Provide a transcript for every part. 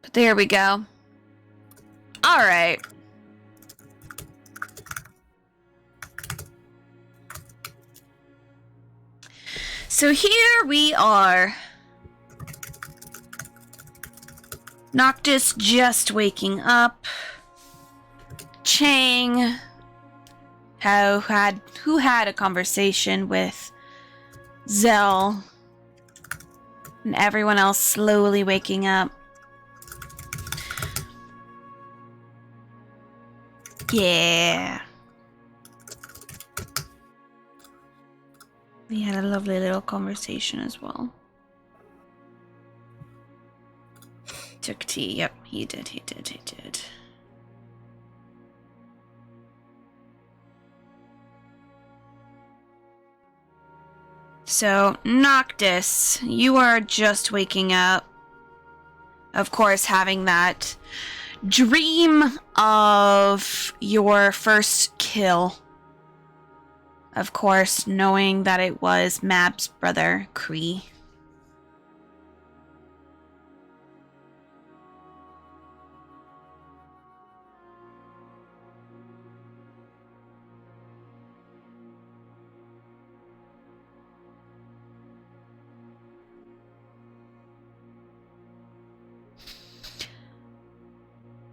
But there we go. All right. So here we are. Noctis just waking up. Chang, who had a conversation with Zell, and everyone else slowly waking up. Yeah. We had a lovely little conversation as well. Took tea. Yep, he did. So, Noctis, you are just waking up. Of course, having that dream of your first kill. Of course, knowing that it was Mab's brother, Kree.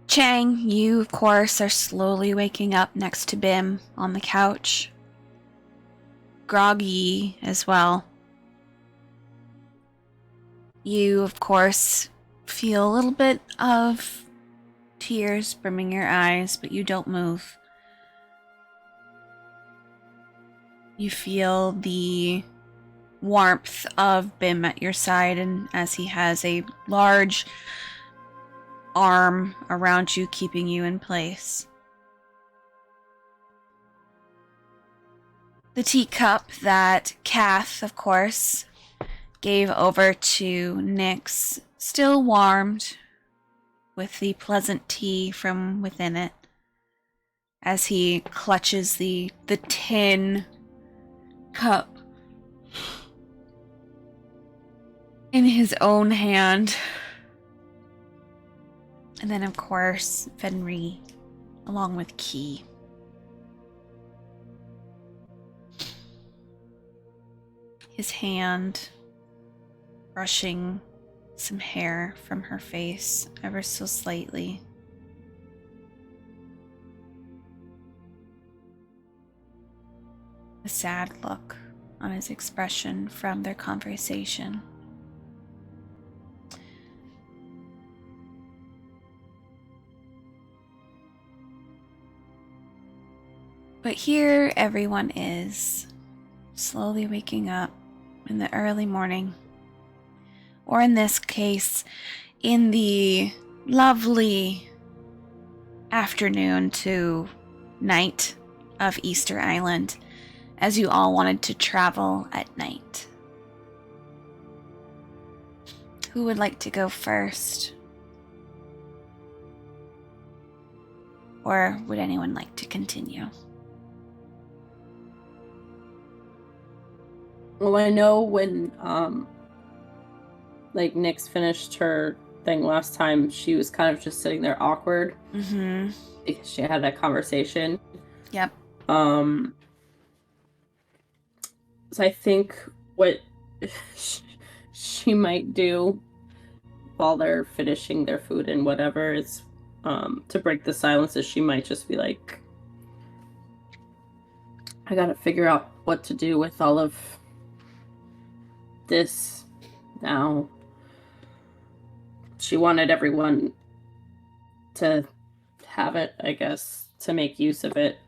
Chang, you, of course, are slowly waking up next to Bim on the couch. Groggy as well. You, of course, feel a little bit of tears brimming your eyes, but you don't move. You feel the warmth of Bim at your side, and as he has a large arm around you, keeping you in place. The teacup that Kath, of course, gave over to Nyx, still warmed with the pleasant tea from within it, as he clutches the tin cup in his own hand. And then, of course, Fenrir, along with Key. His hand brushing some hair from her face ever so slightly. A sad look on his expression from their conversation. But here everyone is, slowly waking up in the early morning. Or in this case, in the lovely afternoon to night of Easter Island, as you all wanted to travel at night. Who would like to go first? Or would anyone like to continue? Well, I know when, Nyx finished her thing last time, she was kind of just sitting there awkward. Mm-hmm. Because she had that conversation. Yep. So I think what she might do while they're finishing their food and whatever is, to break the silence, is she might just be like, I gotta figure out what to do with all of this now. She wanted everyone to have it, I guess, to make use of it.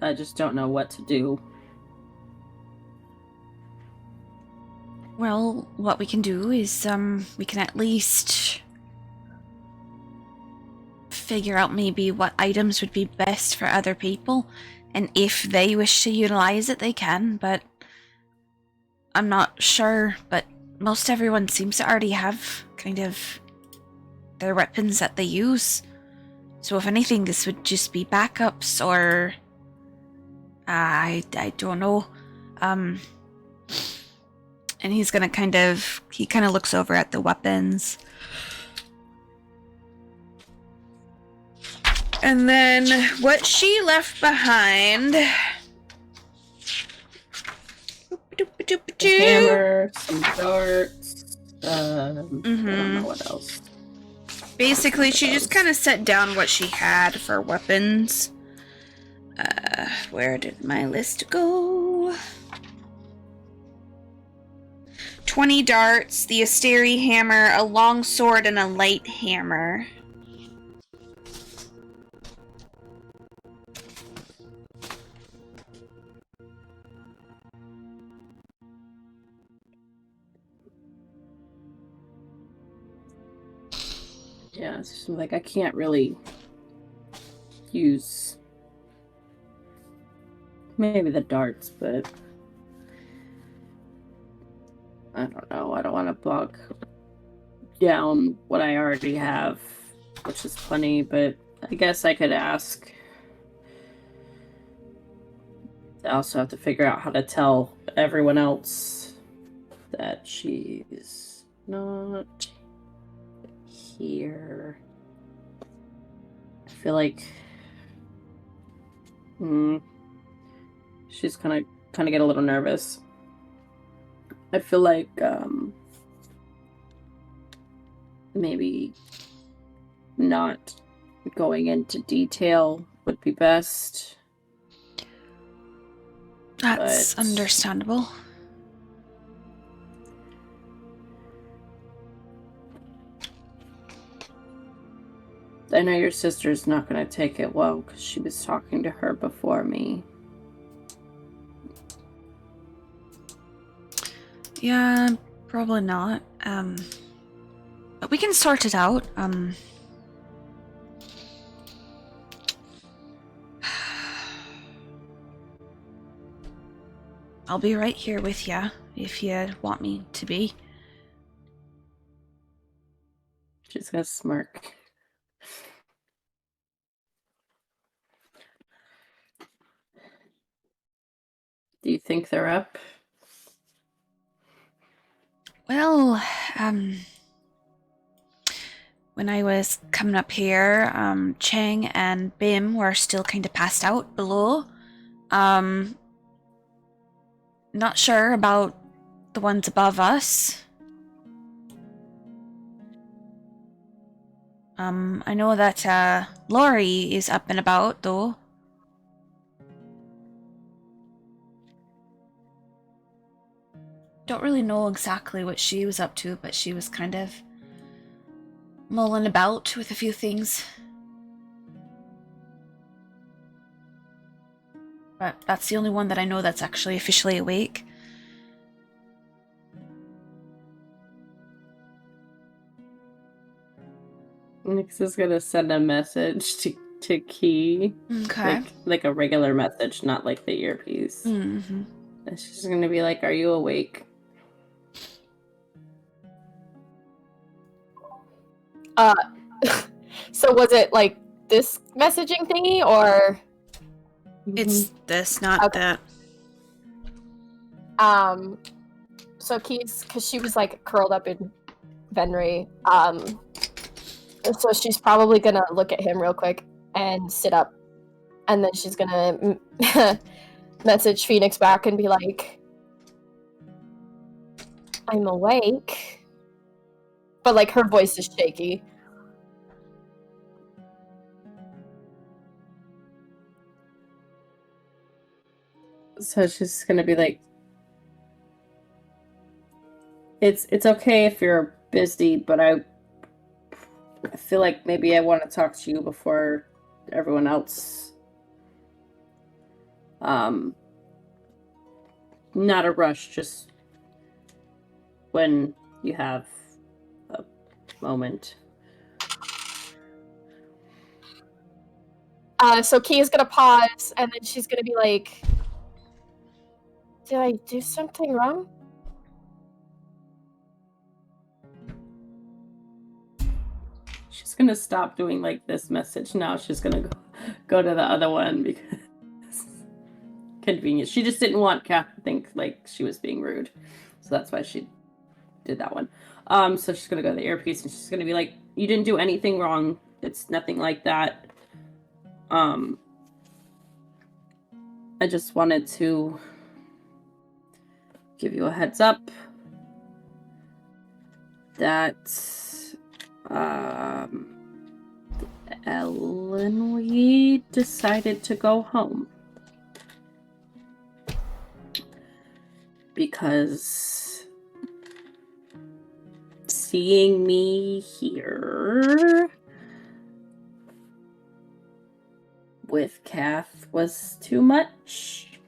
I just don't know what to do. Well, what we can do is, we can at least figure out maybe what items would be best for other people, and if they wish to utilize it, they can, but I'm not sure, but most everyone seems to already have kind of their weapons that they use. So if anything, this would just be backups, or I don't know. And he's gonna he kind of looks over at the weapons. And then what she left behind. A hammer, some darts. I don't know what else. Basically, she just kind of set down what she had for weapons. Where did my list go? 20 darts, the Asteri hammer, a long sword, and a light hammer. Yeah, it's just like I can't really use maybe the darts, but I don't know. I don't want to bog down what I already have, which is plenty, but I guess I could ask. I also have to figure out how to tell everyone else that she's not here. I feel like she's kind of get a little nervous. I feel like maybe not going into detail would be best. That's understandable. I know your sister's not going to take it well because she was talking to her before me. Yeah, probably not. But we can sort it out. I'll be right here with ya if you want me to be. She's gonna smirk. Do you think they're up? Well, when I was coming up here, Chang and Bim were still kind of passed out below. Not sure about the ones above us. I know that, Lori is up and about, though. Don't really know exactly what she was up to, but she was kind of mulling about with a few things. But that's the only one that I know that's actually officially awake. Nix is gonna send a message to Key. Okay. Like a regular message, not like the earpiece. Mm-hmm. And she's gonna be like, "Are you awake?" So was it like this messaging thingy, or It's this, not that. So Keys, because she was like curled up in Venry, so she's probably gonna look at him real quick and sit up, and then she's gonna message Phoenix back and be like, "I'm awake," but like her voice is shaky. So she's gonna be like, "It's okay if you're busy, but I feel like maybe I want to talk to you before everyone else. Not a rush, just when you have a moment." So Key is gonna pause, and then she's gonna be like, "Did I do something wrong?" She's gonna stop doing like this message now. She's gonna go to the other one because convenience. She just didn't want Kath to think like she was being rude, so that's why she did that one. So she's gonna go to the earpiece and she's gonna be like, "You didn't do anything wrong. It's nothing like that. I just wanted to give you a heads up that Ellen, we decided to go home because seeing me here with Kath was too much.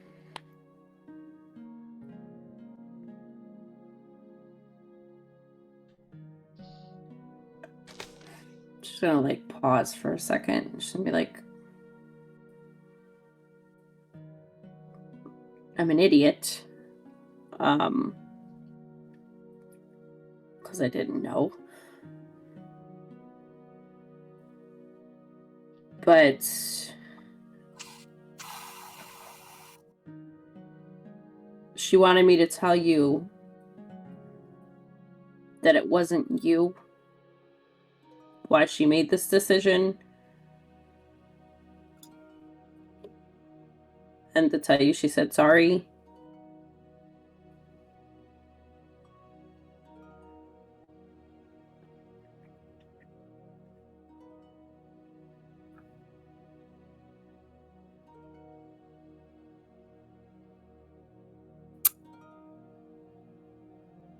Just gonna like pause for a second. Just gonna be like, I'm an idiot. Because I didn't know. But she wanted me to tell you that it wasn't you why she made this decision, and to tell you she said sorry.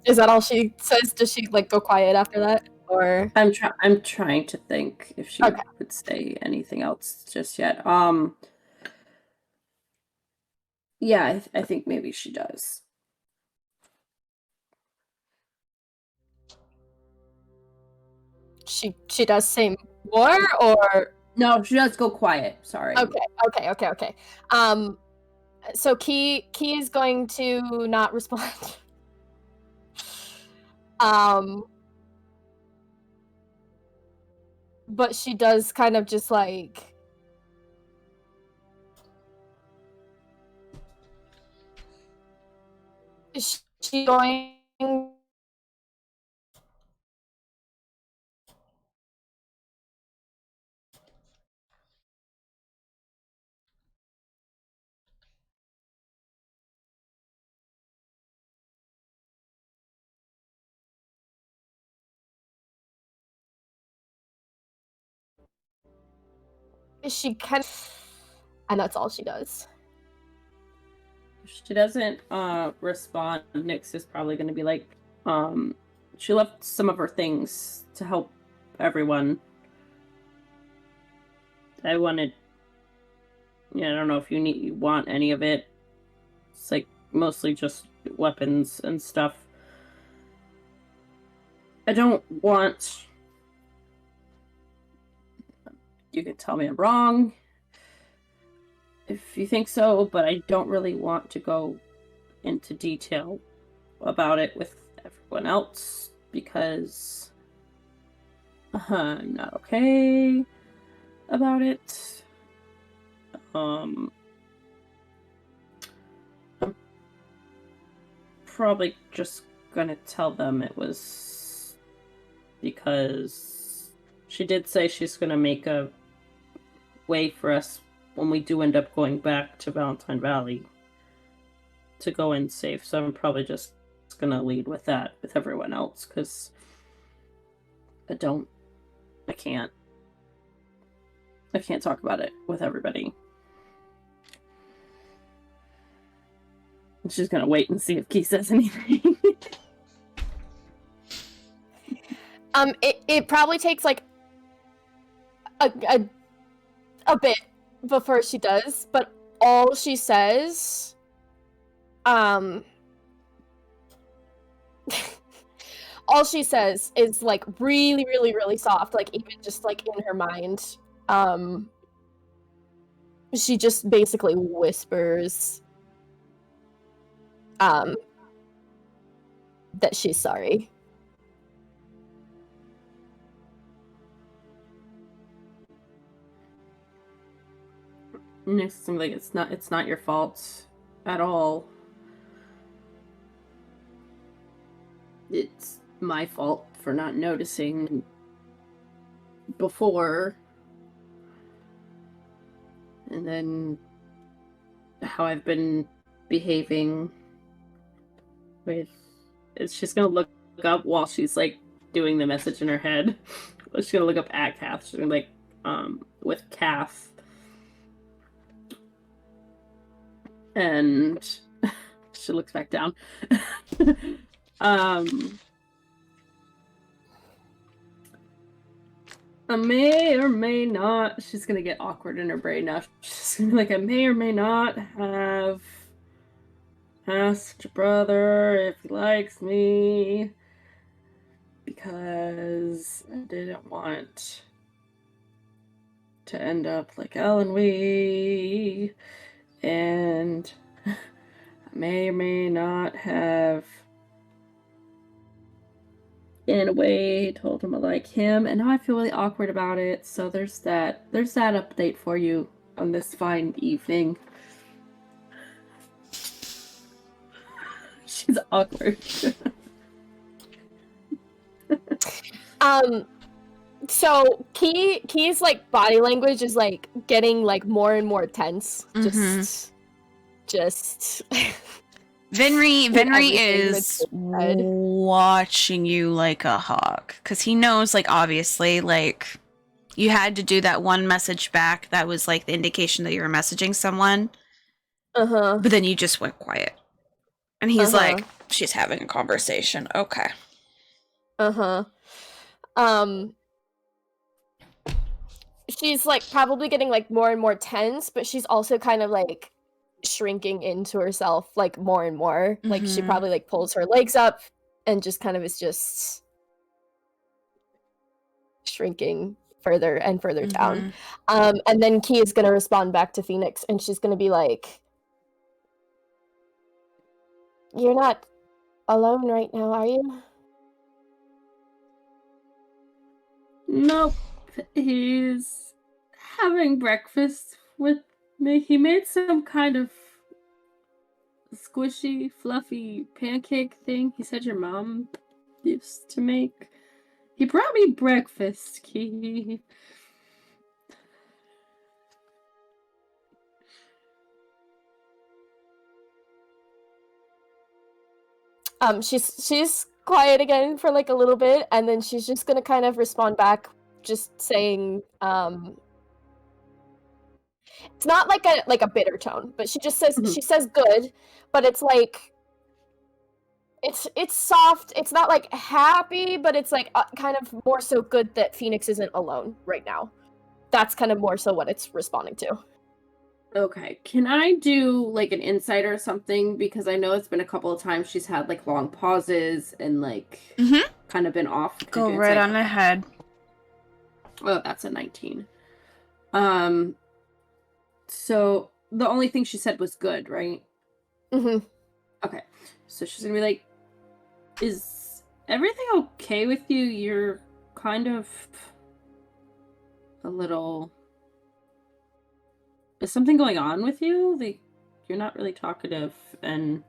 Is that all she says? Does she like go quiet after that, or? I'm trying to think if she Okay. would say anything else just yet. Yeah, I think maybe she does. She does say more, or? No, she does go quiet. Sorry. Okay. So Key is going to not respond. But she does kind of just like, is she going? Is she kind of, and that's all she does. If she doesn't respond, Nyx is probably going to be like, she left some of her things to help everyone. I don't know if you want any of it. It's like mostly just weapons and stuff. I don't want, you can tell me I'm wrong if you think so, but I don't really want to go into detail about it with everyone else because I'm not okay about it. I'm probably just gonna tell them it was because she did say she's gonna make a way for us when we do end up going back to Valentine Valley to go in safe. So I'm probably just gonna lead with that with everyone else because I can't talk about it with everybody. She's gonna wait and see if Key says anything. It probably takes like a bit before she does, but all she says, all she says is like really, really, really soft, like even just like in her mind. She just basically whispers, that she's sorry. Next, I'm like, it's not your fault at all. It's my fault for not noticing before. and then how I've been behaving with. She's gonna look up while she's like doing the message in her head. She's gonna look up at Kath. She's gonna be like, with Kath, and she looks back down. I may or may not. She's gonna get awkward in her brain now. She's gonna be like, I may or may not have asked your brother if he likes me because I didn't want to end up like Ellen Wee, and I may or may not have in a way told him I like him, and now I feel really awkward about it. So there's that update for you on this fine evening. She's awkward. So Key's like body language is like getting like more and more tense. Just Venry everything is that's said. watching you like a hawk, because he knows, like, obviously, like, you had to do that one message back that was like the indication that you were messaging someone, Uh-huh. but then you just went quiet, and he's Uh-huh. like, she's having a conversation. Okay. Uh-huh. She's like probably getting like more and more tense, but she's also kind of like shrinking into herself like more and more. Like she Mhm. probably like pulls her legs up and just kind of is just shrinking further and further down. And then Key is gonna respond back to Phoenix, and she's gonna be like, "You're not alone right now, are you?" Nope. He's having breakfast with me. He made some kind of squishy, fluffy pancake thing he said your mom used to make. He brought me breakfast, Key. She's quiet again for like a little bit, and then she's just gonna kind of respond back, just saying, it's not like a bitter tone, but she just says she says good, but it's like it's soft. It's not like happy, but it's like kind of more so good that Phoenix isn't alone right now. That's kind of more so what it's responding to. Okay, can I do like an insight or something? Because I know it's been a couple of times she's had like long pauses and like kind of been off. Go right on ahead. Well, that's a 19. So the only thing she said was good, right? Mm-hmm. Okay, so she's gonna be like, is everything okay with you? You're kind of a little... Is something going on with you? Like, you're not really talkative, and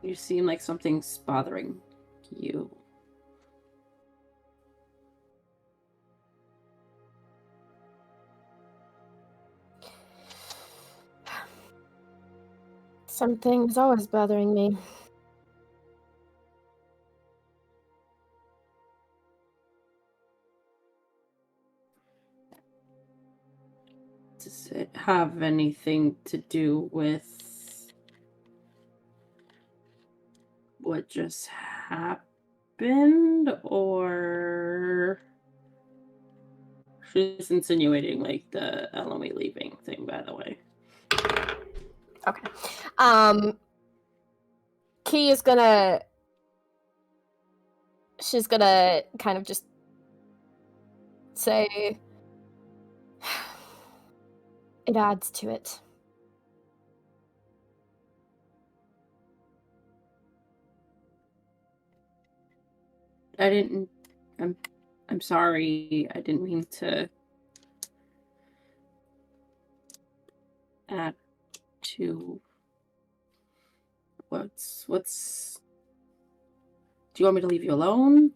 you seem like something's bothering you. Something's always bothering me. Does it have anything to do with what just happened, or she's insinuating like the LME leaving thing, by the way? Okay. Key is gonna... She's gonna kind of just say... It adds to it. I'm sorry. I didn't mean to add to what's do you want me to leave you alone?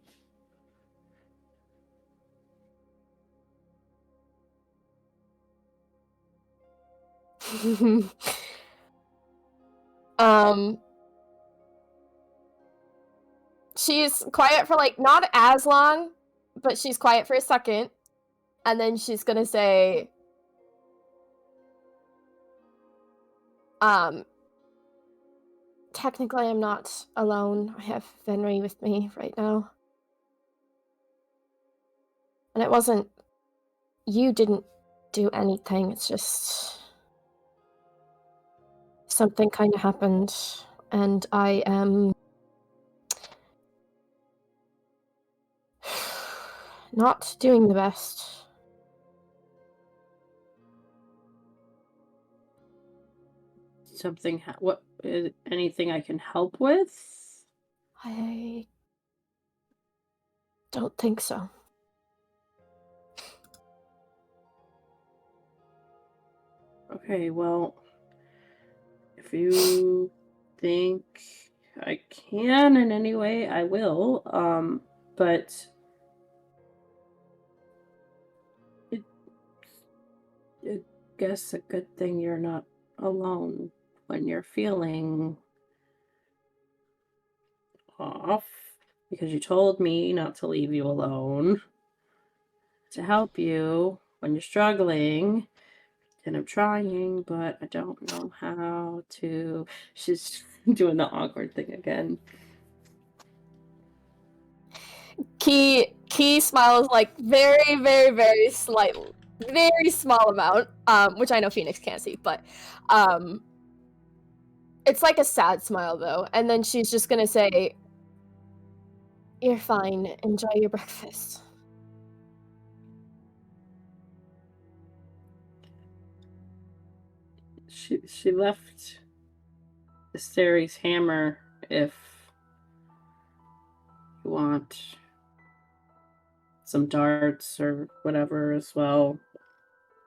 um, she's quiet for like not as long, but she's quiet for a second, and then she's gonna say, technically I'm not alone. I have Venri with me right now. And it wasn't, you didn't do anything, it's just something kind of happened, and I am not doing the best. Something, what, is anything I can help with? I don't think so. Okay, well, if you think I can in any way, I will. But I guess a good thing you're not alone when you're feeling off, because you told me not to leave you alone, to help you when you're struggling. And I'm trying, but I don't know how to. She's doing the awkward thing again. Key smiles like very, very, very slight, very small amount, which I know Phoenix can't see, but it's like a sad smile though, and then she's just gonna say, "You're fine. Enjoy your breakfast." She left Asteri's hammer if you want some darts or whatever as well.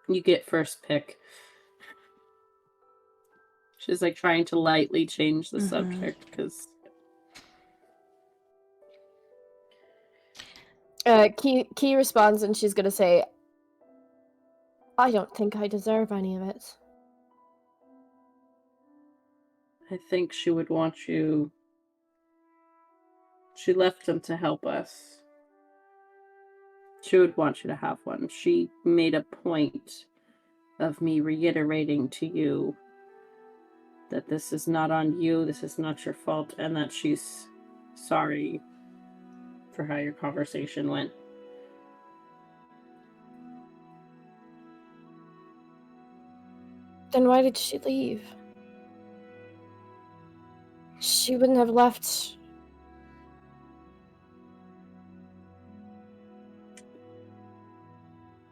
You get first pick. She's like trying to lightly change the subject because Key responds, and she's gonna say, "I don't think I deserve any of it." I think she would want you. She left them to help us. She would want you to have one. She made a point of me reiterating to you that this is not on you, this is not your fault, and that she's sorry for how your conversation went. Then why did she leave? She wouldn't have left.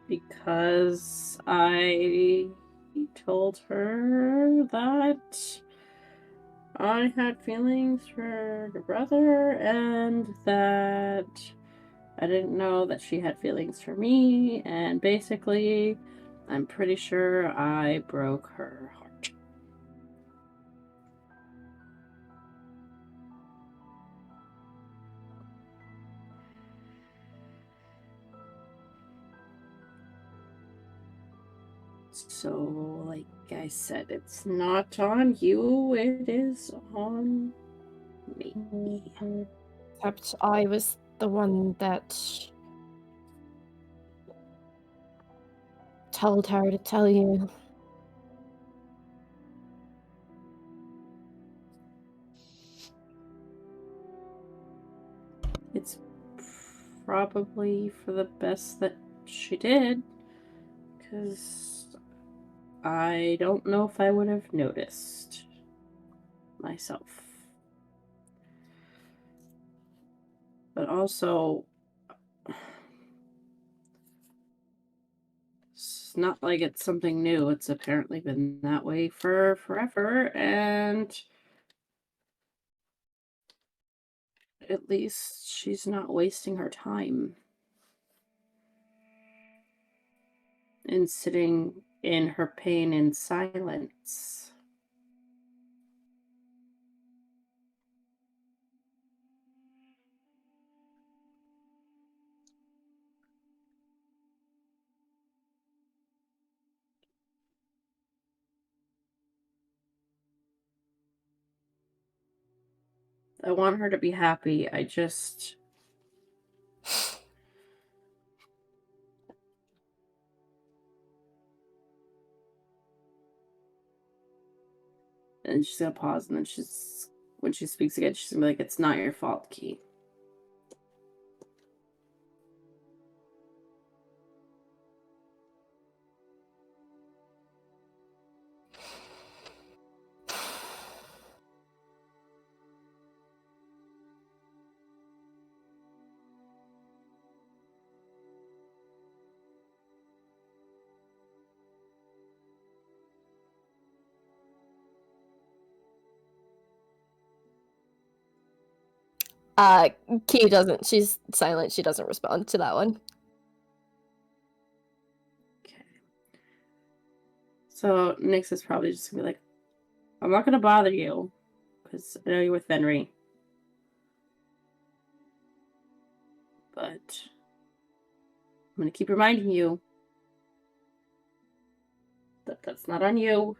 Because I told her that I had feelings for her brother and that I didn't know that she had feelings for me, and basically, I'm pretty sure I broke her heart. So, like I said, it's not on you, it is on me. Except I was the one that told her to tell you. It's probably for the best that she did, because I don't know if I would have noticed myself. But also, it's not like it's something new. It's apparently been that way for forever, and at least she's not wasting her time in sitting in her pain in silence. I want her to be happy. I just... And she's gonna pause, and then when she speaks again, she's gonna be like, "It's not your fault, Key." Key doesn't. She's silent. She doesn't respond to that one. Okay. So Nyx is probably just gonna be like, "I'm not gonna bother you, because I know you're with Venri. But I'm gonna keep reminding you that that's not on you.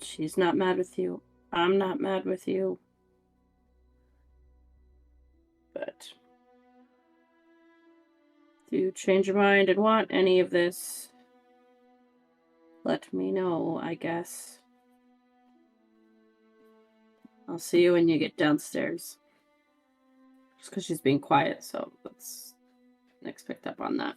She's not mad with you. I'm not mad with you. But if you change your mind and want any of this, let me know, I guess. I'll see you when you get downstairs." Just because she's being quiet, so let's Nyx picked up on that.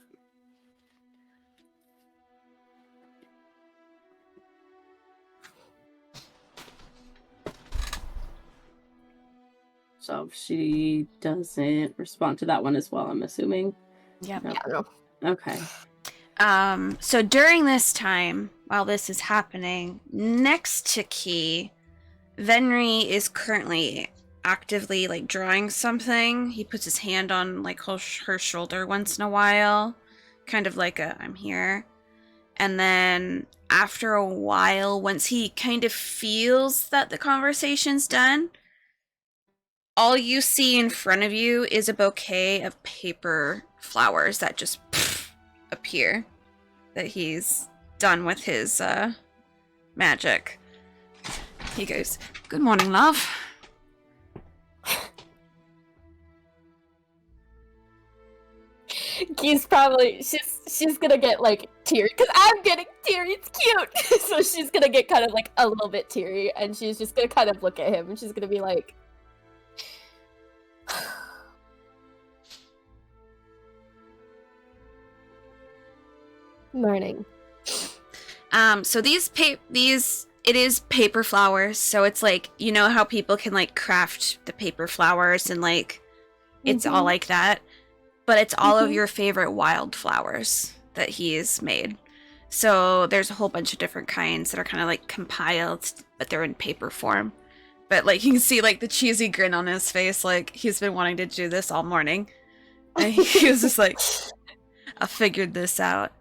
So she doesn't respond to that one as well, I'm assuming. Yep. No. Yeah, no. Okay. So during this time, while this is happening, next to Key, Venri is currently actively like drawing something. He puts his hand on like her shoulder once in a while, kind of like a "I'm here." And then after a while, once he kind of feels that the conversation's done, all you see in front of you is a bouquet of paper flowers that just appear. That he's done with his magic. He goes, "Good morning, love." Key's probably she's gonna get like teary because I'm getting teary. It's cute. So she's gonna get kind of like a little bit teary, and she's just gonna kind of look at him, and she's gonna be like, "Morning." So it is paper flowers, so it's like, you know how people can like craft the paper flowers and like it's all like that, but it's all of your favorite wildflowers that he's made. So there's a whole bunch of different kinds that are kind of like compiled, but they're in paper form. But like you can see like the cheesy grin on his face, like he's been wanting to do this all morning. And he was just like, "I figured this out."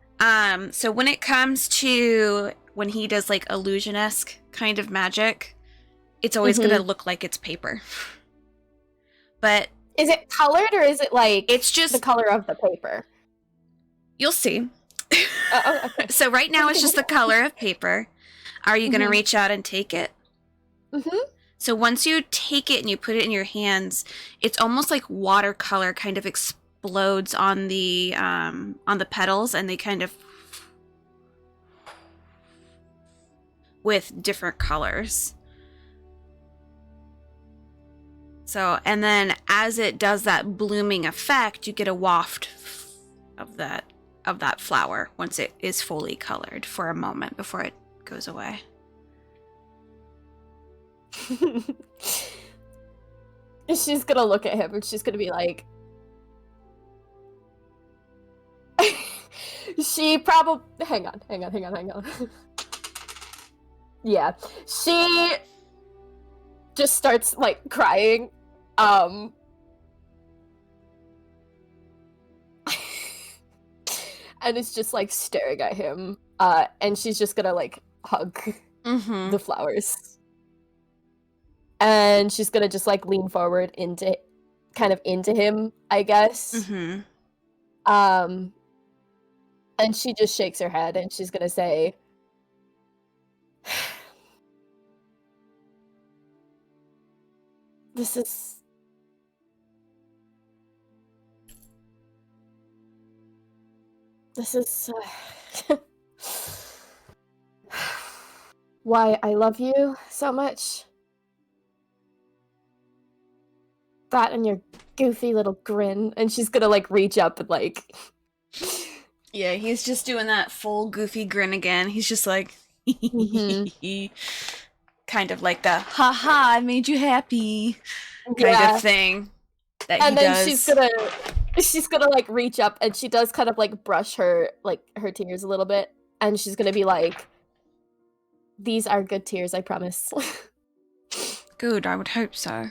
So when it comes to when he does like illusion-esque kind of magic, it's always gonna look like it's paper. But is it colored or is it like it's just the color of the paper? You'll see. Okay. So right now it's just the color of paper. Are you gonna reach out and take it? So once you take it and you put it in your hands, it's almost like watercolor kind of explodes on the petals, and they kind of with different colors. So, and then as it does that blooming effect, you get a waft of that flower once it is fully colored for a moment before it goes away. She's gonna look at him and she's gonna be like, she probably hang on. Yeah, she just starts like crying. And it's just like staring at him. And she's just gonna like hug the flowers. And she's gonna just like lean forward into him, I guess. And she just shakes her head and she's gonna say, This is... This is... why I love you so much. That and your goofy little grin. And she's gonna, like, reach up and, like... Yeah, he's just doing that full goofy grin again. He's just like, kind of like the "ha, I made you happy" kind of thing that and he then does. she's gonna like reach up and she does kind of like brush her tears a little bit, and she's gonna be like, "These are good tears, I promise." Good, I would hope so.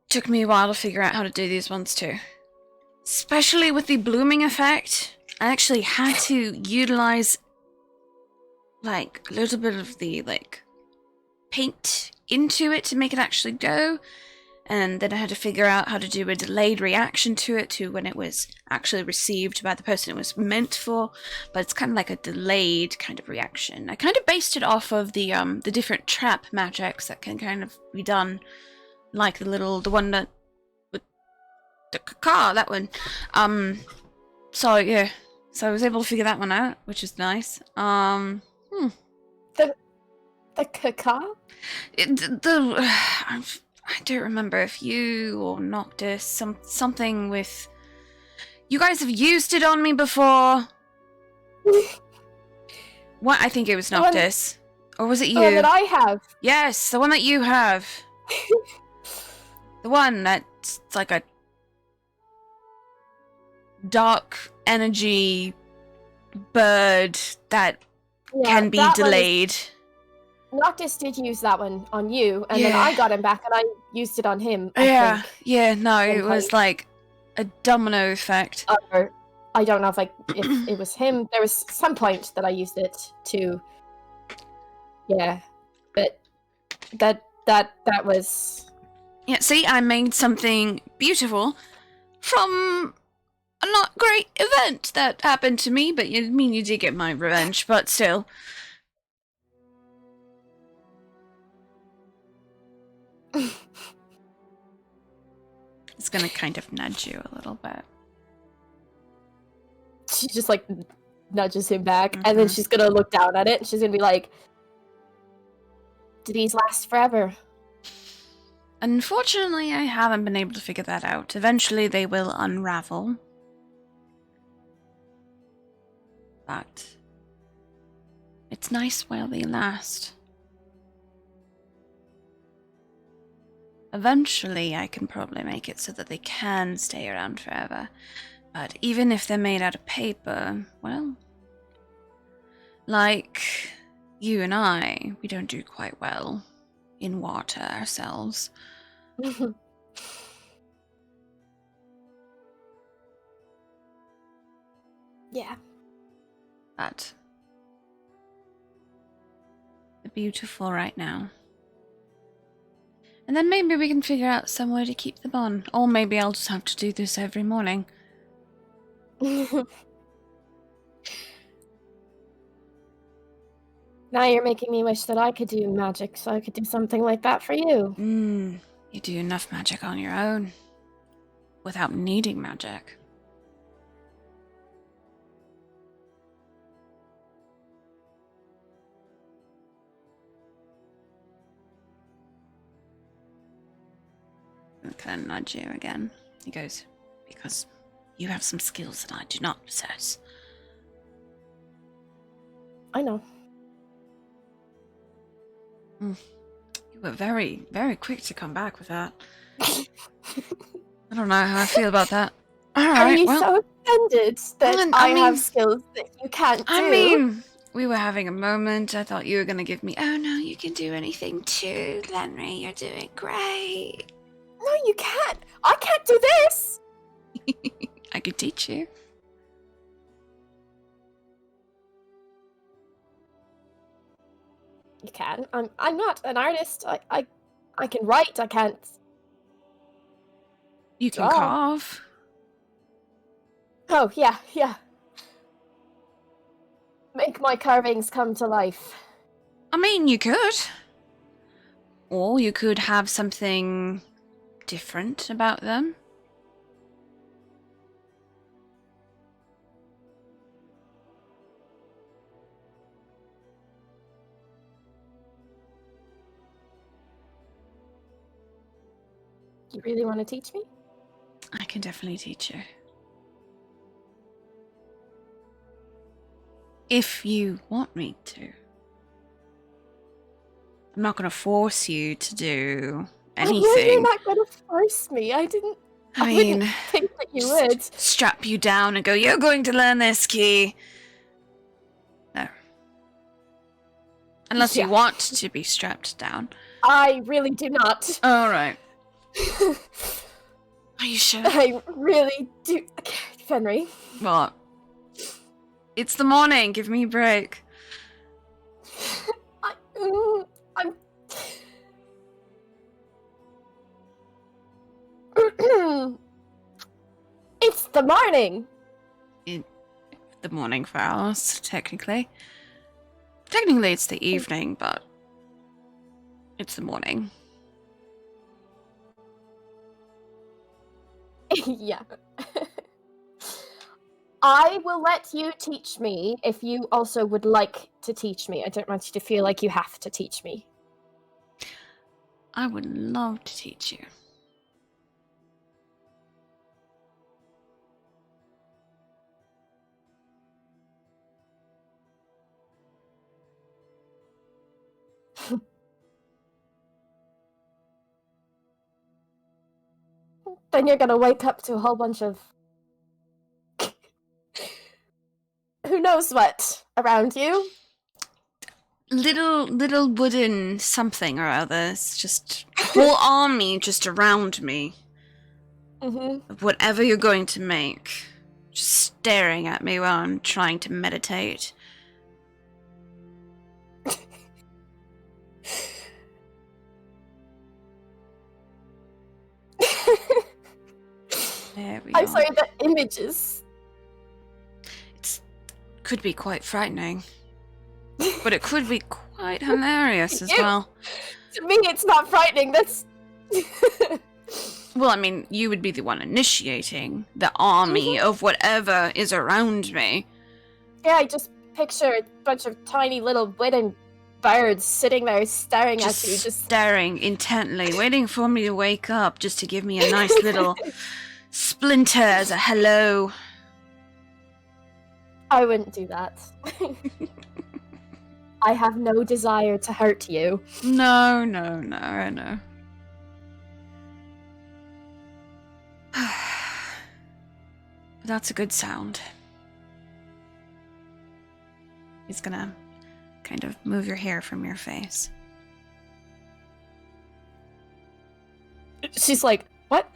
Took me a while to figure out how to do these ones too. Especially with the blooming effect, I actually had to utilize like a little bit of the like paint into it to make it actually go, and then I had to figure out how to do a delayed reaction to it to when it was actually received by the person it was meant for, but it's kind of like a delayed kind of reaction. I kind of based it off of the different trap magics that can kind of be done, like the one that with the car, that one. So yeah, so I was able to figure that one out, which is nice. The caca? I don't remember if you or Noctis, something with... You guys have used it on me before. What? I think it was Noctis. Or was it you? The one that I have. Yes, the one that you have. The one that's like a dark energy bird that can be delayed. Noctis did use that one on you, and then I got him back and I used it on him. I think. No, it was like a domino effect. I don't know if it was him. There was some point that I used it to. Yeah, but that was. Yeah, see, I made something beautiful from a not great event that happened to me, but you did get my revenge, but still. It's gonna kind of nudge you a little bit. She just like nudges him back, and then she's gonna look down at it, and she's gonna be like, "Do these last forever?" Unfortunately, I haven't been able to figure that out. Eventually, they will unravel. But it's nice while they last. Eventually, I can probably make it so that they can stay around forever. But even if they're made out of paper, well, like you and I, we don't do quite well in water ourselves. Yeah. But they're beautiful right now. And then maybe we can figure out somewhere to keep them on. Or maybe I'll just have to do this every morning. Now you're making me wish that I could do magic, so I could do something like that for you. You do enough magic on your own. Without needing magic. I'm gonna nudge you again. He goes, because you have some skills that I do not possess. I know. You were very, very quick to come back with that. I don't know how I feel about that. Alright, Are you so offended that I mean, have skills that you can't do? I mean, we were having a moment. I thought you were going to give me, oh no, you can do anything too, Lenry. You're doing great. No, you can't. I can't do this. I could teach you. You can. I'm not an artist. I can write. I can't. You can draw. carve. Oh yeah. Make my carvings come to life. I mean, you could. Or you could have something different about them. You really want to teach me? I can definitely teach you. If you want me to. I'm not going to force you to do I know anything. you're not going to force me. I I wouldn't mean, think that you just would. strap you down and go, you're going to learn this key. No. Unless Yeah. you want to be strapped down. I really do not. Alright. Are you sure? I really do. Fenry. What? It's the morning. Give me a break. I'm. It's the morning. The morning for us, technically. Technically, it's the evening, but it's the morning. Yeah. I will let you teach me if you also would like to teach me. I don't want you to feel like you have to teach me. I would love to teach you. Then you're gonna wake up to a whole bunch of who knows what around you. Little wooden something or others, just a whole army just around me. Mm-hmm. Of whatever you're going to make. Just staring at me while I'm trying to meditate. There we I'm are. sorry, the images. Could be quite frightening. But it could be quite hilarious as You- well. To me, it's not frightening. That's. Well, I mean, you would be the one initiating the army of whatever is around me. Yeah, I just picture a bunch of tiny little wooden birds sitting there staring Just at you. Just staring intently, waiting for me to wake up just to give me a nice little splinter as a hello. I wouldn't do that. I have no desire to hurt you. No, I know. But that's a good sound. He's gonna kind of move your hair from your face. She's like, what?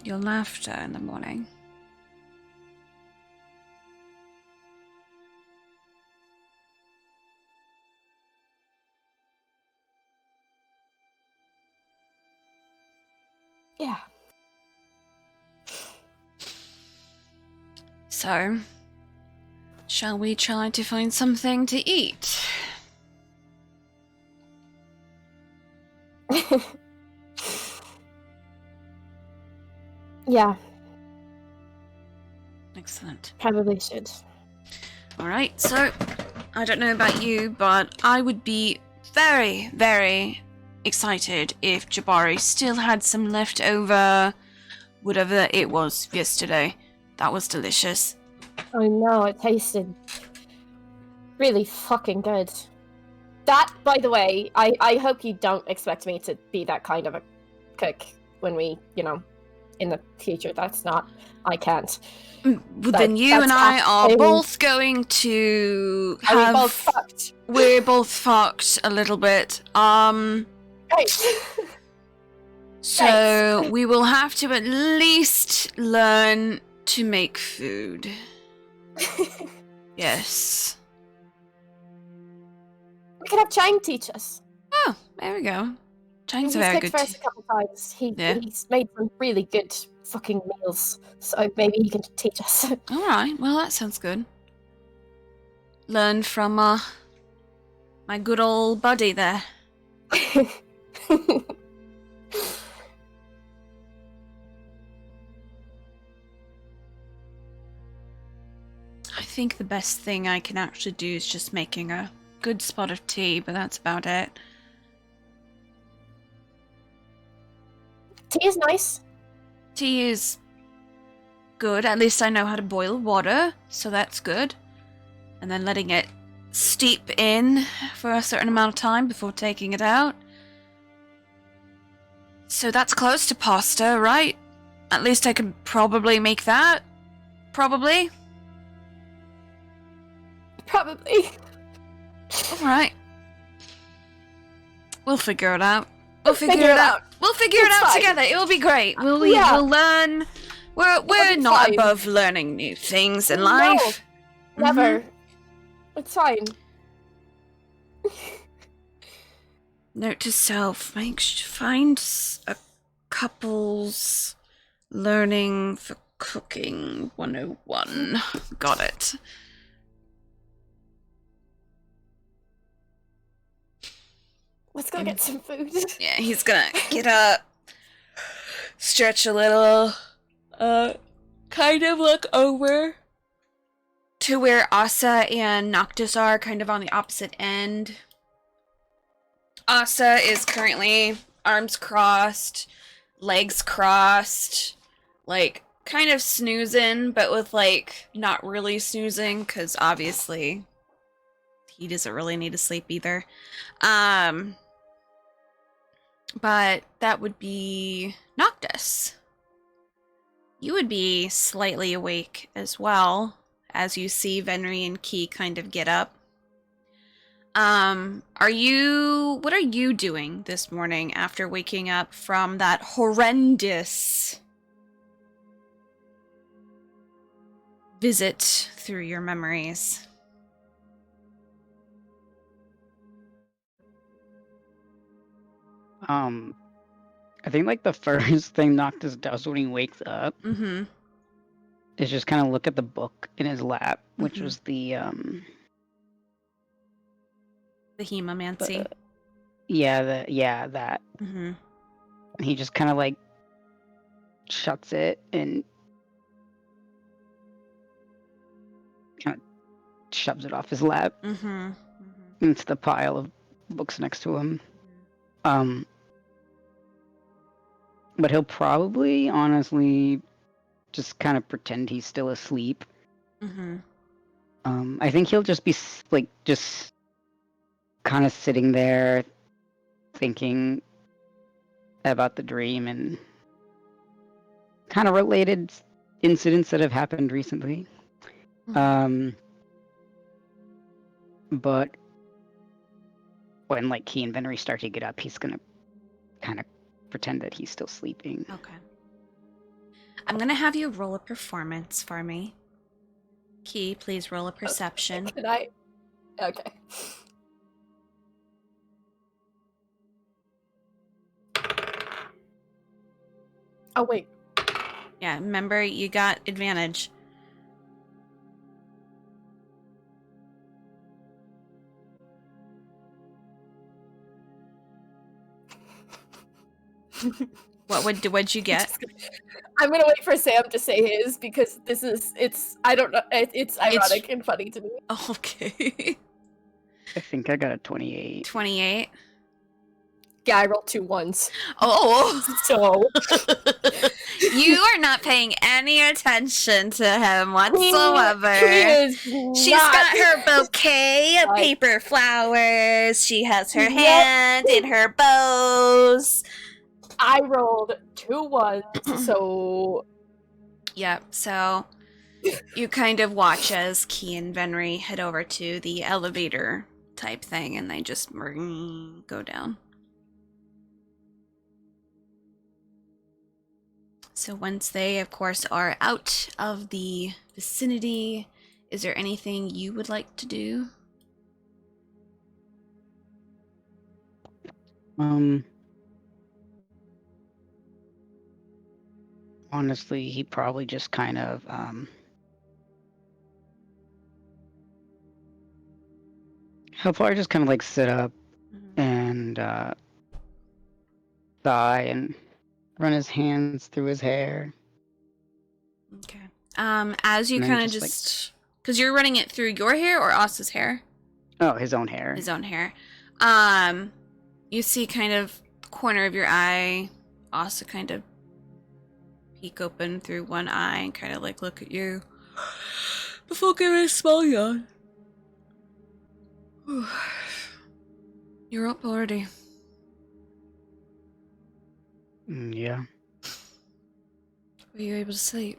Your laughter in the morning. Yeah. So, shall we try to find something to eat? Yeah, Excellent. probably should. Alright, so, I don't know about you, but I would be very, very excited if Jabari still had some leftover whatever it was yesterday. That was delicious. I know, it tasted really fucking good. That, by the way, I hope you don't expect me to be that kind of a cook when we, in the future. That's not, I can't. Well, then you and I are both going to Are we have... both fucked? We're both fucked a little bit. Right. So we will have to at least learn to make food. Yes. We could have Chang teach us. Oh, there we go. Chang's a He's very cooked good. for us a couple times. Yeah. He's made some really good fucking meals, so maybe he can teach us. All right. Well, that sounds good. Learn from my good old buddy there. I think the best thing I can actually do is just making a good spot of tea, but that's about it. Tea is nice. Tea is good. At least I know how to boil water, so that's good. And then letting it steep in for a certain amount of time before taking it out. So that's close to pasta, right? At least I could probably make that. Probably. Probably. Alright. We'll figure it out. We'll Figure figure it it out. out. We'll figure it It's out fine. together. It will be great. Yeah. We'll learn. We're be not fine. above learning new things in No, life. Never. Mhm. It's fine. Note to self: find a couple's learning for cooking 101. Got it. Let's go get some food. Yeah, he's gonna get up, stretch a little, kind of look over to where Asa and Noctis are, kind of on the opposite end. Asa is currently arms crossed, legs crossed, like kind of snoozing, but with like not really snoozing, because obviously he doesn't really need to sleep either. But that would be Noctis. You would be slightly awake as well, as you see Venri and Key kind of get up. What are you doing this morning after waking up from that horrendous visit through your memories? I think like the first thing Noctis does when he wakes up Mm-hmm. is just kind of look at the book in his lap, which Mhm. was the The hemomancy. that. Mm-hmm. And he just kind of like shuts it and kind of shoves it off his lap Mm-hmm. into the pile of books next to him. But he'll probably honestly just kind of pretend he's still asleep. Mm-hmm. I think he'll just be like just kind of sitting there thinking about the dream and kind of related incidents that have happened recently. But when like Key and Venri start to get up, he's gonna kind of pretend that he's still sleeping. Okay. I'm gonna have you roll a performance for me. Key, please roll a perception. Can I? Okay. Oh wait. Yeah, remember you got advantage. What'd you get? I'm gonna wait for Sam to say his because it's I don't know it's ironic and funny to me. Okay. I think I got a 28. 28. Yeah, I rolled 2 1s. Oh. So You are not paying any attention to him whatsoever. he is She's not- got her bouquet of Right. paper flowers. She has her Yep. hand in her bows. I rolled 2 1s, so Yep, so you kind of watch as Key and Venri head over to the elevator type thing and they just go down. So once they, of course, are out of the vicinity, is there anything you would like to do? Honestly, he probably just kind of he'll probably just kind of like sit up Mhm. and and sigh and run his hands through his hair. Okay. As you And then kind of just, like- just, because you're running it through your hair or Osa's hair? Oh, his own hair. His own hair. You see kind of corner of your eye, Osa kind of peek open through one eye and kind of like look at you before giving a small yawn. You're up already. Yeah. Were you able to sleep?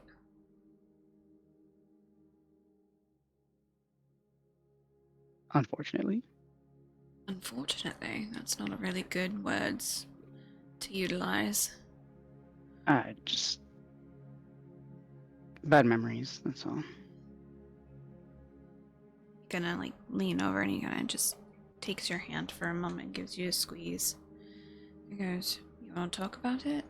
Unfortunately. Unfortunately, that's not a really good words to utilize. Just bad memories, that's all. Gonna like lean over and he kind of just takes your hand for a moment, gives you a squeeze. He goes, "You want to talk about it?"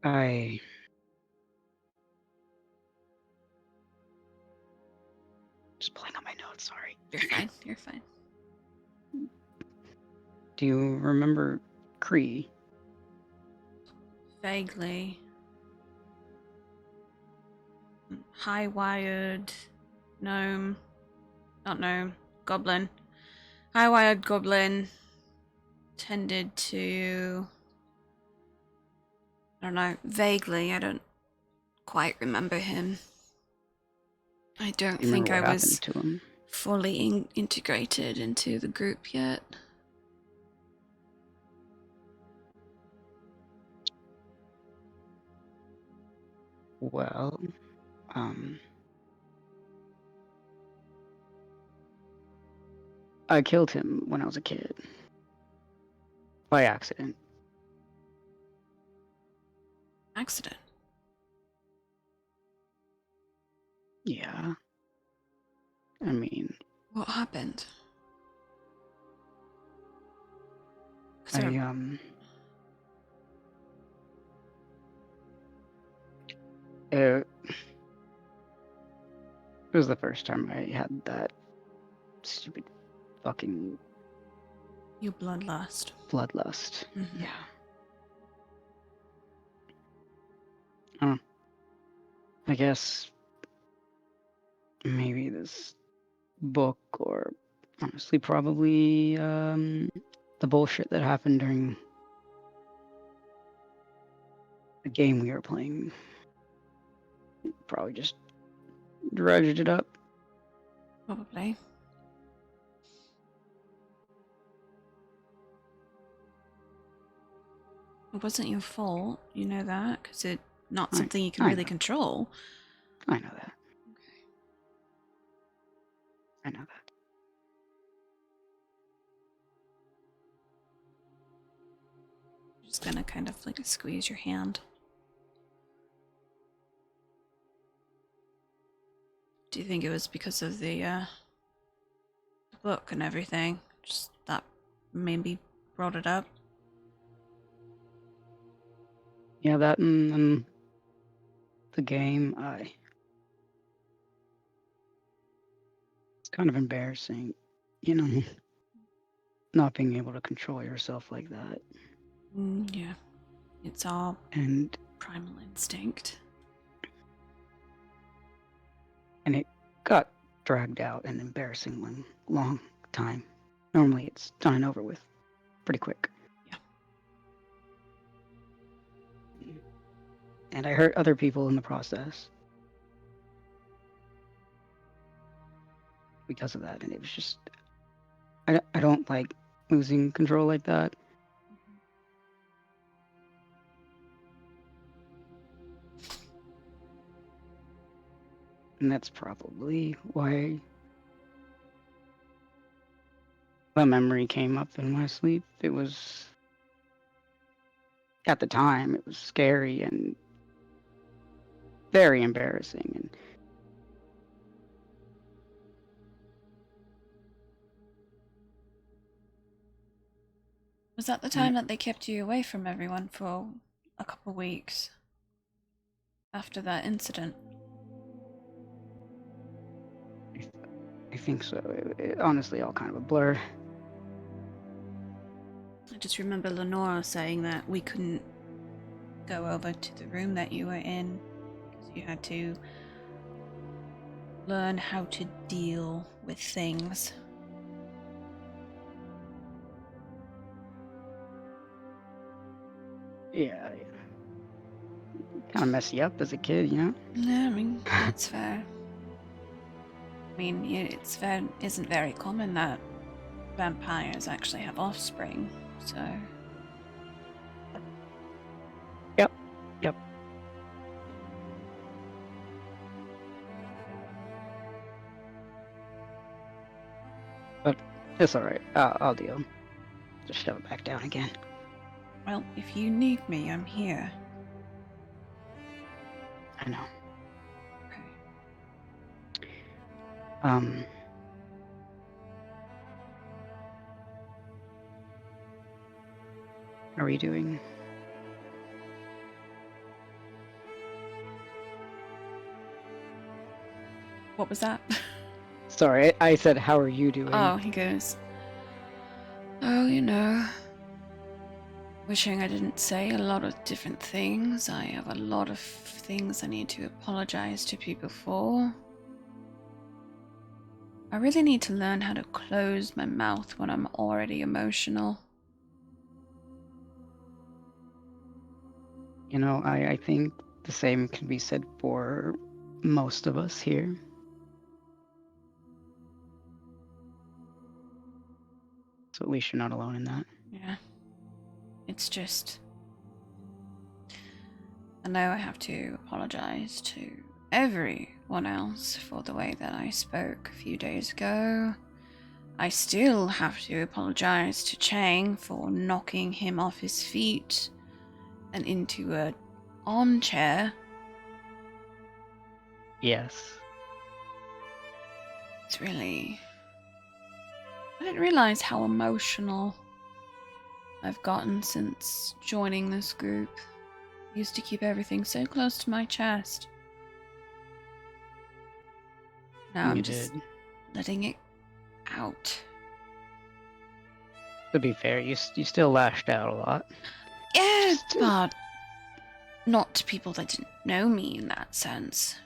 I just pulling up my notes, sorry. You're fine. You're fine. Do you remember Cree? Vaguely. High-wired gnome. Not gnome. Goblin. High-wired goblin tended to... I don't know. Vaguely. I don't quite remember him. I don't You think remember I what was happened to him? fully integrated into the group yet. Well, I killed him when I was a kid. By accident. Accident. Yeah. I mean, What happened? 'Cause it was the first time I had that stupid fucking you bloodlust. bloodlust. Mhm. Yeah. I guess maybe this book, or honestly, probably the bullshit that happened during the game we were playing. Probably just dredged it up. Probably. It wasn't your fault, you know that, because it's not something you can I really know. control. I know that. Okay. I know that. Just gonna kind of like squeeze your hand. Do you think it was because of the book and everything? Just that maybe brought it up? Yeah, that and the game, it's kind of embarrassing, you know, not being able to control yourself like that. Yeah. It's all And primal instinct. it got dragged out an embarrassingly long time. Normally it's done and over with pretty quick. Yeah. And I hurt other people in the process because of that, and it was just I don't like losing control like that. And that's probably why the memory came up in my sleep. It was, at the time, it was scary and very embarrassing. And Was that the time that they kept you away from everyone for a couple weeks after that incident? think so. Honestly, all kind of a blur. I just remember Lenora saying that we couldn't go over to the room that you were in because you had to learn how to deal with things. Yeah. Kind of mess you up as a kid, you know? Yeah, I mean, that's fair. I mean, isn't very common that vampires actually have offspring, so... Yep. But it's alright. I'll deal. Just shove it back down again. Well, if you need me, I'm here. I know. Okay. How are you doing? What was that? Sorry, I said, how are you doing? Oh, he goes, oh, you know, wishing I didn't say a lot of different things. I have a lot of things I need to apologize to people for. I really need to learn how to close my mouth when I'm already emotional. You know, I think the same can be said for most of us here. So at least you're not alone in that. Yeah. It's just... I know I have to apologize to everyone else for the way that I spoke a few days ago. I still have to apologize to Chang for knocking him off his feet and into a armchair. Yes. It's really... I didn't realize how emotional I've gotten since joining this group. I used to keep everything so close to my chest. Now I'm You just did. letting it out. To be fair, you still lashed out a lot. Yeah, Just- but not to people that didn't know me in that sense.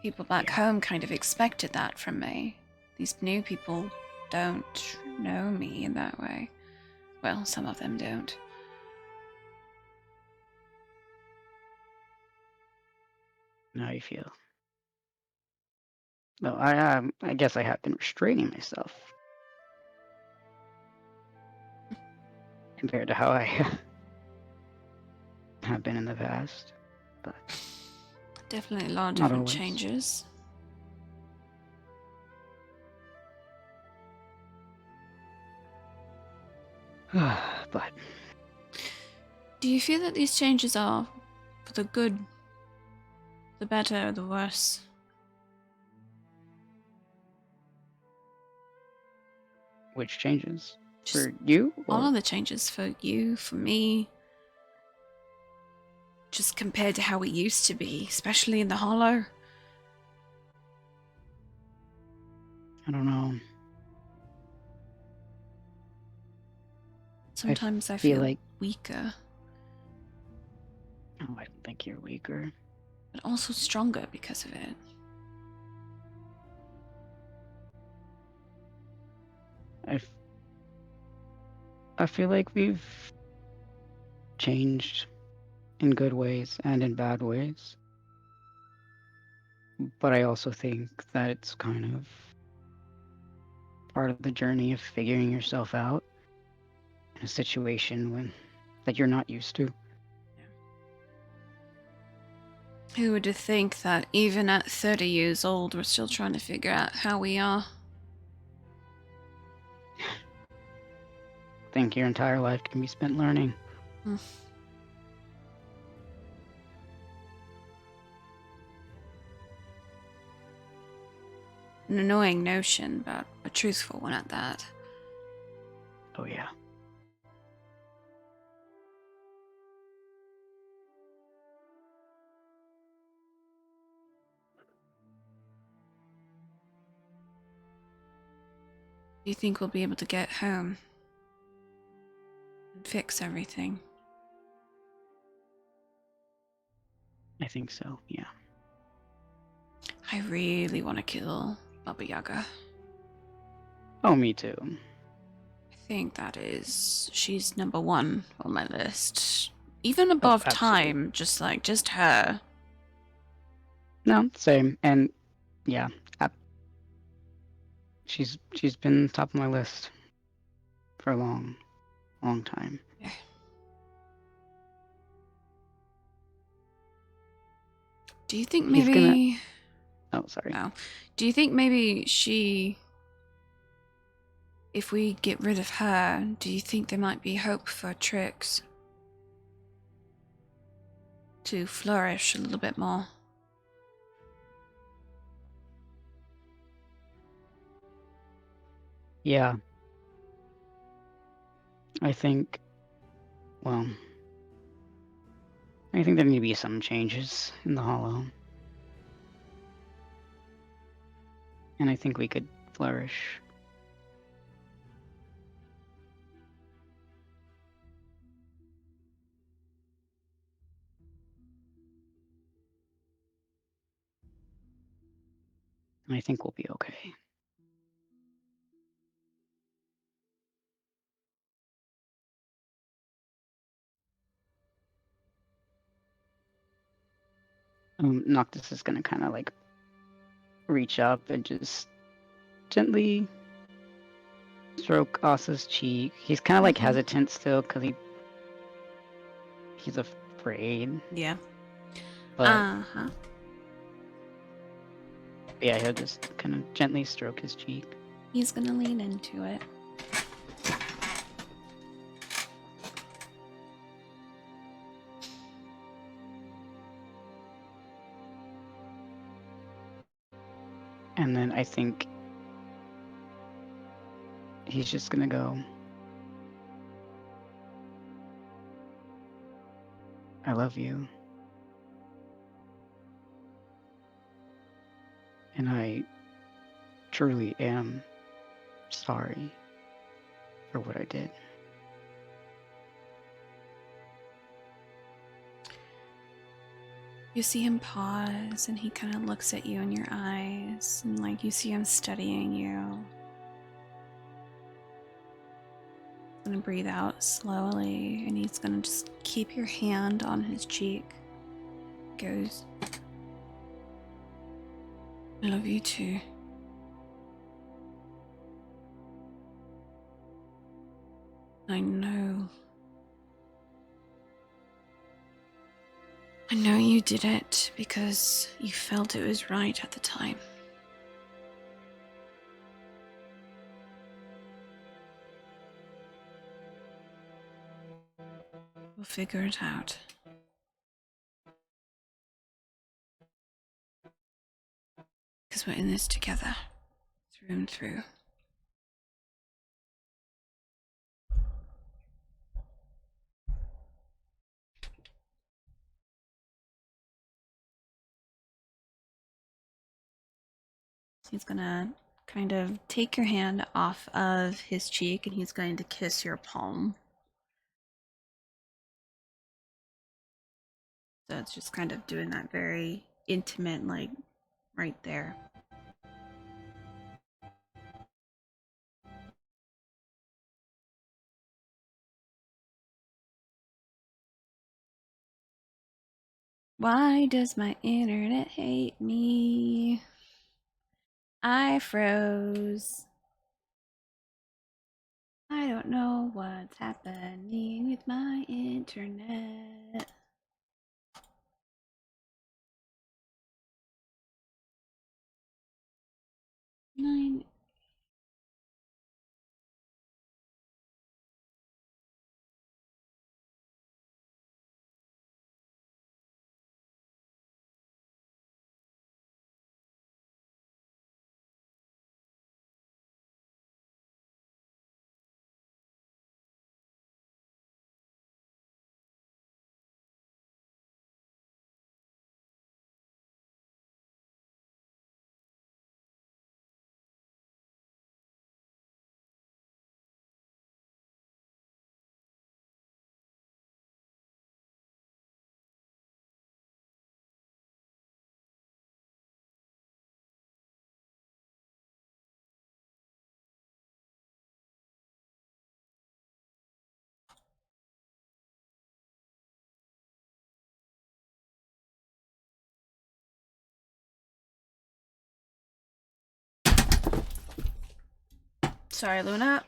People back Yeah. home kind of expected that from me. These new people don't know me in that way. Well, some of them don't. How you feel? No, I guess I have been restraining myself compared to how I have been in the past. But Definitely a lot of Not different always. changes. but Do you feel that these changes are for the good, the better, or the worse? which changes Just for you? all Or of the changes for you, for me. Just compared to how it used to be, especially in the Hollow. I don't know. Sometimes I feel feel like- weaker, Oh, I don't think you're weaker. but also stronger because of it. I feel like we've changed in good ways and in bad ways. But I also think that it's kind of part of the journey of figuring yourself out in a situation that you're not used to. Who would think that even at 30 years old, we're still trying to figure out how we are? I think your entire life can be spent learning. Hmm. An annoying notion, but a truthful one at that. Oh yeah. Do you think we'll be able to get home and fix everything? I think so, yeah. I really want to kill Baba Yaga. Oh, me too. I think she's number one on my list. Even above absolutely. Time, just her. No, same. And yeah, she's been top of my list for a long time. Yeah. Do you think He's maybe... gonna- Oh, sorry. No. Do you think maybe if we get rid of her, do you think there might be hope for Trix to flourish a little bit more? Yeah. I think there need to be some changes in the Hollow. And I think we could flourish. And I think we'll be okay. Noctis is gonna kind of like reach up and just gently stroke Asa's cheek. He's kind of like hesitant still because he's afraid. Yeah. But Uh-huh. yeah, he'll just kind of gently stroke his cheek. He's gonna lean into it. And then I think he's just gonna go, I love you. And I truly am sorry for what I did. You see him pause and he kind of looks at you in your eyes and like you see him studying you. He's gonna breathe out slowly and he's gonna just keep your hand on his cheek. Goes, I love you too. I know you did it because you felt it was right at the time. We'll figure it out. Because we're in this together, through and through. He's gonna kind of take your hand off of his cheek and he's going to kiss your palm. So it's just kind of doing that very intimate, like, right there. Why does my internet hate me? I froze. I don't know what's happening with my internet. Nine Sorry, Luna.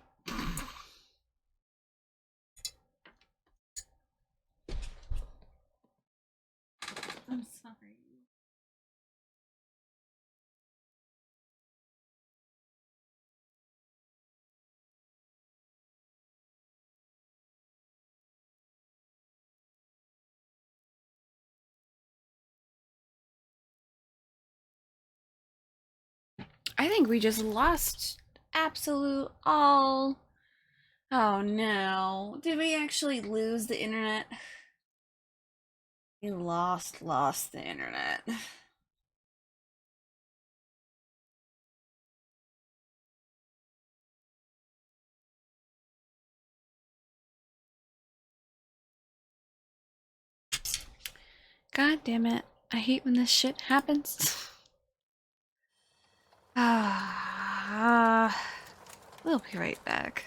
I'm sorry. I think we just lost absolute all. Oh no. Did we actually lose the internet? We lost the internet. God damn it. I hate when this shit happens. We'll be right back.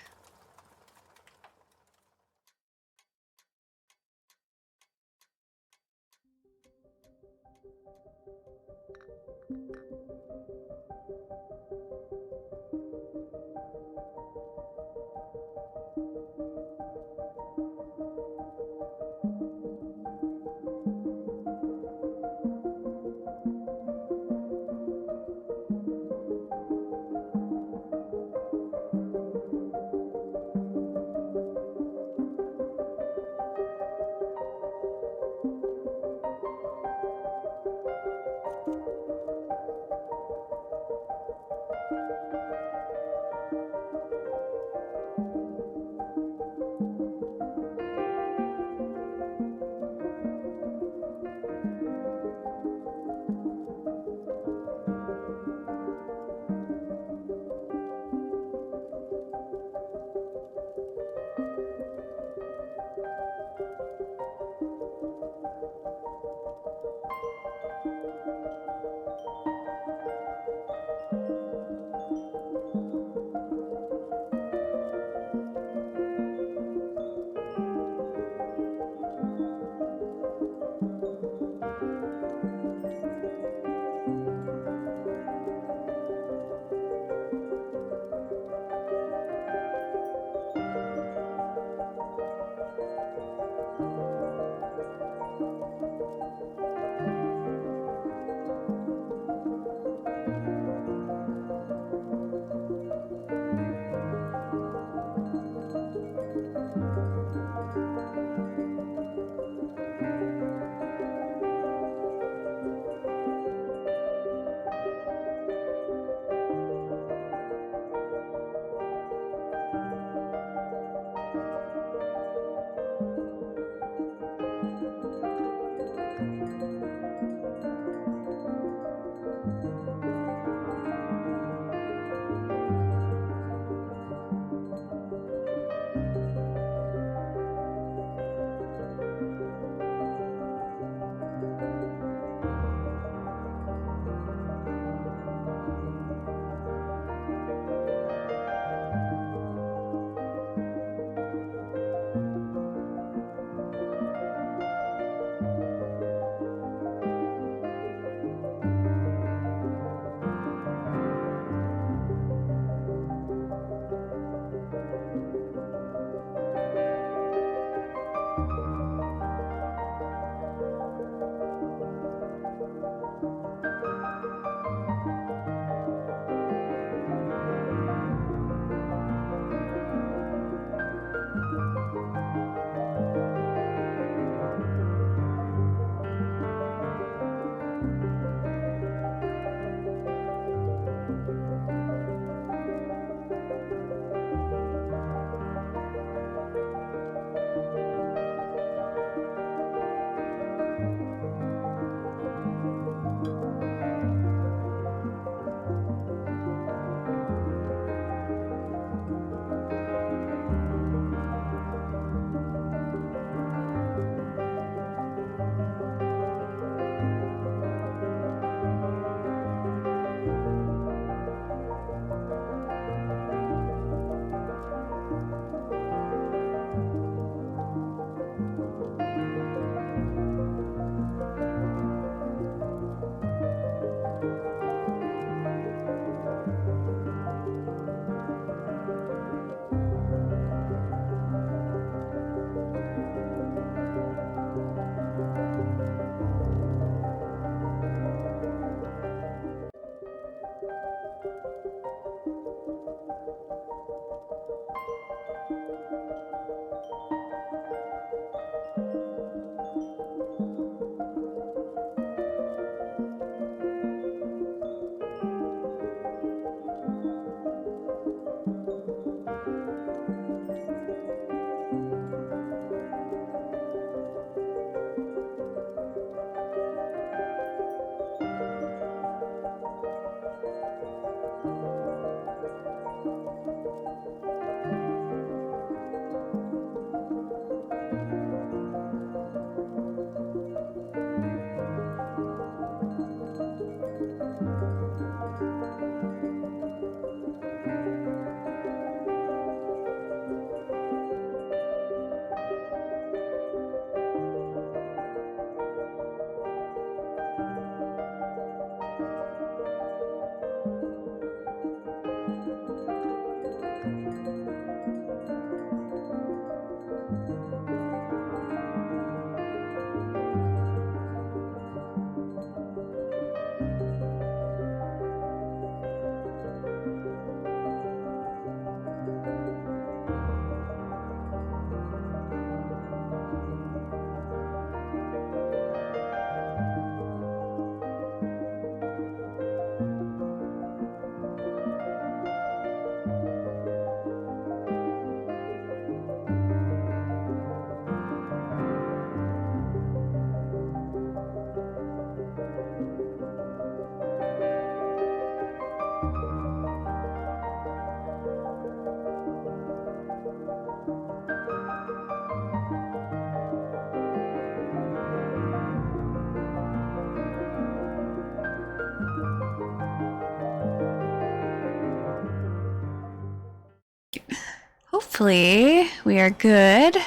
Hopefully, we are good.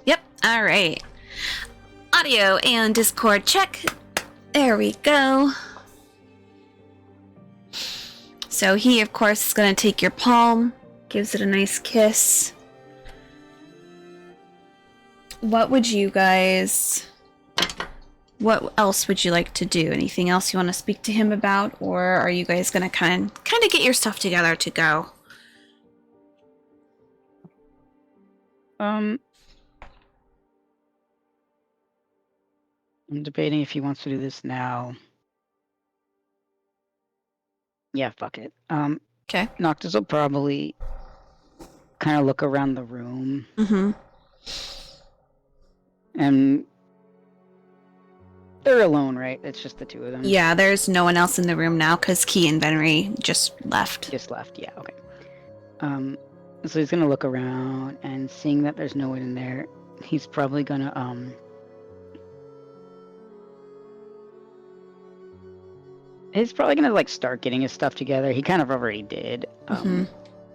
Yep, alright. Audio and Discord check. There we go. So he, of course, is going to take your palm, gives it a nice kiss. What would you guys... What else would you like to do? Anything else you want to speak to him about? Or are you guys going to kind of get your stuff together to go? I'm debating if he wants to do this now. Yeah, fuck it. Okay. Noctis will probably kind of look around the room. Mm-hmm. And they're alone, right? It's just the two of them. Yeah, there's no one else in the room now because Key and Venry just left. Just left, yeah, okay. So he's gonna look around, and seeing that there's no one in there, he's probably gonna he's probably gonna like start getting his stuff together. He kind of already did.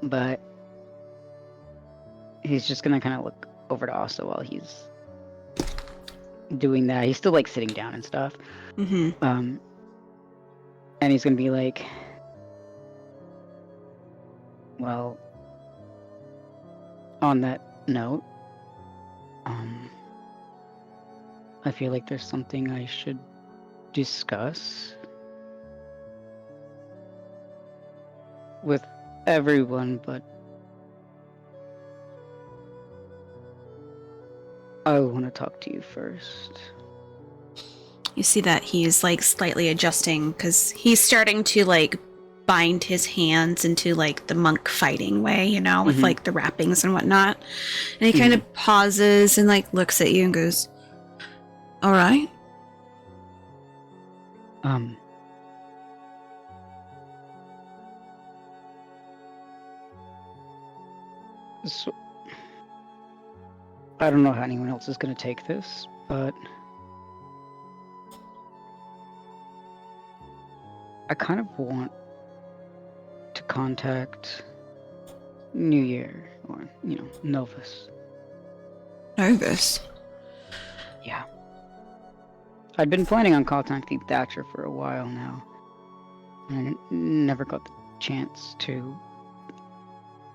But he's just gonna kind of look over to Asa while he's doing that. He's still like sitting down and stuff. Mm-hmm. And he's gonna be like, well, on that note, I feel like there's something I should discuss with everyone, but I want to talk to you first. You see that he's like slightly adjusting because he's starting to like bind his hands into like the monk fighting way, you know, with like the wrappings and whatnot. And he kind of pauses and like looks at you and goes, "All right." So, I don't know how anyone else is going to take this, but I kind of want to contact New Year, or, you know, Novus. Novus? Yeah. I'd been planning on contacting Thatcher for a while now, and I never got the chance to,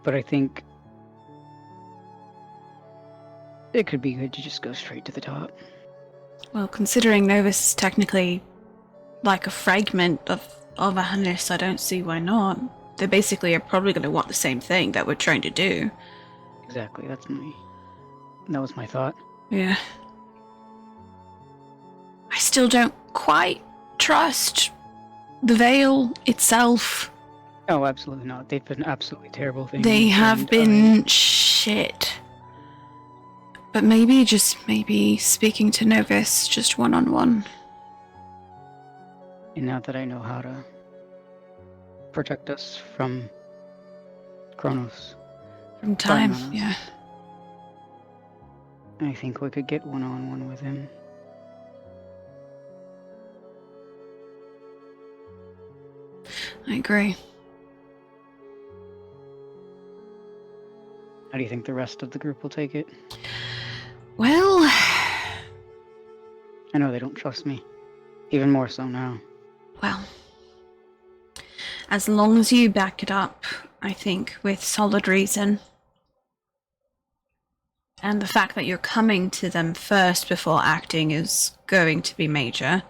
but I think it could be good to just go straight to the top. Well, considering Novus is technically like a fragment of Ahannes, I don't see why not. they basically are probably going to want the same thing that we're trying to do. Exactly. That was my thought. Yeah. I still don't quite trust the Veil itself. Oh, absolutely not. They've been absolutely terrible things. They have and been shit. But maybe speaking to Novus just one-on-one. And now that I know how to protect us from Kronos, From time, on us. yeah. I think we could get one-on-one with him. I agree. How do you think the rest of the group will take it? Well, I know they don't trust me. Even more so now. well. As long as you back it up, I think, with solid reason. And the fact that you're coming to them first before acting is going to be major.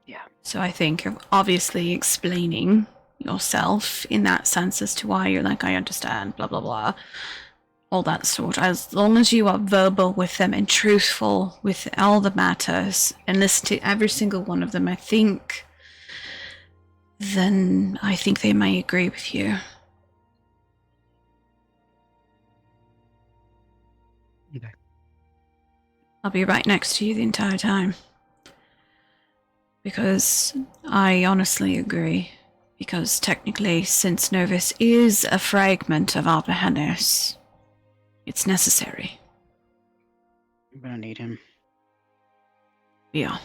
Yeah. So I think you're obviously explaining yourself in that sense as to why you're like, I understand, blah, blah, blah. All that sort. As long as you are verbal with them and truthful with all the matters and listen to every single one of them, I think they may agree with you. Okay. I'll be right next to you the entire time. Because I honestly agree. Because technically, since Novus is a fragment of Albahanis, it's necessary. I'm gonna need him. Yeah.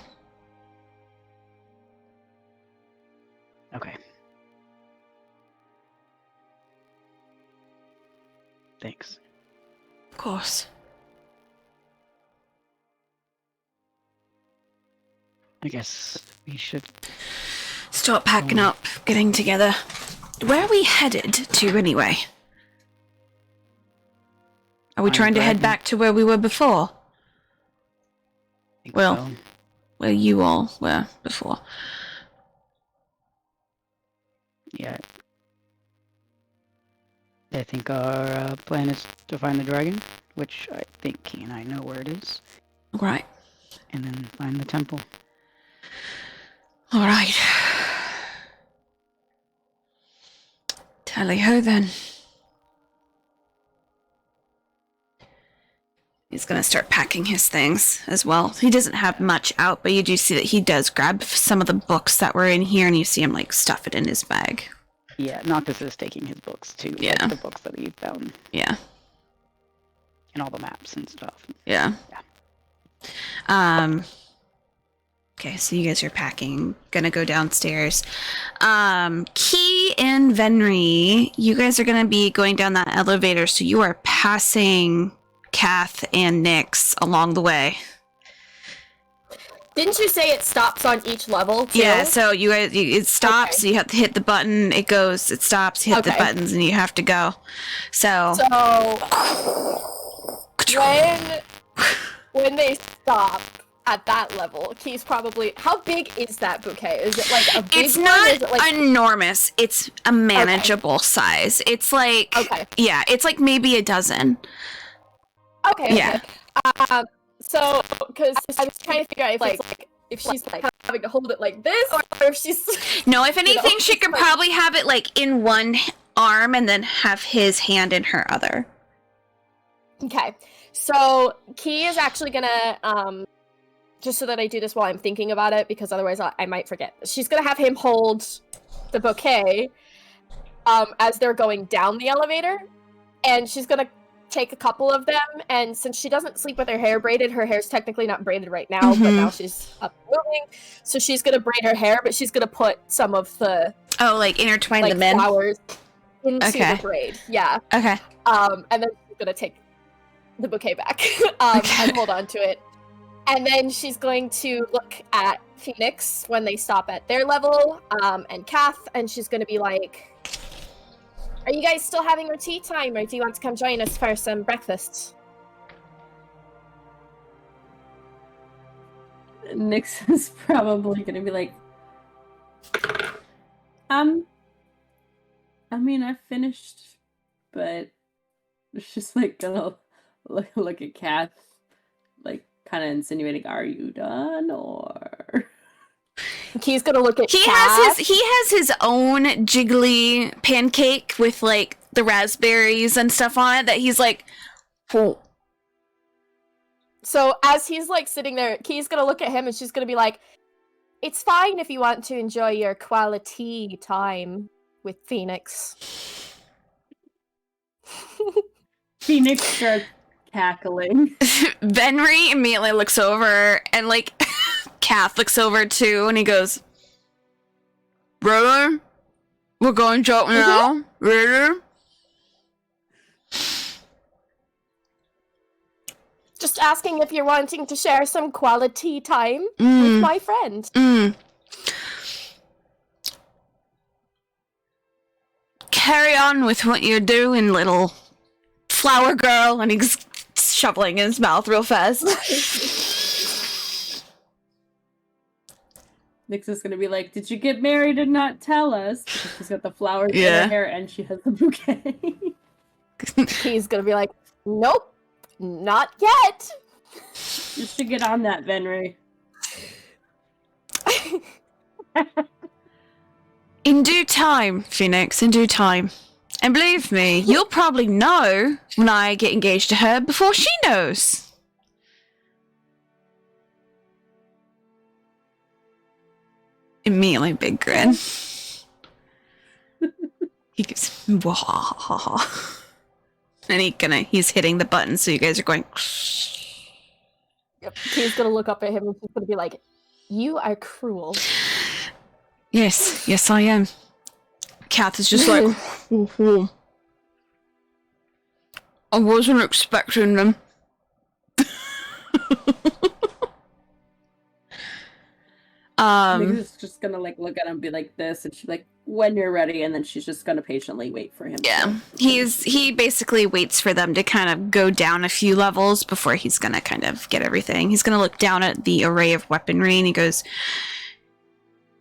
Okay. Thanks. Of course. I guess we should... Start packing up, getting together. Where are we headed to anyway? Are we Iron trying to head Dragon. back to where we were before? think Well- so. Where you all were before. Yeah. I think our plan is to find the dragon, which I think he and I know where it is, Right. and then find the temple. Alright. Tally-ho then. He's gonna start packing his things as well. He doesn't have much out, but you do see that he does grab some of the books that were in here, and you see him like stuff it in his bag. Yeah, Noctis is taking his books too. Yeah. Like the books that he found, Yeah. and all the maps and stuff. Yeah. Yeah. Okay, so you guys are packing, gonna go downstairs. Key and Venri, you guys are gonna be going down that elevator, so you are passing Kath and Nyx along the way. Didn't you say it stops on each level too? Yeah, so it stops, Okay. you have to hit the button, it goes, it stops, you hit the Okay. buttons, and you have to go. So when they stop at that level, Key's probably, how big is that bouquet? Is it like a big it's one? not Is it like enormous, it's a manageable size. It's like, Okay. yeah, it's like maybe a dozen. okay? Yeah. So because I was trying to figure out if she's like having to hold it like this, or if she's No, if anything, she it's could like- probably have it like in one arm and then have his hand in her other. Okay. So Key is actually gonna just so that I do this while I'm thinking about it, because otherwise I might forget. She's gonna have him hold the bouquet as they're going down the elevator, and she's gonna take a couple of them, and since she doesn't sleep with her hair braided, her hair's technically not braided right now, but Mhm. now she's up and moving, so she's gonna braid her hair, but she's gonna put some of the Oh, like intertwine like them in. flowers into Okay. the braid. Yeah. Okay. And then she's gonna take the bouquet back Okay. and hold on to it. And then she's going to look at Phoenix when they stop at their level, and Kath, and she's gonna be like, "Are you guys still having your tea time, or do you want to come join us for some breakfast?" Nyx is probably gonna be like, I mean, I finished, but it's just like gonna look at Kath, like kind of insinuating, "Are you done?" Or Key's gonna look at He Cass. has his own jiggly pancake with like the raspberries and stuff on it that he's like, oh. So as he's like sitting there, Key's gonna look at him and she's gonna be like, "It's fine if you want to enjoy your quality time with Phoenix." Phoenix starts cackling. Venry immediately looks over and like Kath looks over too and he goes, "Brother, we're going to talk now. Ready?" Just asking if you're wanting to share some quality time with my friend. Carry on with what you're doing, little flower girl. And he's shoveling in his mouth real fast. Nyx is gonna be like, "Did you get married and not tell us?" Because she's got the flowers in Yeah. her hair and she has the bouquet. He's gonna be like, "Nope, not yet." You should get on that, Venry. In due time, Phoenix, in due time. And believe me, you'll probably know when I get engaged to her before she knows. Immediately big grin. He goes, "Wah." And he's hitting the button, so you guys are going. Yep. Key's gonna look up at him and she's gonna be like, "You are cruel." Yes, I am. Kath is just like, I wasn't expecting them. Nyx is just gonna like look at him and be like this, and she's like, "When you're ready," and then she's just gonna patiently wait for him. Yeah, he basically waits for them to kind of go down a few levels before he's gonna kind of get everything. He's gonna look down at the array of weaponry and he goes,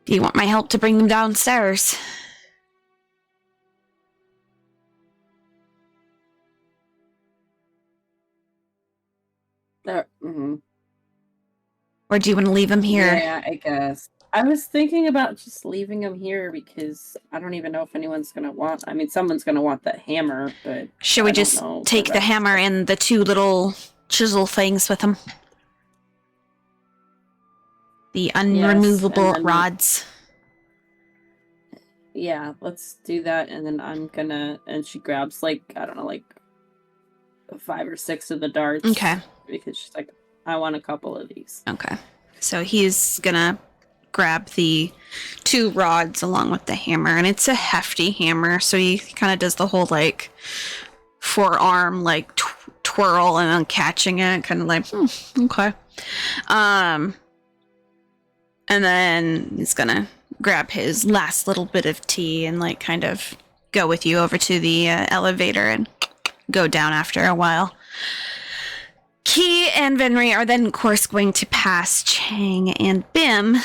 "Do you want my help to bring them downstairs?" Or do you want to leave them here? Yeah, I guess. I was thinking about just leaving him here because I don't even know if anyone's gonna want. I mean, someone's gonna want that hammer, but Should we I don't just know take the rest. hammer and the two little chisel things with him? The unremovable and then- rods. Yeah, let's do that, and then I'm gonna. And she grabs like I don't know, like 5 or 6 of the darts. Okay. Because she's like, I want a couple of these. Okay. So he's gonna grab the 2 rods along with the hammer, and it's a hefty hammer, so he kind of does the whole like forearm like twirl and then catching it, kind of like okay. And then he's gonna grab his last little bit of tea and like kind of go with you over to the elevator and go down after a while. Key and Venry are then, of course, going to pass Chang and Bim.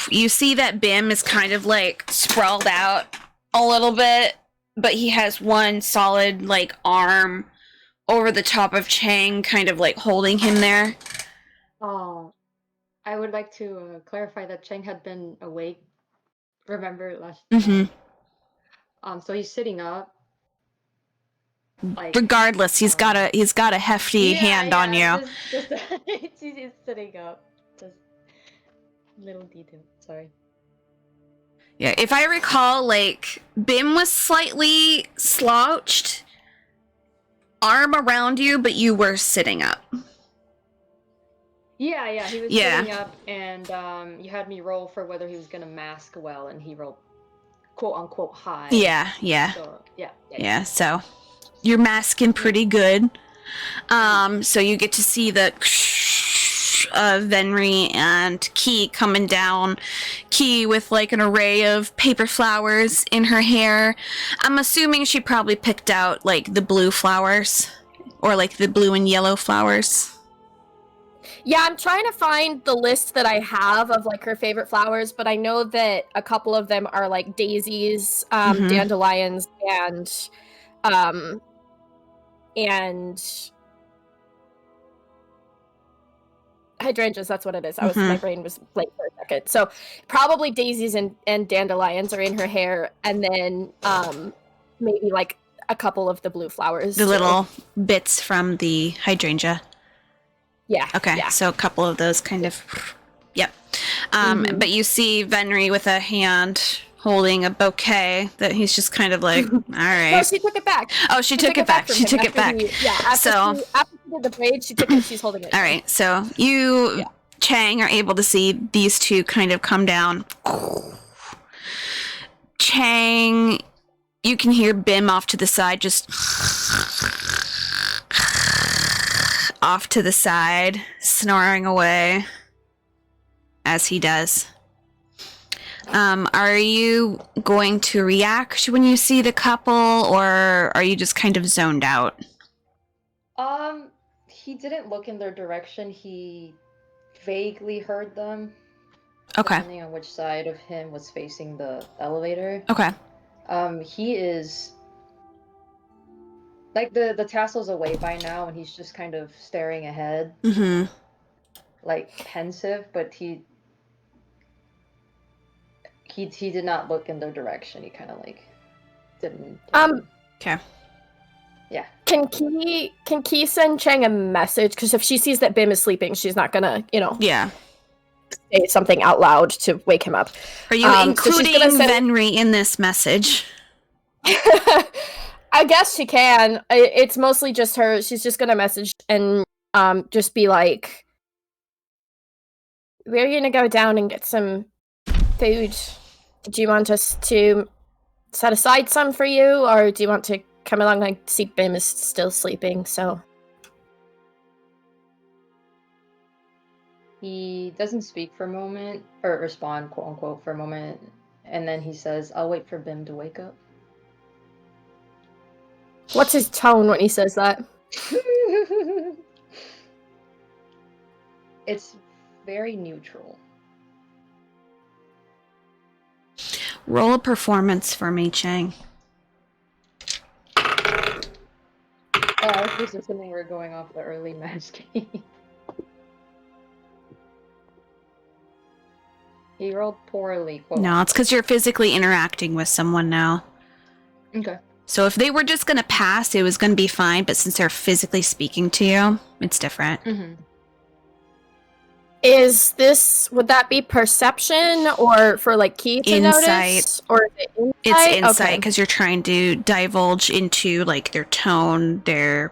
You see that Bim is kind of like sprawled out a little bit, but he has one solid like arm over the top of Chang, kind of like holding him there. Oh, I would like to clarify that Cheng had been awake. Remember last? So he's sitting up. Like, Regardless, he's got a hefty hand on you. He's sitting up. Just little detail. Sorry. Yeah, if I recall, like Bim was slightly slouched, arm around you, but you were sitting up. Yeah, he was Yeah. sitting up, and you had me roll for whether he was gonna mask well, and he rolled quote unquote high. Yeah. So, Yeah, so you're masking pretty good. So you get to see the Venry and Key coming down. Key with like an array of paper flowers in her hair. I'm assuming she probably picked out like the blue flowers or like the blue and yellow flowers. Yeah, I'm trying to find the list that I have of like her favorite flowers, but I know that a couple of them are like daisies, Mhm. dandelions, and hydrangeas. That's what it is. My brain was blank for a second. So probably daisies and dandelions are in her hair, and then maybe like a couple of the blue flowers. The too. little bits from the hydrangea. Yeah. Okay, Yeah. so a couple of those kind of. Yep. Mhm. But you see Venry with a hand holding a bouquet that he's just kind of like, all right. No, she took it back. Oh, she took it back. from She him took it after back. after So- she did the braid, she took it. She's holding it. All right, so you, Yeah. Chang, are able to see these two kind of come down. Chang, you can hear Bim off to the side, just off to the side, snoring away as he does. Are you going to react when you see the couple, or are you just kind of zoned out? He didn't look in their direction. He vaguely heard them, Okay. depending on which side of him was facing the elevator. Okay. He is like the tassel's away by now, and he's just kind of staring ahead, Mm-hmm. like pensive, but he did not look in their direction. He kind of like didn't. Okay. Yeah. Can Key send Chang a message? Because if she sees that Bim is sleeping, she's not gonna, Yeah. say something out loud to wake him up. Are you So she's including gonna send- Venry in this message? I guess she can. It's mostly just her. She's just gonna message and just be like, "We're gonna go down and get some food. Do you want us to set aside some for you, or do you want to come along? I see Bim is still sleeping, so." He doesn't speak for a moment, or respond, quote unquote, for a moment, and then he says, "I'll wait for Bim to wake up." What's his tone when he says that? It's very neutral. Roll a performance for me, Chang. Oh, I was just assuming we're going off the early match game. He rolled poorly. Quote. No, it's because you're physically interacting with someone now. Okay. So if they were just going to pass, it was going to be fine. But since they're physically speaking to you, it's different. Mm-hmm. Would that be perception or for like Key to Insight. notice? Or is it insight? It's insight Okay. because you're trying to divulge into like their tone, their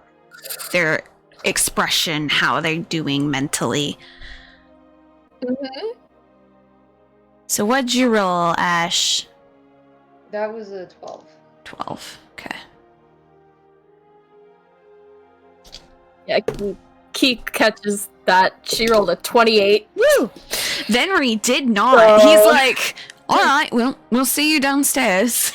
expression, how they're doing mentally. Mhm. So what'd you roll, Ash? That was a 12. 12. Okay. Yeah, Key catches that. She rolled a 28. Woo! Venry did not. So- He's like, all right, we'll see you downstairs.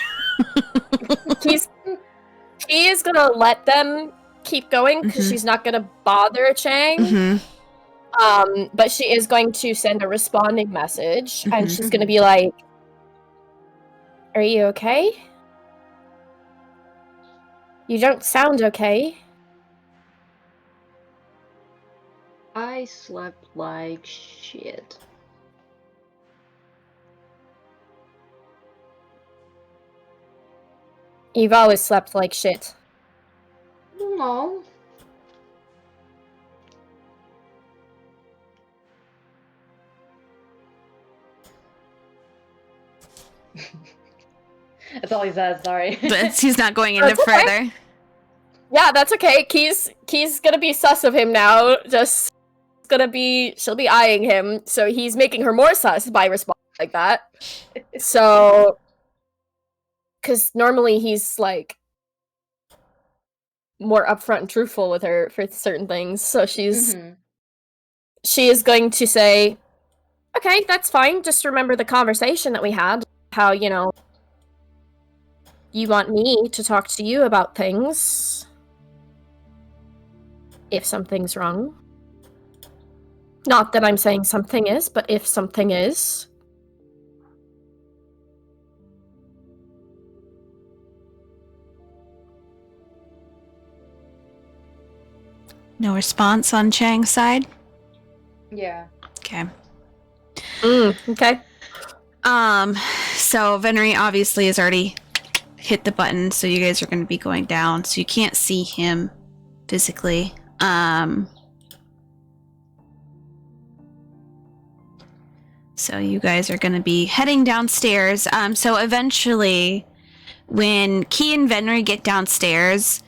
He is gonna let them keep going because Mhm. she's not gonna bother Chang. Mm-hmm. But she is going to send a responding message, and Mhm. she's gonna be like, "Are you okay? You don't sound okay." I slept like shit. You've always slept like shit. No. That's all he says, sorry. But he's not going any That's okay. further. Yeah, that's okay. Key's gonna be sus of him now. She'll be eyeing him, so he's making her more sus by responding like that. So, because normally he's like more upfront and truthful with her for certain things. So she is going to say, "Okay, that's fine. Just remember the conversation that we had. How you want me to talk to you about things if something's wrong." Not that I'm saying something is, but if something is. No response on Chang's side? Yeah. Okay. Okay. So Venry obviously has already hit the button, so you guys are going to be going down, so you can't see him physically. So you guys are going to be heading downstairs. So eventually, when Key and Venry get downstairs,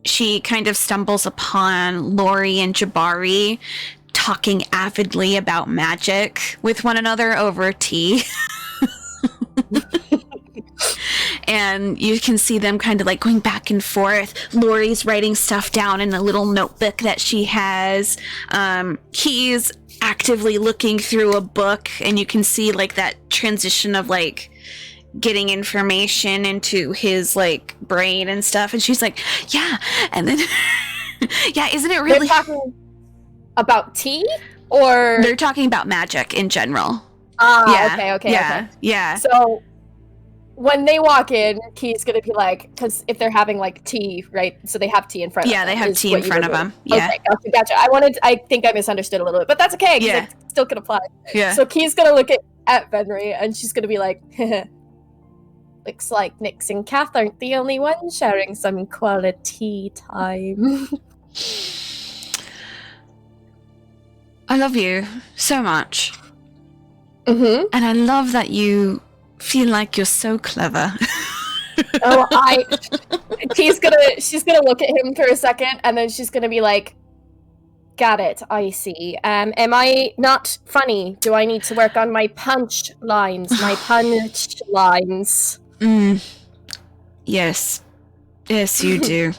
she kind of stumbles upon Lori and Jabari talking avidly about magic with one another over tea. And you can see them kind of like going back and forth. Lori's writing stuff down in a little notebook that she has. He's actively looking through a book, and you can see like that transition of like getting information into his like brain and stuff. And she's like, yeah. And then, yeah, isn't it really? They're talking about tea? Or. They're talking about magic in general. Okay. Yeah. So when they walk in, Key's gonna be like, because if they're having like tea, right? So they have tea in front of them. Yeah, they have tea in front of them. Yeah. Okay, gotcha. I think I misunderstood a little bit, but that's okay, because it still could apply. Yeah. So Key's gonna look at Venry, and she's gonna be like, looks like Nyx and Kath aren't the only ones sharing some quality time. I love you so much. Mm-hmm. And I love that you feel like you're so clever. She's gonna look at him for a second, and then she's gonna be like, got it, I see. Am I not funny? Do I need to work on my punch lines? Yes, you do.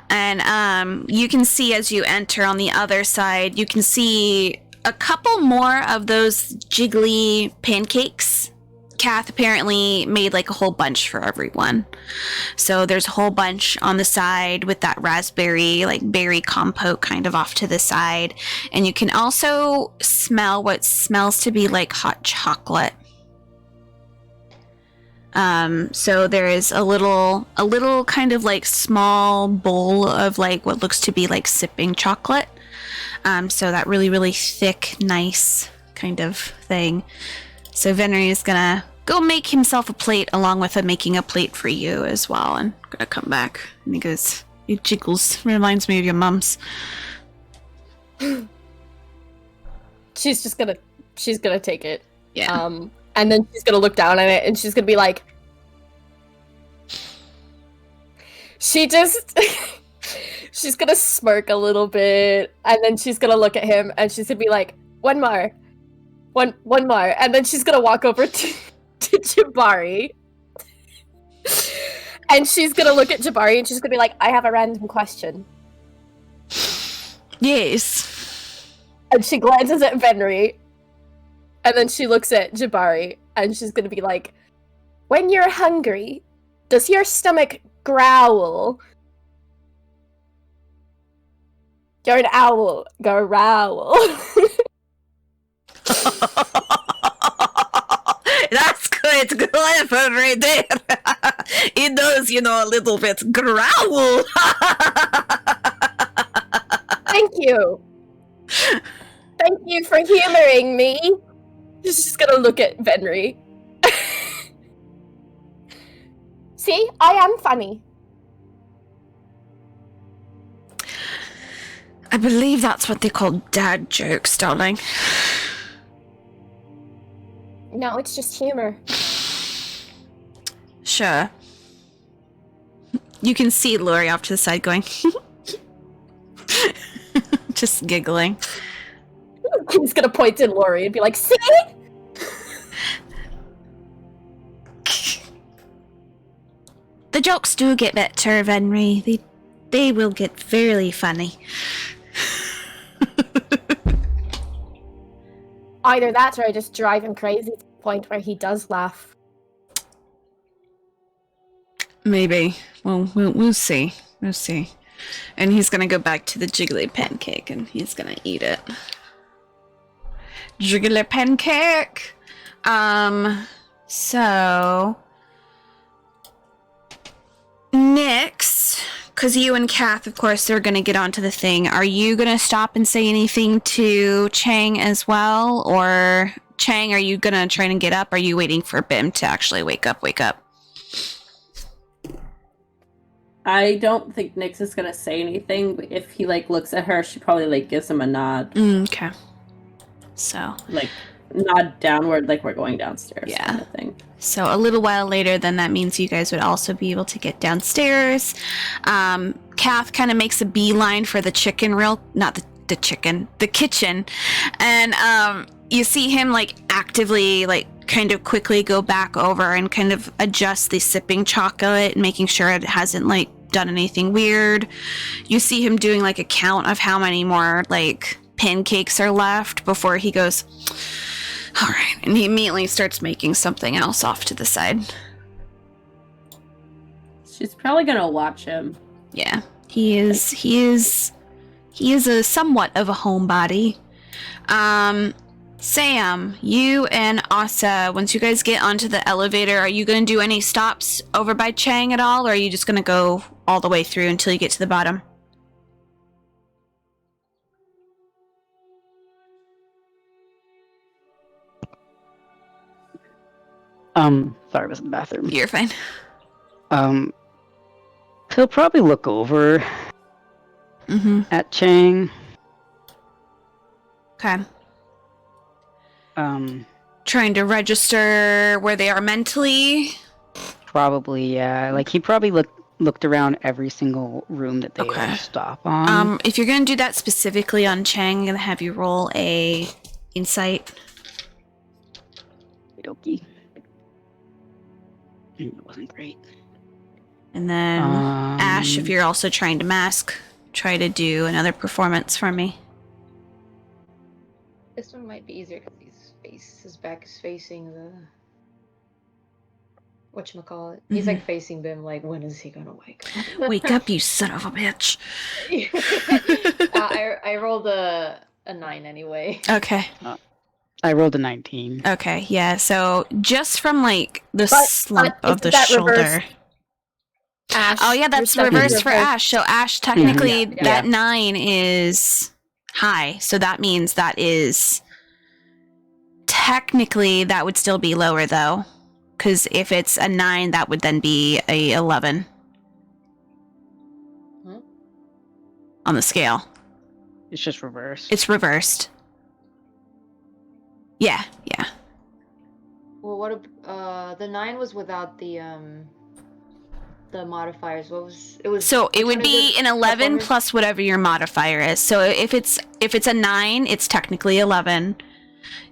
And you can see as you enter on the other side, you can see a couple more of those jiggly pancakes. Kath apparently made like a whole bunch for everyone. So there's a whole bunch on the side with that raspberry, like berry compote kind of off to the side. And you can also smell what smells to be like hot chocolate. So there is a little kind of like small bowl of like what looks to be like sipping chocolate. So that really, really thick, nice kind of thing. So Venry is gonna go make himself a plate along with making a plate for you as well, and gonna come back. And he goes, it jiggles, reminds me of your mum's. She's gonna take it. Yeah. And then she's gonna look down at it, and she's gonna be like, she's gonna smirk a little bit, and then she's gonna look at him, and she's gonna be like, one more, and then she's gonna walk over to Jabari, and she's gonna look at Jabari, and she's gonna be like, I have a random question. Yes. And she glances at Venry, and then she looks at Jabari, and she's gonna be like, when you're hungry, does your stomach growl? You're an owl. Growl. That's good, clever right there. It does, a little bit growl. Thank you. Thank you for humoring me. She's just gonna look at Venry. See, I am funny. I believe that's what they call dad jokes, darling. No, it's just humor. Sure. You can see Lori off to the side going, just giggling. He's gonna point at Lori and be like, see? The jokes do get better, Venry. They will get fairly funny. Either that or I just drive him crazy to the point where he does laugh. Maybe. Well, we'll see. We'll see. And he's gonna go back to the jiggly pancake and he's gonna eat it. Jiggler pancake. So Nyx, because you and Kath, of course, are going to get onto the thing. Are you going to stop and say anything to Chang as well? Or Chang, are you going to try and get up? Are you waiting for Bim to actually wake up? I don't think Nyx is gonna say anything, but if he like looks at her, she probably like gives him a nod. Okay. So Like nod downward like we're going downstairs. Yeah. Kind of thing. So a little while later, then that means you guys would also be able to get downstairs. Kath kind of makes a beeline for the chicken the kitchen. And you see him like actively like kind of quickly go back over and kind of adjust the sipping chocolate, making sure it hasn't like done anything weird. You see him doing like a count of how many more like pancakes are left before he goes, all right, and he immediately starts making something else off to the side. She's probably gonna watch him. Yeah, he is a somewhat of a homebody. Sam, you and Asa, once you guys get onto the elevator, are you going to do any stops over by Chang at all, or are you just going to go all the way through until you get to the bottom? Sorry, I was in the bathroom. You're fine. He'll probably look over Mm-hmm. at Chang. Okay. Trying to register where they are mentally. Probably, yeah. Like, he probably looked around every single room that they Okay. stop on. If you're going to do that specifically on Chang, I'm going to have you roll a insight. Okey-dokey. It wasn't great. And then Ash, if you're also trying to mask, try to do another performance for me. This one might be easier because his back is facing the whatchamacallit. He's like facing Bim, like, when is he gonna wake up? Wake up, you son of a bitch. I rolled a 9 anyway. Okay. I rolled a 19. Okay, yeah, so just from like the But slump of the isn't that shoulder. reversed? Ash. Oh yeah, that's You're reversed for reversed. Ash. So Ash, technically Yeah. that 9 is high. So that means that is technically that would still be lower though. Because if it's a 9, that would then be a 11 Huh? on the scale. It's just reversed. It's reversed. Yeah. Well, what the 9 was without the modifiers. What was it? Was So it which would one is be an 11 Performance? plus whatever your modifier is. So if it's a 9, it's technically 11.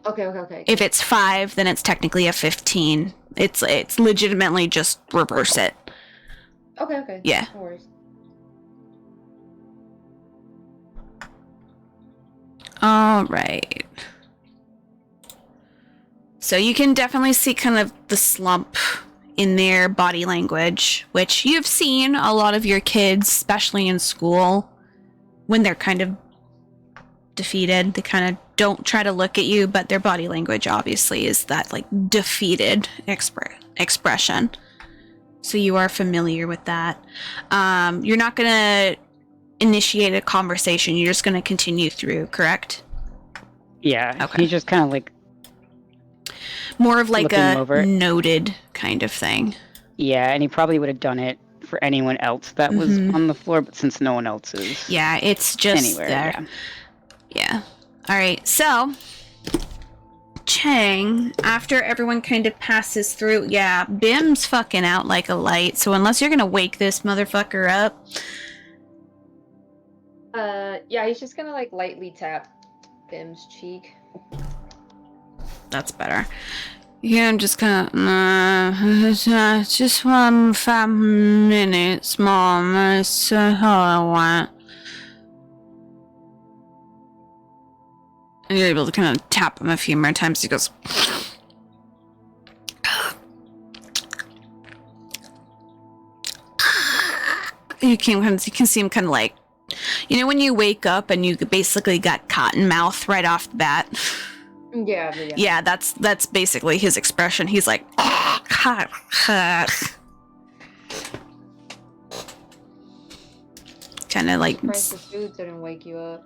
Okay. If it's 5, then it's technically a 15. It's legitimately just reverse it. Okay. Yeah. No worries. All right. So you can definitely see kind of the slump in their body language, which you've seen a lot of your kids, especially in school, when they're kind of defeated. They kind of don't try to look at you, but their body language obviously is that like defeated expression. So you are familiar with that. You're not going to initiate a conversation. You're just going to continue through, correct? Yeah, Okay. he's just kind of like, More of like Looking a over it. noted kind of thing. yeah, and he probably would have done it for anyone else that was Mhm. on the floor, but since no one else is Yeah, it's just anywhere, there. Yeah. All right. So, Chang, after everyone kind of passes through, yeah, Bim's fucking out like a light. So unless you're gonna wake this motherfucker up, Yeah, he's just gonna like lightly tap Bim's cheek. that's better. Yeah, I'm just gonna. Just 5 minutes, Mom. That's all I want. And you're able to kind of tap him a few more times. He goes. You can see him kind of like, you know, when you wake up and you basically got cotton mouth right off the bat. Yeah, but yeah. Yeah, that's basically his expression. He's like, kind of like, Surprised the food didn't wake you up.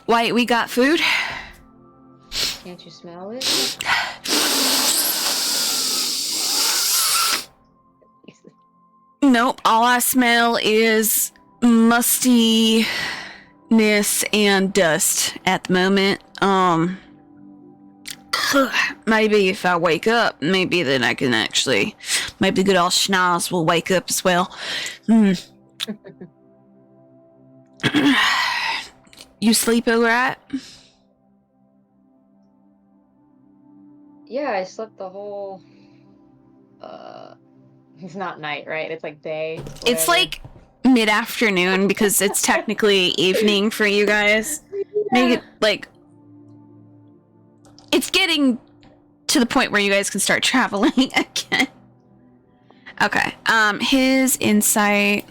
Wait, we got food? Can't you smell it? Nope, all I smell is mustiness and dust at the moment. Maybe if I wake up, maybe then I can actually, maybe good old schnoz will wake up as well. You sleep alright? Yeah, I slept the whole. It's not night, right? It's like day. It's whatever. like mid-afternoon because it's technically evening for you guys. Make it like it's getting to the point where you guys can start traveling again. Okay. His insight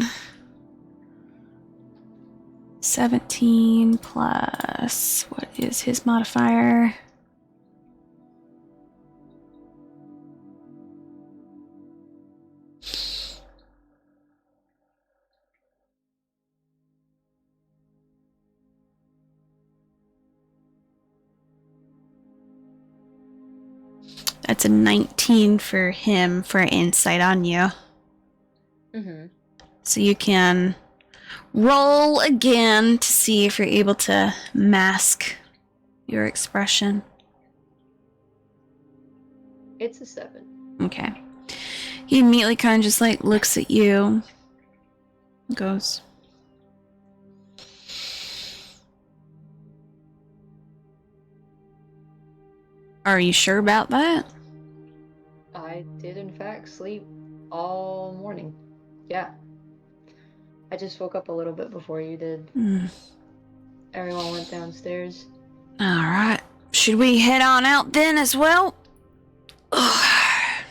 17 plus what is his modifier? That's a 19 for him for insight on you. Mm-hmm. So you can roll again to see if you're able to mask your expression. It's a 7. Okay. He immediately kind of just like looks at you. Goes. Are you sure about that? I did, in fact, sleep all morning. Yeah. I just woke up a little bit before you did. Everyone went downstairs. Alright. Should we head on out then as well? I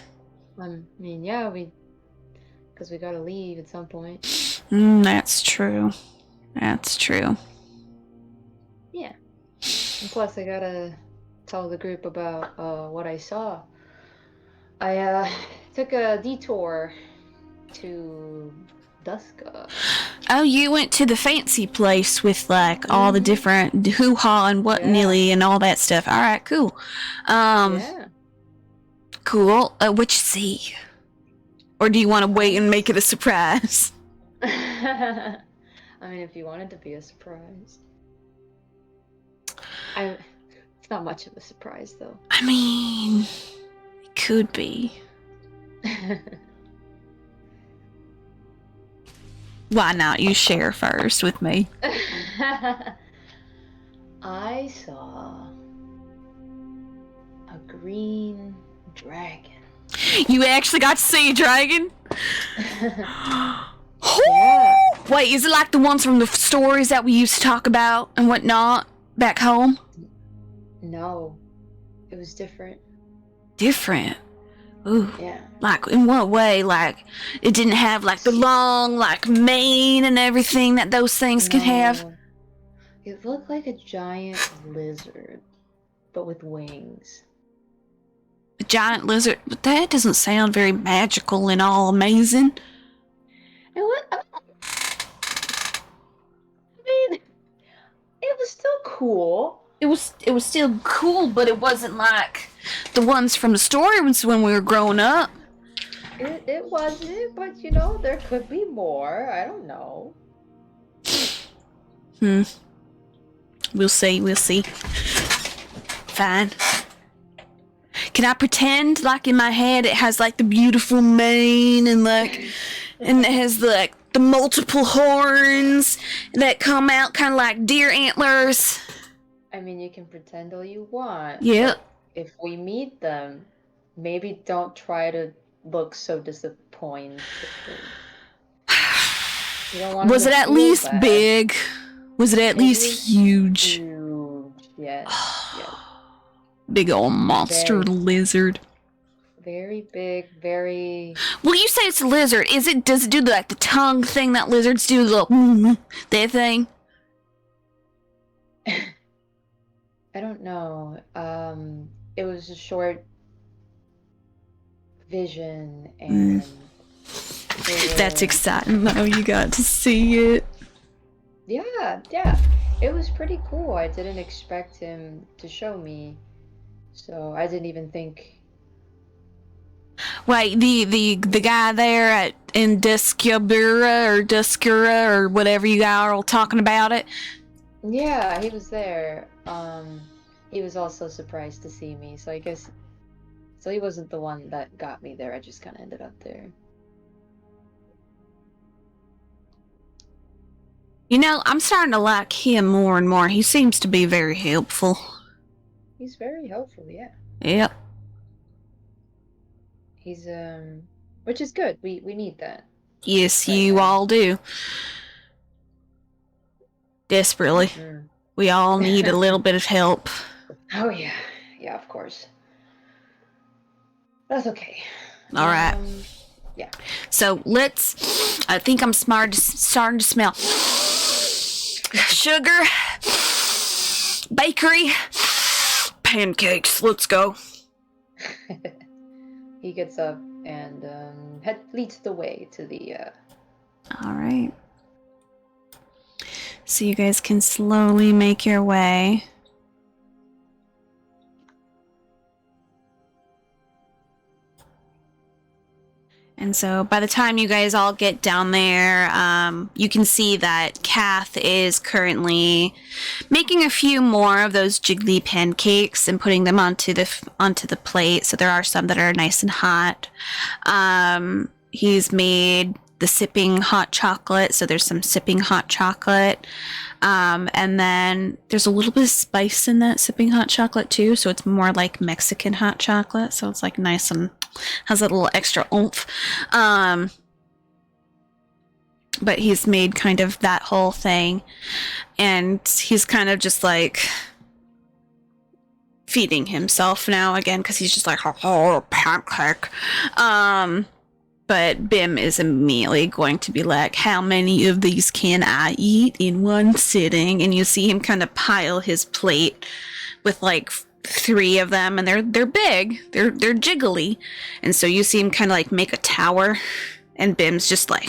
mean, yeah, because we gotta leave at some point. That's true. That's true. Yeah. And plus, I gotta tell the group about what I saw. I took a detour to Duska. Oh, you went to the fancy place with like all the different hoo-ha and what nilly and all that stuff. Alright, cool. Yeah. Cool. What you see? Or do you want to wait and make it a surprise? I mean, if you wanted to be a surprise. It's not much of a surprise, though. I mean, it could be. Why not? You share first with me. I saw a green dragon. You actually got to see a dragon? Yeah. Wait, is it like the ones from the stories that we used to talk about and whatnot back home? No, it was different. Different? Ooh. Yeah. Like, in what way? Like, it didn't have, like, the long, like, mane and everything that those things can have? No. It looked like a giant lizard, but with wings. A giant lizard? But that doesn't sound very magical and all amazing. And what? I mean, it was still cool. It was still cool, but it wasn't like the ones from the stories when we were growing up. It wasn't, but you know, there could be more. I don't know. We'll see. Fine. Can I pretend like in my head it has like the beautiful mane and like, and it has like the multiple horns that come out kind of like deer antlers? I mean, you can pretend all you want. Yep. If we meet them, maybe don't try to look so disappointed. You don't want Was them it to at feel least bad. big? Was it at It least was huge? Huge. Yes. Yes. Big old monster Very. lizard. Very big. Very. Well, you say it's a lizard. Does it do like the tongue thing that lizards do? The little that thing? I don't know. It was a short vision, and they That's were- exciting though, you got to see it. Yeah, it was pretty cool. I didn't expect him to show me, so I didn't even think. Wait, the guy there in Discura or whatever you are all talking about it? Yeah, he was there. He was also surprised to see me, so I guess. So he wasn't the one that got me there. I just kind of ended up there. You know, I'm starting to like him more and more. He seems to be very helpful. He's very helpful, yeah. Yep. He's which is good. We need that. Yes, Right you now. all do. Desperately. Mm. We all need a little bit of help. Oh yeah, of course. That's okay. All right. Yeah. So I think I'm starting to smell sugar, bakery, pancakes. Let's go. He gets up and leads the way to the. All right. So you guys can slowly make your way. And so by the time you guys all get down there, you can see that Kath is currently making a few more of those jiggly pancakes and putting them onto the plate. So there are some that are nice and hot. He's made the sipping hot chocolate, so there's some sipping hot chocolate. And then there's a little bit of spice in that sipping hot chocolate too, so it's more like Mexican hot chocolate, so it's like nice and has a little extra oomph. But he's made kind of that whole thing, and he's kind of just like feeding himself now again, because he's just like, oh, pancake. But Bim is immediately going to be like, how many of these can I eat in one sitting? And you see him kind of pile his plate with like 3 of them, and they're big, they're jiggly, and so you see him kind of like make a tower, and Bim's just like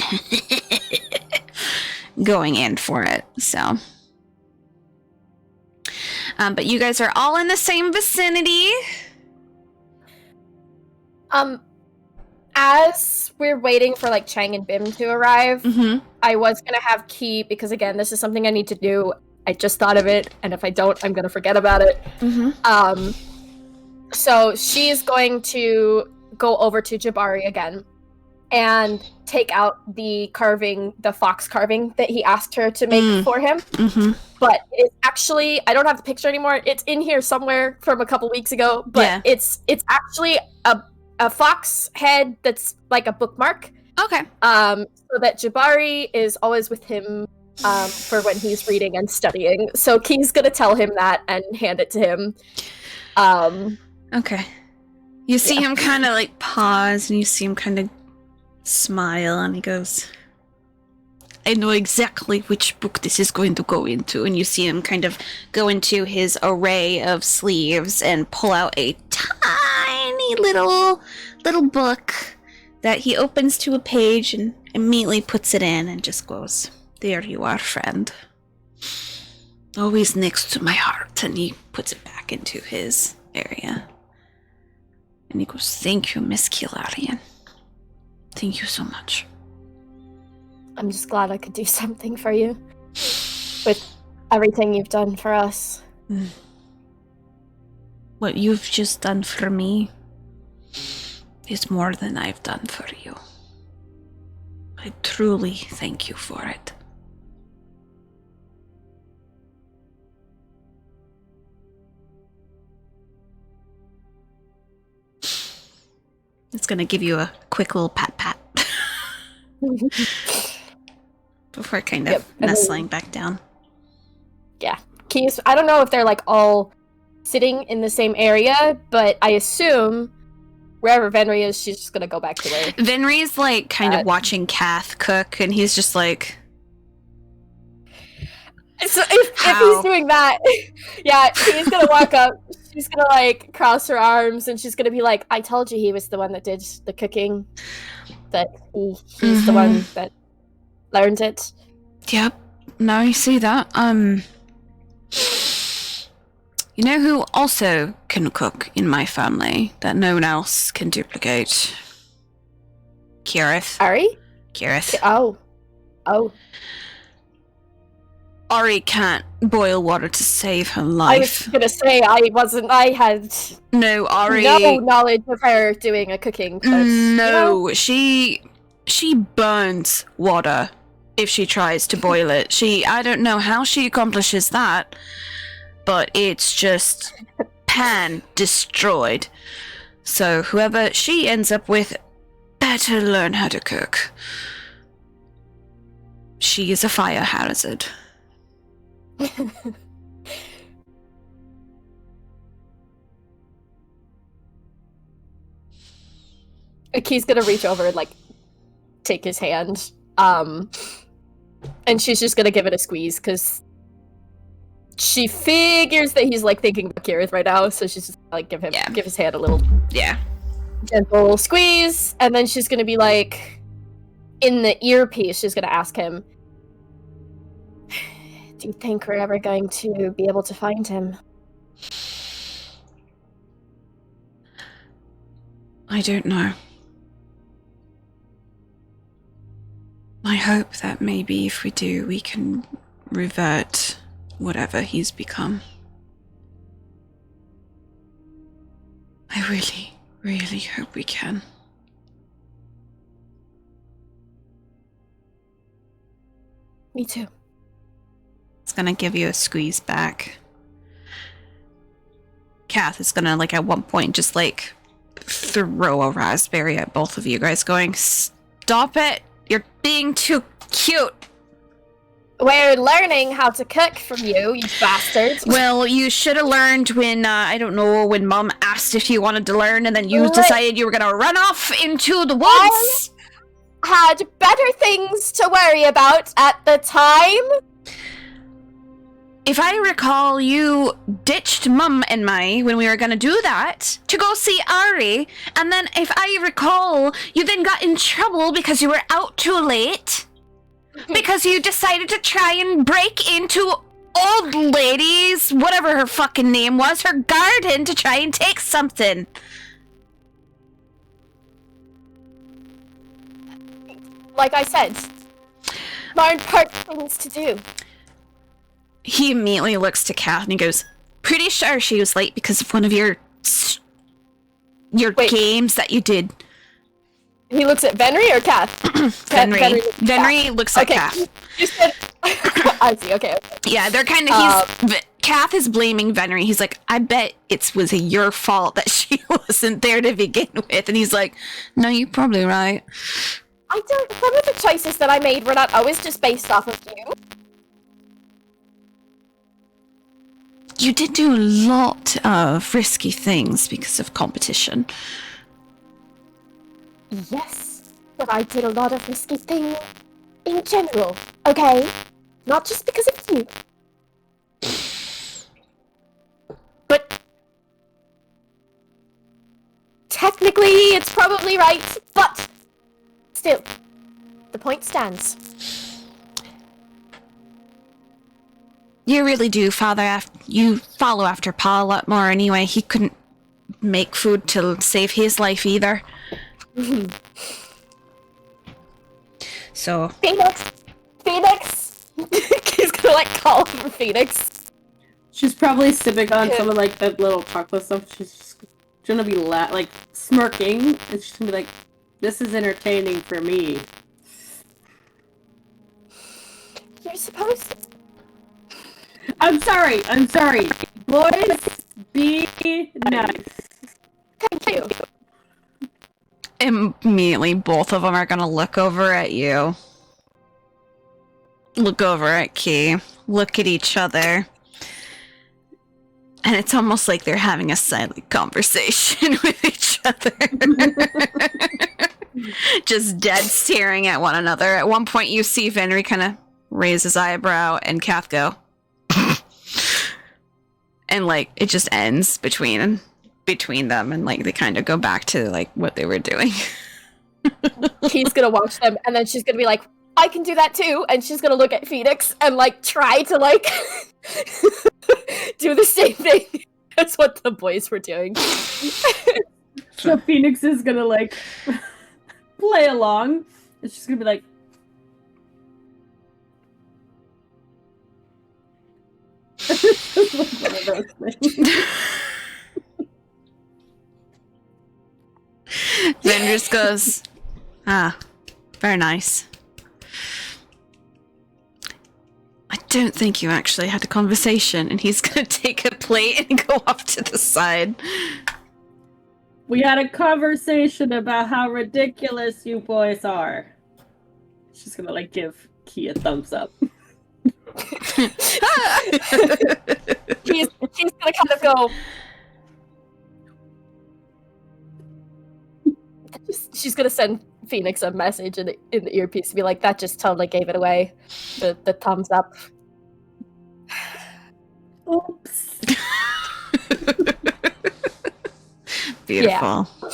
going in for it. So but you guys are all in the same vicinity. As we're waiting for like Chang and Bim to arrive, Mm-hmm. I was gonna have Key, because again, this is something I need to do. I just thought of it, and if I don't, I'm gonna forget about it. Mm-hmm. So she's going to go over to Jabari again and take out the fox carving that he asked her to make for him. Mm-hmm. But it's actually, I don't have the picture anymore. It's in here somewhere from a couple weeks ago, but Yeah. it's actually a fox head that's like a bookmark. Okay. So that Jabari is always with him for when he's reading and studying. So Key's gonna tell him that and hand it to him. Okay. You see him kind of like pause, and you see him kind of smile, and he goes, I know exactly which book this is going to go into. And you see him kind of go into his array of sleeves and pull out a tiny little book that he opens to a page and immediately puts it in and just goes, there you are, friend. Always next to my heart. And he puts it back into his area. And he goes, thank you, Miss Kilarian. Thank you so much. I'm just glad I could do something for you with everything you've done for us. What you've just done for me is more than I've done for you. I truly thank you for it. It's gonna give you a quick little pat before kind of Yep, and then- nestling back down. Keys, I don't know if they're like all sitting in the same area, but I assume wherever Venri is, she's just gonna go back to where. Venri's like kind of watching Kath cook, and he's just like, So if he's doing that, yeah, he's gonna walk up. She's gonna like cross her arms, and she's gonna be like, "I told you he was the one that did the cooking. That he's the one that learned it." Yep. Now you see that. You know who also can cook in my family that no one else can duplicate? Kirith. Ari? Kirith. Oh. Ari can't boil water to save her I was life. gonna say I had No, Ari. no knowledge of her doing a cooking. But, No, she burns water if she tries to boil it. I don't know how she accomplishes that, but it's just pan destroyed. So whoever she ends up with better learn how to cook. She is a fire hazard. Key's gonna reach over and like take his hand, and she's just gonna give it a squeeze because she figures that he's like thinking about Kirith right now, so she's just like give his hand a little gentle squeeze, and then she's gonna be like, in the earpiece, she's gonna ask him, "Do you think we're ever going to be able to find him?" I don't know. I hope that maybe if we do, we can revert whatever he's become. I really, really hope we can. Me too. It's gonna give you a squeeze back. Kath is gonna, like, at one point just, like, throw a raspberry at both of you guys, going, "Stop it! You're being too cute!" We're learning how to cook from you, you bastards. Well, you should have learned when, I don't know, when Mom asked if you wanted to learn, and then you decided you were gonna run off into the woods! I had better things to worry about at the time. If I recall, you ditched Mum and me when we were gonna do that to go see Ari, and then if I recall, you then got in trouble because you were out too late, because you decided to try and break into old lady's, whatever her fucking name was, her garden to try and take something. Like I said, more important things to do. He immediately looks to Kath and he goes, "Pretty sure she was late because of one of your games that you did." He looks at Venry or Kath? Venry looks at Kath. You said... I see, okay. Yeah, they're kind of, Kath is blaming Venry. He's like, "I bet it was your fault that she wasn't there to begin with." And he's like, "No, you're probably right." Some of the choices that I made were not always just based off of you. You did do a lot of risky things because of competition. Yes, but I did a lot of risky things in general, okay? Not just because of you. But technically, it's probably right, but still, the point stands. You really do you follow after Pa a lot more anyway. He couldn't make food to save his life either. So... Phoenix! He's gonna, like, call for Phoenix. She's probably sipping on some of, like, that little chocolate stuff. She's just gonna be, like, smirking. And she's gonna be like, "This is entertaining for me." You're supposed to... I'm sorry. Boys, be nice. Thank you. Immediately, both of them are gonna look over at you. Look over at Key. Look at each other. And it's almost like they're having a silent conversation with each other. Just dead staring at one another. At one point, you see Venry kind of raise his eyebrow, and Kath go, And like it just ends between them, and like they kind of go back to like what they were doing. He's gonna watch them, and then she's gonna be like, I can do that too, and she's gonna look at Phoenix and like try to like do the same thing as what the boys were doing. So Phoenix is gonna like play along. And she's gonna be like, it's just like one of those things. Then just goes, ah, very nice. I don't think you actually had a conversation, and he's gonna take a plate and go off to the side. We had a conversation about how ridiculous you boys are. She's gonna like give Key a thumbs up. He's gonna kind of go. She's gonna send Phoenix a message in the earpiece to be like, that just totally gave it away. The thumbs up. Oops. Beautiful. Yeah.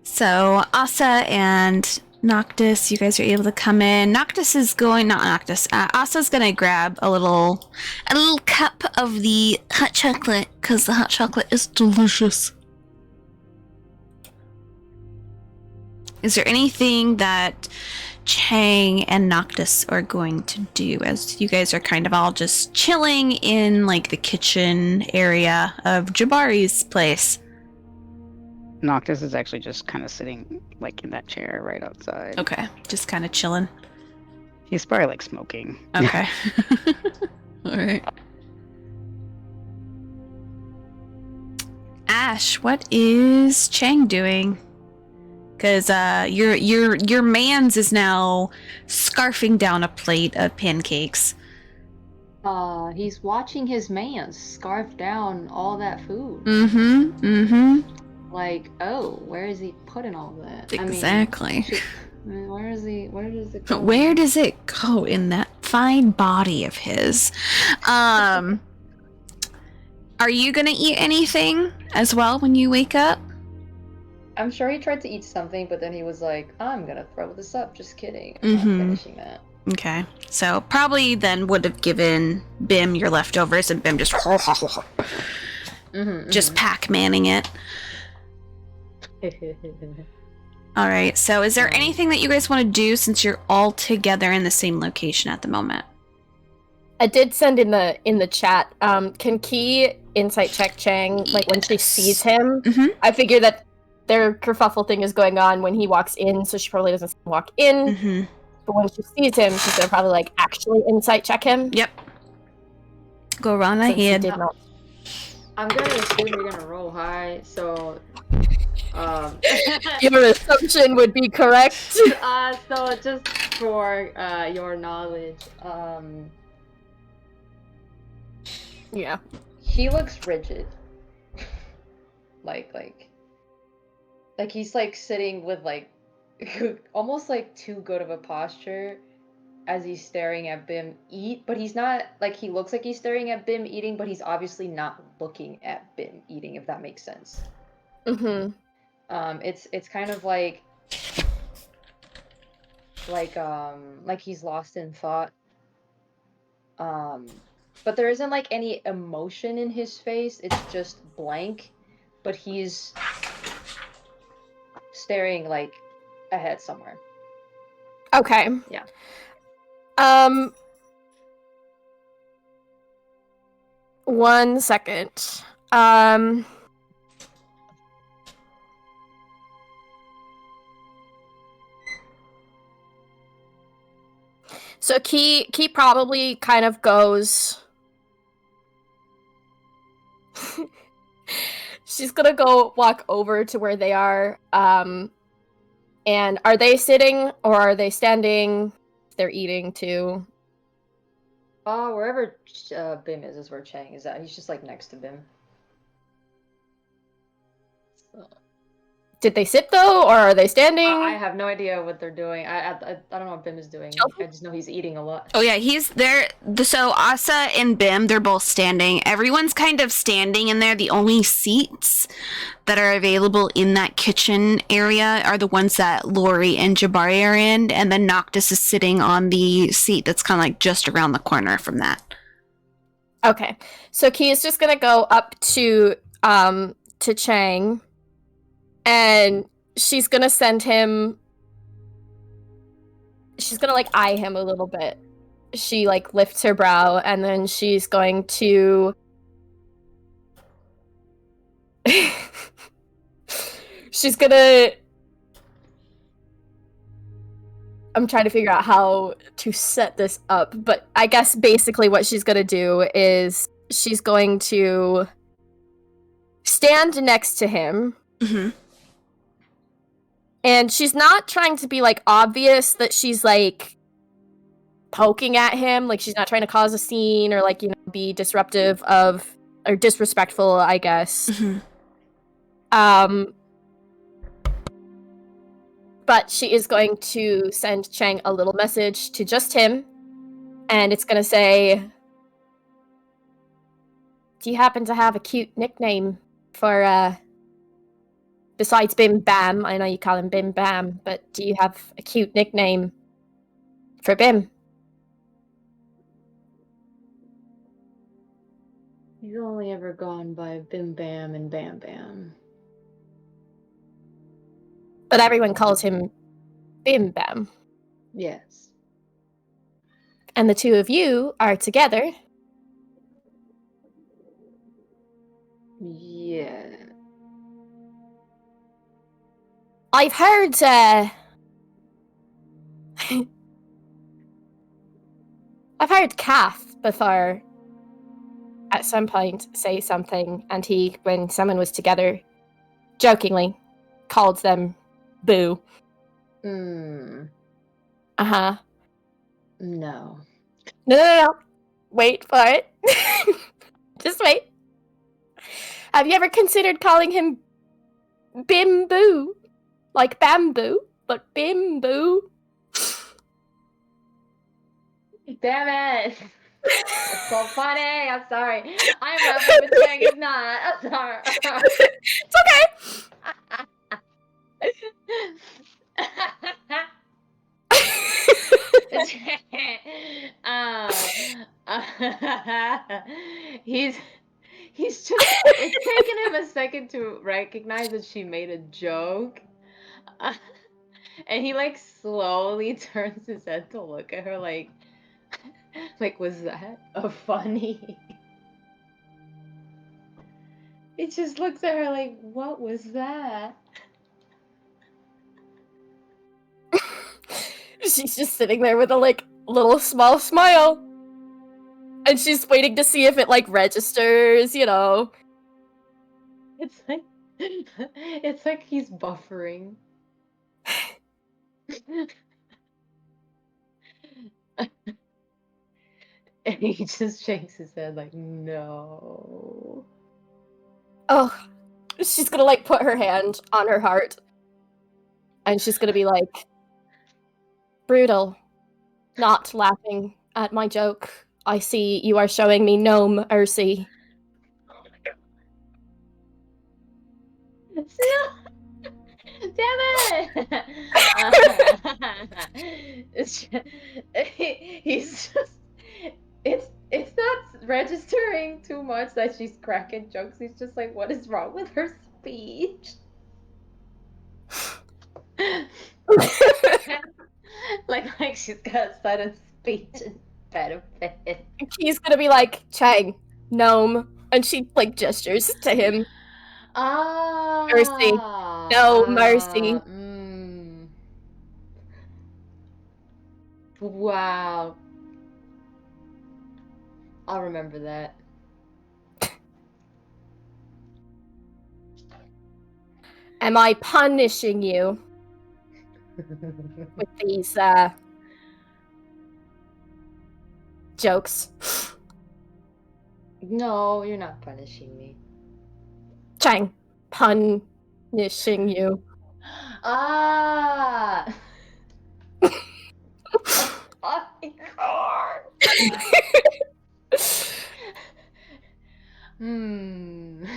So Asa and Noctis, you guys are able to come in. Noctis is going, not Noctis. Asa's gonna grab a little cup of the hot chocolate because the hot chocolate is delicious. Is there anything that Chang and Noctis are going to do as you guys are kind of all just chilling in like the kitchen area of Jabari's place? Noctis is actually just kind of sitting like in that chair right outside. Okay, just kind of chilling. He's probably like smoking. Okay. All right. Ash, what is Chang doing? Because your man's is now scarfing down a plate of pancakes. He's watching his man scarf down all that food. Like, oh, where is he putting all that? Exactly. I mean, where does it go? Where does it go in that fine body of his? Are you gonna eat anything as well when you wake up? I'm sure he tried to eat something, but then he was like, I'm gonna throw this up. Just kidding. I'm not finishing that. Okay. So probably then would have given Bim your leftovers, and Bim just just Pac-Manning it. All right. So is there anything that you guys want to do since you're all together in the same location at the moment? I did send in the chat. Can Key insight check Chang like when she sees him? I figure that their kerfuffle thing is going on when he walks in, so she probably doesn't walk in. But when she sees him, she's gonna probably like actually insight check him. Yep. Go run ahead. I'm gonna assume you're gonna roll high, so your assumption would be correct. So just for your knowledge, yeah, he looks rigid. like he's like sitting with like almost like too good of a posture as he's staring at Bim eat, but he's not like, he looks like he's staring at Bim eating, but he's obviously not looking at Bim eating, if that makes sense. It's kind of like he's lost in thought. But there isn't like any emotion in his face. It's just blank, but he's staring like ahead somewhere. Okay. Yeah. One second. So Key probably kind of goes. She's gonna go walk over to where they are. And are they sitting or are they standing? They're eating too. Wherever Bim is where Chang is at. He's just like next to Bim. So. Did they sit though, or are they standing? I have no idea what they're doing. I don't know what Bim is doing. Chelsea? I just know he's eating a lot. Oh yeah, he's there. So Asa and Bim, they're both standing. Everyone's kind of standing in there. The only seats that are available in that kitchen area are the ones that Lori and Jabari are in, and then Noctis is sitting on the seat that's kind of like just around the corner from that. Okay, so Key is just gonna go up to Chang, and she's gonna send him. She's gonna like eye him a little bit. She like lifts her brow, and then she's going to. She's gonna. I'm trying to figure out how to set this up, but I guess basically what she's gonna do is she's going to stand next to him, Mm-hmm. and she's not trying to be like obvious that she's like poking at him, like she's not trying to cause a scene or like, you know, be disruptive of or disrespectful, I guess. Mm-hmm. But she is going to send Chang a little message to just him, and it's going to say, do you happen to have a cute nickname for, besides Bim Bam? I know you call him Bim Bam, but do you have a cute nickname for Bim? He's only ever gone by Bim Bam and Bam Bam. But everyone calls him Bim Bam. Yes. And the two of you are together. Yeah. I've heard, I've heard Kath before at some point say something, and he, when someone was together, jokingly called them Boo. Uh-huh. No. No. Wait for it. Just wait. Have you ever considered calling him Bim Boo? Like bamboo, but Bim Boo? Damn it! It's so funny. I'm sorry. I'm laughing, but Chang is not. I'm sorry. It's he's just, it's taken him a second to recognize that she made a joke. And he like slowly turns his head to look at her like was that a funny? He just looks at her like, what was that? She's just sitting there with a like little small smile. And she's waiting to see if it like registers, you know. It's like he's buffering. And he just shakes his head like, no. Oh, she's gonna like put her hand on her heart. And she's gonna be like, brutal, not laughing at my joke. I see you are showing me no mercy. Damn it! He's just it's not registering too much that she's cracking jokes. He's just like, what is wrong with her speech? like she's got a sudden speech impediment. He's gonna be like, Chang, gnome, and she like gestures to him. Ah, Mercy. No mercy. Wow. I'll remember that. Am I punishing you with these jokes? No, you're not punishing me. Chang, pun Nishing you. Ah! Oh my god!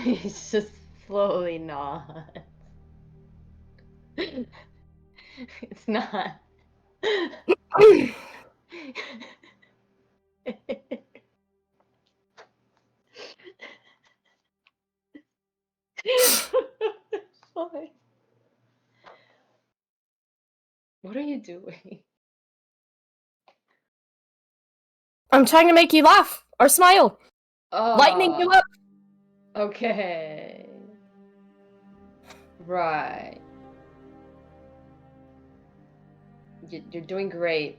He's just slowly not. It's not. Why? What are you doing? I'm trying to make you laugh or smile. Lightening you up. Okay. Right. You're doing great.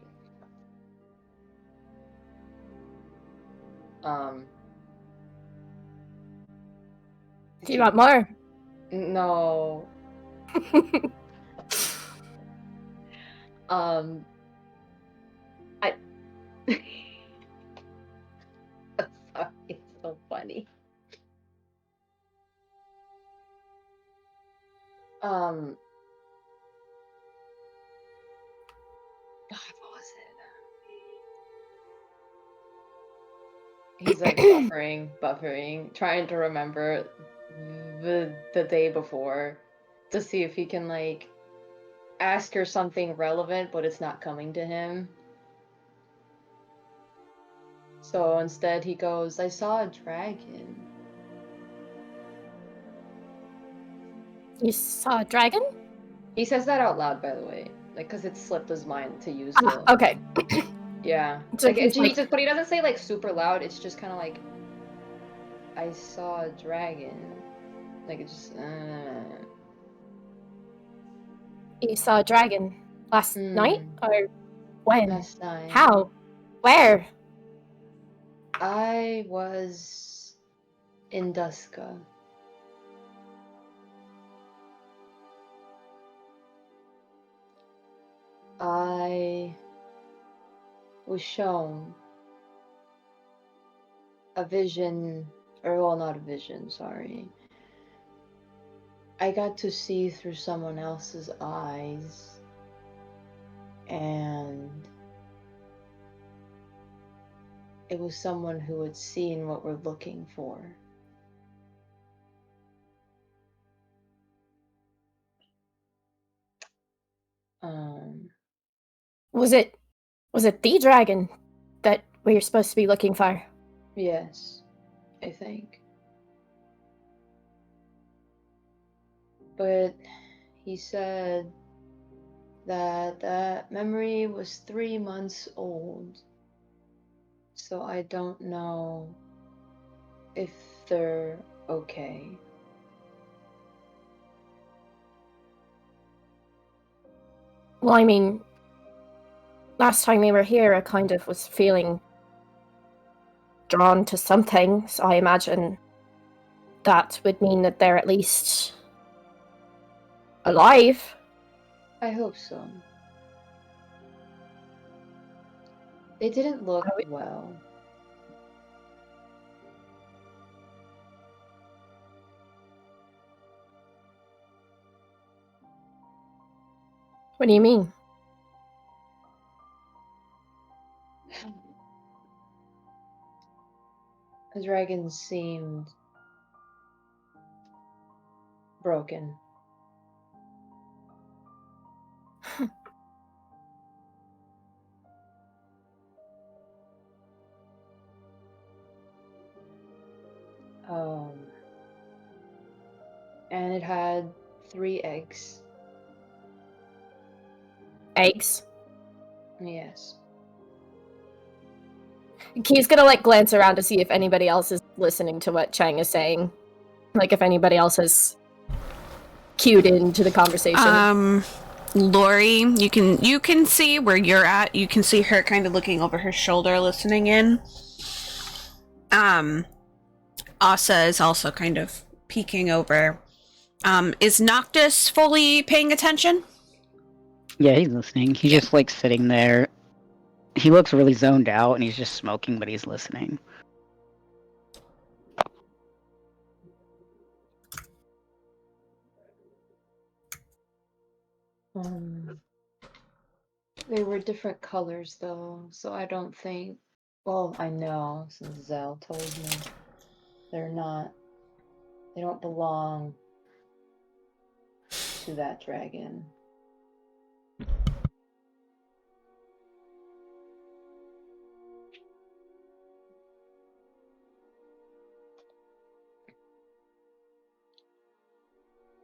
Do you want more? No. I. Sorry, it's so funny. God, what was it? He's like buffering, trying to remember the day before to see if he can like ask her something relevant, but it's not coming to him. So instead he goes, I saw a dragon. You saw a dragon? He says that out loud, by the way. Like, because it slipped his mind to use the... Okay. Yeah. So like, he's like- but he doesn't say, like, super loud. It's just kind of like, I saw a dragon. Like, it's just... You saw a dragon last night? Or when? Last night. How? Where? I was in Duska. I was shown a vision, or well, not a vision, sorry. I got to see through someone else's eyes, and it was someone who had seen what we're looking for. Was it the dragon that we were supposed to be looking for? Yes, I think. But he said that that memory was 3 months old. So I don't know if they're okay. Well, I mean, last time we were here, I kind of was feeling drawn to something, so I imagine that would mean that they're at least alive. I hope so. They didn't look well. What do you mean? The dragon seemed broken. And it had 3 eggs. Eggs? Yes. He's gonna like glance around to see if anybody else is listening to what Chang is saying. Like if anybody else has cued into the conversation. Lori, you can see where you're at. You can see her kind of looking over her shoulder, listening in. Asa is also kind of peeking over. Is Noctis fully paying attention? Yeah, he's listening. He's just like sitting there. He looks really zoned out and he's just smoking, but he's listening. They were different colors though, so I don't think. Well, I know since Zell told me they're not. They don't belong to that dragon.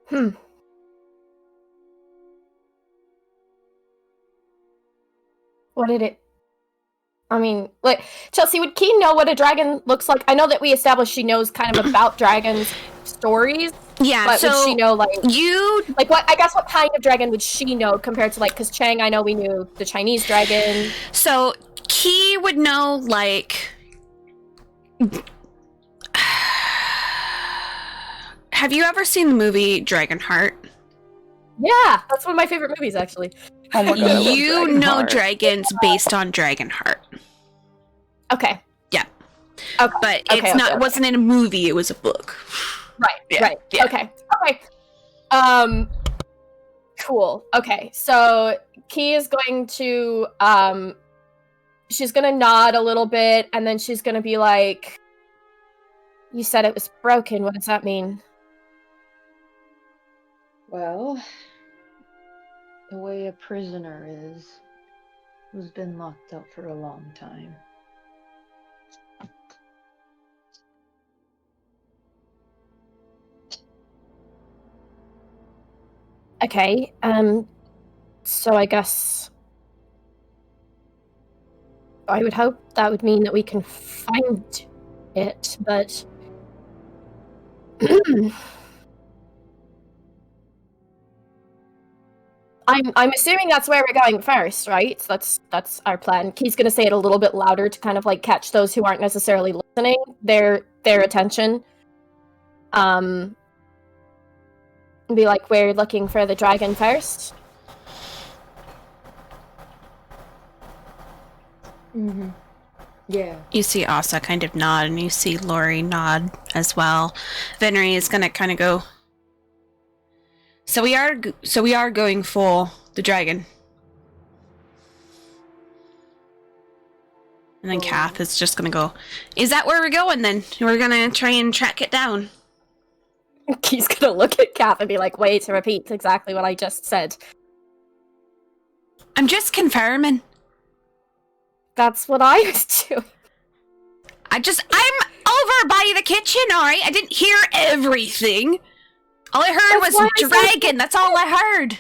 Hmm. What did it? I mean, like, Chelsea, would Keen know what a dragon looks like? I know that we established she knows kind of about dragons' stories, Yeah, but would she know, like, you what? I guess what kind of dragon would she know compared to, like, because Chang, I know we knew the Chinese dragon. So Key would know, like, have you ever seen the movie Dragonheart? Yeah, that's one of my favorite movies, actually. Oh my god, I love You know Dragonheart. dragons based on Dragonheart. Okay. Yeah. Okay. But Okay, it's not. okay. It wasn't in a movie. It was a book. Right. Yeah, Right. yeah. Okay. Okay. Cool. Okay. So Key is going to she's gonna nod a little bit, and then she's gonna be like, "You said it was broken. What does that mean?" Well, the way a prisoner is, who's been locked up for a long time. Okay. So I guess I would hope that would mean that we can find it, but I'm assuming that's where we're going first, right? That's our plan. Key's gonna say it a little bit louder to kind of like catch those who aren't necessarily listening, their attention. Be like, we're looking for the dragon first. Mm-hmm. Yeah. You see Asa kind of nod, and you see Lori nod as well. Venri is gonna kind of go. So we are going for the dragon. And then Kath is just gonna go, is that where we're going then? We're gonna try and track it down. Key's gonna look at Kath and be like, wait, to repeat exactly what I just said. I'm just confirming. That's what I was doing. I'm over by the kitchen, alright? I didn't hear everything. All I heard That's why was I said- dragon. That's all I heard.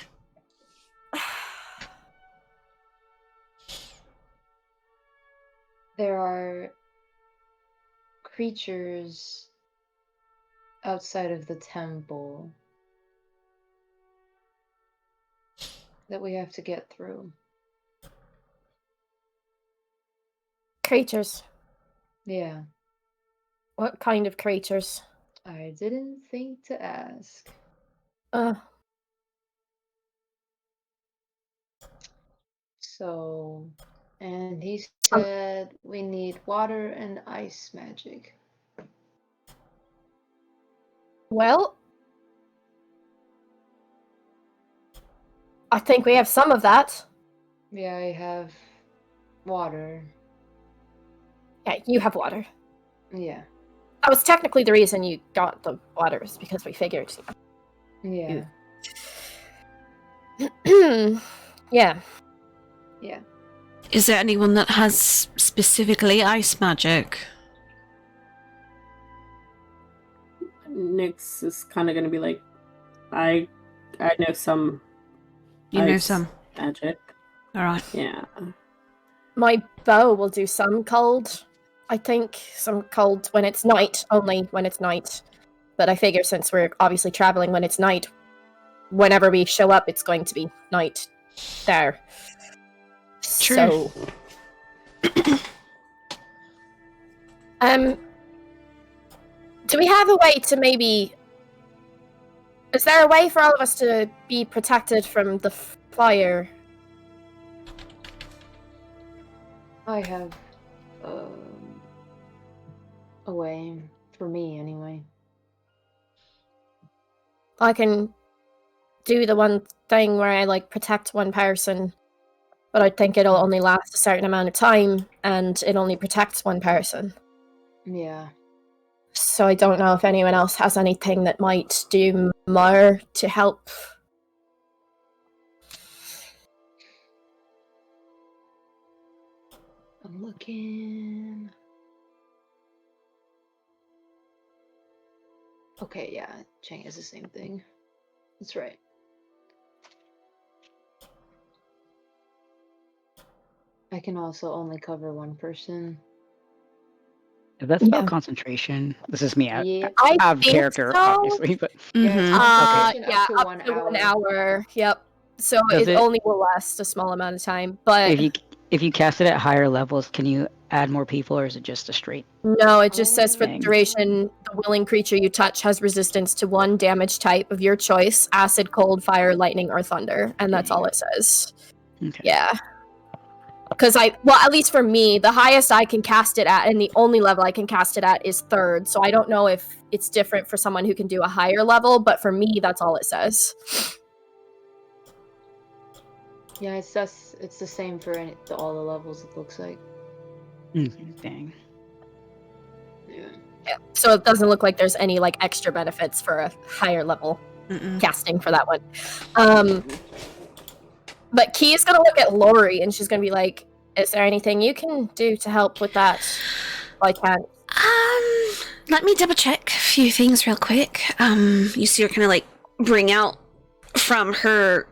There are creatures outside of the temple that we have to get through. Creatures. Yeah, What kind of creatures? I didn't think to ask. So, and he said we need water and ice magic. Well, I think we have some of that. Yeah, I have water. Yeah, you have water. Yeah. That was technically the reason you got the water, is because we figured. Yeah. Yeah. Yeah. Is there anyone that has specifically ice magic? Nyx is kind of going to be like, I know some. You know ice some. magic. Alright. Yeah. My bow will do some cold. I think some cold when it's night, only when it's night. But I figure since we're obviously traveling when it's night, whenever we show up, it's going to be night there. True. So, do we have a way to maybe? Is there a way for all of us to be protected from the fire? I have a way, for me anyway. I can do the one thing where I like protect one person, but I think it'll only last a certain amount of time, and it only protects one person. Yeah. So I don't know if anyone else has anything that might do more to help. I'm looking. Okay, yeah, Chang is the same thing. That's right. I can also only cover one person. If that's about Yeah. concentration, this is me out Yeah. I of think character, so. obviously, but Yeah, it's Mhm. concentration Yeah, up to 1 hour. 1 hour. Yep. So Does it it- only will last a small amount of time. But if you cast it at higher levels, can you add more people, or is it just a straight no, it just says for the Dang. duration, the willing creature you touch has resistance to one damage type of your choice: acid, cold, fire, lightning, or thunder. And that's all it says. Okay. Yeah. Because at least for me, the highest I can cast it at, and the only level I can cast it at, is 3rd. So I don't know if it's different for someone who can do a higher level, but for me, that's all it says. Yeah, it's the same for all the levels, it looks like. Dang. Yeah. Yeah. So it doesn't look like there's any like extra benefits for a higher level Mm-mm. casting for that one. But Key is gonna look at Lori and she's gonna be like, "Is there anything you can do to help with that?" I can't. Let me double check a few things real quick. You see her kind of like bring out from her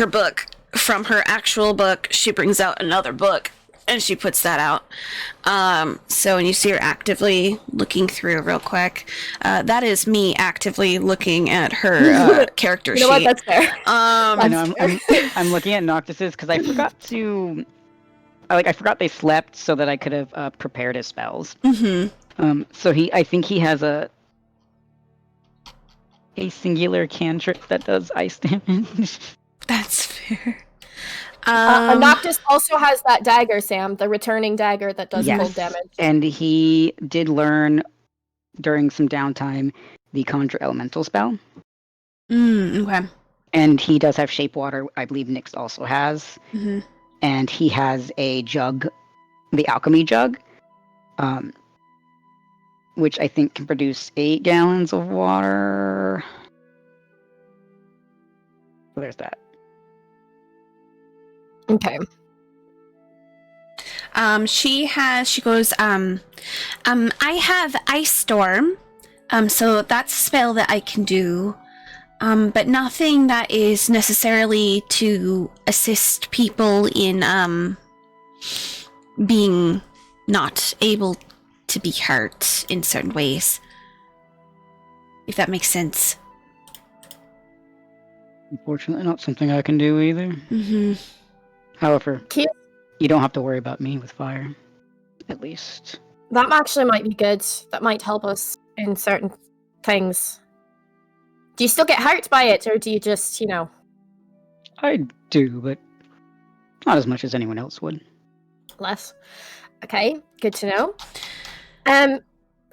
book, from her actual book, she brings out another book and she puts that out. So when you see her actively looking through real quick, that is me actively looking at her character You know what? sheet. That's fair. I know. I'm looking at Noctis's because I forgot to. I forgot they slept so that I could have prepared his spells. Mm-hmm. So I think he has a singular cantrip that does ice damage. That's fair. Noctis also has that dagger, Sam, the returning dagger that does cold damage. And he did learn during some downtime the conjure elemental spell. Okay. And he does have shape water. I believe Nyx also has. Mm-hmm. And he has a jug, the alchemy jug, which I think can produce 8 gallons of water. So there's that. Okay. She goes, I have Ice Storm, so that's a spell that I can do, but nothing that is necessarily to assist people in, being not able to be hurt in certain ways. If that makes sense. Unfortunately, not something I can do either. Mm-hmm. However, Cute. you don't have to worry about me with fire. At least. That actually might be good. That might help us in certain things. Do you still get hurt by it, or do you just, I do, but not as much as anyone else would. less? Okay, good to know.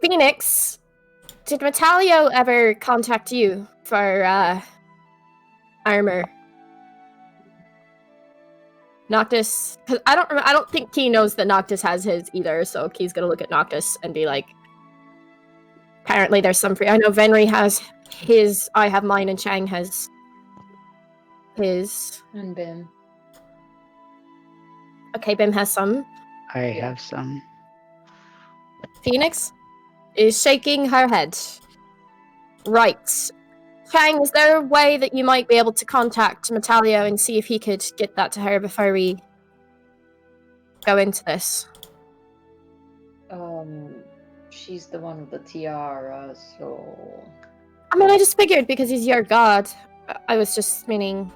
Phoenix, did Metalio ever contact you for, armor? Noctis, because I don't think Key knows that Noctis has his either, so Key's gonna look at Noctis and be like, apparently there's some free. I know Venri has his, I have mine, and Chang has his. And Bim. Okay, Bim has some. I have some. Phoenix is shaking her head. Right. Chang, is there a way that you might be able to contact Metalio and see if he could get that to her before we go into this? She's the one with the tiara, so... I mean, I just figured because he's your god. I was just meaning...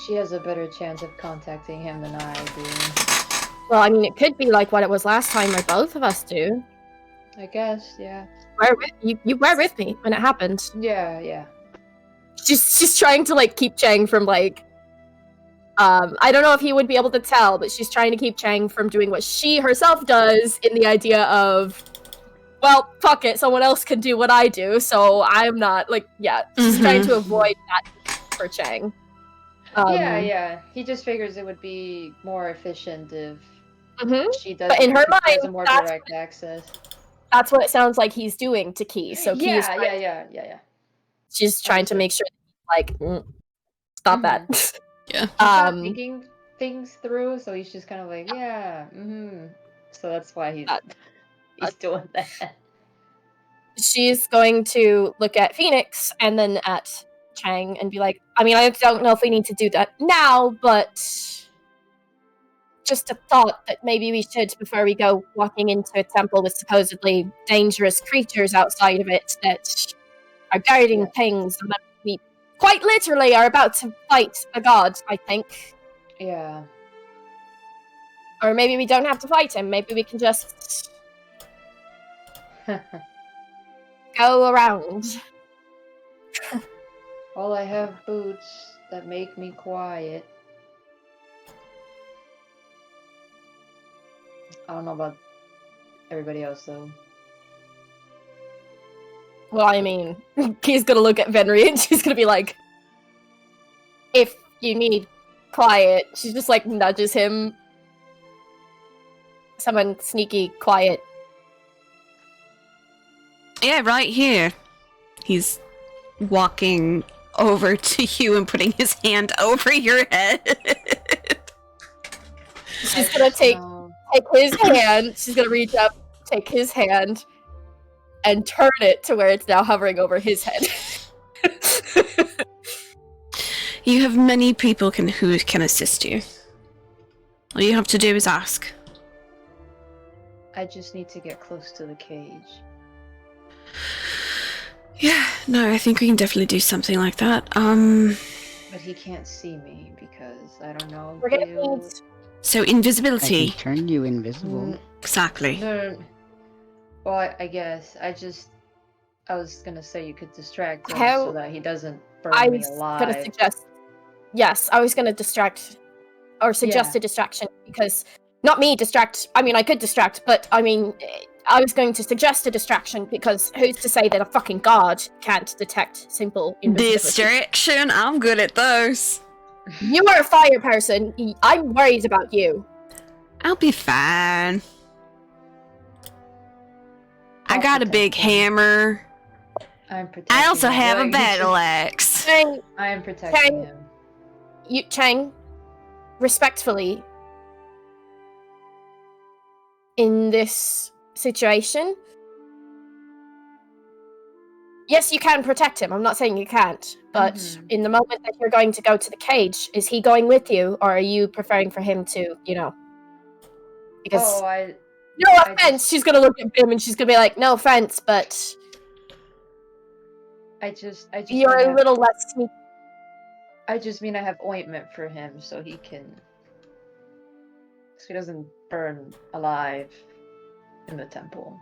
She has a better chance of contacting him than I do. Well, I mean, it could be like what it was last time where both of us do. I guess, yeah. You were with me when it happened. Yeah. She's trying to like keep Chang from like I don't know if he would be able to tell, but she's trying to keep Chang from doing what she herself does in the idea of, well, fuck it, someone else can do what I do, so I'm not like, yeah, she's trying to avoid that for Chang. Yeah. He just figures it would be more efficient if Mhm. she does. But in her she has mind, a more that's- direct access. That's what it sounds like he's doing to Key. So Key is Yeah. she's trying to Understood. make sure that, like, stop that. Yeah. He's not thinking things through, so he's just kind of like, yeah, So that's why he's doing that. She's going to look at Phoenix and then at Chang and be like, I mean, I don't know if we need to do that now, but just a thought that maybe we should, before we go walking into a temple with supposedly dangerous creatures outside of it that are guarding things, and that we quite literally are about to fight a god, I think. Yeah. Or maybe we don't have to fight him. Maybe we can just go around. Well, I have boots that make me quiet. I don't know about everybody else, though. Well, I mean, he's gonna look at Venri and she's gonna be like, if you need quiet, she's just like nudges him. Someone sneaky quiet. Yeah, right here. He's walking over to you and putting his hand over your head. She's gonna take his hand, she's gonna reach up, take his hand, and turn it to where it's now hovering over his head. You have many people who can assist you. All you have to do is ask. I just need to get close to the cage. Yeah, no, I think we can definitely do something like that. But he can't see me because I don't know. We're gonna need... So I can invisibility. turn you invisible. Exactly. No. Well, I guess I was gonna say you could distract him How- so that he doesn't burn I me was alive. gonna suggest... Yes, I was gonna distract... Or suggest Yeah. a distraction, because... Not me distract... I mean, I could distract, but, I mean... I was going to suggest a distraction, because who's to say that a fucking god can't detect simple invisibility? Distraction. I'm good at those. You are a fire person. I'm worried about you. I'll be fine. I I'll got a protect big him. hammer. I'm protecting I also him. have a Like, battle axe. Chang, I am protecting him. Chang, respectfully, in this situation, yes, you can protect him. I'm not saying you can't, but in the moment that you're going to go to the cage, is he going with you, or are you preferring for him to, because Oh, no I offense, she's gonna look at him and she's gonna be like, no offense, but I just you're mean a little less sneaky. I just mean I have ointment for him so he doesn't burn alive in the temple.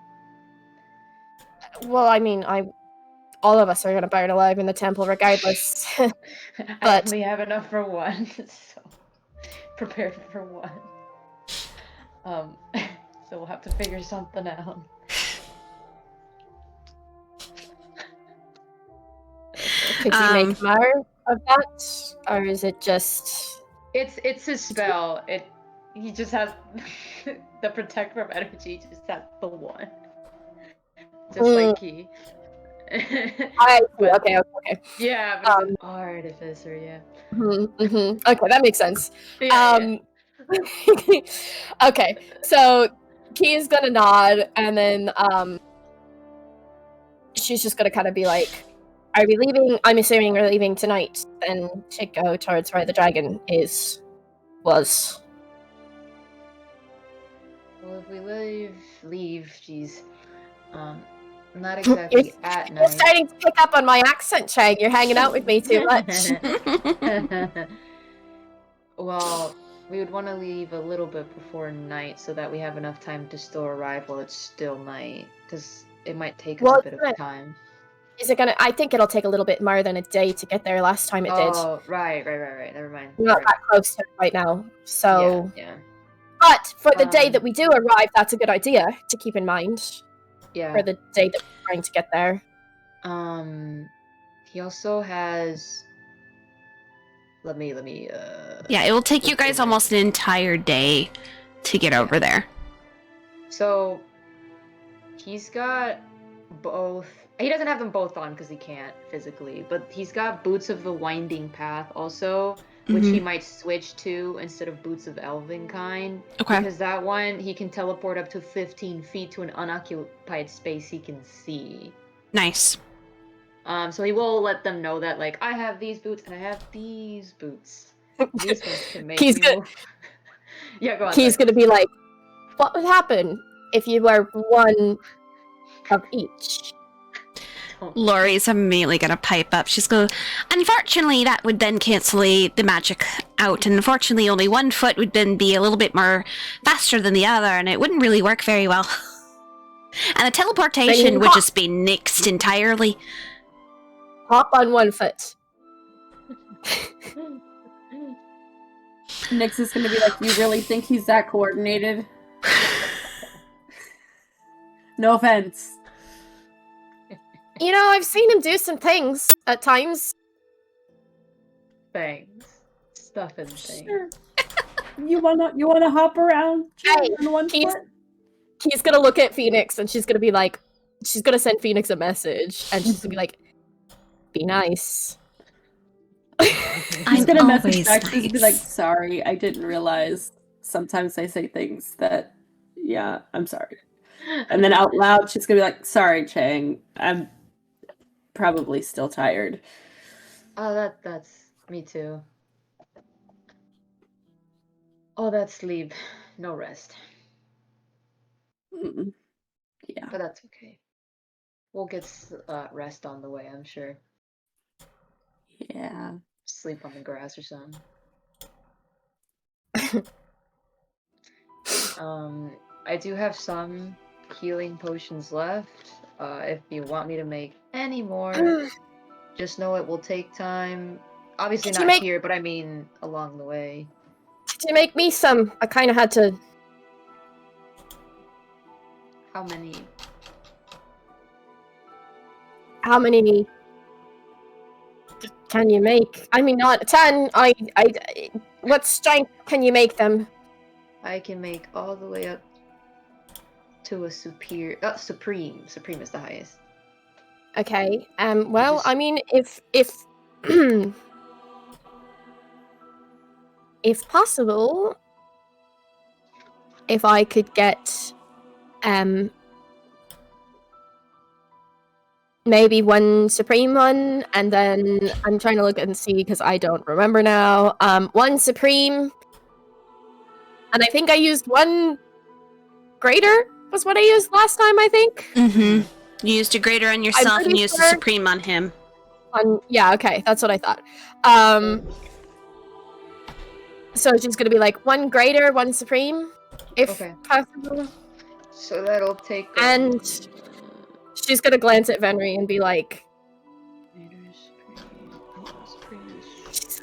Well, I mean, all of us are gonna burn alive in the temple regardless. I But- only have enough for one, so prepared for one. So we'll have to figure something out. Could you make more of that, or is it just? It's his spell. He just has the protect from energy. Just has the one, just like he. But- Okay. Yeah, but it's an artificer. Yeah. Okay, that makes sense. Yeah. Okay, so Key is gonna nod, and then she's just gonna kind of be like, "Are we leaving? I'm assuming we're leaving tonight, then to go towards where the dragon was." Well, if we leave, geez, not exactly at You're night. starting to pick up on my accent, Chang. You're hanging out with me too much. Well, we would want to leave a little bit before night so that we have enough time to still arrive while it's still night, because it might take us Well, a bit right. of time. Is it gonna? I think it'll take a little bit more than a day to get there. Last time it did. Oh, right. Never mind. We're not Right. that close to it right now, so. Yeah. But for the day Um, that we do arrive, that's a good idea to keep in mind. Yeah. For the day that we're trying to get there. He also has let me. Yeah, it will take you look through guys my- almost an entire day to get over there. So he's got both. He doesn't have them both on because he can't physically, but he's got Boots of the Winding Path also, which he Mhm. might switch to instead of Boots of Elvenkind. Okay. Because that one, he can teleport up to 15 feet to an unoccupied space he can see. Nice. So he will let them know that, like, I have these boots and I have these boots. These ones can make He's me good. move. Yeah, go on. He's sorry. gonna be like, what would happen if you were one of each? Don't- Laurie's immediately gonna pipe up. She's go, unfortunately, that would then cancel the magic out, and unfortunately, only one foot would then be a little bit more faster than the other, and it wouldn't really work very well. And the teleportation would hop. just be nixed entirely. Hop on one foot. Nyx is gonna be like, you really think he's that coordinated? No offense. You know, I've seen him do some things at times. Things. Stuff and things. Sure. You wanna hop around Hey, on one he's- foot? He's gonna look at Phoenix and she's gonna be like, she's gonna send Phoenix a message and she's gonna be like, be nice. He's I'm gonna message always back. He's gonna be nice. like, sorry, I didn't realize. Sometimes I say things that, yeah, I'm sorry. And then out loud, she's gonna be like, sorry, Chang, I'm probably still tired. Oh, that's me too. All that sleep, no rest. Mm-mm. Yeah. But that's okay. We'll get rest on the way, I'm sure. Yeah. Sleep on the grass or something. I do have some healing potions left. If you want me to make any more, just know it will take time. Obviously Could you not make- here, but I mean along the way. Could you make me some? I kind of had to. How many? How many can you make? I mean, not 10. What strength can you make them? I can make all the way up to a supreme. Supreme is the highest. Okay. Well, Just- I mean, if if possible, if I could get maybe one supreme one, and then I'm trying to look and see because I don't remember now. One supreme, and I think I used one greater was what I used last time. I think. Mm-hmm. You used a greater on yourself and pretty used a sure- supreme on him. Yeah, okay, that's what I thought. So she's gonna be like one greater, one supreme, if Okay. possible. So that'll take. And she's gonna glance at Venry and be like, Supreme is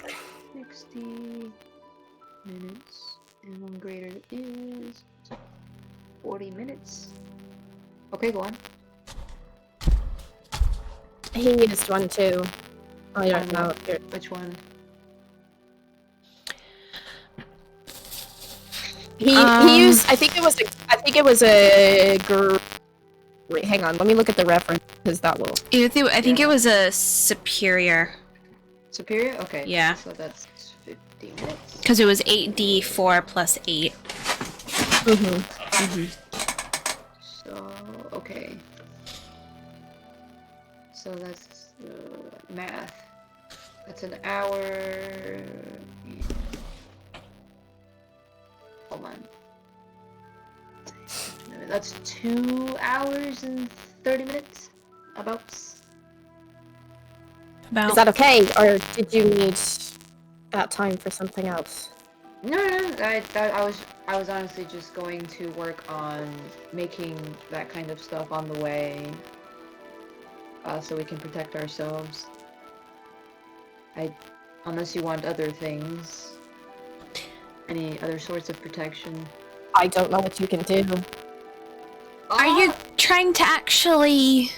60 minutes, and one greater is 40 minutes. Okay, go on. he used one too. I don't know. Which one? He used. I think it was a. Wait, hang on. Let me look at the reference because that will. I think Yeah. it was a superior, Superior? Okay. Yeah. So that's 50 minutes. because it was 8d4 plus 8. Mm-hmm. So, okay. So that's math. That's an hour. Hold on. That's 2 hours and 30 minutes. About. About. Is that okay, or did you need that time for something else? No. I was honestly just going to work on making that kind of stuff on the way, so we can protect ourselves. Unless you want other things, any other sorts of protection. I don't know what you can do. Are you trying to actually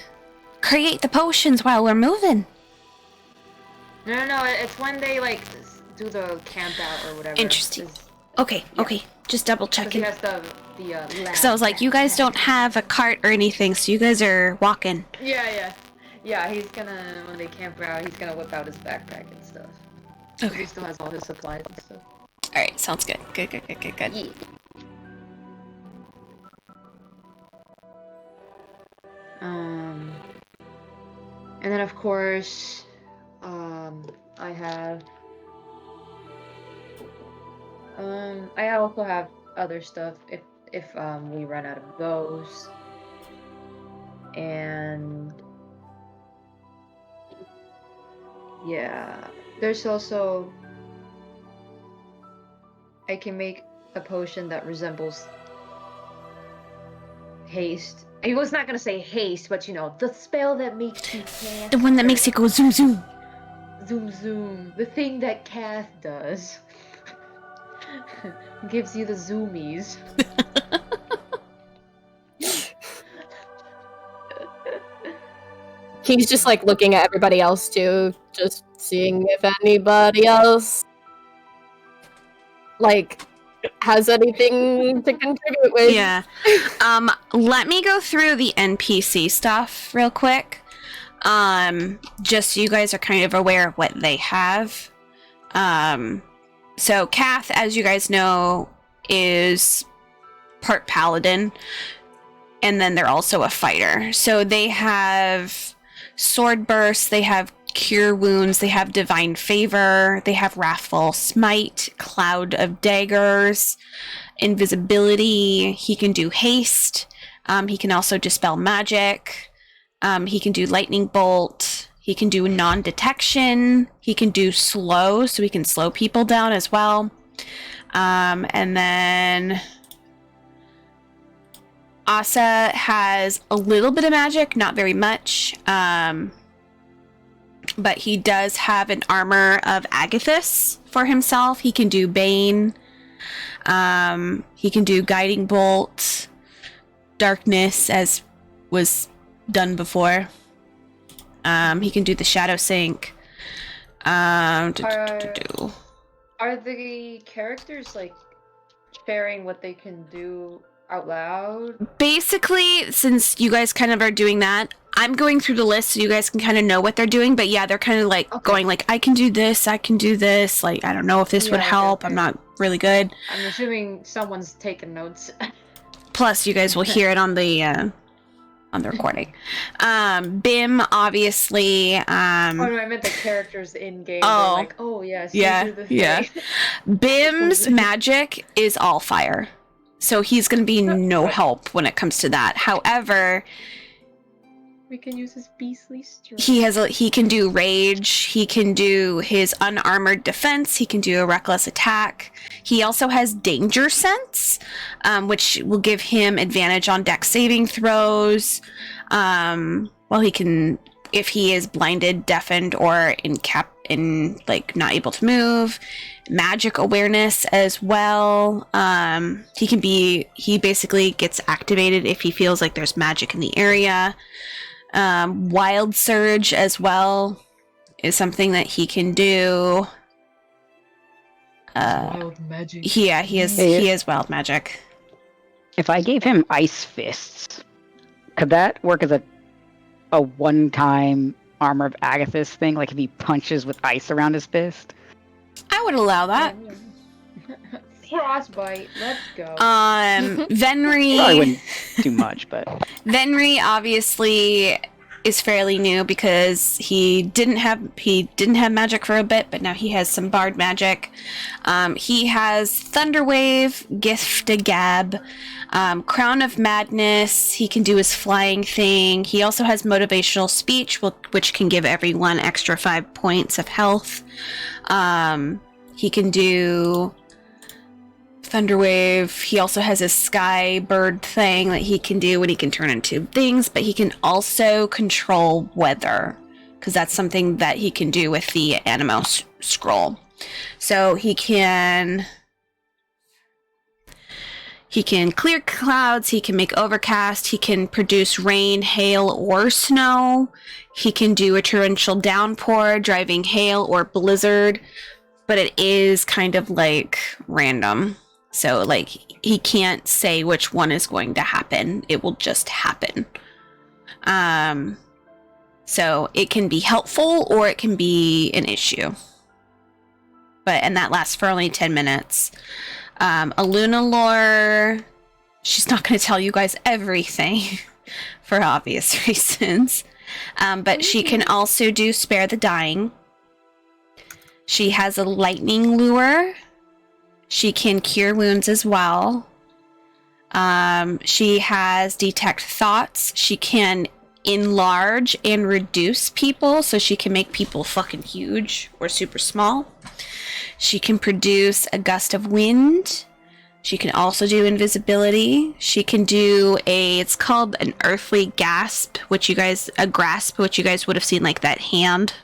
create the potions while we're moving? No. It's when they do the camp out or whatever. Interesting. Okay, Yeah. okay. Just double Because checking. he has the Because I was like, you guys don't have a cart or anything, so you guys are walking. Yeah, he's gonna, when they camp out, he's gonna whip out his backpack and stuff. Okay. He still has all his supplies and stuff. Alright, sounds good. Good. Yeah. And then of course, I have, I also have other stuff if we run out of those. And yeah, there's also, I can make a potion that resembles haste. I was not gonna say haste, but you know, the spell that makes you cast. The one that makes it go zoom zoom. Zoom zoom. The thing that Kath does. Gives you the zoomies. He's just like looking at everybody else too, just seeing if anybody else like has anything to contribute with. Yeah. Let me go through the NPC stuff real quick. Just so you guys are kind of aware of what they have. So Kath, as you guys know, is part paladin, and then they're also a fighter. So they have sword burst, they have cure wounds, they have divine favor, they have wrathful smite, cloud of daggers, invisibility. He can do haste. He can also dispel magic. He can do lightning bolt. He can do non-detection. He can do slow, so he can slow people down as well. And then Asa has a little bit of magic, not very much. But he does have an armor of Agathis for himself. He can do Bane. He can do Guiding Bolt, Darkness, as was done before. He can do the Shadow Sync. Are the characters like sharing what they can do out loud? Basically, since you guys kind of are doing that, I'm going through the list so you guys can kind of know what they're doing. But yeah, they're kind of like going like, I can do this, I can do this. Like, I don't know if this would help. Okay. I'm not really good. I'm assuming someone's taking notes. Plus, you guys will hear it on the recording. Bim, obviously. Oh no, I meant the characters in game. Oh. Like, oh yes, Yeah, you do the yeah. thing. Bim's magic is all fire. So he's going to be no help when it comes to that. However, We can use his beastly strength. he can do rage, he can do his unarmored defense, he can do a reckless attack. He also has danger sense, which will give him advantage on dex saving throws. Well, he can, if he is blinded, deafened, or in like not able to move. Magic awareness as well. He basically gets activated if he feels like there's magic in the area. Wild surge as well is something that he can do. Wild magic. Yeah, he has wild magic. If I gave him ice fists, could that work as a one-time armor of Agathis thing? Like if he punches with ice around his fist? I would allow that. Frostbite. Let's go. Venri. Probably wouldn't do much, but Venri obviously is fairly new because he didn't have magic for a bit, but now he has some bard magic. He has Thunderwave, Gift of Gab, Crown of Madness. He can do his flying thing. He also has motivational speech, which can give everyone extra 5 points of health. He can do Thunderwave. He also has a sky bird thing that he can do when he can turn into things, but he can also control weather because that's something that he can do with the Animo scroll. So he can clear clouds, he can make overcast, he can produce rain, hail, or snow. He can do a torrential downpour, driving hail, or blizzard. but it is kind of like random. So like he can't say which one is going to happen. It will just happen. So it can be helpful or it can be an issue. And that lasts for only 10 minutes. Alunalore, she's not going to tell you guys everything for obvious reasons. But she can also do Spare the Dying. She has a lightning lure. She can cure wounds as well. She has Detect Thoughts. She can enlarge and reduce people, so she can make people fucking huge or super small. She can produce a gust of wind. She can also do invisibility. She can do it's called an earthly grasp, which you guys would have seen, like that hand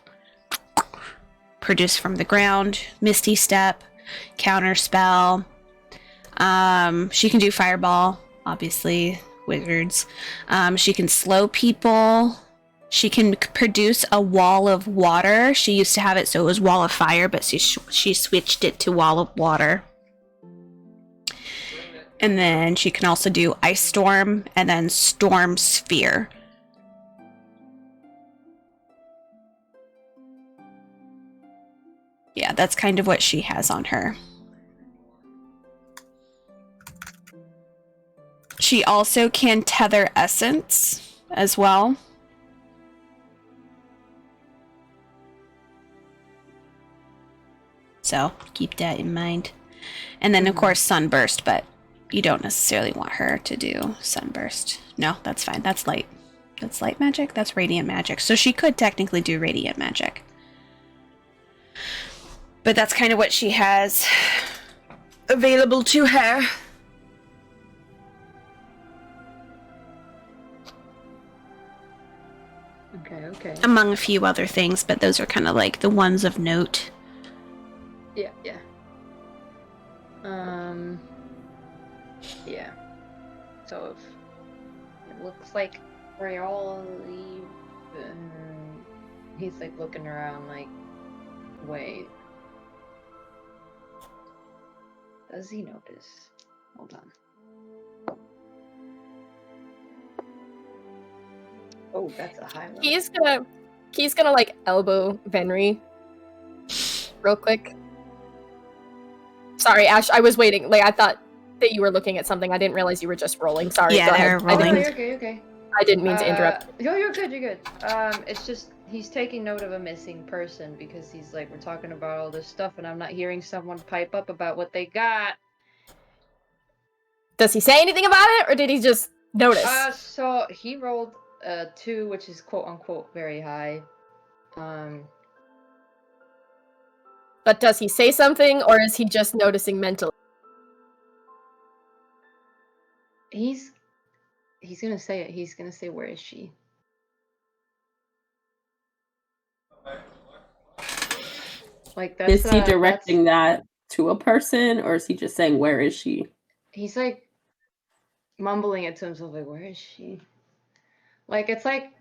produced from the ground. Misty Step, counter spell. She can do fireball, obviously, wizards. She can slow people. She can produce a wall of water. She used to have it so it was wall of fire, but she switched it to wall of water. And then she can also do Ice Storm and then Storm Sphere. Yeah, that's kind of what she has on her. She also can tether essence as well. So keep that in mind. And then, of course, Sunburst, but you don't necessarily want her to do Sunburst. No, that's fine. That's light. That's light magic? That's radiant magic. So she could technically do radiant magic. But that's kind of what she has available to her. Okay. Among a few other things, but those are kind of like the ones of note. Yeah. Yeah. So if it looks like we're all leaving. He's like looking around like, wait. Does he notice? Hold on. Oh, that's a high level. He's gonna like elbow Venry real quick. Sorry, Ash, I was waiting. Like I thought that you were looking at something. I didn't realize you were just rolling. Sorry. Yeah, go they're ahead. rolling. Oh, you're okay. I didn't mean to interrupt. No, you're good. It's just he's taking note of a missing person because he's like, we're talking about all this stuff, and I'm not hearing someone pipe up about what they got. Does he say anything about it, or did he just notice? So he rolled 2, which is quote unquote very high. But does he say something, or is he just noticing mentally? He's gonna say it. He's gonna say, "Where is she?" Like that's. Is he directing that to a person, or is he just saying, "Where is she?" He's like mumbling it to himself, like, "Where is she?" Like it's like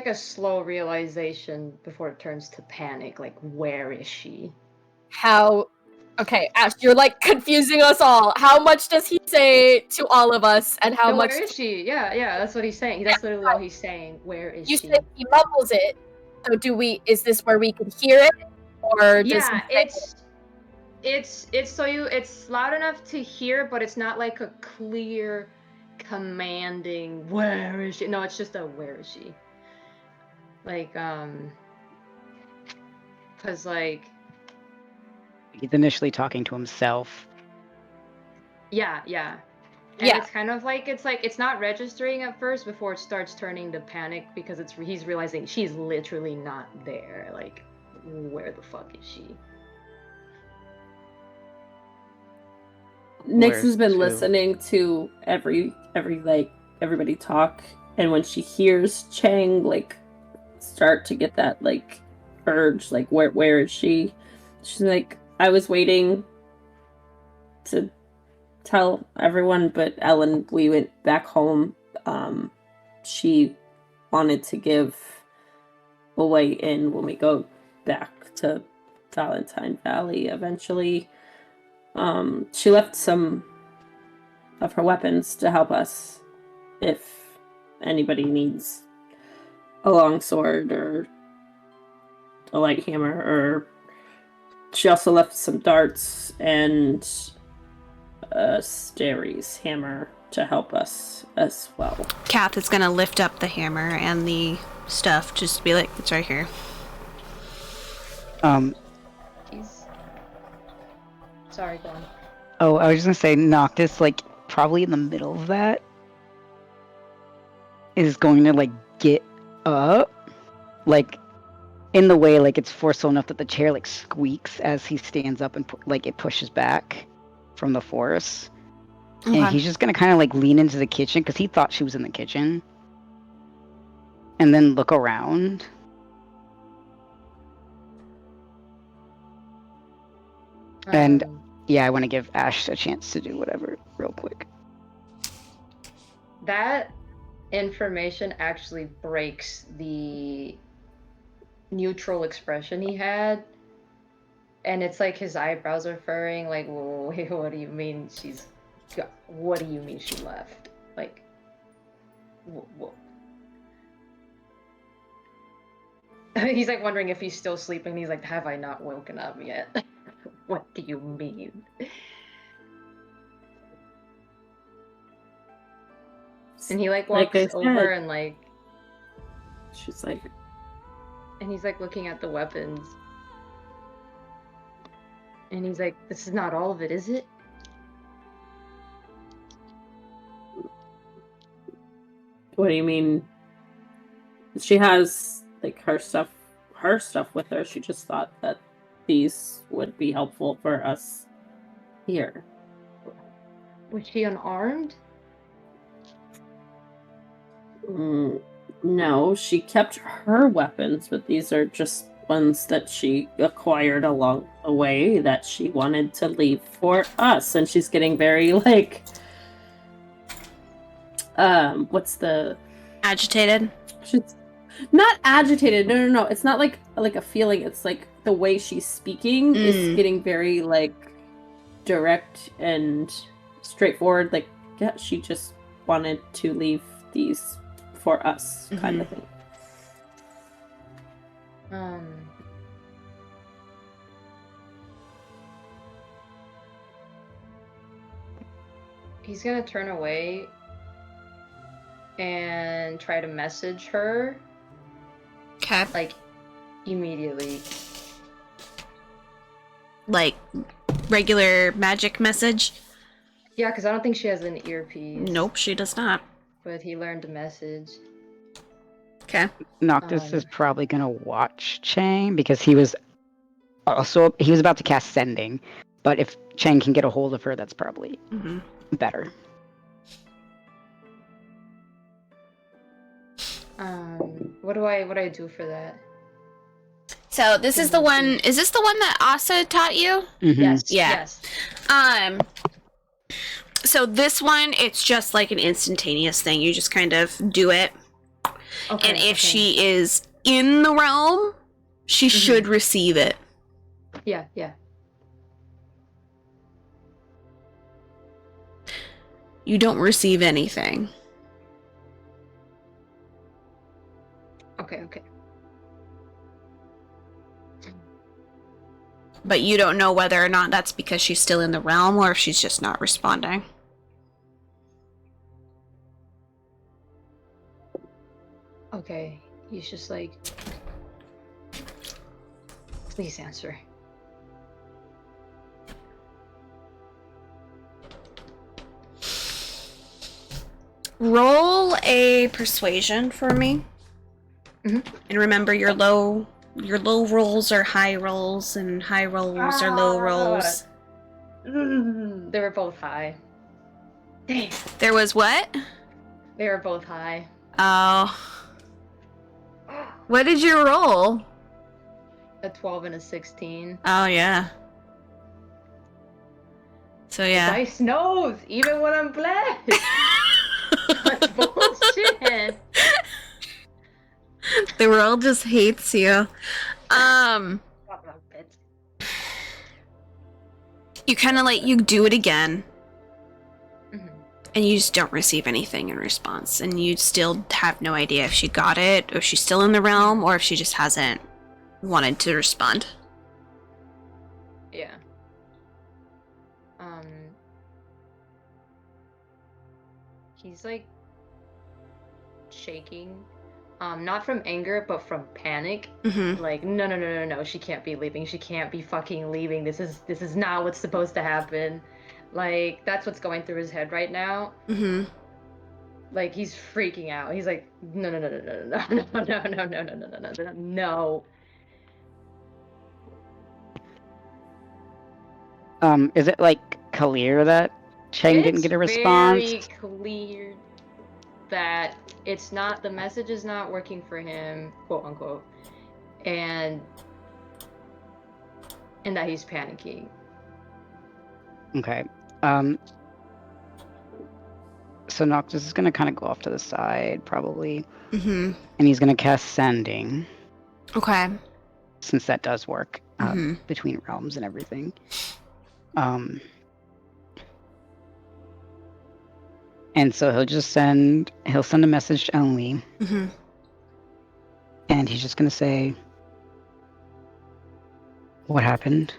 a slow realization before it turns to panic. Like, where is she? How? Okay, Ash, you're like confusing us all. How much does he say to all of us, and how much? Where is she? Yeah, that's what he's saying. That's literally all he's saying. Where is she? You said he mumbles it. So do we? Is this where we can hear it, or does Yeah, he it's loud enough to hear, but it's not like a clear, commanding. Where is she? No, it's just a where is she? Like because like. He's initially talking to himself. Yeah. And Yeah. it's kind of like it's not registering at first before it starts turning to panic because he's realizing she's literally not there. Like, where the fuck is she? Nyx has been to? listening to everybody talk, and when she hears Chang like start to get that like urge, like where is she? She's like, I was waiting to tell everyone, but Ellen, we went back home. She wanted to give a way in when we go back to Valentine Valley eventually. She left some of her weapons to help us if anybody needs a long sword or a light hammer, or she also left some darts and a Steres hammer to help us as well. Kath is gonna lift up the hammer and the stuff, just to be like, it's right here. He's... Sorry, go on. Oh, I was just gonna say, Noctis, like, probably in the middle of that, is going to, like, get up, like, in the way, like, it's forceful enough that the chair, like, squeaks as he stands up and, like, it pushes back from the force. Okay. And he's just gonna kind of, like, lean into the kitchen, because he thought she was in the kitchen. And then look around. And- Yeah, I want to give Ash a chance to do whatever real quick. That information actually breaks the neutral expression he had. And it's like his eyebrows are furrowing, like, whoa, wait, what do you mean what do you mean she left? Like, whoa. He's like wondering if he's still sleeping. He's like, have I not woken up yet? What do you mean? And he like walks Like I over said. and like, She's like, and he's like looking at the weapons. And he's like, this is not all of it, is it? what do you mean? She has like her stuff with her. She just thought that these would be helpful for us here. Was she unarmed? No, she kept her weapons, but these are just ones that she acquired along the way that she wanted to leave for us. And she's getting very, like, what's the... Agitated? She's not agitated. No. It's not like a feeling. It's like the way she's speaking is getting very, like, direct and straightforward. Like, yeah, she just wanted to leave these for us, kind of thing. He's gonna turn away and try to message her, Okay. like, immediately. Like, regular magic message? Yeah, because I don't think she has an earpiece. Nope, she does not. But he learned a message. Okay. Noctis is probably gonna watch Chang because he was about to cast Sending, but if Chang can get a hold of her, that's probably better. What do I do for that? So this is the one. Is this the one that Asa taught you? Mhm. Yes. Yeah. Yes. So this one, it's just like an instantaneous thing. You just kind of do it, Okay. and if she is in the realm, she should receive it. Yeah. You don't receive anything. Okay. But you don't know whether or not that's because she's still in the realm or if she's just not responding. Okay. He's just like, please answer. Roll a persuasion for me. Mhm. And remember your low rolls are high rolls and high rolls are low rolls. They were both high. Dang. There was what? They were both high. Oh. What did you roll? A 12 and a 16. Oh yeah. So yeah. Dice knows, even when I'm blessed. That's bullshit. The world just hates you. Fuck that bitch. You kind of like, you do it again, Mhm. and you just don't receive anything in response, and you still have no idea if she got it, or if she's still in the realm, or if she just hasn't wanted to respond. Yeah. He's like shaking. Not from anger, but from panic. Mm-hmm. Like, no, she can't be leaving. She can't be fucking leaving. This is not what's supposed to happen. Like, that's what's going through his head right now. Mm-hmm. Like, he's freaking out. He's like, no. Is it like clear that Chang didn't get a response? It's very clear that it's not, the message is not working for him, quote unquote, and that he's panicking. Okay. So Noctis is gonna kind of go off to the side, probably, Mm-hmm. and he's gonna cast Sending, Okay. since that does work Mhm. between realms and everything. And so he'll send a message to Emily, Mm-hmm. and he's just gonna say, "What happened?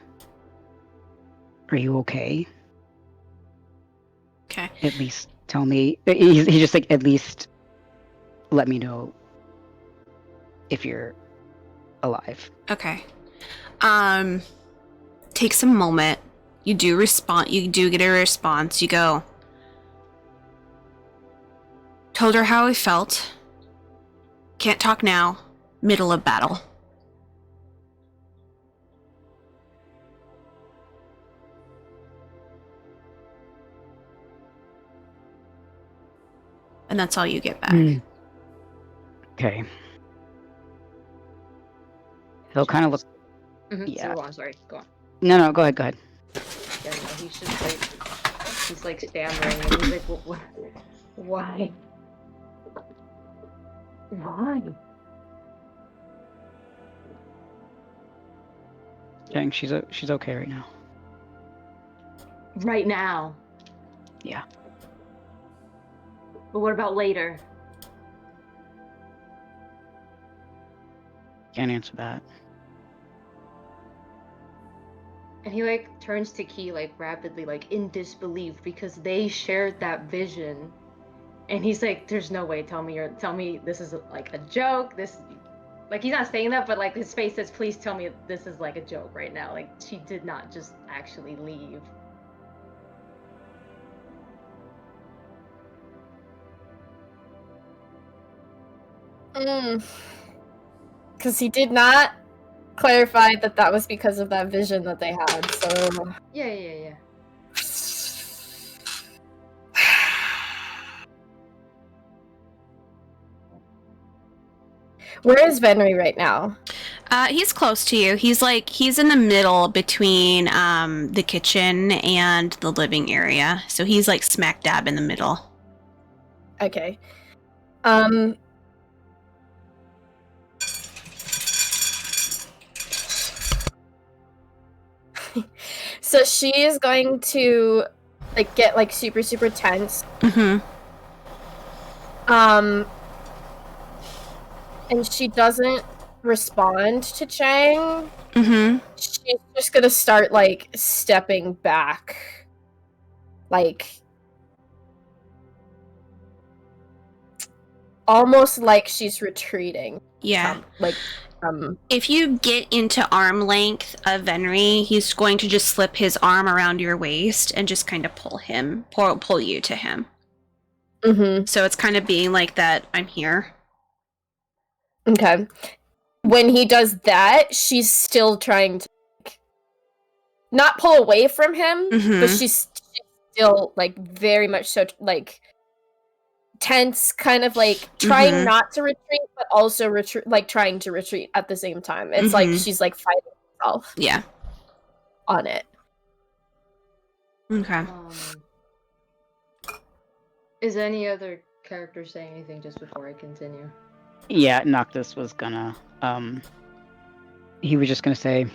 Are you okay? Okay. At least tell me." He's just like, "At least let me know if you're alive." Okay. Takes a moment. You do respond. You do get a response. You go. Told her how I felt. Can't talk now. Middle of battle. And that's all you get back. Okay. He'll kind of look. So go on, sorry, go on. No, go ahead. Yeah, no, he's just like, he's like stammering, and he's like, what? Why? Chang, she's okay right now. Right now. Yeah. But what about later? Can't answer that. And he like turns to Key like rapidly, like in disbelief, because they shared that vision. And he's like, "There's no way. Tell me this is like a joke. This, like, he's not saying that, but like his face says, please tell me this is like a joke right now. Like, she did not just actually leave." Because he did not clarify that that was because of that vision that they had, so... Yeah. Where is Venry right now? He's close to you. He's in the middle between the kitchen and the living area. So he's like smack dab in the middle. Okay. So she is going to like get like super tense. Mm-hmm. And she doesn't respond to Chang. Mm-hmm. She's just gonna start like stepping back. Like almost like she's retreating. Yeah. If you get into arm length of Venry, he's going to just slip his arm around your waist and just kind of pull you to him. Mm-hmm. So it's kind of being like that, I'm here. Okay. When he does that, she's still trying to like, not pull away from him, but she's still like very much so like tense, kind of like trying not to retreat, but also trying to retreat at the same time. It's like she's like fighting herself. Yeah. On it. Okay. Is any other character saying anything just before I continue? Yeah, Noctis was gonna. He was just gonna say,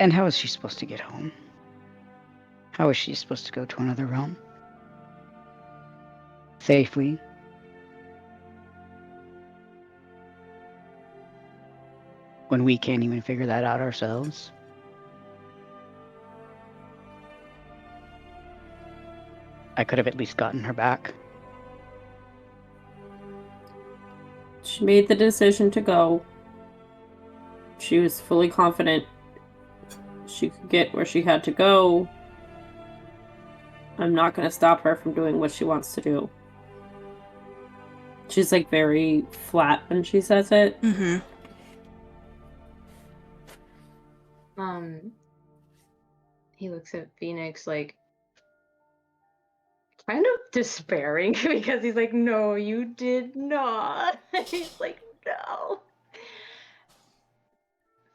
And how is she supposed to get home? How is she supposed to go to another realm? Safely? When we can't even figure that out ourselves? I could have at least gotten her back. She made the decision to go. She was fully confident she could get where she had to go. I'm not going to stop her from doing what she wants to do. She's like very flat when she says it. Mm-hmm. He looks at Phoenix like kind of despairing because he's like, no, you did not. He's like, no.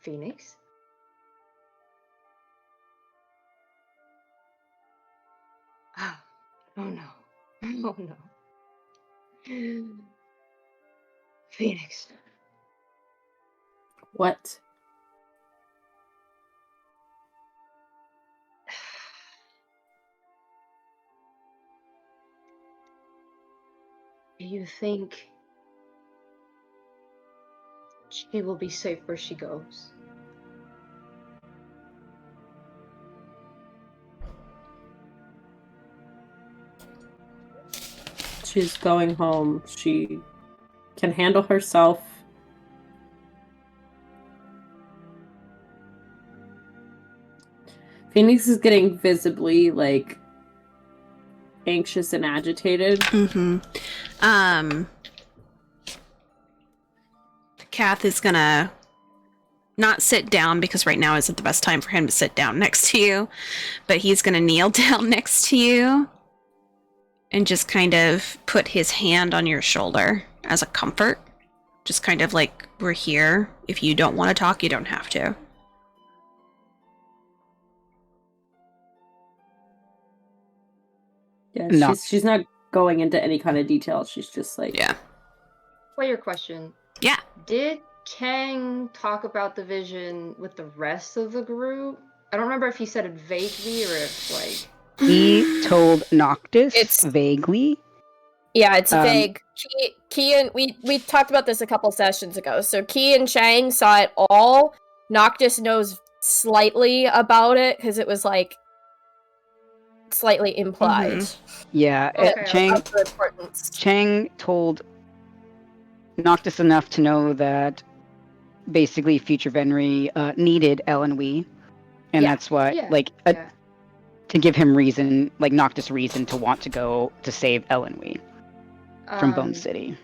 Phoenix? Oh no. Oh no. Phoenix. What? Do you think she will be safe where she goes? She's going home. She can handle herself. Phoenix is getting visibly, like, anxious and agitated. Mm-hmm. Kath is gonna not sit down because right now isn't the best time for him to sit down next to you, but he's gonna kneel down next to you and just kind of put his hand on your shoulder as a comfort. Just kind of like, we're here. If you don't want to talk, you don't have to. Yeah, No. she's not going into any kind of detail. She's just like, Yeah. Wait, your question. Yeah. Did Chang talk about the vision with the rest of the group? I don't remember if he said it vaguely or if like He told Noctis It's- vaguely. Yeah, it's Um, vague. Key and we talked about this a couple sessions ago. So Key and Chang saw it all. Noctis knows slightly about it because it was like slightly implied. Yeah, Okay, Chang Of the importance. Chang told Noctis enough to know that basically Future Venry needed Ellen Wee, and Yeah. that's why, Yeah, like, yeah. to give him reason, like Noctis reason to want to go to save Ellen Wee from Bone City.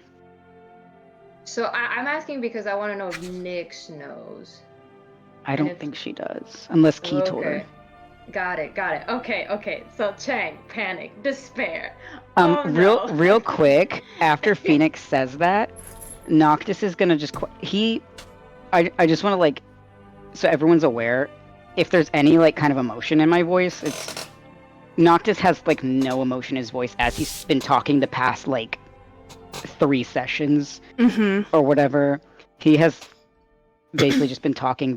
So I'm asking because I want to know if Nyx knows. I don't if- think she does, unless Key told her. Got it. Okay. So Chang, panic, despair. Oh, real no. real quick, after Phoenix says that, Noctis is gonna just I just want to, like, so everyone's aware, if there's any like kind of emotion in my voice, it's Noctis has like no emotion in his voice as he's been talking the past like 3 sessions Mm-hmm. or whatever. He has basically just been talking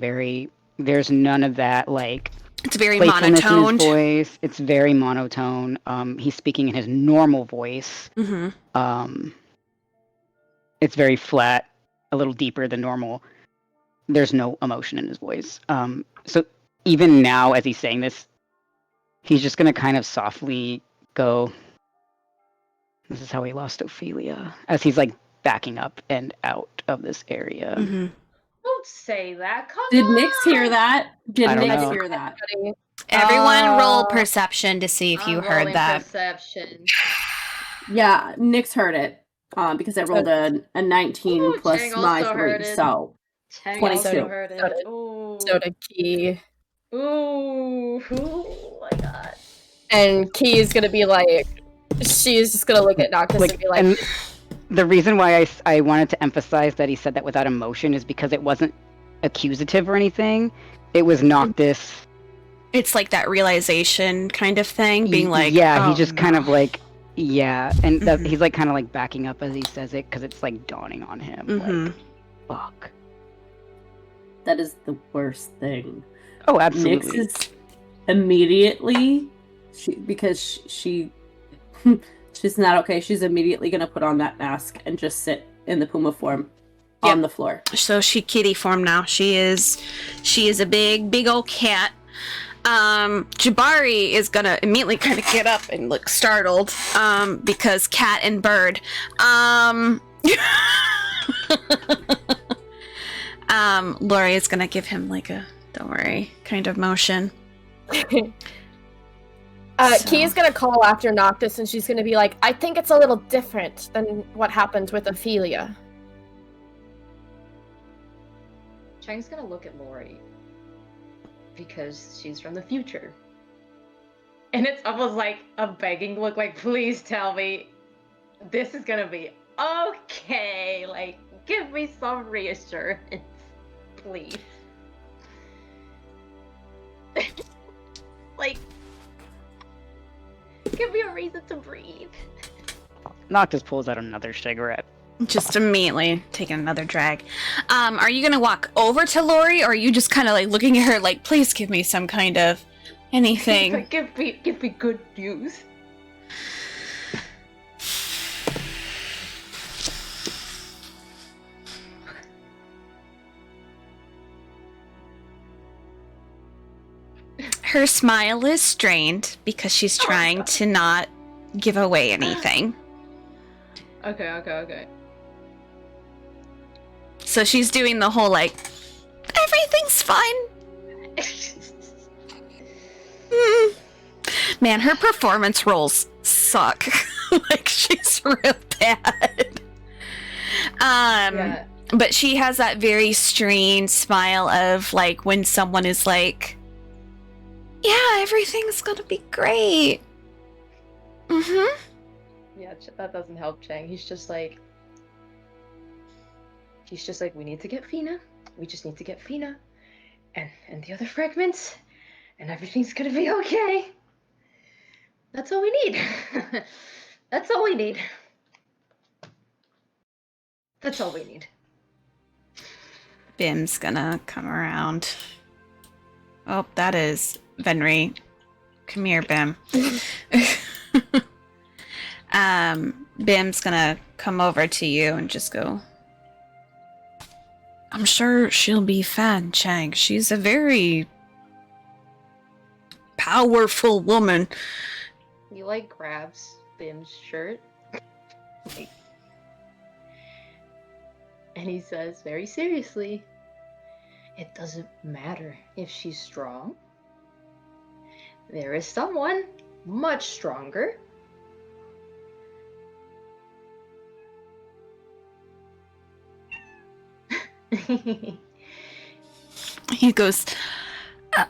there's none of that like It's very playfulness in monotoned. his voice. It's very monotone. He's speaking in his normal voice. Mm-hmm. It's very flat, a little deeper than normal. There's no emotion in his voice. So even now, as he's saying this, he's just gonna kind of softly go, "This is how he lost Ophelia," as he's like backing up and out of this area. Mm-hmm. Don't say that. Come did on. Nyx hear that? Did I don't Nyx know. hear that? Everyone roll Uh, perception to see if you I'm heard rolling that. Perception. Yeah, Nyx heard it. Because I rolled a 19 Ooh, plus Chang my also 3, heard it. so Chang 22. also heard it. Got it. Ooh. So did Key. Ooh. Oh my god. And Key is gonna be like, she's just gonna look at Noctis and be like, and the reason why I wanted to emphasize that he said that without emotion is because it wasn't accusative or anything. It was Noctis. It's like that realization kind of thing, being like, yeah, he "Oh, just kind of no." like, yeah, and that, Mhm. he's like kind of like backing up as he says it because it's like dawning on him. Mhm. Like, fuck. that is the worst thing. Oh, Nyx absolutely. is immediately because she she's not okay. She's immediately gonna put on that mask and just sit in the puma form on the floor. So she kitty form now. She is a big old cat. Jabari is gonna immediately kind of get up and look startled, because cat and bird. Lori is gonna give him like a don't worry kind of motion. Key's gonna call after Noctis, and she's gonna be like, I think it's a little different than what happened with Ophelia. Chang's gonna look at Lori because she's from the future. And it's almost like a begging look, like, please tell me this is gonna be okay. Like, give me some reassurance, please. Like, give me a reason to breathe. Noctis pulls out another cigarette. Just immediately taking another drag. Are you gonna walk over to Lori, or are you just kind of like looking at her like, please give me some kind of anything? Like, give me good news. Her smile is strained because she's trying to not give away anything. Okay. So she's doing the whole like, everything's fine. Man, her performance roles suck. Like, she's real bad. Yeah. But she has that very strained smile of like when someone is like, yeah, everything's gonna be great. Mm-hmm. Yeah, that doesn't help Chang. He's just like, we need to get Fina. We just need to get Fina and the other fragments, and everything's gonna be okay. That's all we need. That's all we need. That's all we need. Bim's gonna come around. Oh, that is Venri. Come here, Bim. Bim's gonna come over to you and just go, I'm sure she'll be fine, Chang. She's a very powerful woman. He like grabs Bim's shirt. And he says very seriously, it doesn't matter if she's strong. There is someone much stronger. He goes, I'm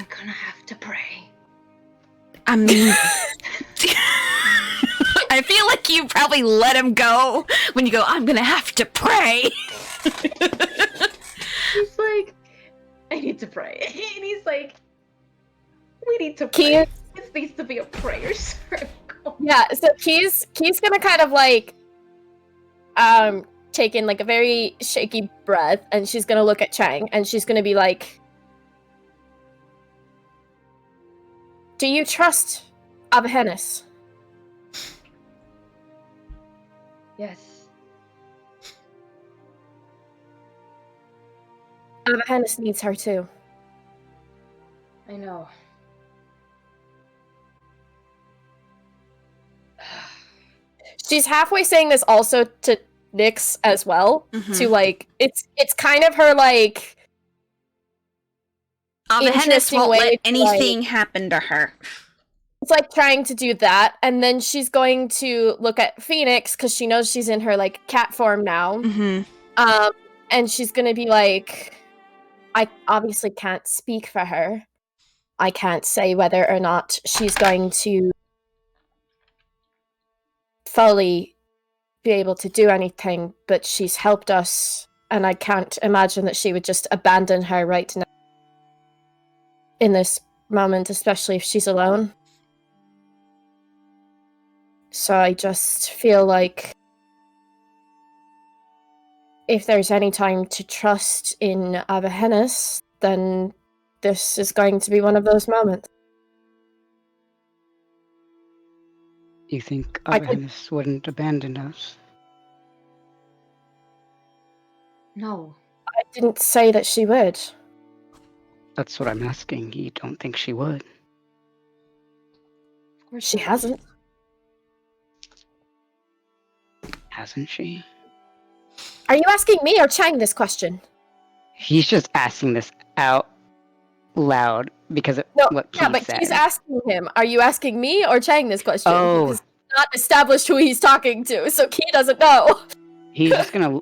gonna have to pray. I mean, I feel like you probably let him go when you go, I'm gonna have to pray. He's like, I need to pray. And he's like, we need to Key- pray. This needs to be a prayer circle. Yeah, so Key's gonna kind of like take in like a very shaky breath, and she's gonna look at Chang, and she's gonna be like, do you trust Abehenis? Yes. Abehenis needs her too. I know. She's halfway saying this also to Nyx as well. To like, it's kind of her like Abehenis interesting won't way let to, anything happen to her. it's like trying to do that, and then she's going to look at Phoenix because she knows she's in her like cat form now. Mm-hmm. And she's gonna be like, I obviously can't speak for her. I can't say whether or not she's going to fully be able to do anything, but she's helped us, and I can't imagine that she would just abandon her right now in this moment, especially if she's alone. So I just feel like if there's any time to trust in Abahennis, then this is going to be one of those moments. You think I could- Abahennis wouldn't abandon us? No. I didn't say that she would. That's what I'm asking. You don't think she would? Of course She not. hasn't. Hasn't she? Are you asking me or Chang this question? He's just asking this out loud because of No, what yeah, Keith but said. he's asking him. Are you asking me or Chang this question? Oh. Because he's not established who he's talking to, so Key doesn't know. He's just gonna.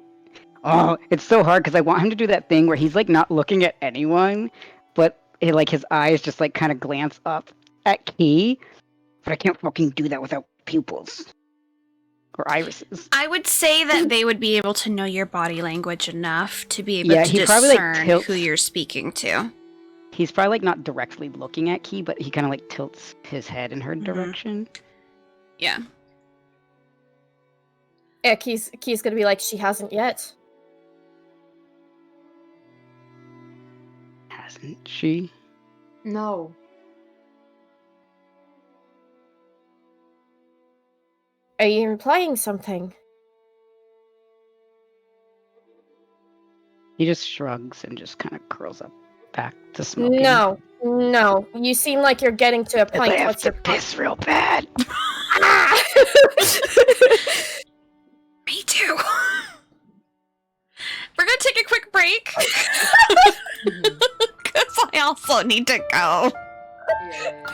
Oh, it's so hard because I want him to do that thing where he's like not looking at anyone, but like his eyes just like kind of glance up at Key. But I can't fucking do that without pupils or irises. I would say that they would be able to know your body language enough to be able Yeah, to he probably, like, discern tilts- who you're speaking to. He's probably like not directly looking at Key, but he kind of like tilts his head in her Mhm. direction. Yeah. Yeah, Key's gonna be like, she hasn't yet. Hasn't she? No. Are you implying something? He just shrugs and just kind of curls up back to smoking. No. You seem like you're getting to a I point. have What's to your point? piss real bad. Ah! Me too. We're gonna take a quick break. Mhm. Because I also need to go. Yeah.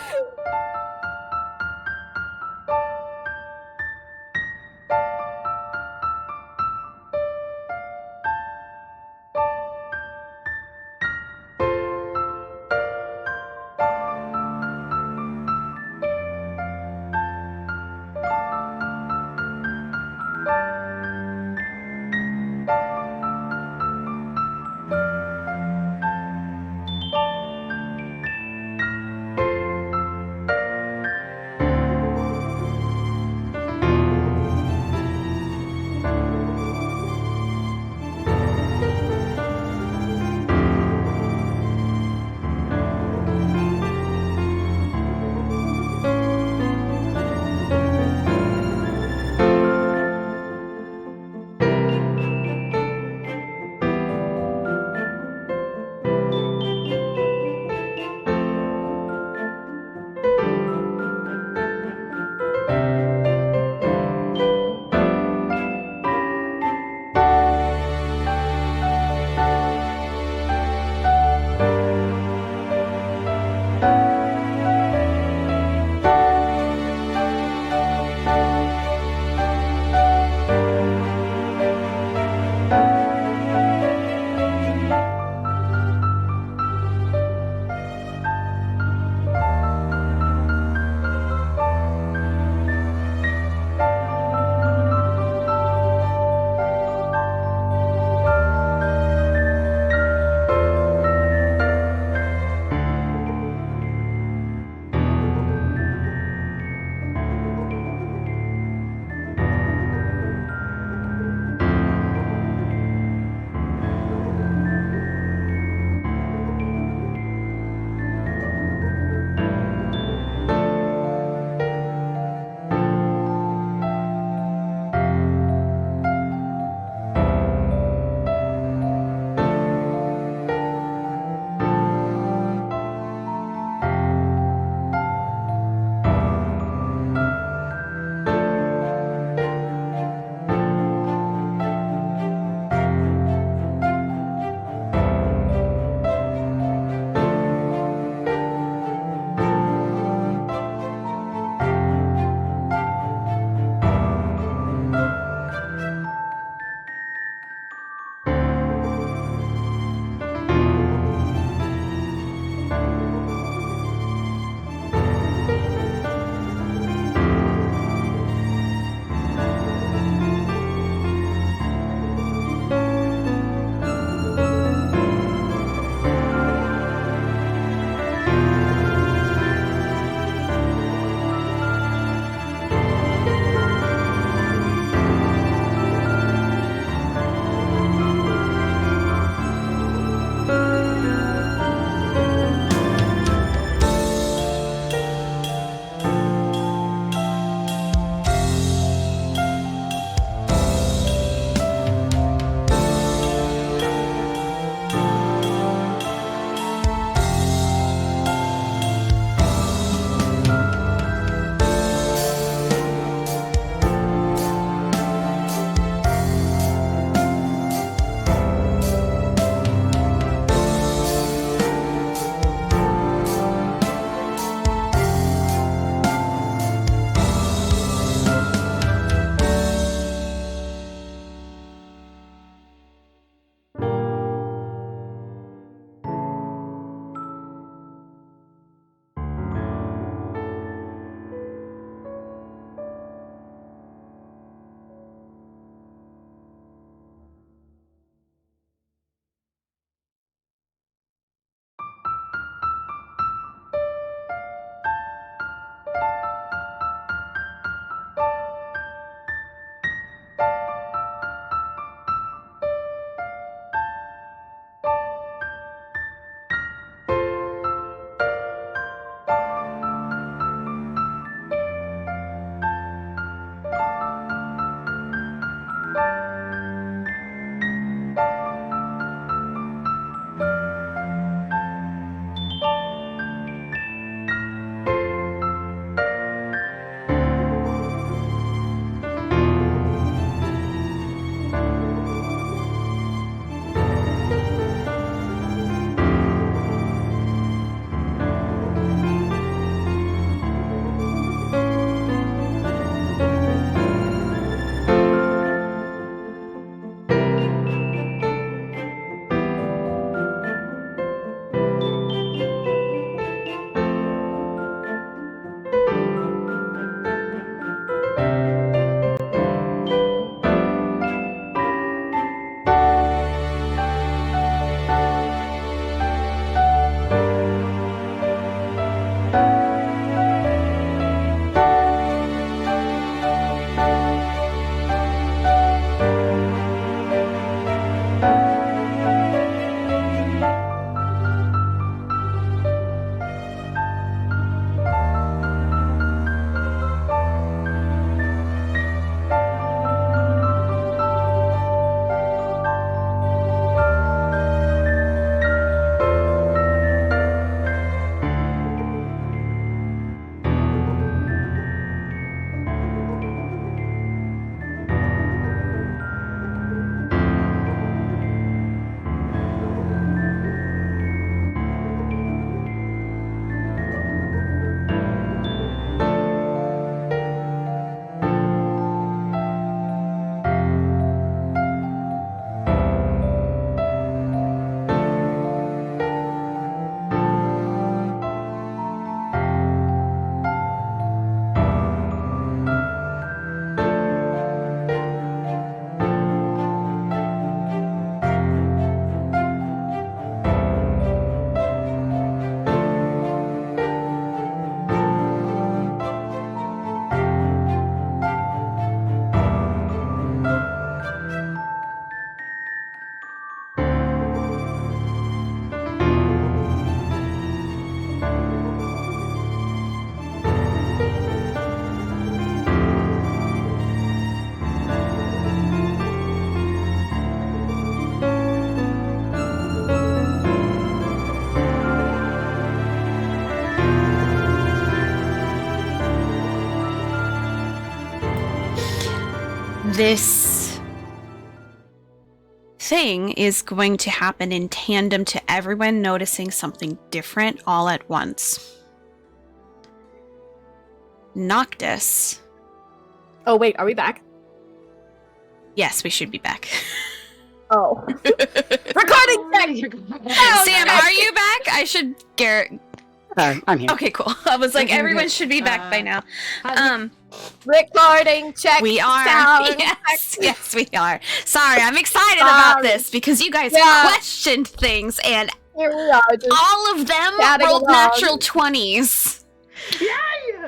This thing is going to happen in tandem to everyone noticing something different all at once. Noctis. Oh wait, are we back? Yes, we should be back. Oh. Recording check! Sam, are you back? I should Garrett. I'm here. Okay, cool. I was like, everyone should be back by now. Recording check. We are. Sound Yes, we are. Sorry, I'm excited about this because you guys questioned things and Here we are. Just all of them chatting rolled along. natural 20s.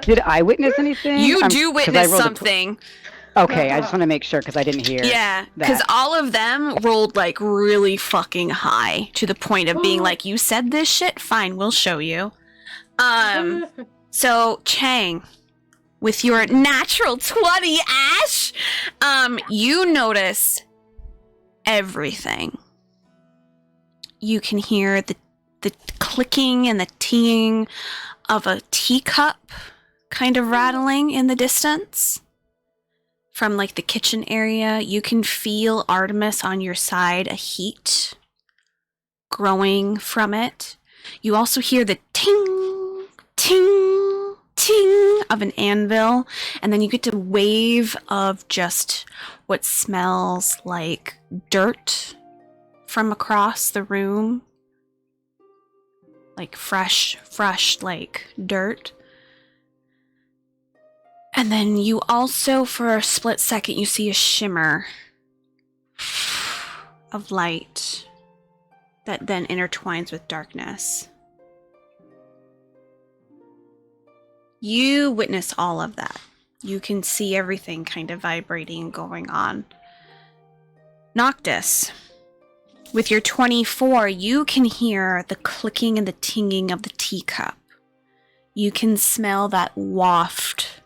Did I witness anything? You I'm- do 'cause I witness rolled a something. Okay, I just want to make sure because I didn't hear. Yeah, because that. all of them rolled like really fucking high to the point of being like, you said this shit? Fine, we'll show you. So Chang, with your natural 20, Ash, you notice everything. You can hear the clicking and the tinging of a teacup kind of rattling in the distance. From like the kitchen area, you can feel Artemis on your side, a heat growing from it. You also hear the ting, ting, ting of an anvil, and then you get a wave of just what smells like dirt from across the room. Like fresh, like dirt. And then you also, for a split second, you see a shimmer of light that then intertwines with darkness. You witness all of that. You can see everything kind of vibrating and going on. Noctis, with your 24, you can hear the clicking and the tinging of the teacup. You can smell that waft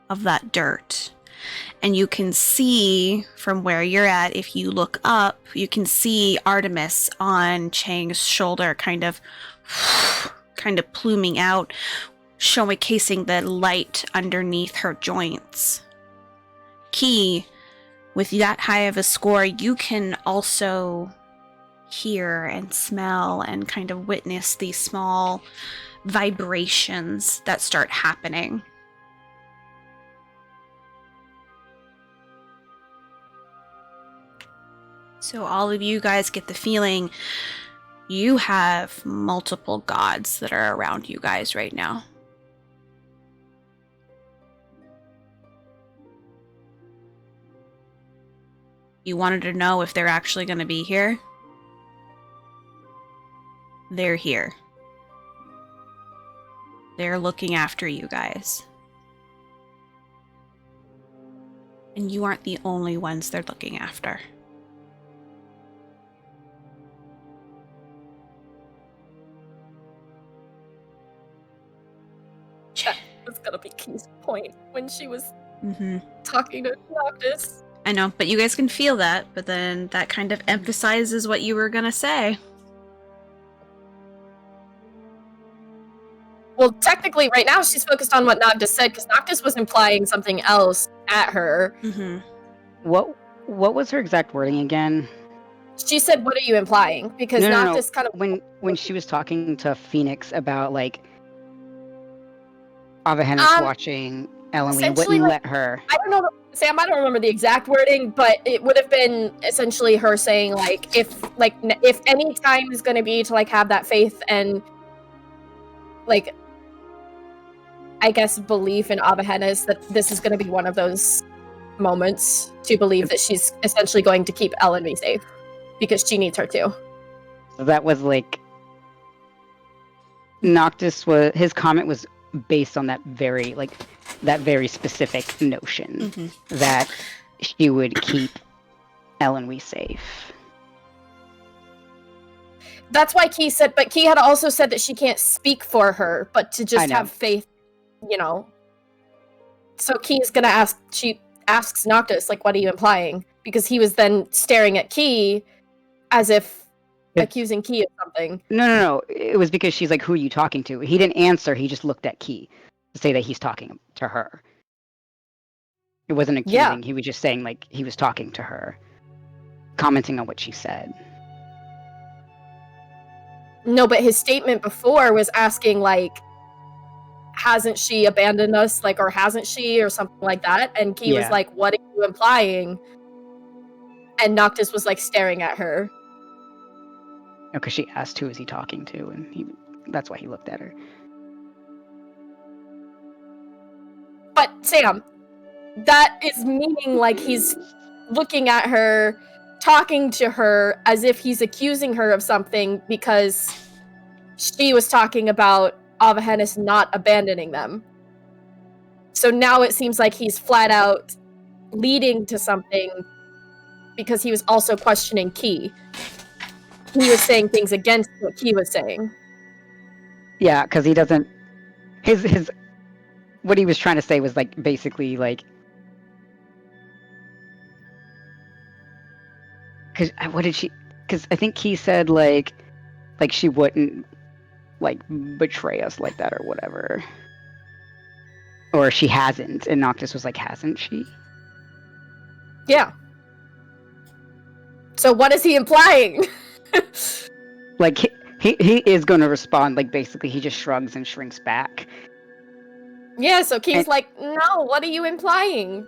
of that dirt. And you can see from where you're at, if you look up, you can see Artemis on Chang's shoulder kind of pluming out, showcasing the light underneath her joints. Key, with that high of a score, you can also hear and smell and kind of witness these small vibrations that start happening. So all of you guys get the feeling you have multiple gods that are around you guys right now. You wanted to know if they're actually going to be here? They're here. They're looking after you guys. And you aren't the only ones they're looking after. was gonna be Key's point when she was Mm-hmm. talking to Noctis. I know, but you guys can feel that, but then that kind of emphasizes what you were gonna say. Well, technically, right now she's focused on what Noctis said because Noctis was implying something else at her. Mm-hmm. What was her exact wording again? She said, "What are you implying?" Because No. Noctis kind of When she was talking to Phoenix about like Avahennis watching Ellen, we essentially, wouldn't like, let her. I don't know, Sam. I don't remember the exact wording, but it would have been essentially her saying like, if any time is going to be to like have that faith and like, I guess belief in Avahennis, that this is going to be one of those moments to believe that she's essentially going to keep Ellen safe because she needs her to. So that was like Noctis his comment was based on that very specific notion Mm-hmm. that she would keep Ellen safe. That's why Key said, but Key had also said that she can't speak for her, but to I just know. have faith, you know. So Key's gonna ask, she asks Noctis, like, what are you implying? Because he was then staring at Key as if accusing Key of something. No. It was because she's like, who are you talking to? He didn't answer. He just looked at Key to say that he's talking to her. It wasn't accusing. Yeah. He was just saying like he was talking to her, commenting on what she said. No, but his statement before was asking, like, hasn't she abandoned us, like, or hasn't she, or something like that? And Key was Yeah. like, what are you implying? And Noctis was, like, staring at her. Because she asked who is he talking to, and that's why he looked at her. But, Sam, that is meaning, like, he's looking at her, talking to her, as if he's accusing her of something because she was talking about Avahennis not abandoning them. So now it seems like he's flat out leading to something because he was also questioning Key. He was saying things against what Key was saying. Yeah, because he doesn't. His what he was trying to say was like basically like. Because what did she? Because I think he said like she wouldn't like betray us like that or whatever. Or she hasn't, and Noctis was like, hasn't she? Yeah. So what is he implying? Like he is going to respond. Like basically, he just shrugs and shrinks back. Yeah, so Key's And- like, no, what are you implying?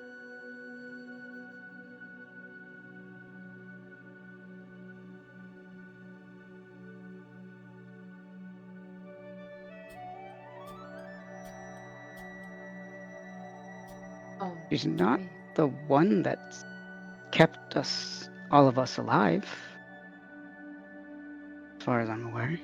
She's not the one that's kept all of us alive, as far as I'm aware.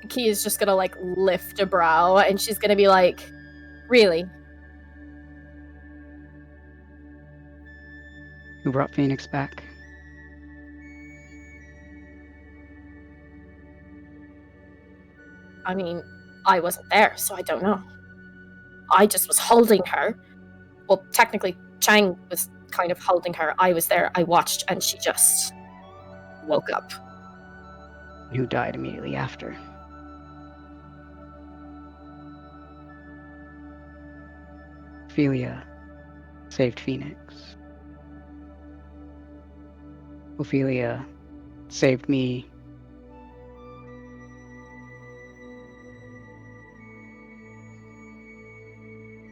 Key is just gonna like lift a brow and she's gonna be like, really? Who brought Phoenix back? I mean, I wasn't there, so I don't know. I just was holding her. Well, technically, Chang was kind of holding her. I was there, I watched, and she just woke up. Who died immediately after? Ophelia saved Phoenix. Ophelia saved me.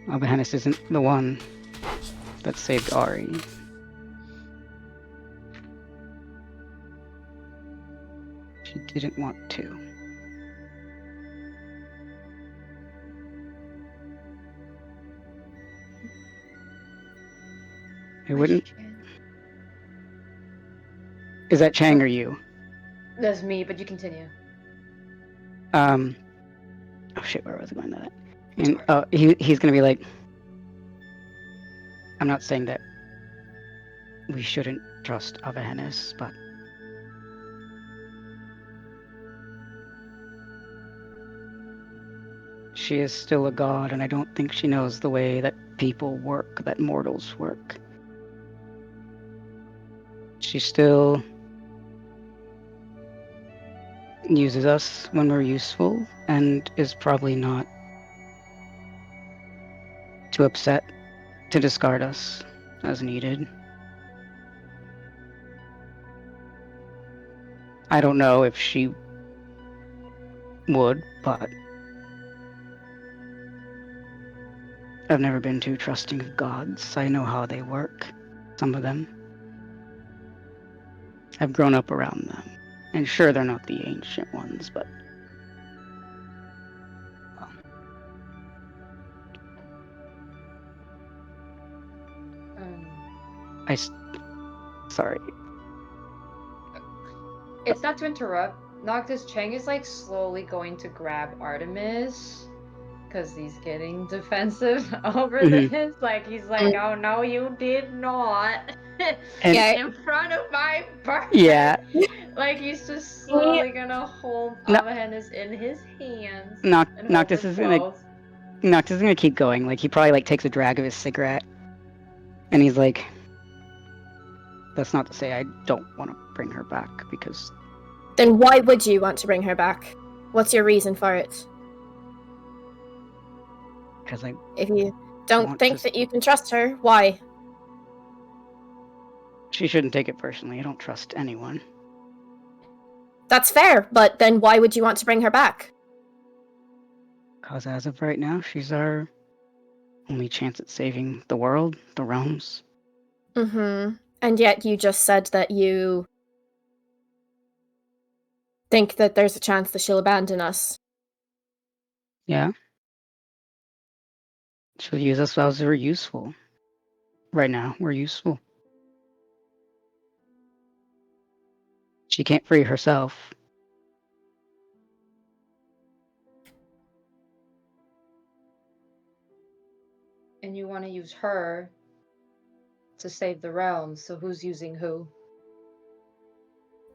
Avahennis isn't the one that saved Ari. She didn't want to. It wouldn't. Is that Chang or you? That's me, but you continue. Oh shit, where was I going with that? And he's gonna be like, I'm not saying that we shouldn't trust Avahennis, but she is still a god, and I don't think she knows the way that people work, that mortals work. She still uses us when we're useful, and is probably not too upset to discard us as needed. I don't know if she would, but I've never been too trusting of gods. I know how they work, some of them. I've grown up around them. And sure, they're not the ancient ones, but... well, sorry. It's not to interrupt. Noctis, Cheng is like slowly going to grab Artemis because he's getting defensive over Mhm. this. Like he's like, "Oh no, you did not!" And- Yeah. in front of my bird. Yeah. Like he's just slowly gonna hold No. Avahennis in his hands. Noct- and hold Noctis them is gonna- close. Noctis is gonna keep going. Like, he probably, like, takes a drag of his cigarette. And he's like... That's not to say I don't want to bring her back, because... Then why would you want to bring her back? What's your reason for it? Because I... If you don't Want think to- that you can trust her, why? She shouldn't take it personally. I don't trust anyone. That's fair, but then why would you want to bring her back? Because as of right now, she's our only chance at saving the world, the realms. Mm-hmm. And yet you just said that you think that there's a chance that she'll abandon us. Yeah. She'll use us as we're useful. Right now, we're useful. She can't free herself. And you want to use her to save the realm. So who's using who?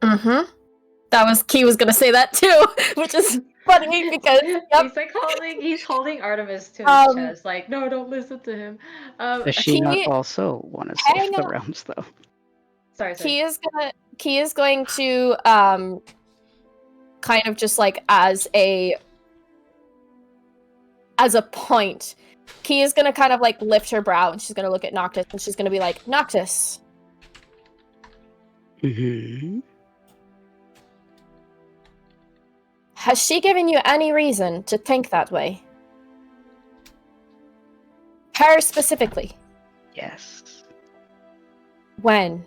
Mm-hmm. Key was gonna say that too, which is funny because He's holding Artemis to his Um, chest, like, no, don't listen to him. Does she not Key- also want to hang save the on. realms, though? sorry. Key is going to kind of just like as a point. Key is gonna kind of like lift her brow and she's gonna look at Noctis and she's gonna be like, Noctis, Mm-hmm. has she given you any reason to think that way? Her specifically. Yes. When?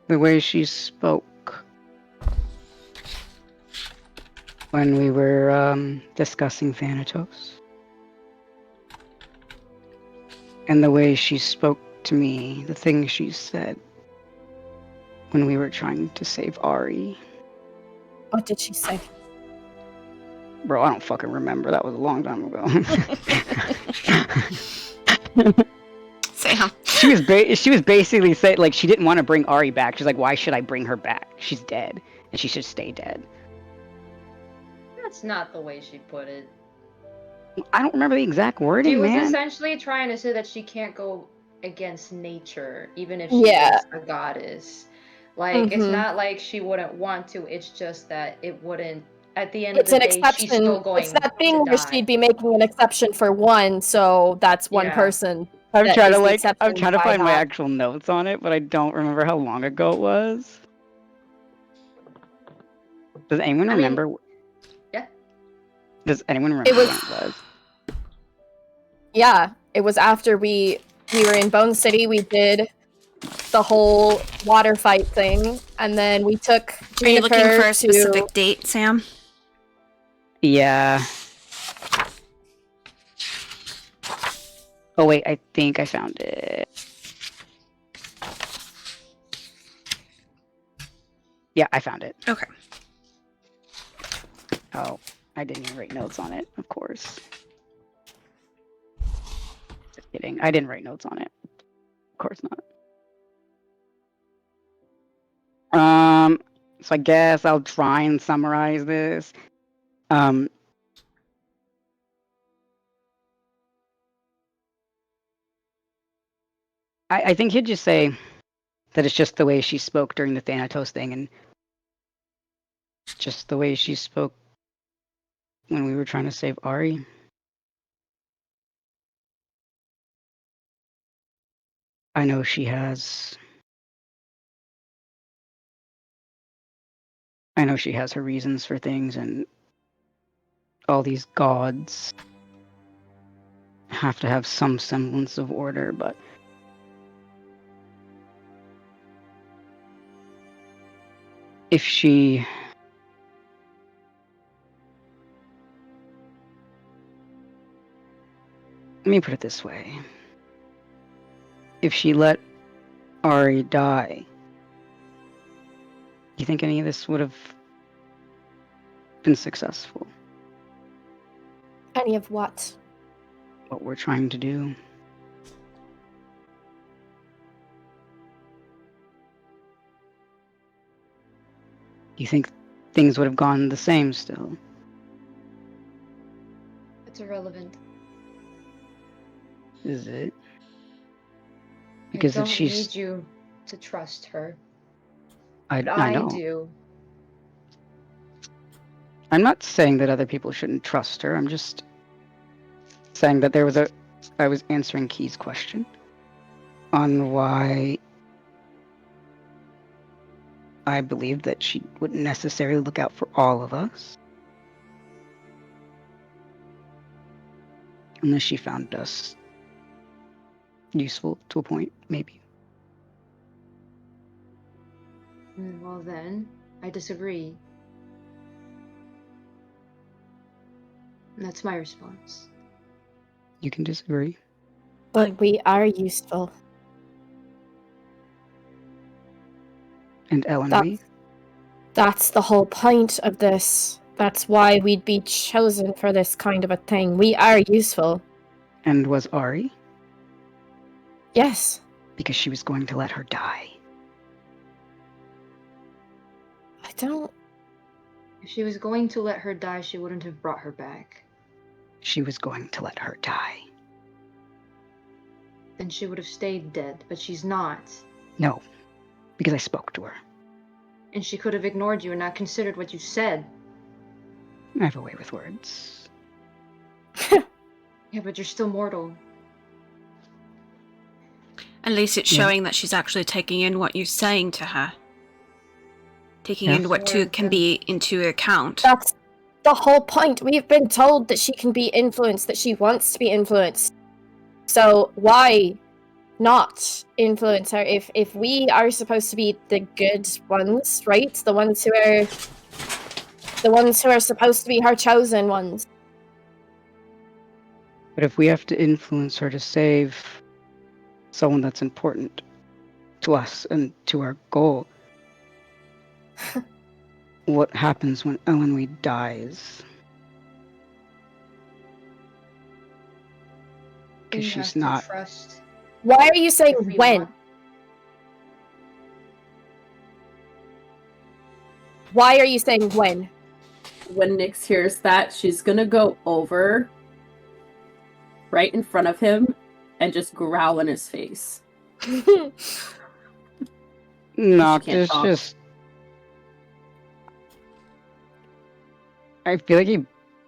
The way she spoke when we were discussing Thanatos. And the way she spoke to me, the things she said when we were trying to save Ari. What did she say? Bro, I don't fucking remember. That was a long time ago. Sam. She was basically saying, like, she didn't want to bring Ari back. She's like, why should I bring her back? She's dead, and she should stay dead. That's not the way she put it. I don't remember the exact wording, She was man. essentially trying to say that she can't go against nature, even if she Yeah. is a goddess. Like, it's Mhm. not like she wouldn't want to, it's just that it wouldn't, at the end of It's the an day, exception. she's still going It's that thing to where die. she'd be making an exception for one, so that's one Yeah. person. I'm that trying is to the I'm exception trying to by find my that. actual notes on it, but I don't remember how long ago it was. Does anyone I mean, remember? yeah. Does anyone remember It was- when it was? Yeah, it was after we were in Bone City. We did the whole water fight thing, and then we took Are you looking Juniper for a specific date, Sam? Yeah. Oh wait, I think I found it. Yeah, I found it. Okay. Oh, I didn't even write notes on it, of course. Just kidding. I didn't write notes on it. Of course not. So I guess I'll try and summarize this. I think he'd just say that it's just the way she spoke during the Thanatos thing, and just the way she spoke when we were trying to save Ari. I know she has her reasons for things, and all these gods have to have some semblance of order, but if she let me put it this way. If she let Ari die, do you think any of this would have been successful? Any of what? What we're trying to do? Do you think things would have gone the same still? It's irrelevant. Is it? Because I if don't she's... need you to trust her. I I know. do. I'm not saying that other people shouldn't trust her. I'm just saying that I was answering Key's question on why I believed that she wouldn't necessarily look out for all of us. Unless she found us useful to a point, maybe. Well then, I disagree. And that's my response. You can disagree. But we are useful. And Ellen, That's the whole point of this. That's why we'd be chosen for this kind of a thing. We are useful. And was Ari? Yes. Because she was going to let her die. I don't... If she was going to let her die, she wouldn't have brought her back. She was going to let her die. Then she would have stayed dead, but she's not. No, because I spoke to her. And she could have ignored you and not considered what you said. I have a way with words. Yeah, but you're still mortal. At least it's Yeah. showing that she's actually taking in what you're saying to her. Taking Yeah. in what Sure, can then- be into account. That's the whole point. We've been told that she can be influenced, that she wants to be influenced. So why not influence her if we are supposed to be the good ones, right? The ones who are supposed to be her chosen ones. But if we have to influence her to save someone that's important to us and to our goal, what happens when Elenwe dies? You Because have she's to not. trust. Why are you saying if we when? want- Why are you saying when? When Nyx hears that, she's gonna go over right in front of him and just growl in his face. Noctis talk. just. I feel like he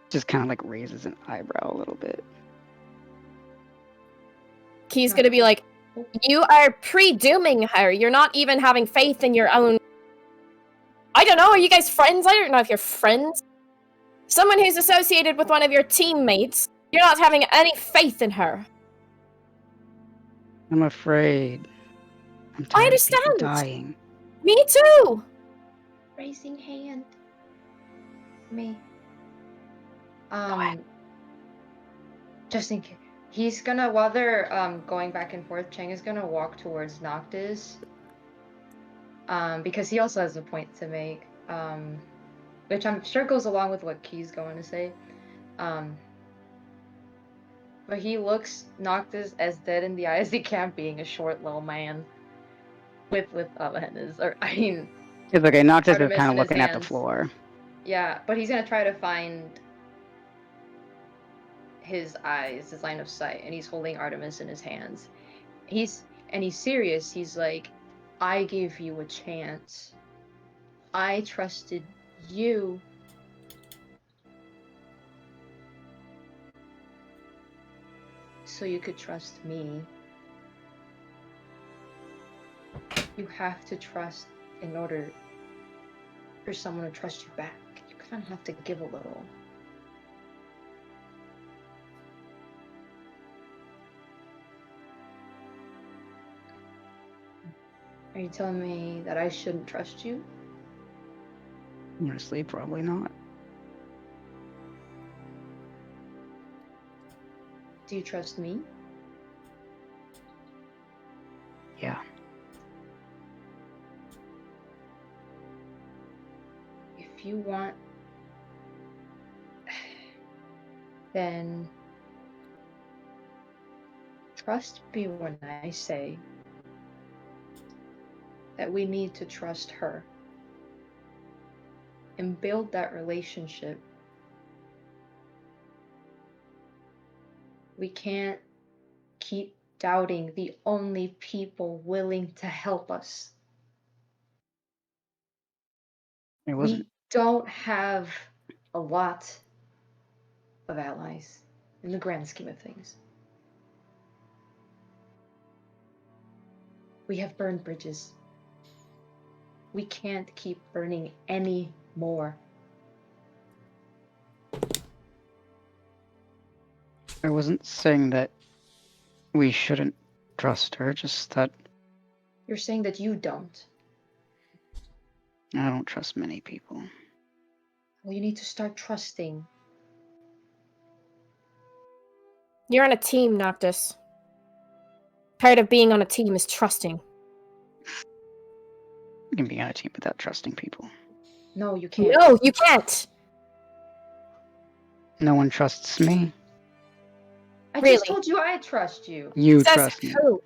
just kind of like raises an eyebrow a little bit. He's gonna be like, you are pre-dooming her. You're not even having faith in your own... I don't know, are you guys friends? I don't know if you're friends. Someone who's associated with one of your teammates, you're not having any faith in her. I'm afraid. I'm I tired of people understand. dying. Me too! Raising hand. Me. ahead. Just in case. He's gonna, while they're going back and forth, Cheng is gonna walk towards Noctis. Because he also has a point to make. Which I'm sure goes along with what Key's going to say. But he looks Noctis as dead in the eye as he can, being a short little man. With His, or I mean, It's okay. Noctis is Artemis kind of in his looking at the hands. floor. Yeah, but he's gonna try to find his eyes, his line of sight, and he's holding Artemis in his hands. He's serious. He's like, I gave you a chance. I trusted you. So you could trust me. You have to trust in order for someone to trust you back. You kind of have to give a little. Are you telling me that I shouldn't trust you? Honestly, probably not. Do you trust me? Yeah. If you want, then trust me when I say that we need to trust her and build that relationship. We can't keep doubting the only people willing to help us. It wasn't. We don't have a lot of allies in the grand scheme of things. We have burned bridges. We can't keep burning any more. I wasn't saying that we shouldn't trust her, just that You're saying that you don't. I don't trust many people. Well, you need to start trusting. You're on a team, Noctis. Part of being on a team is trusting. You can be on a team without trusting people. No, you can't. No, you can't. No one trusts me. I Really? just told you I trust you. You Says trust me. who?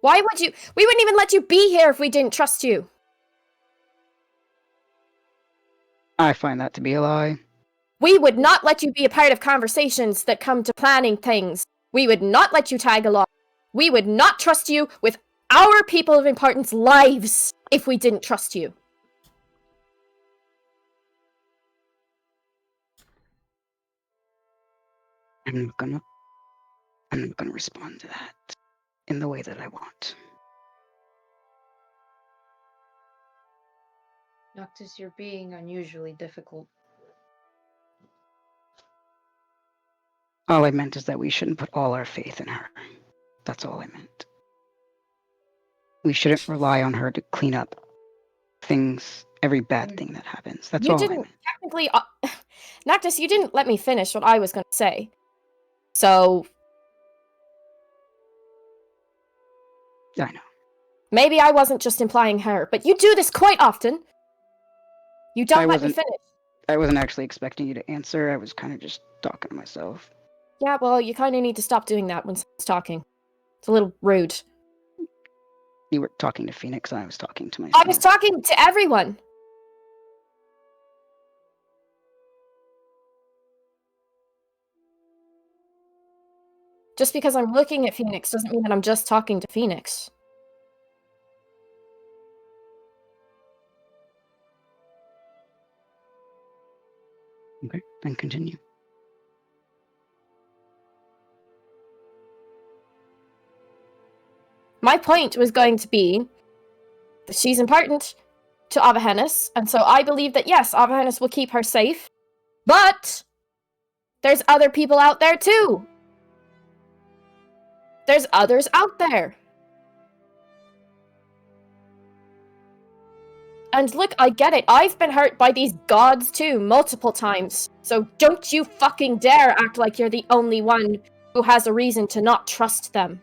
Why would you? We wouldn't even let you be here if we didn't trust you. I find that to be a lie. We would not let you be a part of conversations that come to planning things. We would not let you tag along. We would not trust you with our people of importance lives if we didn't trust you. I'm not gonna respond to that in the way that I want. Noctis, you're being unusually difficult. All I meant is that we shouldn't put all our faith in her. That's all I meant. We shouldn't rely on her to clean up things, every bad thing that happens. That's You all I didn't meant. technically, Noctis, you didn't let me finish what I was going to say. So I know. maybe I wasn't just implying her, but you do this quite often. You don't I let me wasn't- finish. I wasn't actually expecting you to answer. I was kind of just talking to myself. Yeah, well, you kind of need to stop doing that when someone's talking. It's a little rude. You were talking to Phoenix, and I was talking to myself. I was talking to everyone. Just because I'm looking at Phoenix doesn't mean that I'm just talking to Phoenix. Okay, then continue. My point was going to be that she's important to Avahennis, and so I believe that yes, Avahennis will keep her safe, but there's other people out there too. There's others out there. And look, I get it. I've been hurt by these gods too, multiple times. So don't you fucking dare act like you're the only one who has a reason to not trust them.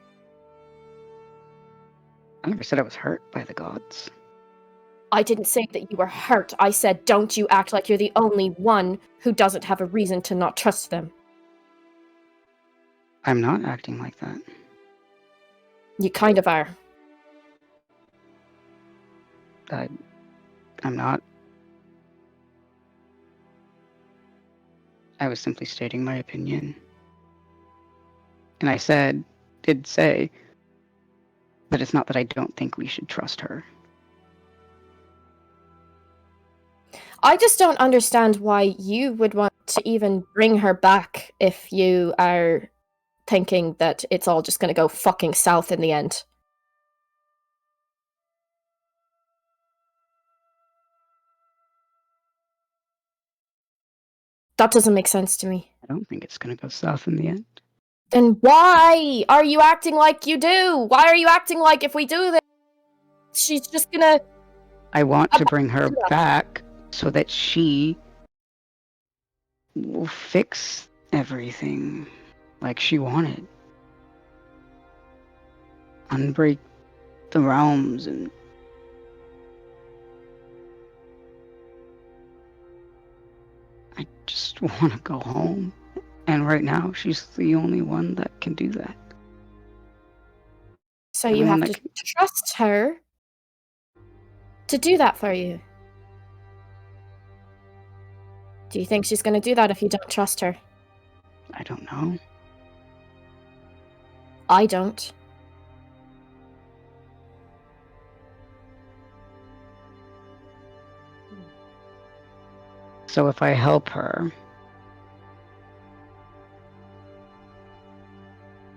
I never said I was hurt by the gods. I didn't say that you were hurt. I said, don't you act like you're the only one who doesn't have a reason to not trust them. I'm not acting like that. You kind of are. I'm not. I was simply stating my opinion. And I did say, that it's not that I don't think we should trust her. I just don't understand why you would want to even bring her back if you are thinking that it's all just going to go fucking south in the end. That doesn't make sense to me. I don't think it's going to go south in the end. Then why are you acting like you do? Why are you acting like if we do this, she's just gonna... I want to bring her back so that she will fix everything like she wanted. Unbreak the realms and... I just want to go home. And right now, she's the only one that can do that. So you have to trust her to do that for you. Do you think she's going to do that if you don't trust her? I don't know. I don't. So if I help her,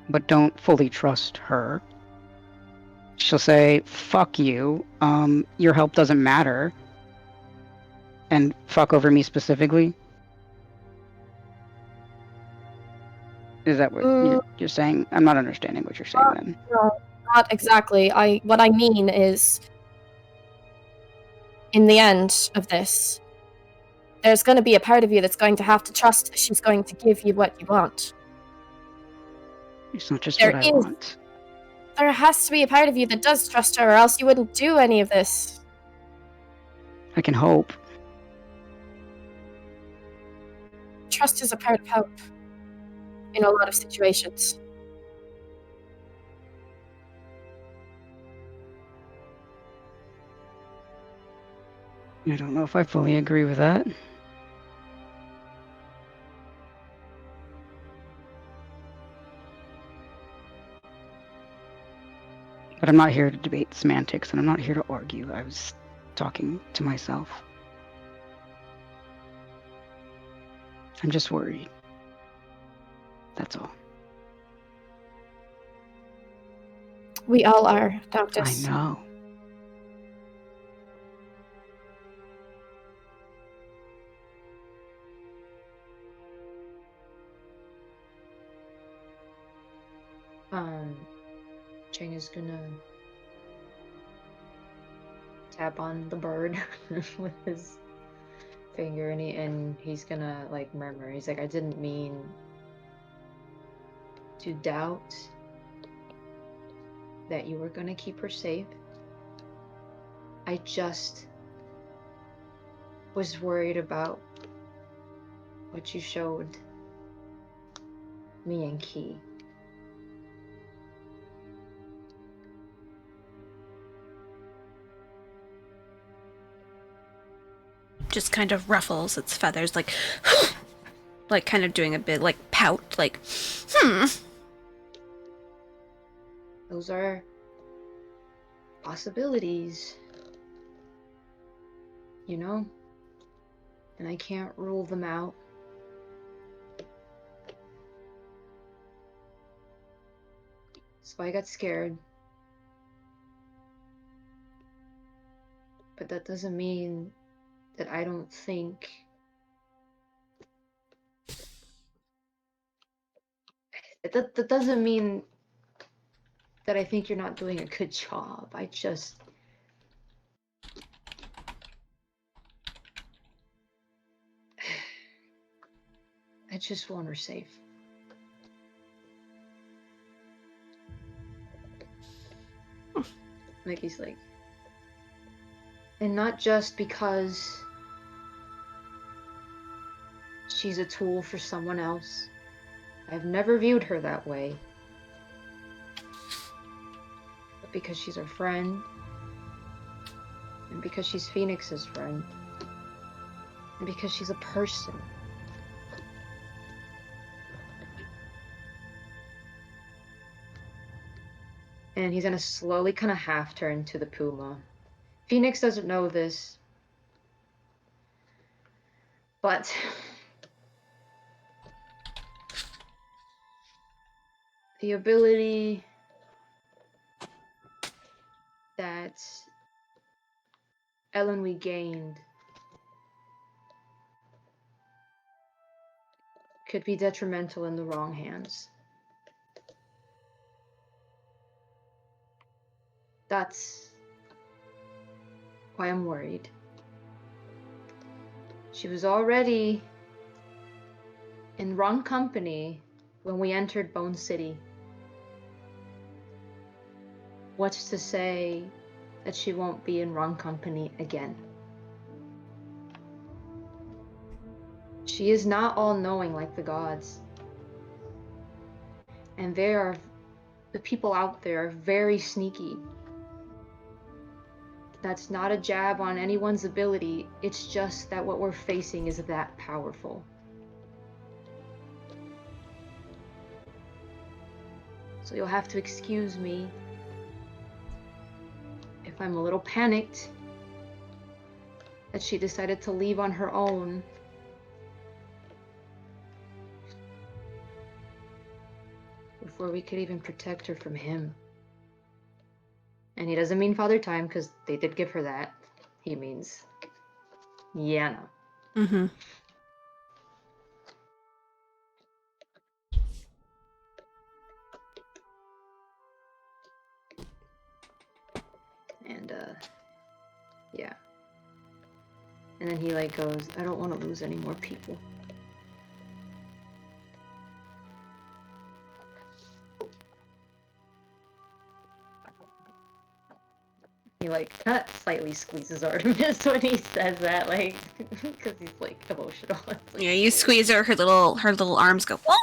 but don't fully trust her, she'll say, fuck you, your help doesn't matter, and fuck over me specifically? Is that what you're saying? I'm not understanding what you're saying then. No, not exactly. What I mean is, in the end of this, there's going to be a part of you that's going to have to trust that she's going to give you what you want. It's not just what I want. There has to be a part of you that does trust her, or else you wouldn't do any of this. I can hope. Trust is a part of hope. In a lot of situations. I don't know if I fully agree with that. But I'm not here to debate semantics, and I'm not here to argue. I was talking to myself. I'm just worried. That's all. We all are, Doctus. I know. Chang is gonna tap on the bird with his finger, and he's gonna like murmur. He's like, I didn't mean to doubt that you were gonna keep her safe. I just was worried about what you showed me and Key. Just kind of ruffles its feathers, like, like kind of doing a bit like pout, like, Those are possibilities, you know? And I can't rule them out. So I got scared. But that doesn't mean that I don't think that doesn't mean that I think you're not doing a good job. I just want her safe. Mickey's like, and not just because she's a tool for someone else. I've never viewed her that way. But because she's our friend, And because she's Phoenix's friend. And because she's a person. And he's gonna slowly kind of half turn to the puma. Phoenix doesn't know this. But the ability that Ellen we gained could be detrimental in the wrong hands. That's why I'm worried. She was already in wrong company when we entered Bone City. What's to say that she won't be in wrong company again? She is not all-knowing like the gods. And the people out there are very sneaky. That's not a jab on anyone's ability, it's just that what we're facing is that powerful. So you'll have to excuse me if I'm a little panicked that she decided to leave on her own. Before we could even protect her from him. And he doesn't mean Father Time, because they did give her that. He means Yana. Mm-hmm. And, yeah. And then he, like, goes, I don't want to lose any more people. He, like, slightly squeezes Artemis when he says that, like, because he's, like, emotional. Yeah, you squeeze her, her little arms go, whoa!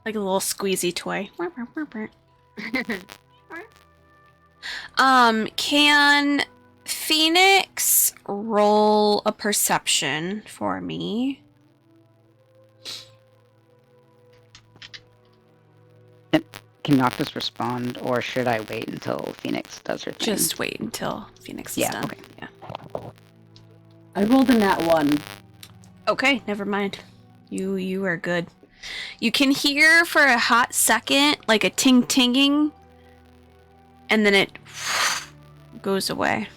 Like a little squeezy toy. Can Phoenix roll a perception for me? Can Noctis respond, or should I wait until Phoenix does her thing? Just wait until Phoenix is Yeah, done. okay. Yeah. I rolled in that one. Okay, never mind. You are good. You can hear for a hot second like a ting-tinging, and then it goes away.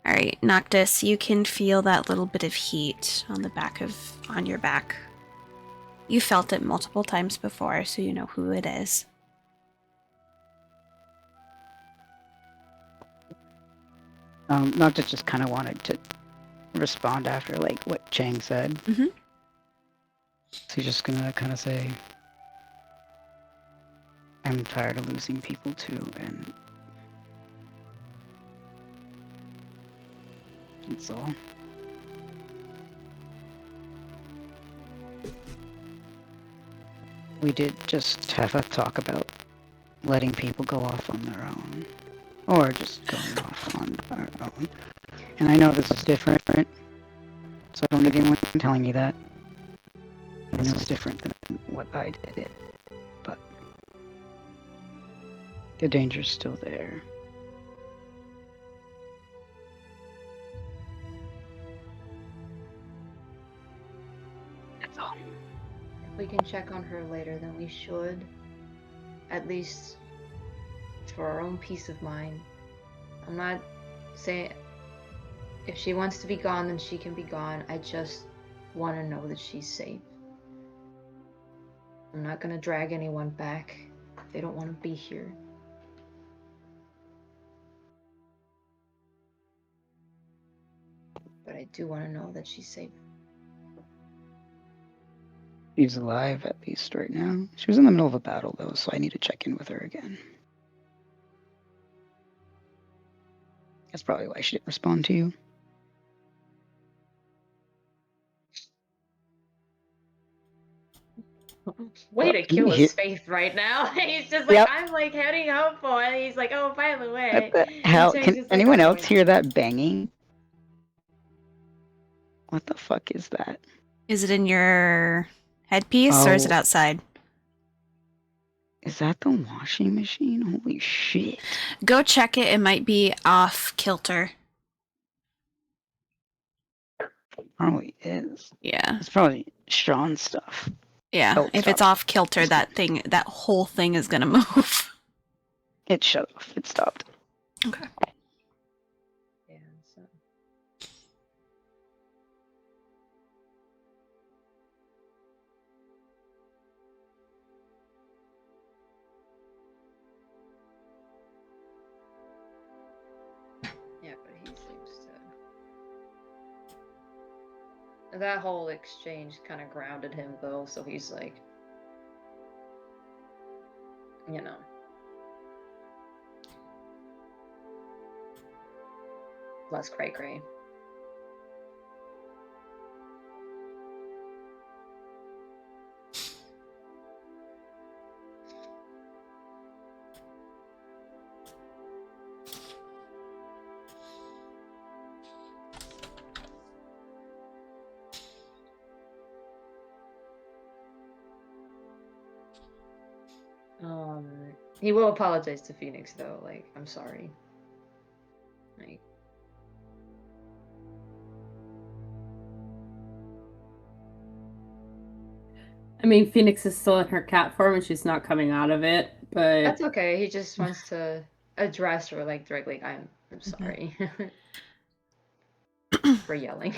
Alright, Noctis, you can feel that little bit of heat on your back. You felt it multiple times before, so you know who it is. Noctis just kind of wanted to respond after, like, what Chang said. Mhm. So he's just gonna kind of say, I'm tired of losing people too, and that's all. We did just have a talk about letting people go off on their own, or just going off on our own. And I know this is different, so I don't need anyone telling me that. I know it's different than what I did, but the danger's still there. That's all. If we can check on her later, then we should. At least for our own peace of mind. I'm not saying if she wants to be gone, then she can be gone. I just want to know that she's safe. I'm not going to drag anyone back if they don't want to be here. But I do want to know that she's safe. She's alive, at least right now. She was in the middle of a battle, though, so I need to check in with her again. That's probably why she didn't respond to you. Way to kill He- his faith right now. He's just like, Yep. I'm like heading out for it. He's like, oh, by the way. What the And hell? Chang's Can just like, anyone "I'm else going hear that banging? What the fuck is that? Is it in your headpiece or is it Oh. outside? Is that the washing machine? Holy shit. Go check it. It might be off kilter. Probably is. Yeah. It's probably Sean's stuff. Yeah. Oh, If it's stop. off kilter, that whole thing is gonna move. It shut off. It stopped. Okay. Yeah, so. Yeah, but he seems to. That whole exchange kind of grounded him, though, so he's like, you know. Less cray-cray. He will apologize to Phoenix, though. Like, I'm sorry. Like, I mean, Phoenix is still in her cat form and she's not coming out of it, but that's okay. He just wants to address her, like, directly. I'm sorry for yelling.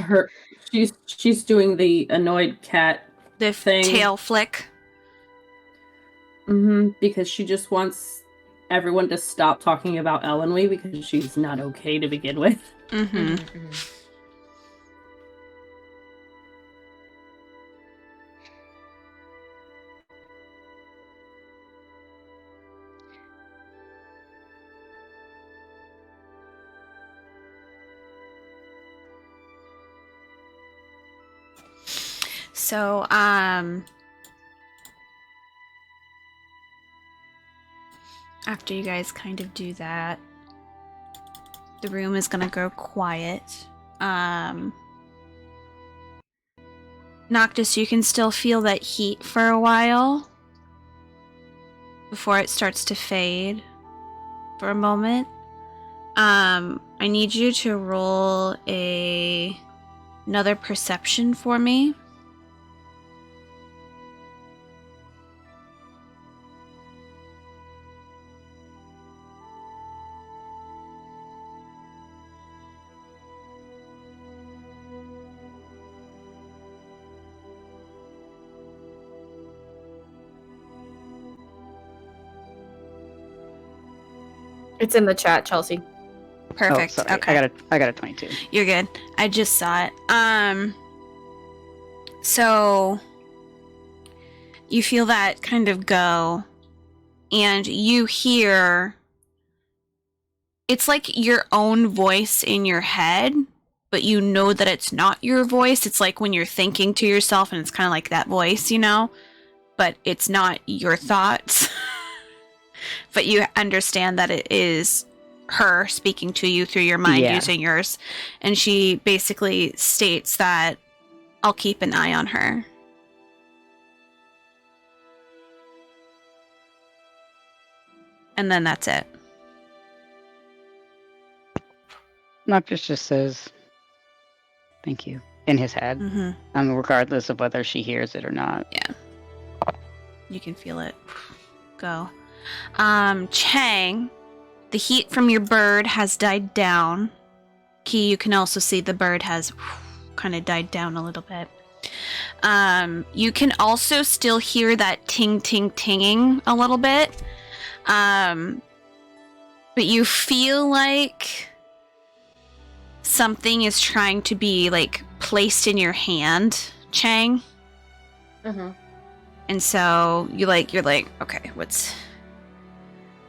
she's doing the annoyed cat The thing. tail flick. Because she just wants everyone to stop talking about Elenwy because she's not okay to begin with. Mm-hmm. So, after you guys kind of do that, the room is gonna go quiet. Noctis, you can still feel that heat for a while before it starts to fade for a moment. I need you to roll another perception for me. It's in the chat, Chelsea. Perfect. Oh, sorry. Okay. I got a 22. You're good. I just saw it. So you feel that kind of go, and you hear it's like your own voice in your head, but you know that it's not your voice. It's like when you're thinking to yourself and it's kind of like that voice, you know, but it's not your thoughts. But you understand that it is her speaking to you through your mind using yours. And she basically states that I'll keep an eye on her. And then that's it. Noctis just says, thank you, in his head. Mm-hmm. Regardless of whether she hears it or not. Yeah. You can feel it go. Chang, the heat from your bird has died down. Key, you can also see the bird has kind of died down a little bit. You can also still hear that ting ting tinging a little bit. But you feel like something is trying to be like placed in your hand, Chang. And so you're like, okay,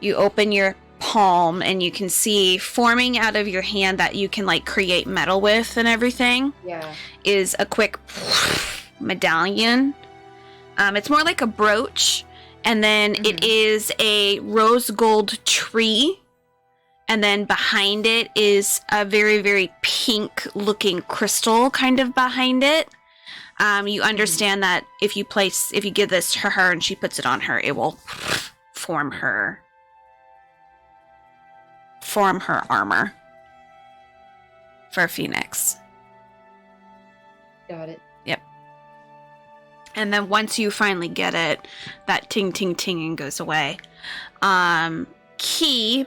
you open your palm and you can see forming out of your hand that you can like create metal with and everything. Yeah. Is a quick medallion. It's more like a brooch, and then it is a rose gold tree, and then behind it is a very, very pink looking crystal kind of behind it. You understand that if you give this to her and she puts it on her, it will form her armor for a phoenix. Got it. Yep. And then once you finally get it, that ting ting tinging goes away. Key,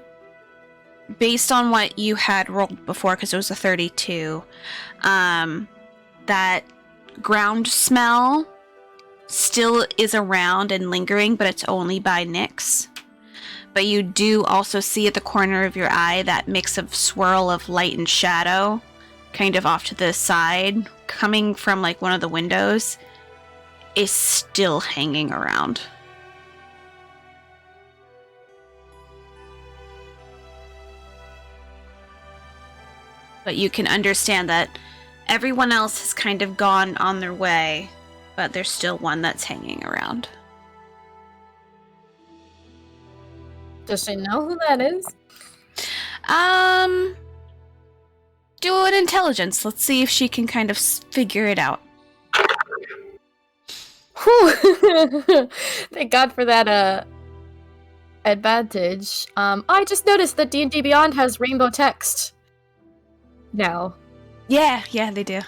based on what you had rolled before, because it was a 32, that ground smell still is around and lingering, but it's only by Nyx. But you do also see at the corner of your eye that mix of swirl of light and shadow, kind of off to the side, coming from like one of the windows, is still hanging around. But you can understand that everyone else has kind of gone on their way, but there's still one that's hanging around. Does she know who that is? Do an intelligence. Let's see if she can kind of figure it out. Whew. Thank God for that advantage. I just noticed that D&D Beyond has rainbow text now. Yeah, they do.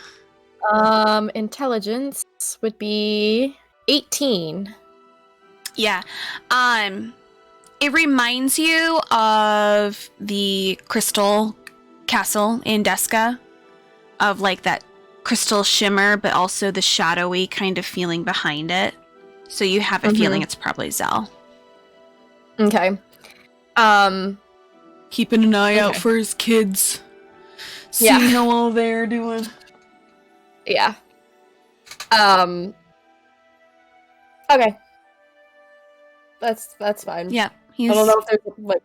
Intelligence would be 18. Yeah. It reminds you of the crystal castle in Deska, of like that crystal shimmer, but also the shadowy kind of feeling behind it. So you have a feeling it's probably Zell. Okay. Keeping an eye out for his kids. Yeah. Seeing how all they're doing. Yeah. Okay. That's fine. Yeah. I don't know if there's like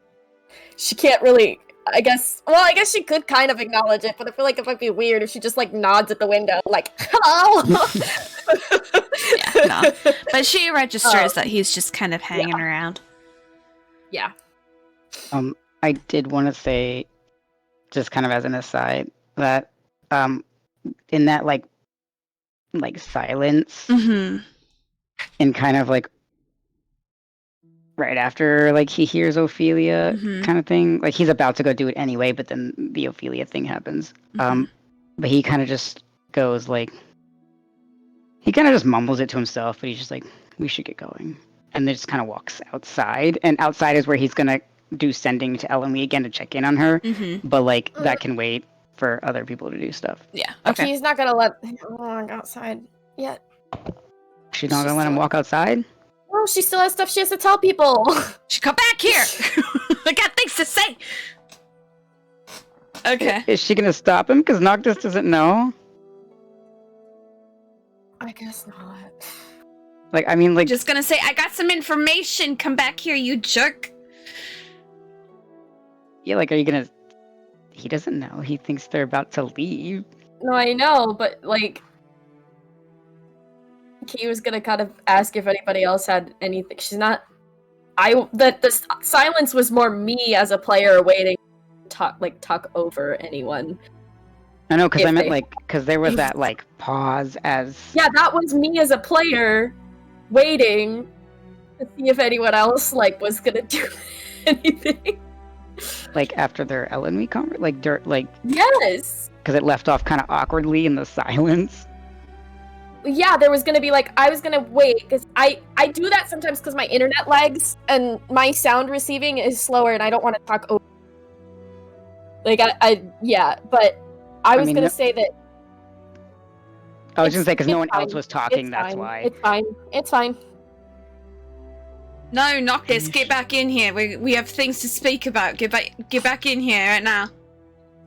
she can't really I guess she could kind of acknowledge it, but I feel like it might be weird if she just like nods at the window like hello. Yeah, no. But she registers that he's just kind of hanging around. Yeah. I did want to say, just kind of as an aside, that in that like silence Mm-hmm. and kind of like right after like he hears Ophelia kind of thing, like he's about to go do it anyway, but then the Ophelia thing happens. But he kind of just goes like, he kind of just mumbles it to himself, but he's just like, we should get going, and then just kind of walks outside, and outside is where he's gonna do sending to Ellenly again to check in on her, but like that can wait for other people to do stuff. Yeah. Okay. He's not gonna let him walk outside yet. She's not gonna let him walk outside? Oh, she still has stuff she has to tell people. She come back here. I got things to say. Okay. Is she gonna stop him? Because Noctis doesn't know. I guess not. Like, I mean, like, Just gonna say, I got some information. Come back here, you jerk. yeah, like, are you gonna? He doesn't know. He thinks they're about to leave. No, I know, but like Key was gonna kind of ask if anybody else had anything. She's not. The silence was more me as a player waiting to talk over anyone. I know, because If I meant they- like, because there was that like pause as Yeah, that was me as a player waiting to see if anyone else like was gonna do anything. like after their Ellenly conversation, like dirt, like Yes. because it left off kind of awkwardly in the silence. Yeah, there was gonna be like I was gonna wait because I do that sometimes because my internet lags and my sound receiving is slower and I don't want to talk over. Like but I was mean, gonna no- say that I was gonna say because no it's one else fine. was talking. it's That's fine. why. It's fine. It's fine. No, Noctis, get back in here. We have things to speak about. Get back in here right now.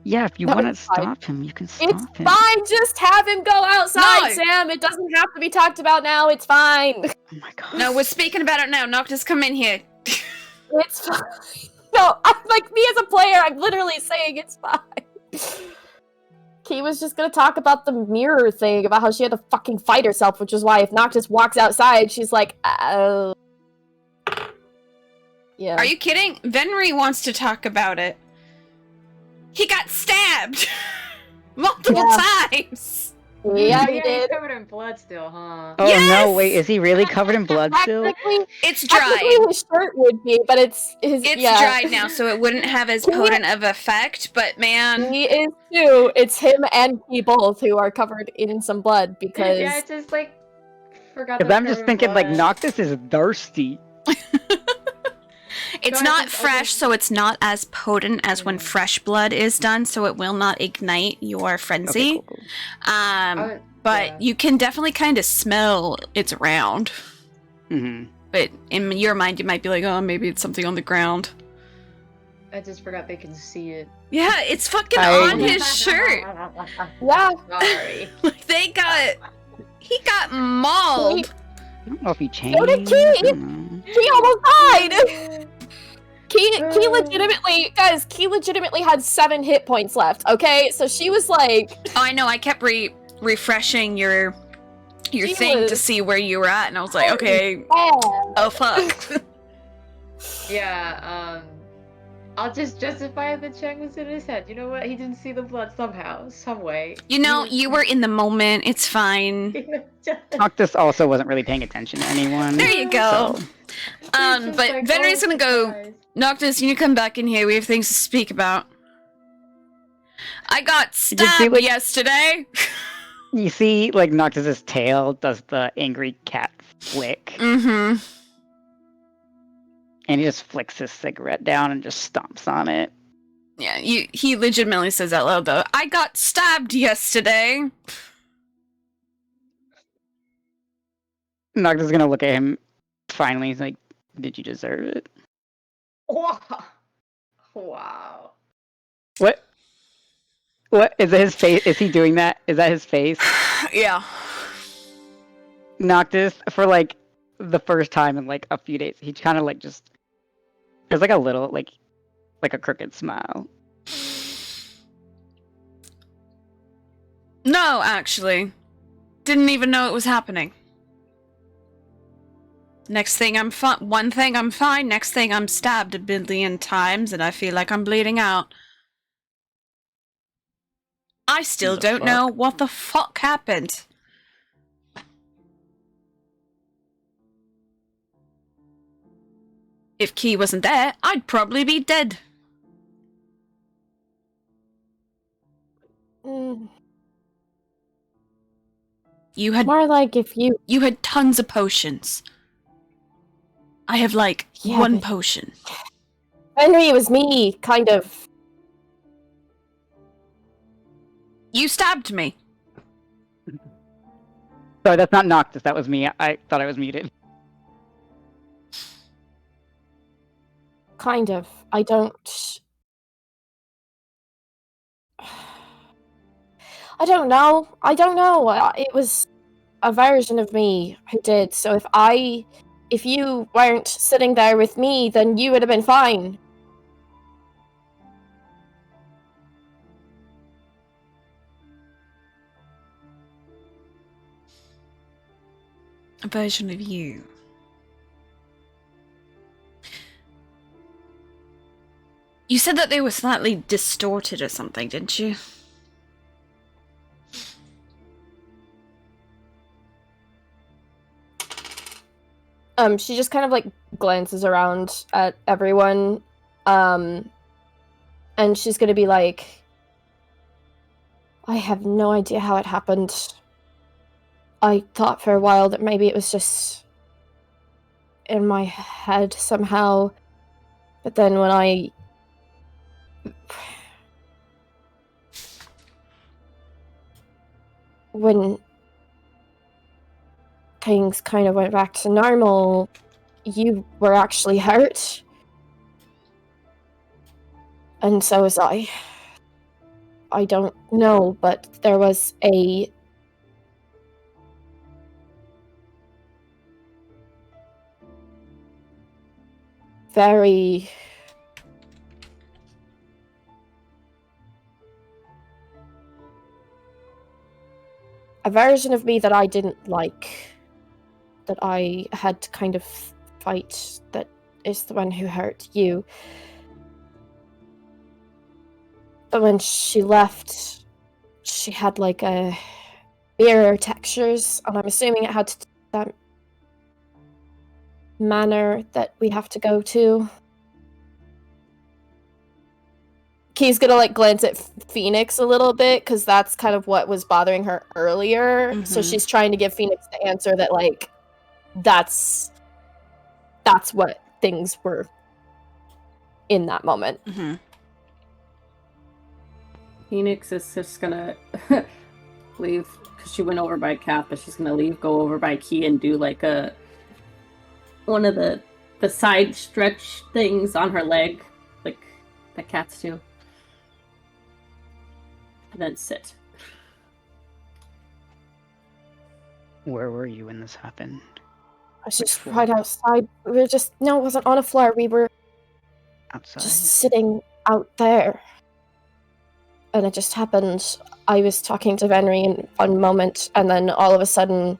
Yeah, if you No, want to it's fine. stop him, you can stop It's him. fine. Just have him go outside, No. Sam. It doesn't have to be talked about now. It's fine. Oh my god. No, we're speaking about it now. Noctis, come in here. It's fine. No, I'm like me as a player. I'm literally saying it's fine. Key was just gonna talk about the mirror thing, about how she had to fucking fight herself, which is why if Noctis walks outside, she's like, oh. Yeah. Are you kidding? Venry wants to talk about it. He got stabbed multiple times. Yeah, Oh, he he's did. covered in blood still, huh? Oh Yes! no, wait, is he really covered in blood still? Technically, It's technically dried. his shirt would be, but it's his. It's yeah. dried now, so it wouldn't have as potent of effect, but man. He is too. It's him and Key both who are covered in some blood because. Yeah, I just like forgot. Because that I'm just covered in thinking, like, blood. Noctis is thirsty. It's No, I not just- fresh, so it's not as potent as when fresh blood is done, so it will not ignite your frenzy. Okay, cool. But Yeah. you can definitely kind of smell it's around. Mm-hmm. But in your mind, you might be like, oh, maybe it's something on the ground. I just forgot they can see it. Yeah, it's fucking I- on his shirt. Yeah. Sorry. Like, he got mauled. I don't know if he changed. So did Key! I don't know. Key almost died! Key legitimately, guys, Key legitimately had 7 hit points left, okay? So she was like, Oh, I know. I kept refreshing your She thing to was- see where you were at, and I was like, okay, yeah. oh fuck. Yeah, I'll just justify that Chang was in his head. You know what? He didn't see the blood somehow, some way. You know, you were in the moment. It's fine. Noctis also wasn't really paying attention to anyone. There you go. so- But Venry's gonna go. Noctis, you need to come back in here. We have things to speak about. I got Did you see, stabbed like- yesterday. You see, like, Noctis's tail does the angry cat flick, Mm-hmm. and he just flicks his cigarette down and just stomps on it. Yeah, he legitimately says out loud though. I got stabbed yesterday. Noctis is gonna look at him. Finally, he's like, "Did you deserve it?" Wow. What? What is that? His face? Is he doing that? Is that his face? Yeah. Noctis, for like the first time in like a few days, he kind of like just there's like a little like a crooked smile. No, actually. Didn't even know it was happening. Next thing I'm fine. One thing I'm fine. Next thing I'm stabbed a billion times and I feel like I'm bleeding out. I still The don't know fuck? what the fuck happened. If Key wasn't there, I'd probably be dead. Mm, You had more like if you. you had tons of potions. I have like Yeah, one but- potion. Henry, it was me, kind of. You stabbed me. Sorry, that's not Noctis. That was me. I thought I was muted. Kind of. I don't. I don't know. I don't know. It was a version of me who did. So if you weren't sitting there with me, then you would have been fine. A version of you. You said that they were slightly distorted or something, didn't you? She just kind of like glances around at everyone, and she's gonna be like, I have no idea how it happened. I thought for a while that maybe it was just in my head somehow, but then when things kind of went back to normal, you were actually hurt. And so was I. I don't know, but there was a very a version of me that I didn't like, that I had to kind of fight, that is the one who hurt you. But when she left, she had like a mirror textures, and I'm assuming it had to do with that manor that we have to go to. Key's gonna like glance at Phoenix a little bit, because that's kind of what was bothering her earlier. So Mhm. she's trying to give Phoenix the answer that like that's what things were in that moment. Mm-hmm. Phoenix is just gonna leave, because she went over by Cat, but she's gonna leave, go over by Key, and do like one of the side stretch things on her leg, like the cats do. And then sit. Where were you when this happened? I was Which just floor? right outside. We were just no, it wasn't on a floor. We were Outside. just sitting out there. And it just happened. I was talking to Venry in one moment, and then all of a sudden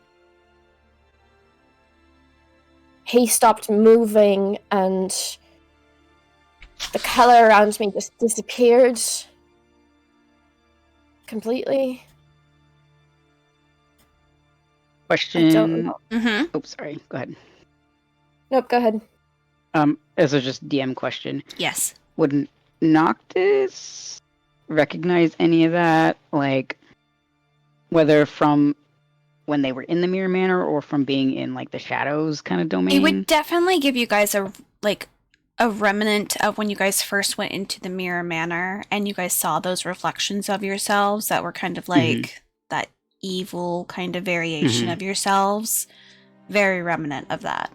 he stopped moving, and the color around me just disappeared completely. I don't Question. know. Mm-hmm. Oh, sorry. Go ahead. Nope, go ahead. As a just DM question, Yes. would Noctis recognize any of that? Like, whether from when they were in the Mirror Manor or from being in like the Shadows kind of domain? It would definitely give you guys a remnant of when you guys first went into the Mirror Manor and you guys saw those reflections of yourselves that were kind of like that evil kind of variation of yourselves. Very remnant of that.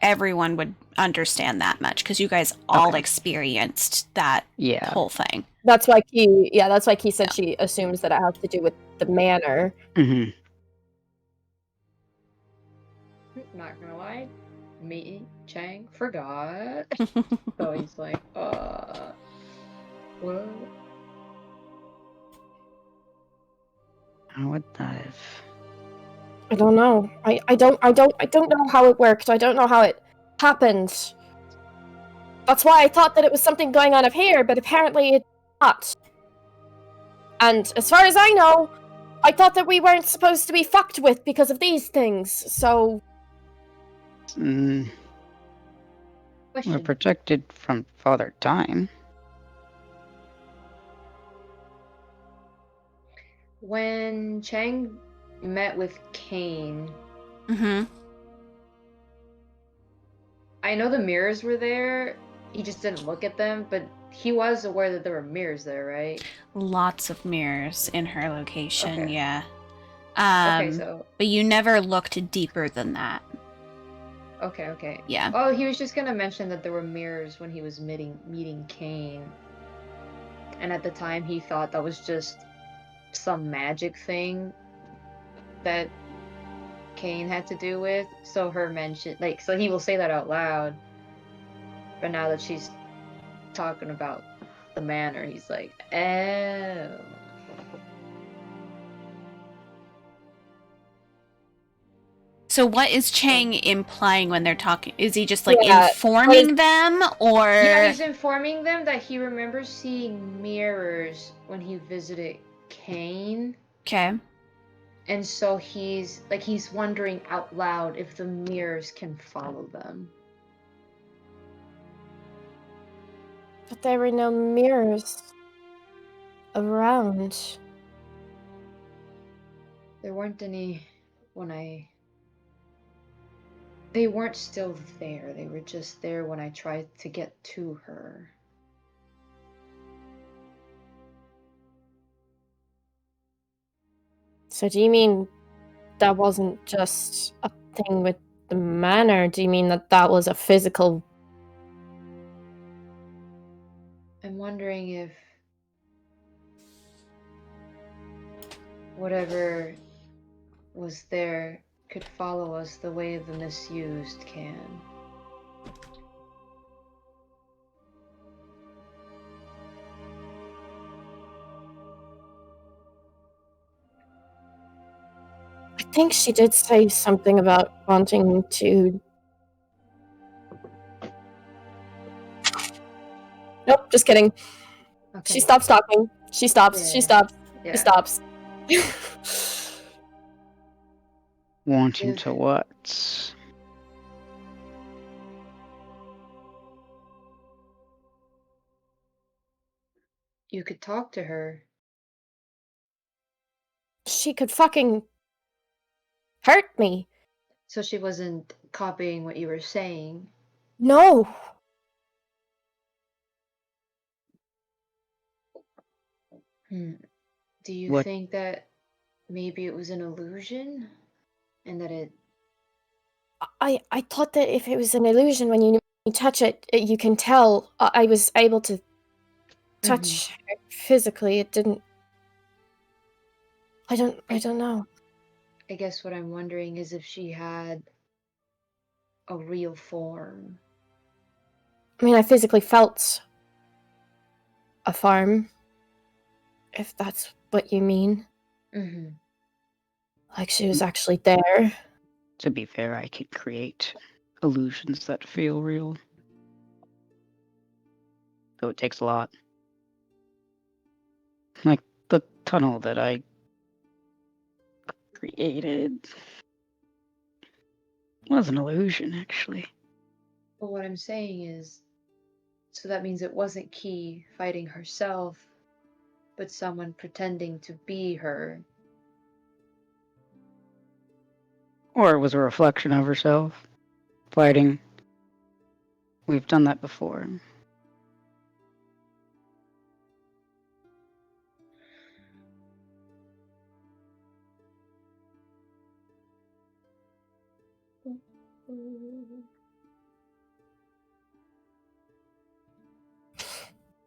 Everyone would understand that much because you guys all Okay. experienced that Yeah. whole thing. That's why Key said she assumes that it has to do with the manor. Mm-hmm. Not gonna lie, me, Chang, forgot. So he's like, what? How would that have? I don't know. I don't know how it worked. I don't know how it happened. That's why I thought that it was something going on up here, but apparently it's not. And as far as I know, I thought that we weren't supposed to be fucked with because of these things. So We're Question. protected from Father Time. When Chang met with Kane, Mm-hmm. I know the mirrors were there. He just didn't look at them, but he was aware that there were mirrors there, right? Lots of mirrors in her location, Okay. yeah. Okay, so But you never looked deeper than that. okay. Yeah. Oh, he was just gonna mention that there were mirrors when he was meeting Kane, and at the time he thought that was just some magic thing that Kane had to do with. So her mention, like, so he will say that out loud. But now that she's talking about the manor, he's like, oh. So what is Chang implying when they're talking? Is he just like Yeah, informing them or Yeah, he's informing them that he remembers seeing mirrors when he visited Kane. Okay. And so he's wondering out loud if the mirrors can follow them. but there were no mirrors around. There weren't any when they weren't still there. They were just there when I tried to get to her. So do you mean that wasn't just a thing with the manor? Do you mean that was a physical? I'm wondering if whatever was there could follow us the way the misused can. think she did say something about wanting to. Nope, just kidding. Okay. She stops talking. She stops. She Yeah. stops. Yeah. She stops. Wanting If- to what? You could talk to her. She could fucking hurt me. So she wasn't copying what you were saying. No. Do you What? think that maybe it was an illusion? And that it I thought that if it was an illusion, when you touch it, you can tell. I was able to touch her physically. It didn't. I don't know. I guess what I'm wondering is if she had a real form. I mean, I physically felt a farm, if that's what you mean. Mm-hmm. Like she was actually there. To be fair, I can create illusions that feel real. Though it takes a lot. Like the tunnel that I created was an illusion, actually. But what I'm saying is, so that means it wasn't Key fighting herself, but someone pretending to be her. Or it was a reflection of herself, fighting. We've done that before.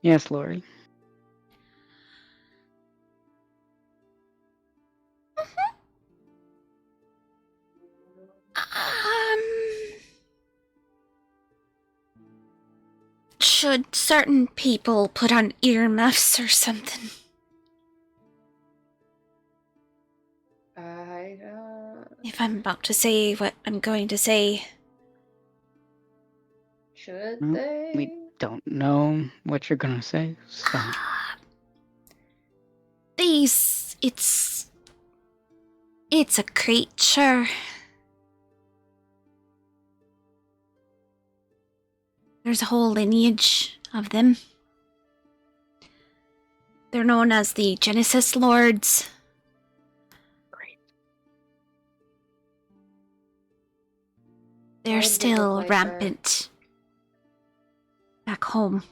Yes, Lori. Should certain people put on earmuffs or something? If I'm about to say what I'm going to say. Should Well, they? we don't know what you're gonna say, so. These. It's a creature. There's a whole lineage of them. They're known as the Genesis Lords. Great. They're Why did it look still like her? rampant back home.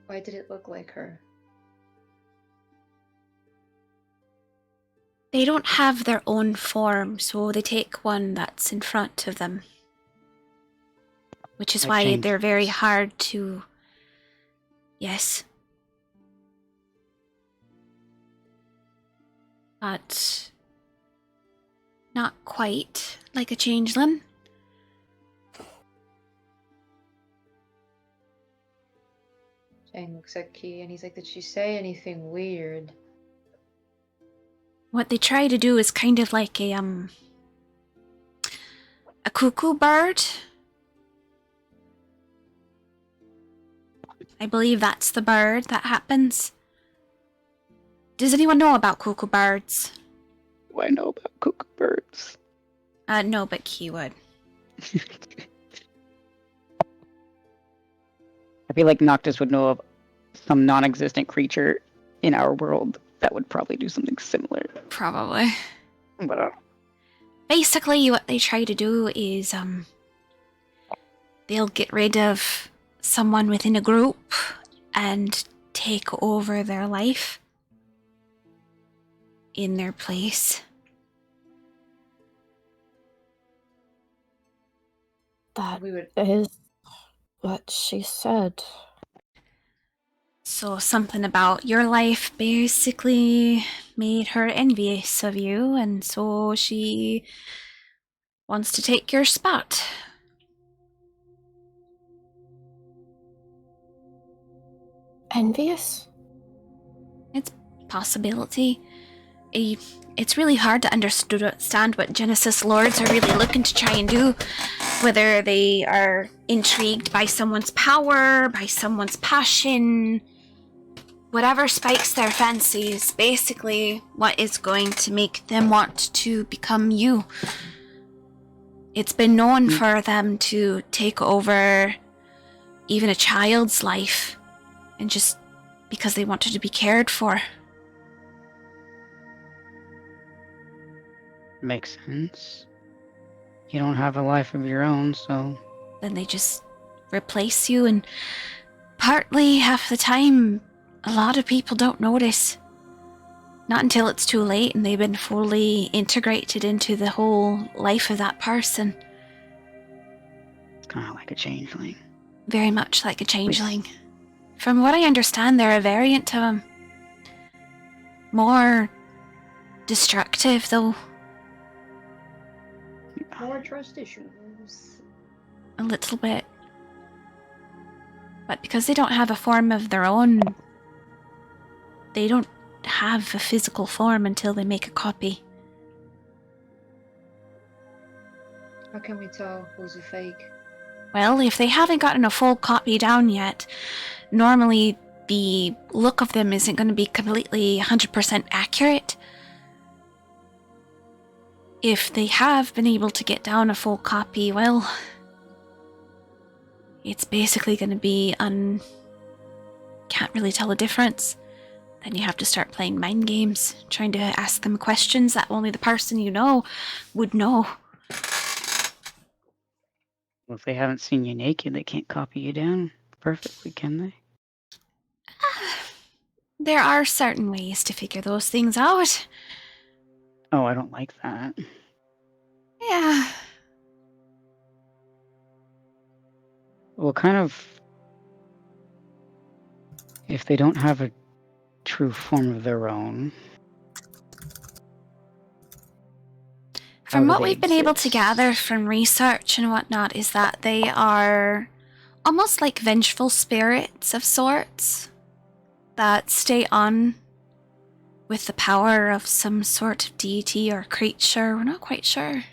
Why did it look like her? They don't have their own form, so they take one that's in front of them. Which is Like why James. they're very hard to... Yes. But... not quite like a changeling. Jane looks at Key and he's like, did she say anything weird? What they try to do is kind of like a cuckoo bird. I believe that's the bird that happens. Does anyone know about cuckoo birds? Do I know about cuckoo birds? No, but Key would. I feel like Noctis would know of some non-existent creature in our world that would probably do something similar. Probably. But Basically, what they try to do is, they'll get rid of someone within a group and take over their life in their place. That We would. is what she said. So something about your life basically made her envious of you, and so she wants to take your spot. Envious? It's a possibility. it's really hard to understand what Genesis Lords are really looking to try and do. Whether they are intrigued by someone's power, by someone's passion, whatever spikes their fancies, basically what is going to make them want to become you. It's been known for them to take over even a child's life, and just because they wanted to be cared for. Makes sense. You don't have a life of your own, so... Then they just replace you, and partly half the time, a lot of people don't notice. Not until it's too late and they've been fully integrated into the whole life of that person. It's kind of like a changeling. Very much like a changeling. From what I understand, they're a variant of him. More destructive, though. More trust issues. A little bit. But because they don't have a form of their own, they don't have a physical form until they make a copy. How can we tell who's a fake? Well, if they haven't gotten a full copy down yet, normally the look of them isn't going to be completely 100% accurate. If they have been able to get down a full copy, well, it's basically going to be can't really tell the difference. Then you have to start playing mind games, trying to ask them questions that only the person you know would know. Well, if they haven't seen you naked, they can't copy you down perfectly, can they? There are certain ways to figure those things out. Oh, I don't like that. Yeah. Well, kind of... If they don't have a true form of their own... From how what do they we've been able to exist? gather from research and whatnot is that they are almost like vengeful spirits of sorts that stay on with the power of some sort of deity or creature. We're not quite sure.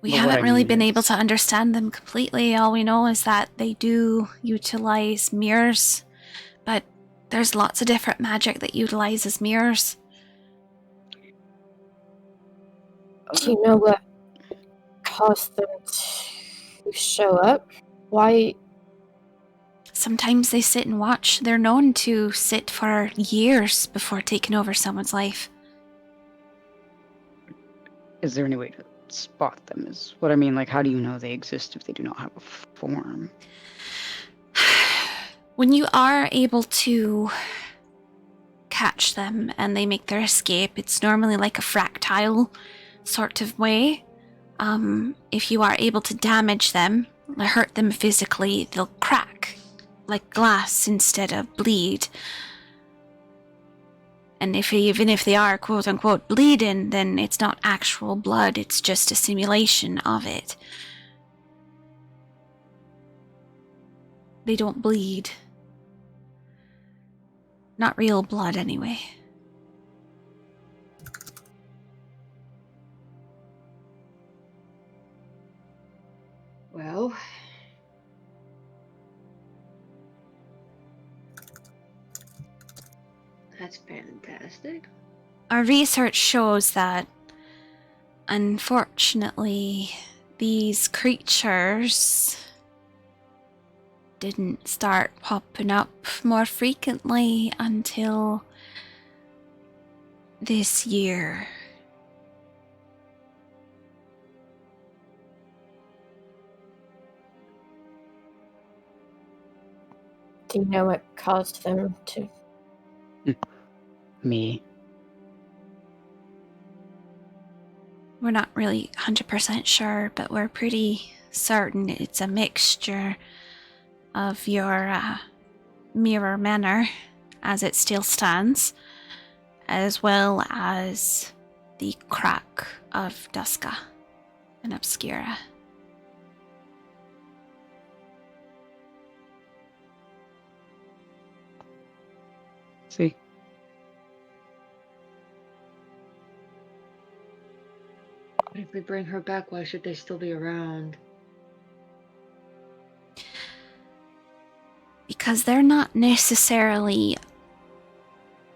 We Well, what haven't I really mean been able is- to understand them completely. All we know is that they do utilize mirrors, but there's lots of different magic that utilizes mirrors. Do you know what caused them to show up? Why? Sometimes they sit and watch. They're known to sit for years before taking over someone's life. Is there any way to spot them? Is what I mean. Like, how do you know they exist if they do not have a form? When you are able to catch them and they make their escape, it's normally like a fractile sort of way. If you are able to damage them, hurt them physically, they'll crack like glass instead of bleed. And even if they are quote unquote bleeding, then it's not actual blood, it's just a simulation of it. They don't bleed. Not real blood, anyway. Well, that's fantastic. Our research shows that, unfortunately, these creatures didn't start popping up more frequently until this year. Do you know what caused them to? Me. We're not really 100% sure, but we're pretty certain it's a mixture of your mirror manor, as it still stands, as well as the crack of Duska and Obscura. See? But if we bring her back, why should they still be around? Because they're not necessarily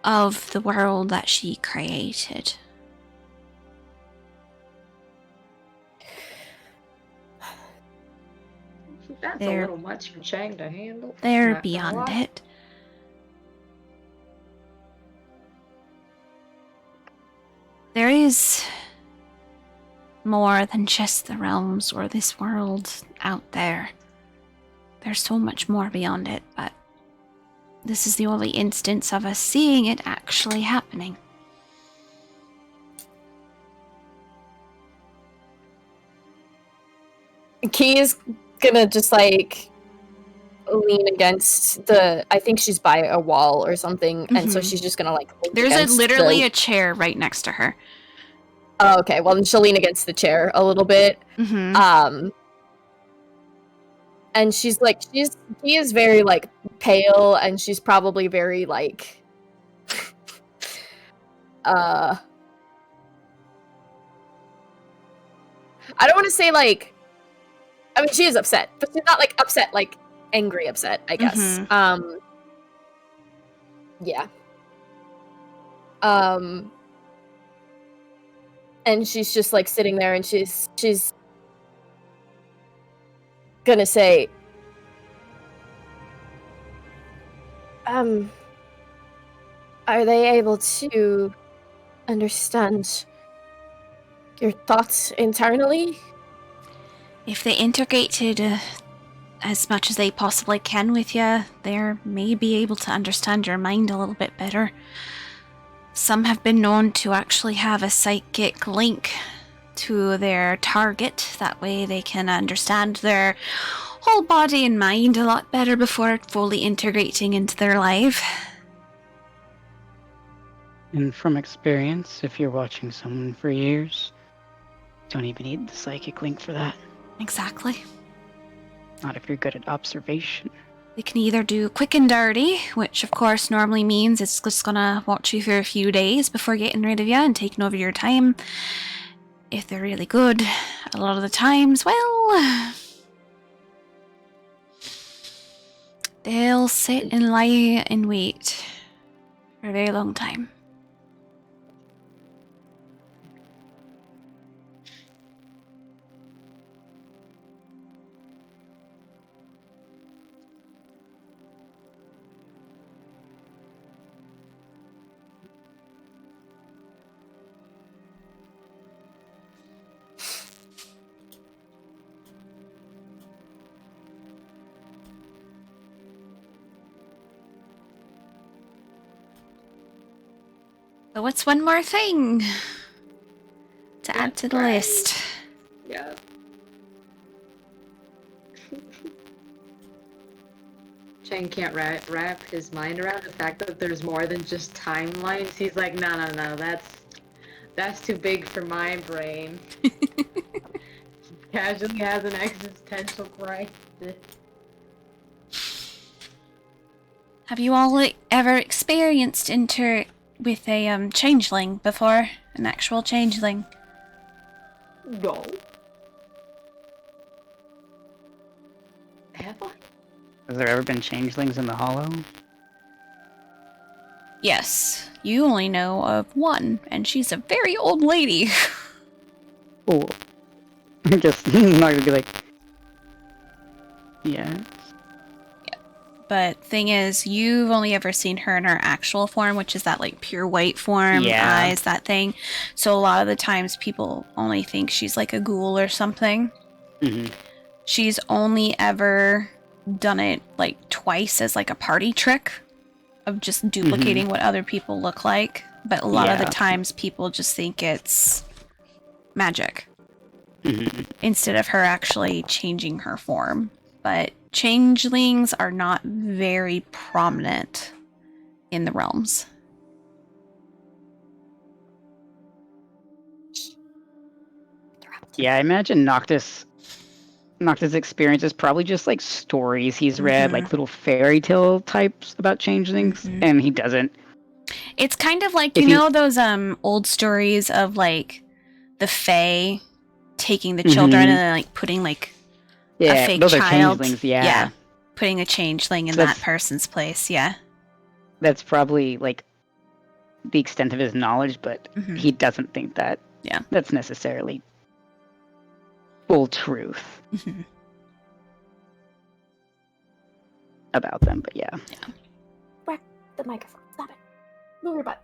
of the world that she created. That's They're- a little much for Chang to handle. They're not gonna beyond lie. it. There is more than just the realms or this world out there. There's so much more beyond it, but this is the only instance of us seeing it actually happening. Key is gonna just like lean against the. I think she's by a wall or something, and so Mhm. she's just gonna like. lean There's against literally the- a chair right next to her. Oh, okay. Well, then she'll lean against the chair a little bit. Mm-hmm. And she's like, she is very like pale, and she's probably very like, I don't want to say like, I mean, she is upset, but she's not like upset, like angry upset, I guess. Yeah. And she's just like sitting there, and she's gonna say, are they able to understand your thoughts internally? If they integrated as much as they possibly can with you, they may be able to understand your mind a little bit better. Some have been known to actually have a psychic link to their target. That way they can understand their whole body and mind a lot better before fully integrating into their life. And from experience, if you're watching someone for years, don't even need the psychic link for that. Exactly. Not if you're good at observation. They can either do quick and dirty, which of course normally means it's just gonna watch you for a few days before getting rid of you and taking over your time. If they're really good, a lot of the times, well, they'll sit and lie and wait for a very long time. So what's one more thing to add to the right. list? Yeah. Chang can't wrap his mind around the fact that there's more than just timelines. He's like, no, that's too big for my brain. Casually has an existential crisis. Have you all ever experienced with a changeling before? An actual changeling? No. Have I? Has there ever been changelings in the Hollow? Yes. You only know of one, and she's a very old lady. Oh. I guess I'm not gonna be like. Yeah. But thing is, you've only ever seen her in her actual form, which is that like pure white form, Yeah. eyes, that thing. So a lot of the times people only think she's like a ghoul or something. hmm She's only ever done it like twice as like a party trick of just duplicating what other people look like. But a lot of the Yeah. times people just think it's magic hmm instead of her actually changing her form. But changelings are not very prominent in the realms. Yeah, I imagine Noctis Noctis' experience is probably just like stories he's read, Mhm. like little fairy tale types about changelings, Mhm. and he doesn't. It's kind of like If you he- know those old stories of like the Fae taking the Mhm. children and then like putting like a Yeah, fake those are child. changelings. Yeah, Putting a changeling in So that that's- person's place. Yeah. that's probably like the extent of his knowledge, but Mhm. he doesn't think that. Yeah. That's necessarily full truth Mhm. about them. But yeah, The microphone. Stop it. Move your butt.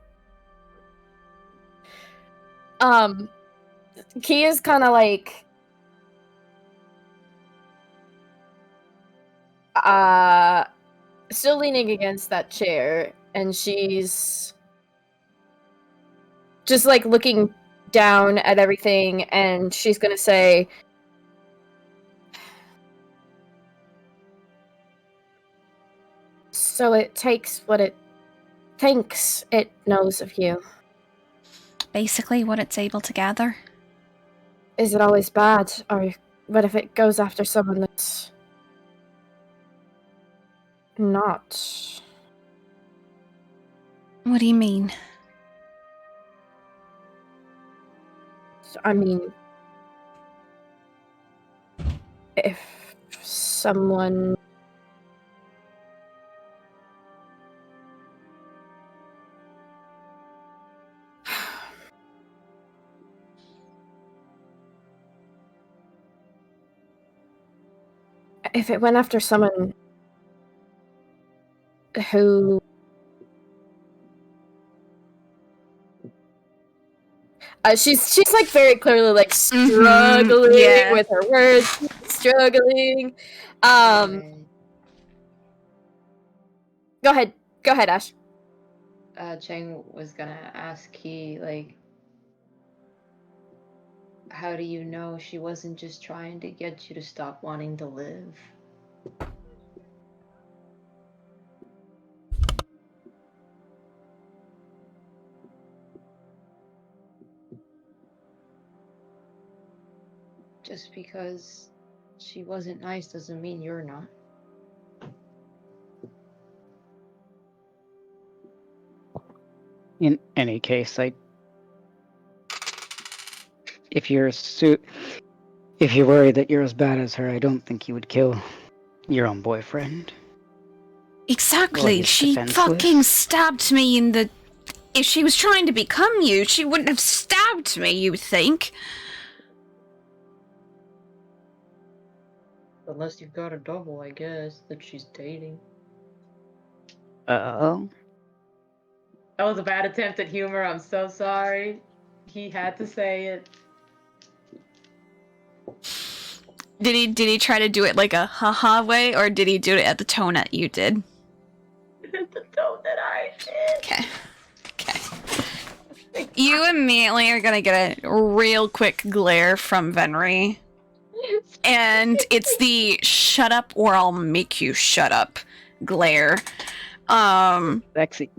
Key is kind of like still leaning against that chair, and she's just like looking down at everything, and she's gonna say, so it takes what it thinks it knows of you. Basically, what it's able to gather. Is it always bad? Or what if it goes after someone that's not? What do you mean? I mean, if someone if it went after someone who she's like very clearly like struggling yeah. with her words, struggling. Okay. Go ahead, Ash. Cheng was gonna ask Key, like, how do you know she wasn't just trying to get you to stop wanting to live? Just because she wasn't nice doesn't mean you're not. in any case, if you're worried that you're as bad as her, I don't think you would kill your own boyfriend. Exactly. he's She defenseless. fucking stabbed me in the. If she was trying to become you, she wouldn't have stabbed me, you think? Unless you've got a double, I guess, that she's dating. Oh, That was a bad attempt at humor. I'm so sorry. He had to say it. Did he try to do it like a haha way, or did he do it at the tone that you did? The tone that I did. Okay. You immediately are gonna get a real quick glare from Venry. And it's the shut up or I'll make you shut up glare. sexy.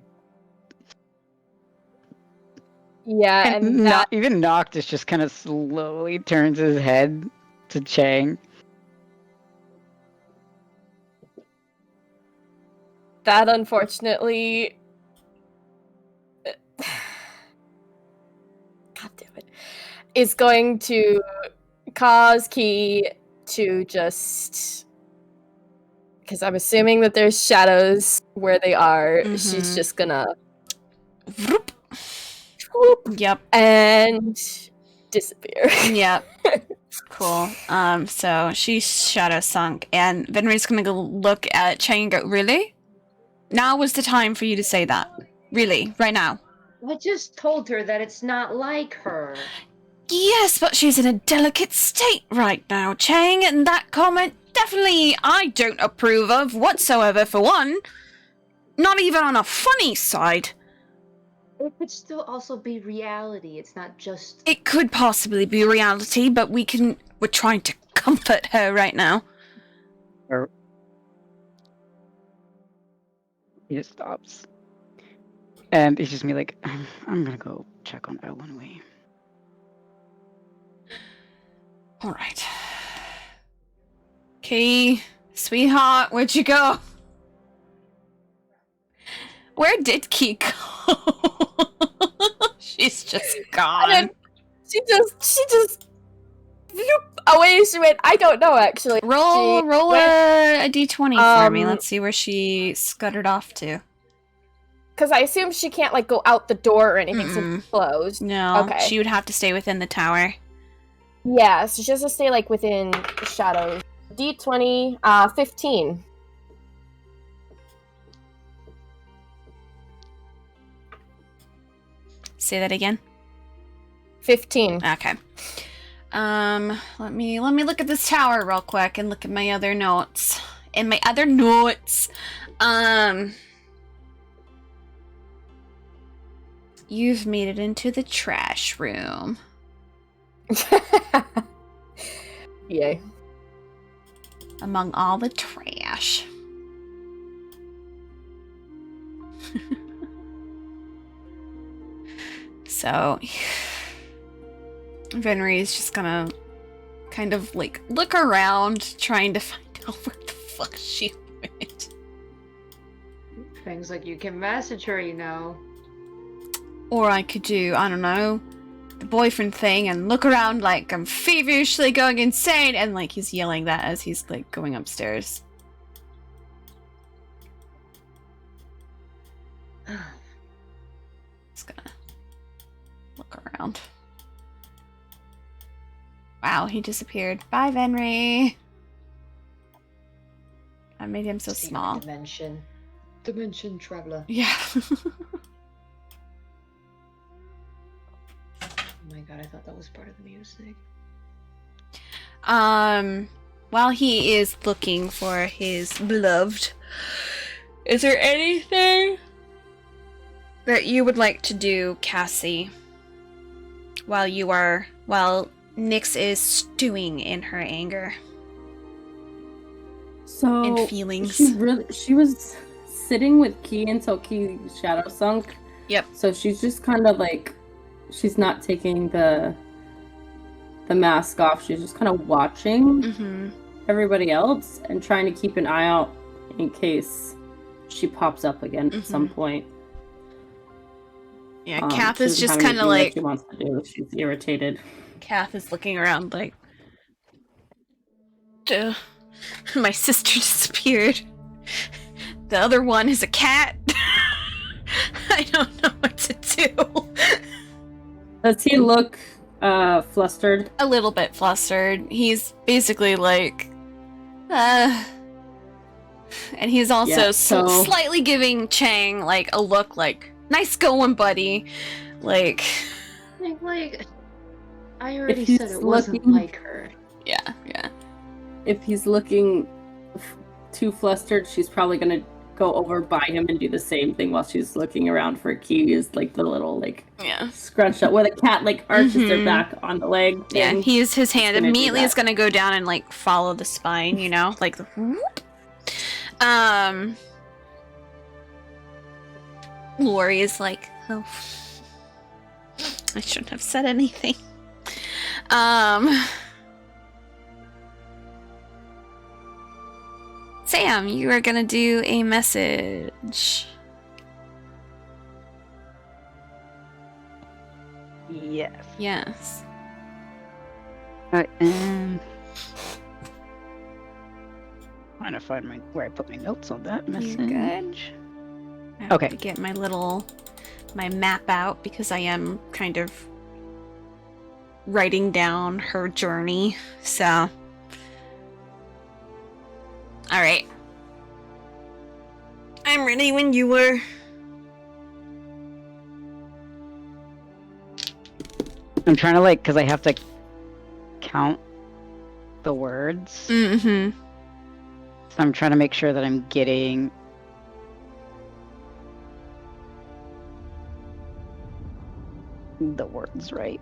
Yeah, and that Not even Noctis just kind of slowly turns his head to Chang. unfortunately God damn it, is going to cause Key to just, because I'm assuming that there's shadows where they are, she's Mhm. just gonna Vroom. whoop, Yep. and disappear. Yep. Cool. So she's shadow sunk, and Venry's gonna go look at Chang and go, really? Now was the time for you to say that. Really, right now. I just told her that it's not like her. Yes, but she's in a delicate state right now, Chang, and that comment definitely I don't approve of whatsoever, for one. Not even on a funny side. It could still also be reality. It's not just. It could possibly be reality, but we're trying to comfort her right now. He just stops. And he's just me like, I'm gonna go check on Elenwee. Alright. Okay, sweetheart, where'd you go? Where did Key go? She's just I gone. didn't- She just away she went. I don't know actually. Roll went- a d20 for me. Um, Let's see where she scuttered off to. Because I assume she can't like go out the door or anything since it's closed. No, Okay. she would have to stay within the tower. Yeah, so she has to stay like within the shadows. D20, 15. Say that again. 15. Okay. Let me look at this tower real quick and look at my other notes. In my other notes, you've made it into the trash room. Yay. Among all the trash. So, Venry is just gonna kind of like look around, trying to find out where the fuck she went. Things like you can message her, you know. Or I could do, I don't know, the boyfriend thing and look around like I'm feverishly going insane, and like he's yelling that as he's like going upstairs. Just gonna look around. Wow, he disappeared. Bye, Venry. I made him so Secret small. Dimension traveler. Yeah. Oh my god, I thought that was part of the music. While he is looking for his beloved, is there anything that you would like to do, Cassie? While Nyx is stewing in her anger So and feelings. she was sitting with Key until Key shadow sunk. Yep. So she's just kind of like, she's not taking the mask off. She's just kind of watching Mm-hmm. everybody else and trying to keep an eye out in case she pops up again at some point. Yeah, Kath she is doesn't just have kind of anything that like, she wants to do. She's irritated. Kath is looking around like, duh, my sister disappeared. The other one is a cat. I don't know what to do. Does he look flustered? A little bit flustered. He's basically like, and he's also Yeah, so- slightly giving Chang like a look like, nice going, buddy. Like, I already he's said it wasn't looking- like her. yeah. If he's looking too flustered, she's probably gonna go over by him and do the same thing while she's looking around for keys, like the little like Yeah. scrunched up where the cat like arches their Mhm. back on the leg. Yeah, thing. his hand gonna do immediately is that. gonna go down and like follow the spine, you know, like the whoop. Lori is like, oh, I shouldn't have said anything. Sam, you are gonna do a message. Yes. Yes. I am trying to find where I put my notes on that You're message. good. I have Okay. to get my map out because I am kind of writing down her journey. So, all right. I'm ready when you were. I'm trying to because I have to count the words. Mm-hmm. So I'm trying to make sure that I'm getting the words right.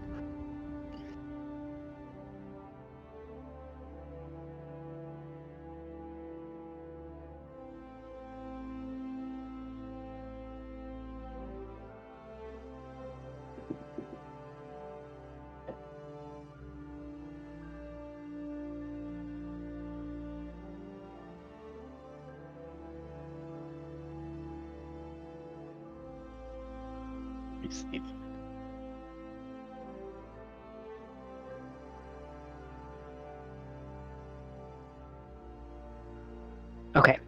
see. Okay.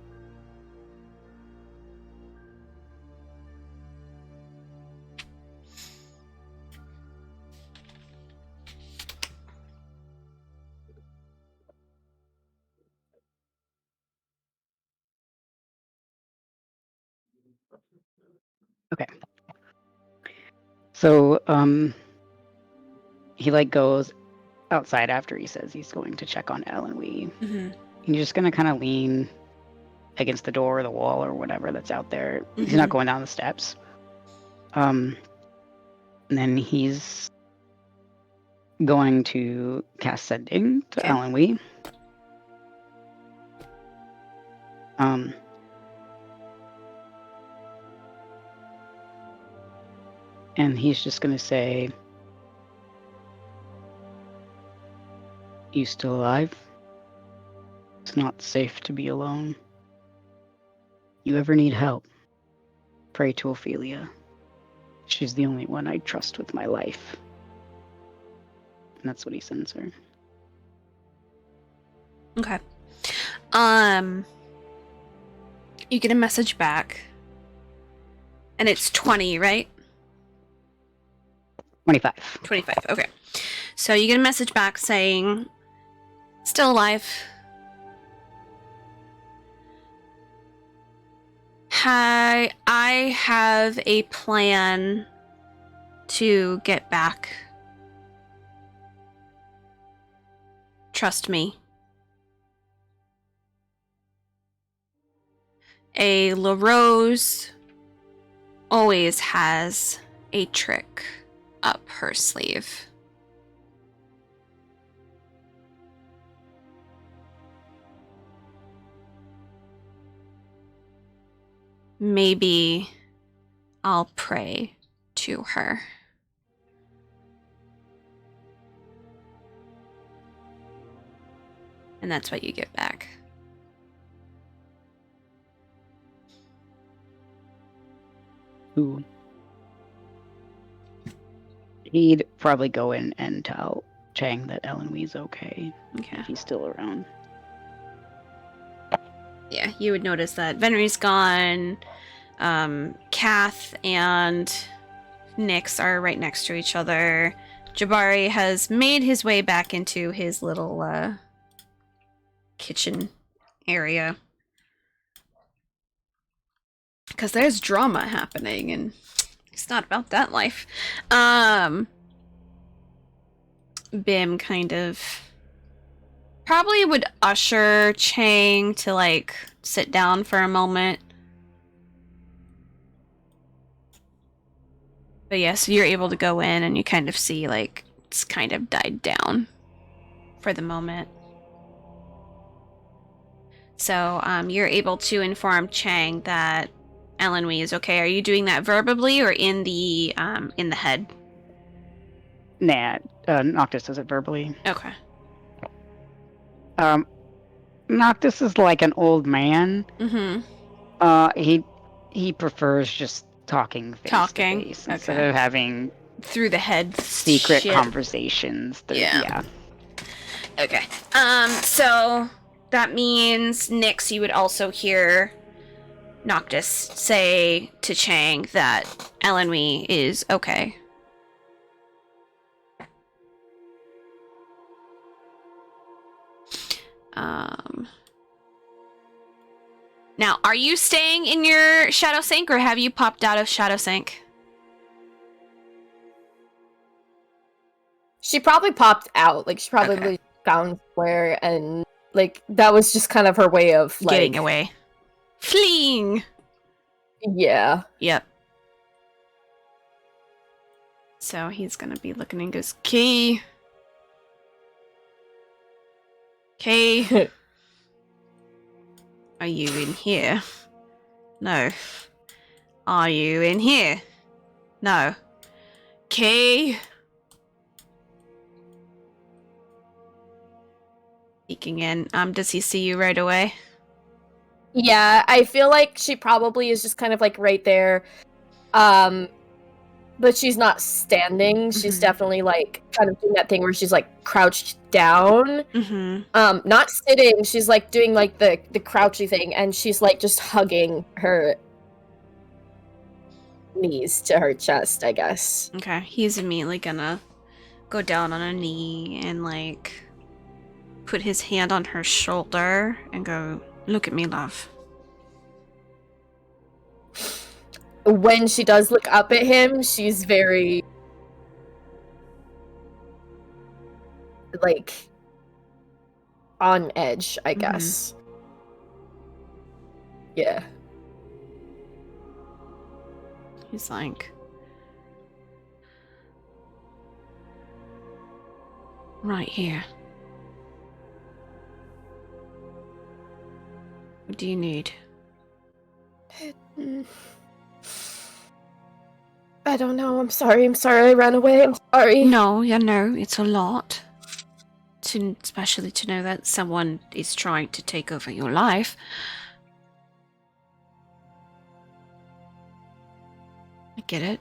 Okay. So, he like goes outside after he says he's going to check on Ellen Wee. Mm-hmm. He's just gonna kind of lean against the door or the wall or whatever that's out there. He's Mhm. not going down the steps. And then he's going to cast Sending to Okay. Ellen Wee. And he's just gonna say, "You still alive? It's not safe to be alone. You ever need help? Pray to Ophelia. She's the only one I trust with my life." And that's what he sends her. Okay. You get a message back. And it's 20, right? 25. 25. Okay. So you get a message back saying, still alive. Hi, I have a plan to get back. Trust me. A LaRose always has a trick up her sleeve. Maybe I'll pray to her. And that's what you get back. Ooh. He'd probably go in and tell Chang that Ellen Wee's okay Okay. if he's still around. Yeah, you would notice that Venery's gone. Kath and Nyx are right next to each other. Jabari has made his way back into his little kitchen area. Because there's drama happening and it's not about that life. Bim kind of probably would usher Chang to like sit down for a moment. But yes, you're able to go in and you kind of see like it's kind of died down for the moment. So you're able to inform Chang that Ellen Wee is okay. Are you doing that verbally or in the head? Nah, Noctis does it verbally. Okay. Noctis is like an old man. Mm-hmm. He prefers just talking face Talking, to face instead okay. of having Through the head secret shit. conversations. Yeah. Okay. So that means Nyx, you would also hear Noctis say to Chang that Ellen Wee is okay. Now, are you staying in your Shadow Sink or have you popped out of Shadow Sink? She probably popped out. Like, she probably Okay. found somewhere, and, like, that was just kind of her way of, like... Getting away. Fleeing! Yeah. Yep. So he's gonna be looking and goes, Key. Key. Are you in here? No. Are you in here? No. Key. Peeking in. Does he see you right away? Yeah, I feel like she probably is just kind of, like, right there. but she's not standing. She's Mhm. definitely like kind of doing that thing where she's like crouched down. Mm-hmm. Not sitting. She's like doing like the crouchy thing, and she's like just hugging her knees to her chest, I guess. Okay. He's immediately gonna go down on a knee and like put his hand on her shoulder and go, "Look at me, love." When she does look up at him, she's very like on edge, I guess. Yeah. He's like, "Right here. What do you need?" Mm. I don't know. I'm sorry. I ran away. I'm sorry. No, yeah, no, it's a lot. Especially to know that someone is trying to take over your life. I get it.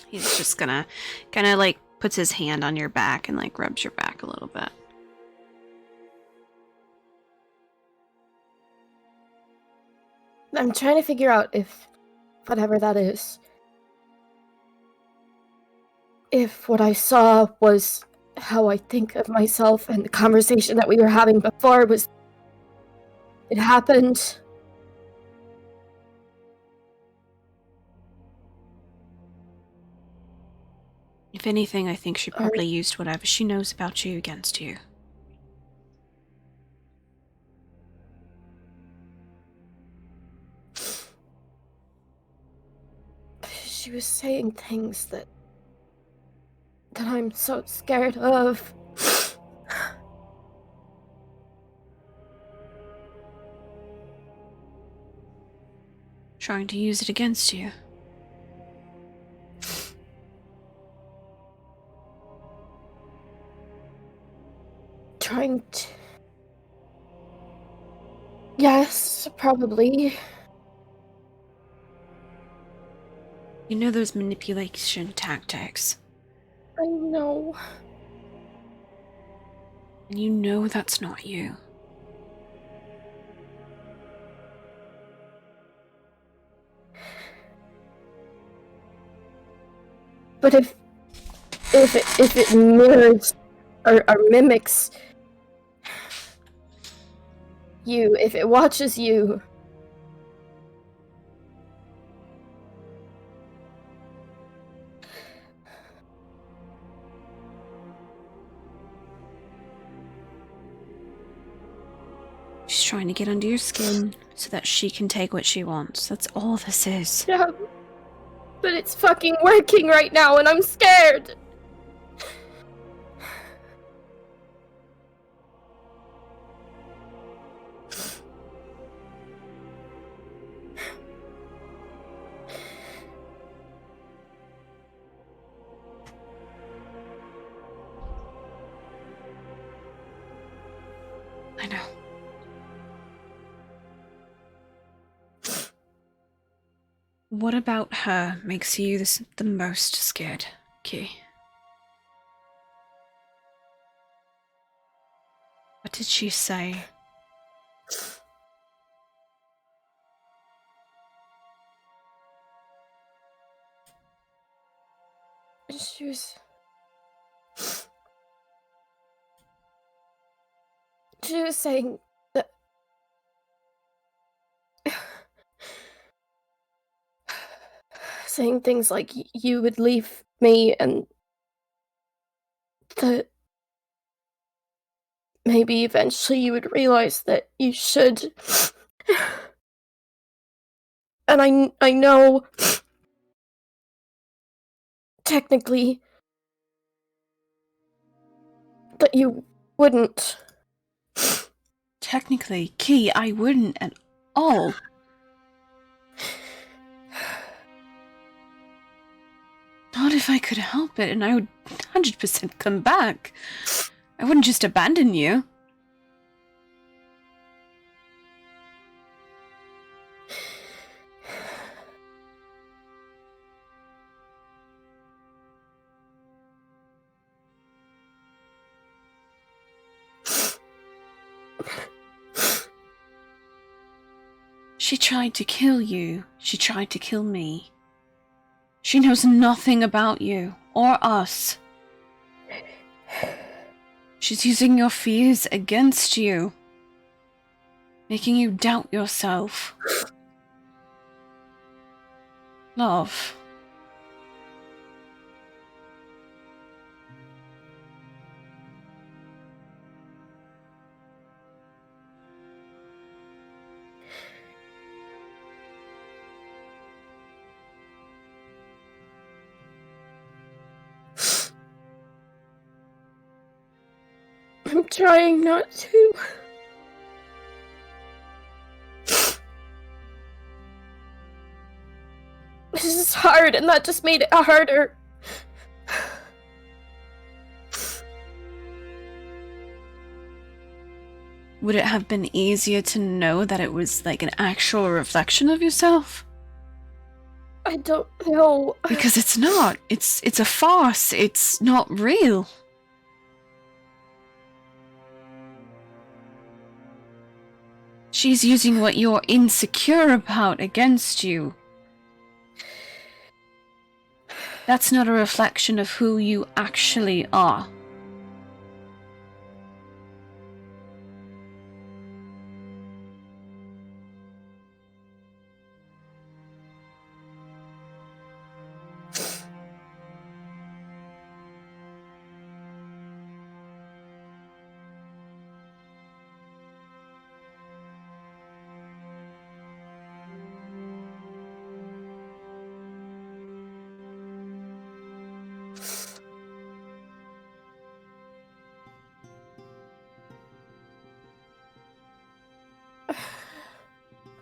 He's just gonna kind of like puts his hand on your back and like rubs your back a little bit. I'm trying to figure out if whatever that is, if what I saw was how I think of myself, and the conversation that we were having before was it happened. If anything, I think she probably used whatever she knows about you against you. She was saying things that I'm so scared of. Trying to use it against you. Trying to... Yes, probably. You know those manipulation tactics. I know. And you know that's not you. But if it mirrors or mimics you, if it watches you, She's trying to get under your skin so that she can take what she wants. That's all this is. yeah. But it's fucking working right now, and I'm scared. I know. What about her makes you the most scared, Key? What did she say? She was... She was saying that... saying things like you would leave me, and that maybe eventually you would realize that you should. And I know technically that you wouldn't. Technically, Key, I wouldn't at all. if I could help it, and I would 100% come back. I wouldn't just abandon you. She tried to kill you. She tried to kill me. She knows nothing about you or us. She's using your fears against you, making you doubt yourself. Love. I'm trying not to. This is hard, and that just made it harder. Would it have been easier to know that it was like an actual reflection of yourself? I don't know. Because it's not. It's a farce. It's not real. She's using what you're insecure about against you. That's not a reflection of who you actually are.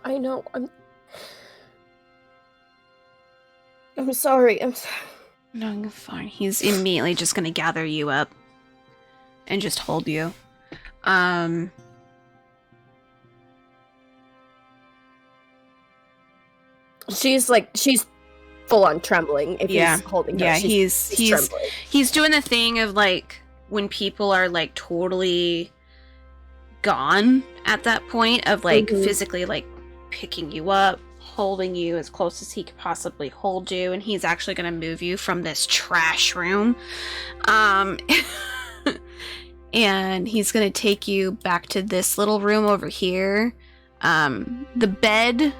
I know. I'm sorry. No, you're fine. He's immediately just gonna gather you up and just hold you. She's full on trembling if Yeah. he's holding her. Yeah, She's trembling. he's doing the thing of like when people are like totally gone at that point of like Mhm. physically like picking you up, holding you as close as he could possibly hold you, and he's actually going to move you from this trash room. And he's going to take you back to this little room over here. The bed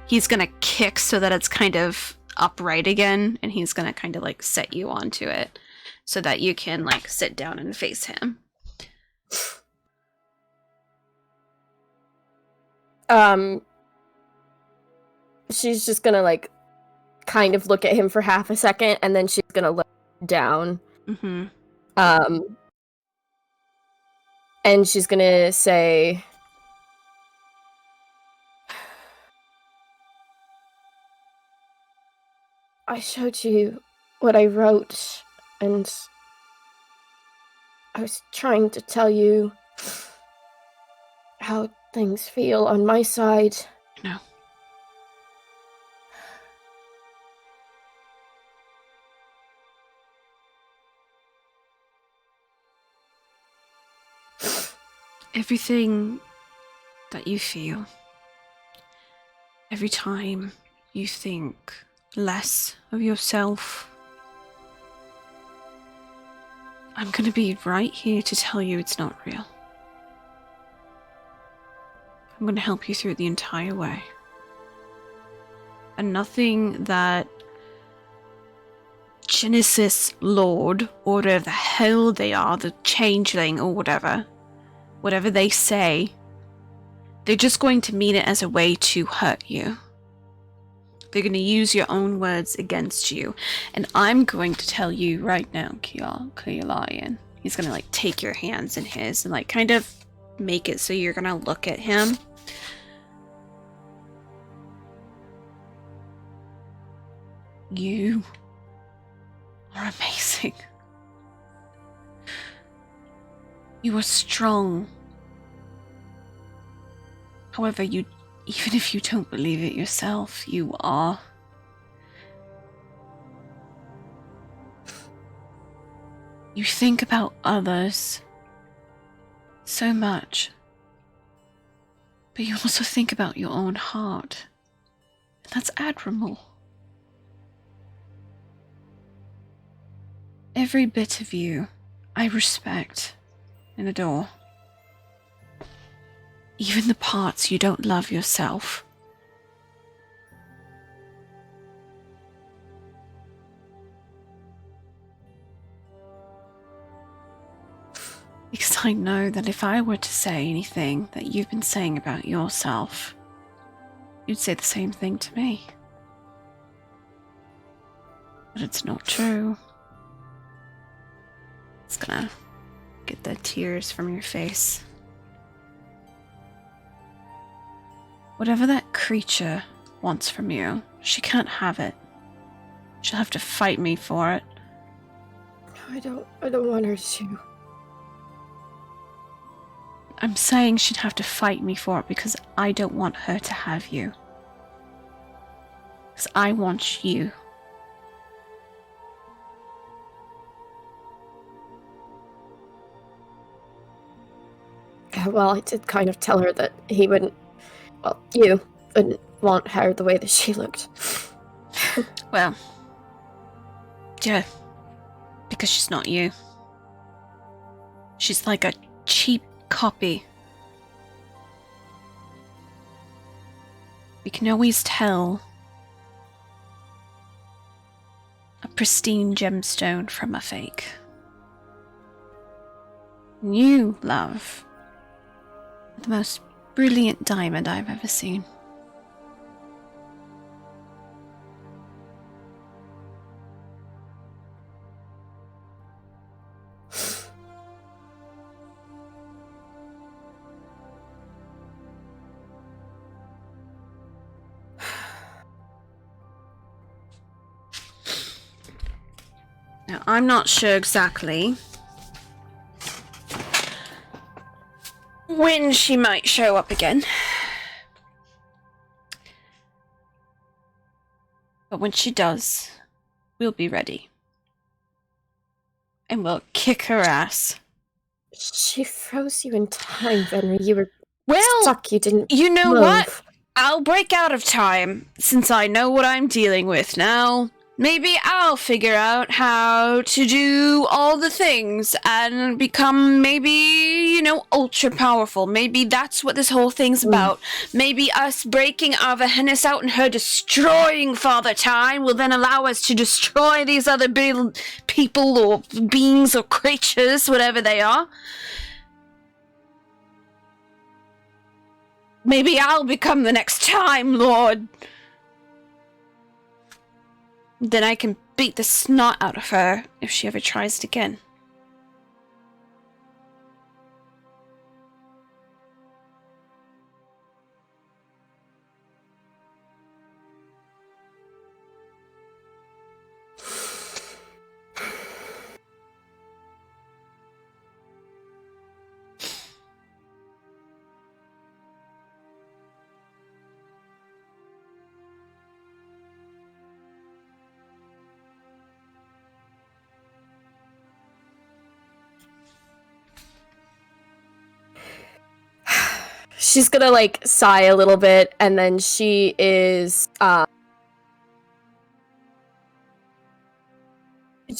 he's going to kick so that it's kind of upright again, and he's going to kind of like set you onto it so that you can like sit down and face him. She's just gonna like kind of look at him for half a second, and then she's gonna look down. Mm-hmm. And she's gonna say, I showed you what I wrote, and I was trying to tell you how things feel on my side. No. Everything that you feel, every time you think less of yourself, I'm gonna be right here to tell you it's not real. I'm gonna help you through the entire way. And nothing that Genesis Lord, or whatever the hell they are, the changeling or whatever they say, they're just going to mean it as a way to hurt you. They're going to use your own words against you. And I'm going to tell you right now, Keolian, he's going to like take your hands in his and like kind of make it so you're going to look at him. You You're amazing. You are strong. However, even if you don't believe it yourself, you are. You think about others so much, but you also think about your own heart. And that's admirable. Every bit of you I respect and adore. Even the parts you don't love yourself. Because I know that if I were to say anything that you've been saying about yourself, you'd say the same thing to me. But it's not true. It's gonna get the tears from your face. Whatever that creature wants from you, she can't have it. She'll have to fight me for it. I don't want her to. I'm saying she'd have to fight me for it because I don't want her to have you. Because I want you. Yeah, well, I did kind of tell her that he wouldn't. Well, you wouldn't want her the way that she looked. Well, yeah. Because she's not you. She's like a cheap copy. You can always tell a pristine gemstone from a fake. You, love, the most brilliant diamond I've ever seen. Now, I'm not sure exactly when she might show up again. But when she does, we'll be ready. And we'll kick her ass. She froze you in time, Venry. You were Well, stuck. You didn't. you know move. what? I'll break out of time, since I know what I'm dealing with now. Maybe I'll figure out how to do all the things and become maybe, ultra powerful. Maybe that's what this whole thing's about. Maybe us breaking Avahennis out and her destroying Father Time will then allow us to destroy these other people or beings or creatures, whatever they are. Maybe I'll become the next Time Lord. Then I can beat the snot out of her if she ever tries it again. She's gonna sigh a little bit, and then she is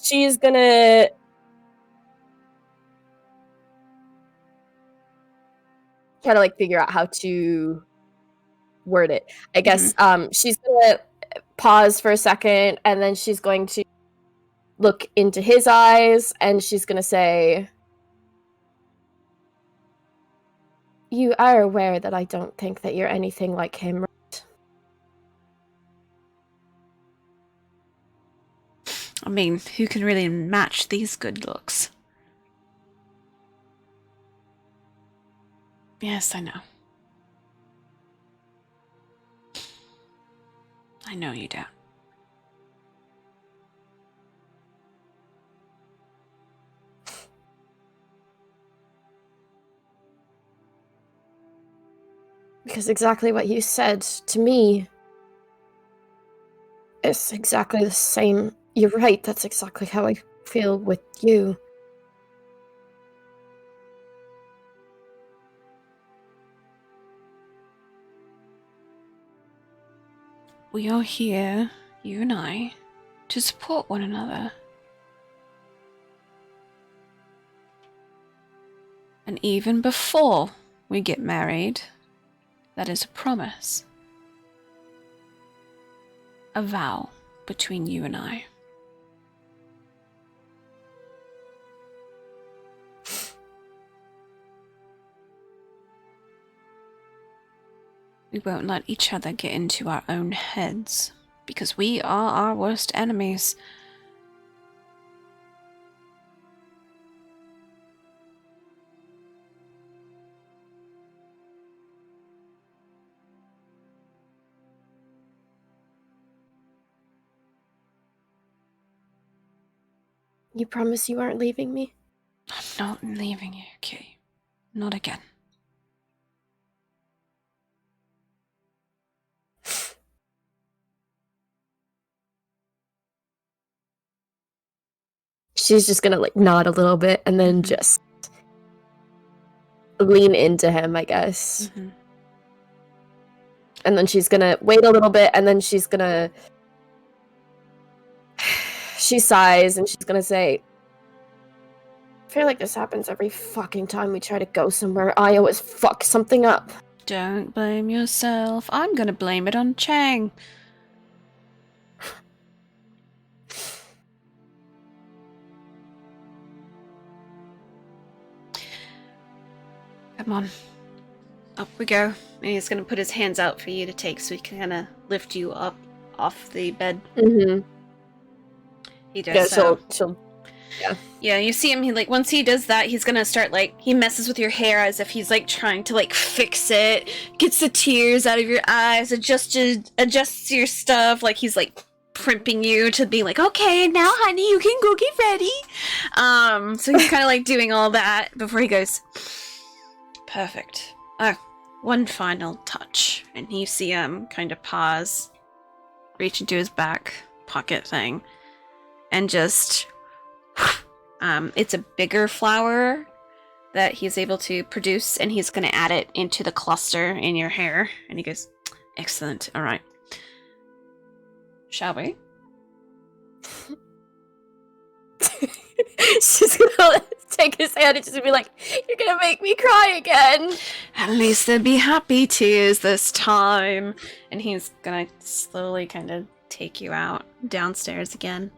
she's gonna try to figure out how to word it. I guess she's gonna pause for a second, and then she's going to look into his eyes, and she's gonna say, "You are aware that I don't think that you're anything like him, right?" I mean, who can really match these good looks? Yes, I know. I know you don't. because exactly what you said to me is exactly the same. You're right, that's exactly how I feel with you. We are here, you and I, to support one another. And even before we get married, that is a promise. A vow between you and I. We won't let each other get into our own heads, because we are our worst enemies. You promise you aren't leaving me? I'm not leaving you, Kitty. Not again. She's just gonna like nod a little bit and then just lean into him, I guess. Mm-hmm. And then she's gonna wait a little bit and then she's gonna she sighs and she's gonna say, I feel like this happens every fucking time we try to go somewhere. I always fuck something up. Don't blame yourself. I'm gonna blame it on Chang. Come on. Up we go. And he's gonna put his hands out for you to take so he can kind of lift you up off the bed. Mm-hmm. He does Yeah, so. she'll Yeah, you see him, he like once he does that, he's gonna start like he messes with your hair as if he's like trying to like fix it, gets the tears out of your eyes, adjusts your stuff, like he's like primping you to be like, okay, now honey, you can go get ready. So he's kinda like doing all that before he goes, perfect. One final touch. And you see him kind of pause, reach into his back pocket thing, and just it's a bigger flower that he's able to produce, and he's going to add it into the cluster in your hair. And he goes, excellent, all right. Shall we? she's gonna take his hand and just be like, you're gonna make me cry again. At least there'll be happy tears this time. And he's going to slowly kind of take you out downstairs again.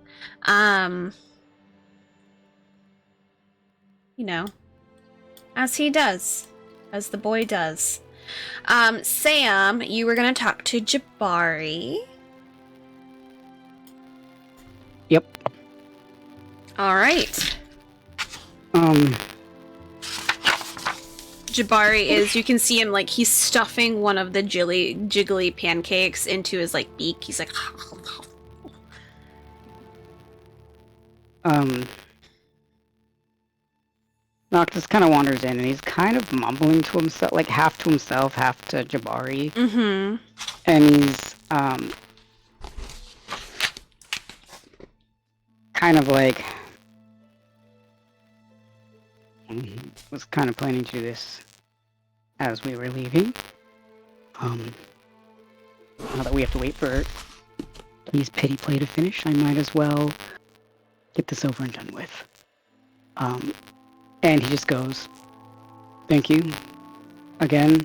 You know, as he does, as the boy does. Sam, you were gonna talk to Jabari. Yep. All right. Jabari is, you can see him like he's stuffing one of the jiggly pancakes into his like beak. He's like Noctis kind of wanders in and he's kind of mumbling to himself, like half to himself, half to Jabari. mm-hmm. And he's kind of like was kind of planning to do this as we were leaving. Now that we have to wait for Lee's pity play to finish, I might as well get this over and done with. And he just goes, thank you again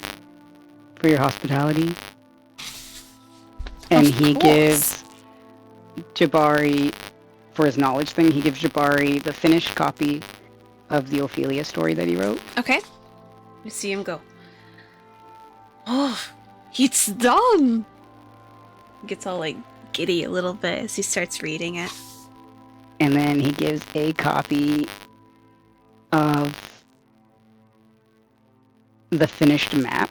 for your hospitality. And he gives Jabari, for his knowledge thing, he gives Jabari the finished copy of the Ophelia story that he wrote. Okay. You see him go. Oh, it's done! He gets all like giddy a little bit as he starts reading it. And then he gives a copy of the finished map.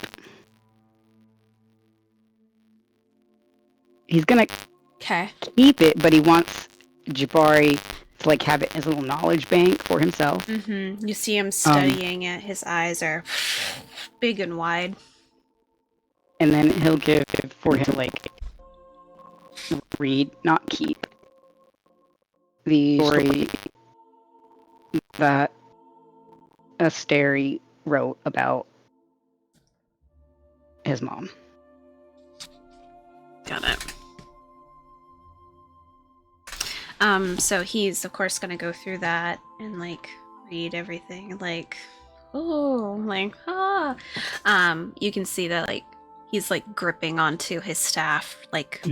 He's gonna Okay. keep it, but he wants Jabari to like have it as a little knowledge bank for himself. Mm-hmm. You see him studying it. His eyes are big and wide. and then he'll give for him to like read, not keep, the story that Asteri wrote about his mom. Got it. So he's of course gonna go through that and like read everything, like, oh, like, ah. You can see that like he's like gripping onto his staff, like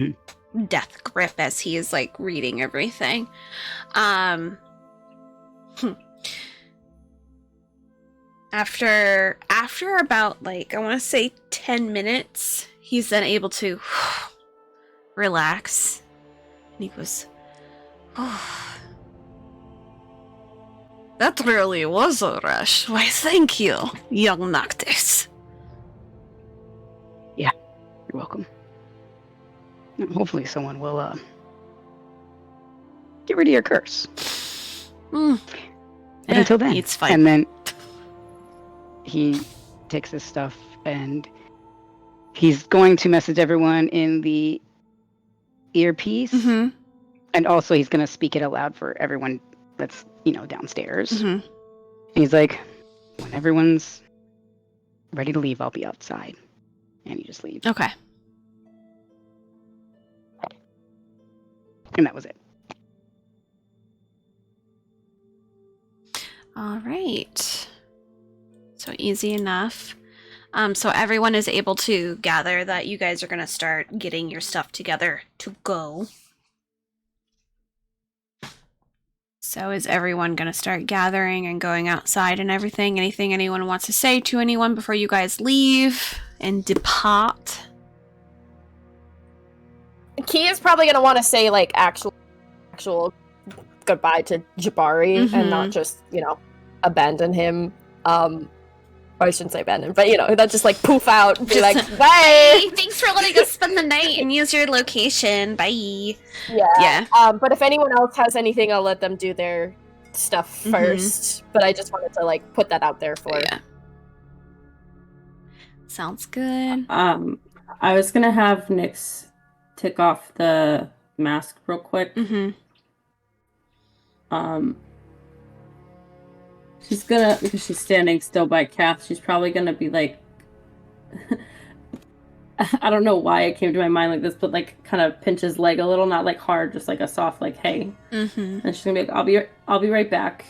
death grip as he is like reading everything. After about like I want to say 10 minutes, he's then able to relax, and he goes, "Oh, that really was a rush. Why, thank you, young Noctis." You're welcome. Hopefully someone will get rid of your curse. But until then, it's fine. And then he takes his stuff and he's going to message everyone in the earpiece. Mm-hmm. And also he's going to speak it aloud for everyone that's, downstairs. Mm-hmm. And he's like, when everyone's ready to leave, I'll be outside. And he just leaves. Okay. And that was it. All right. So easy enough. So everyone is able to gather that you guys are going to start getting your stuff together to go. So is everyone going to start gathering and going outside and everything? Anything anyone wants to say to anyone before you guys leave and depart? Key is probably gonna want to say like actual goodbye to Jabari and not just abandon him. Or I shouldn't say abandon, but that just like poof out and be Just, like bye. Hey, thanks for letting us spend the night and use your location. Bye. Yeah. But if anyone else has anything, I'll let them do their stuff first. But I just wanted to like put that out there for. Yeah. Sounds good. I was gonna have Nyx take off the mask real quick. She's gonna, because she's standing still by Kath, she's probably gonna be like, I don't know why it came to my mind like this, but like kind of pinch his leg a little, not like hard, just like a soft like, hey. And she's gonna be like, I'll be right back.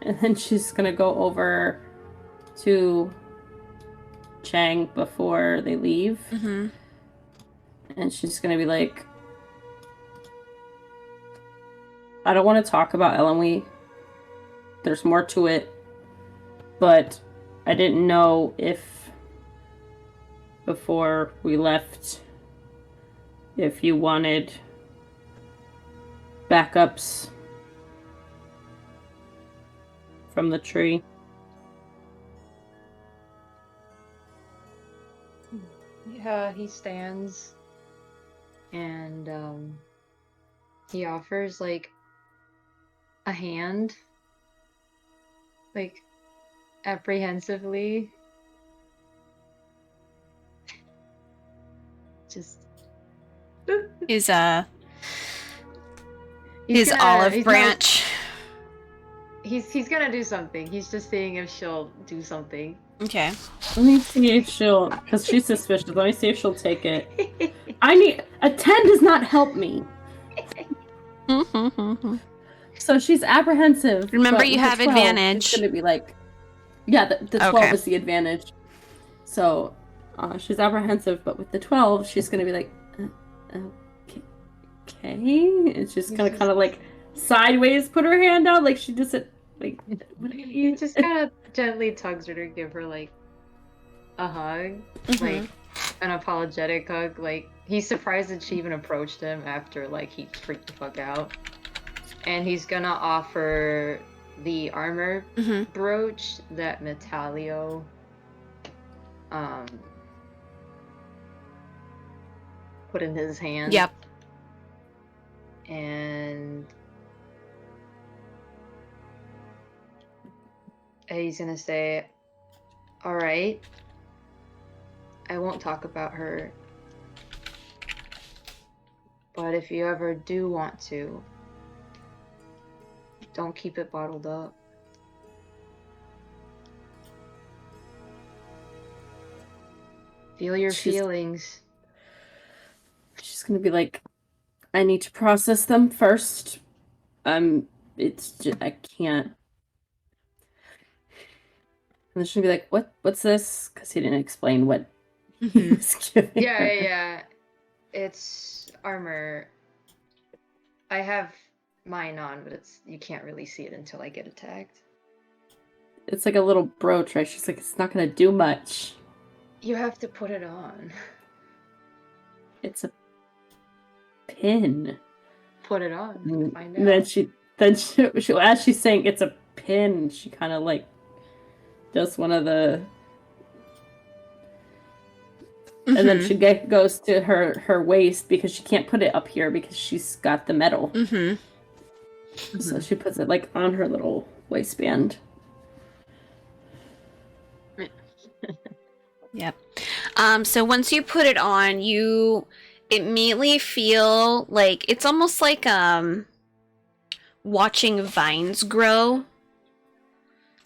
And then she's gonna go over to Chang before they leave. And she's gonna be like, I don't want to talk about Elenwe. There's more to it, but I didn't know if before we left if you wanted backups from the tree. Yeah, he stands and he offers like a hand, like apprehensively. Just His he's gonna- olive he's branch. he's gonna do something. He's just seeing if she'll do something. Okay. Let me see if she'll, because she's suspicious. Let me see if she'll take it. A 10 does not help me. So she's apprehensive. Remember, but you with a have 12, advantage. It's gonna be like, yeah, the 12 Okay. is the advantage. So she's apprehensive, but with the 12, she's gonna be like, okay. It's just gonna kind of like sideways put her hand out, like she doesn't like. What are He you? just kind of gently tugs her to give her like a hug, like an apologetic hug. Like he's surprised that she even approached him after like he freaked the fuck out. And he's gonna offer the armor brooch that Metalio put in his hand. Yep. And he's gonna say, all right, I won't talk about her. But if you ever do want to, don't keep it bottled up. Feel your feelings. She's gonna be like, I need to process them first. It's just, I can't. And then she'll be like, what's this? Because he didn't explain what he was giving her. Yeah. It's armor. I have mine on, but you can't really see it until I get attacked. It's like a little brooch, right? She's like, it's not gonna do much. You have to put it on. It's a pin. Put it on. And Find then out. she as she's saying it's a pin, she kind of like does one of the, and then she goes to her waist because she can't put it up here because she's got the metal. So she puts it like on her little waistband. Yep. So once you put it on, you immediately feel like it's almost like watching vines grow.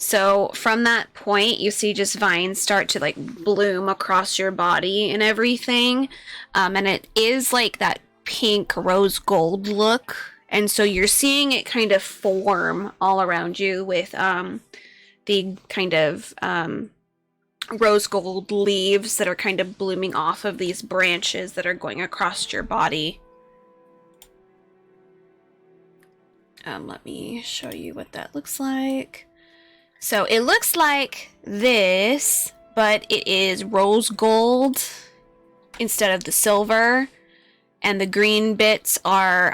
So from that point, you see just vines start to like bloom across your body and everything. And it is like that pink rose gold look. And so you're seeing it kind of form all around you with the kind of rose gold leaves that are kind of blooming off of these branches that are going across your body. Let me show you what that looks like. So it looks like this, but it is rose gold instead of the silver, and the green bits are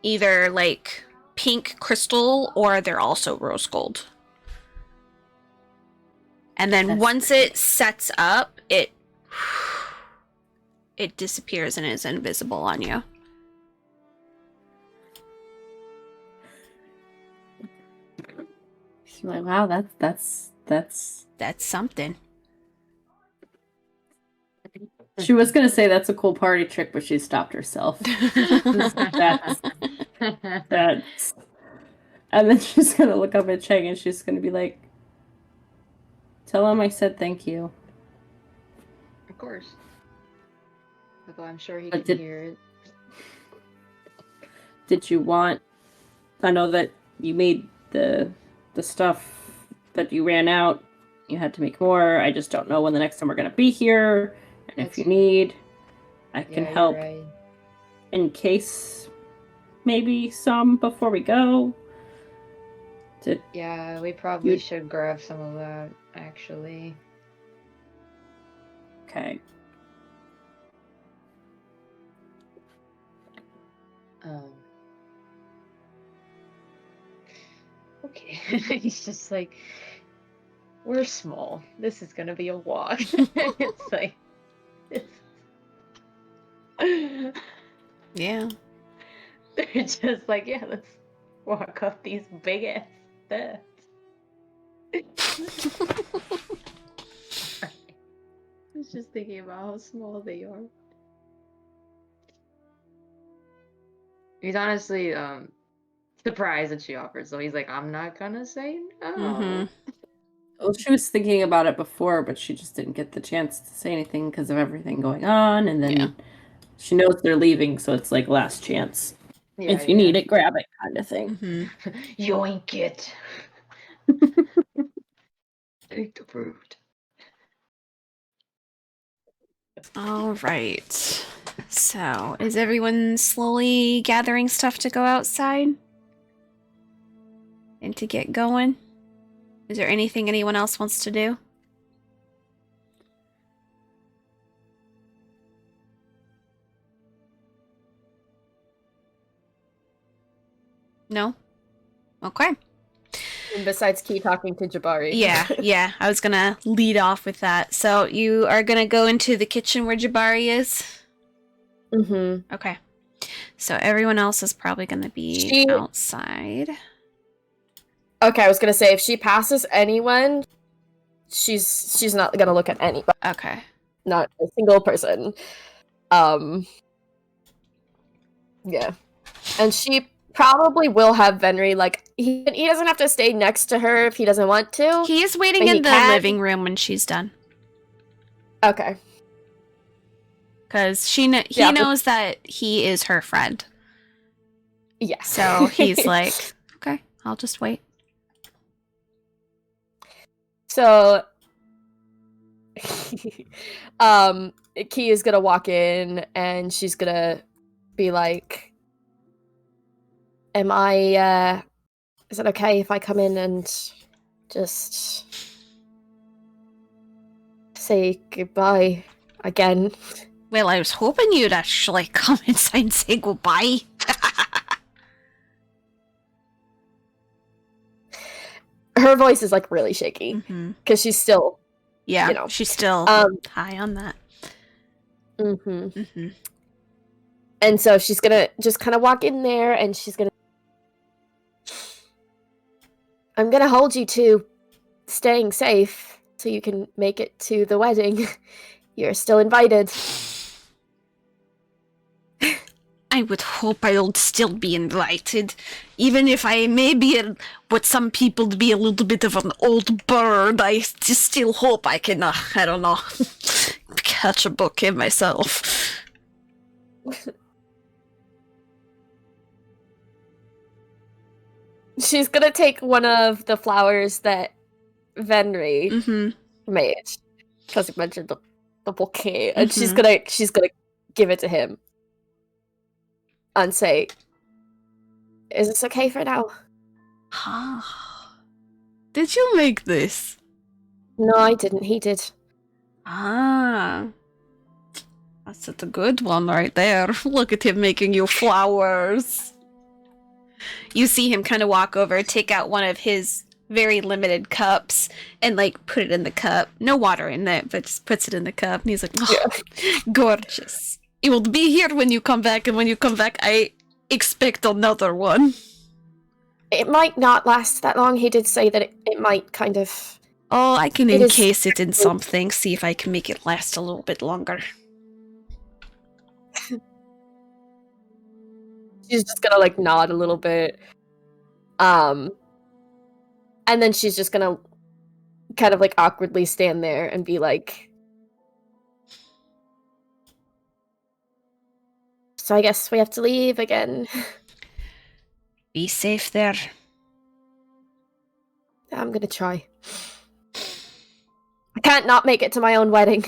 either like pink crystal or they're also rose gold. And then once it sets up, it disappears and is invisible on you. She's like, wow, that's something. She was gonna say that's a cool party trick, but she stopped herself. that's and then she's gonna look up at Cheng and she's gonna be like, tell him I said thank you. Of course. Although I'm sure he But can hear it. Did you want, I know that you made the stuff that you ran out. You had to make more. I just don't know when the next time we're gonna be here. And if you need, I can help in case maybe some before we go. Yeah, we probably should grab some of that, actually. Okay. Okay. He's just like, we're small. This is gonna be a walk. It's like, Yeah. they're just like, yeah, let's walk up these big ass steps. I was just thinking about how small they are. He's honestly surprised that she offered, so he's like, I'm not gonna say no. Well, she was thinking about it before, but she just didn't get the chance to say anything because of everything going on, and then she knows they're leaving, so it's like last chance. Yeah, if you need it, grab it, kind of thing. Yoink it. Take the fruit. All right. So, is everyone slowly gathering stuff to go outside? And to get going? Is there anything anyone else wants to do? No? Okay. And besides Key talking to Jabari. Yeah. I was gonna lead off with that. So you are gonna go into the kitchen where Jabari is? Mm-hmm. Okay. So everyone else is probably gonna be outside. Okay, I was gonna say, if she passes anyone, she's not gonna look at anybody, Okay. not a single person. Yeah, and she probably will have Venry, like, he doesn't have to stay next to her if he doesn't want to. He is waiting But he in the can- living room when she's done. Okay. Because he Yeah, but- knows that he is her friend. Yes. So he's like, okay, I'll just wait. So, Key is gonna walk in and she's gonna be like, is it okay if I come in and just say goodbye again? Well, I was hoping you'd actually come inside and say goodbye. Her voice is like really shaky Mm-hmm. because she's still, Yeah, You know, she's still high on that. mm-hmm. Mm-hmm. And so she's gonna just kind of walk in there and she's gonna, I'm gonna hold you to staying safe so you can make it to the wedding. You're still invited. I would hope I'll still be invited, even if I may be what some people be a little bit of an old bird. I just still hope I can, I don't know, catch a bouquet myself. She's gonna take one of the flowers that Venry Mm-hmm. made, because you mentioned the bouquet, and she's Mhm. gonna give it to him and say, "Is this okay for now?" Did you make this? No, I didn't. He did. Ah. That's a good one right there. Look at him making you flowers. You see him kind of walk over, take out one of his very limited cups, and like put it in the cup. No water in it, but just puts it in the cup. And he's like, oh, gorgeous. It will be here when you come back, and when you come back, I expect another one. It might not last that long. He did say that it might kind of. Oh, I can It is- encase it in something, see if I can make it last a little bit longer. She's just gonna like nod a little bit, and then she's just gonna kind of like awkwardly stand there and be like, "So I guess we have to leave again." Be safe there. I'm gonna try. I can't not make it to my own wedding.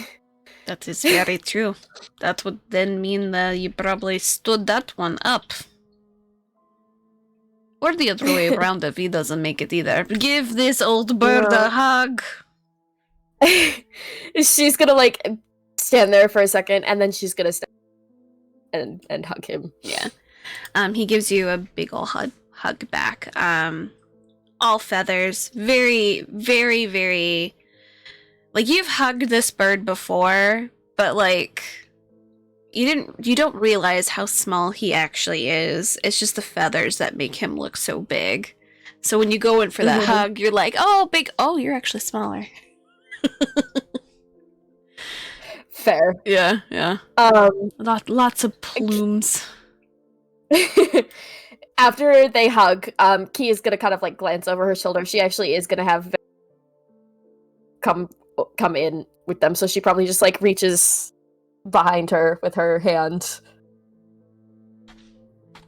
That is very true. That would then mean that you probably stood that one up. Or the other way around if he doesn't make it either. Give this old bird Yeah. a hug. She's gonna like stand there for a second, and then she's gonna stand and hug him. Yeah. He gives you a big ol' hug back. All feathers. Very, very, very... Like, you've hugged this bird before, but like... You don't realize how small he actually is. It's just the feathers that make him look so big. So when you go in for that Mhm. hug, you're like, oh, big... Oh, you're actually smaller. Fair. Yeah, yeah. Lots of plumes. After they hug, Key is gonna kind of like glance over her shoulder. She actually is gonna have come in with them, so she probably just like reaches behind her with her hand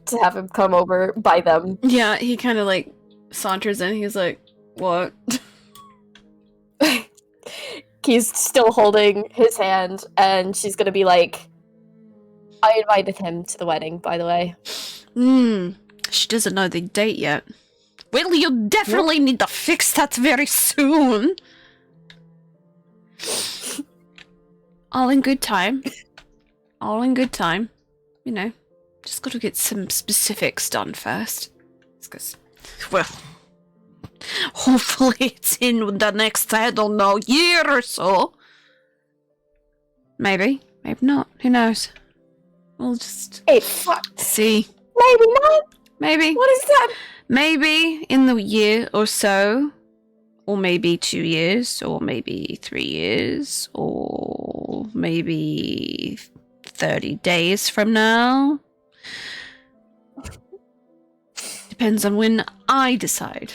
to have him come over by them. Yeah, he kind of like saunters in. He's like, what? Key's still holding his hand, and she's gonna be like, "I invited him to the wedding, by the way." She doesn't know the date yet. Well, you definitely need to fix that very soon. All in good time. All in good time. You know, just got to get some specifics done first. Because, well, hopefully it's in the next, I don't know, year or so. Maybe. Maybe not. Who knows? We'll just Hey, fuck. see. Maybe not. Maybe. What is that? Maybe in the year or so, Or maybe 2 years, or maybe 3 years, or maybe 30 days from now. Depends on when I decide.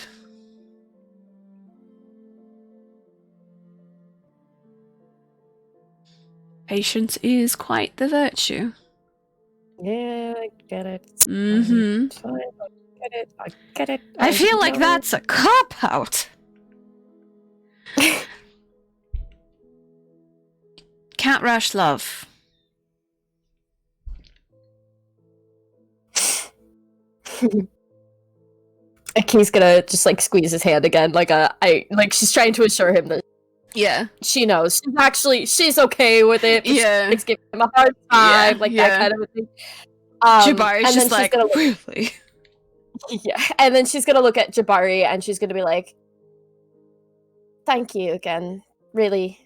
Patience is quite the virtue. Yeah, I get it. Mm-hmm. It's fine. I get it. I get it. I feel like know. that's a cop-out. Can't rush love. He's gonna just like squeeze his hand again, like she's trying to assure him that Yeah. she knows. She's okay with it. But Yeah. she's giving him a hard time, like yeah. that kind of a thing. Jabari's and just then like, she's gonna really? yeah, and then she's gonna look at Jabari and she's gonna be like, "Thank you again, really,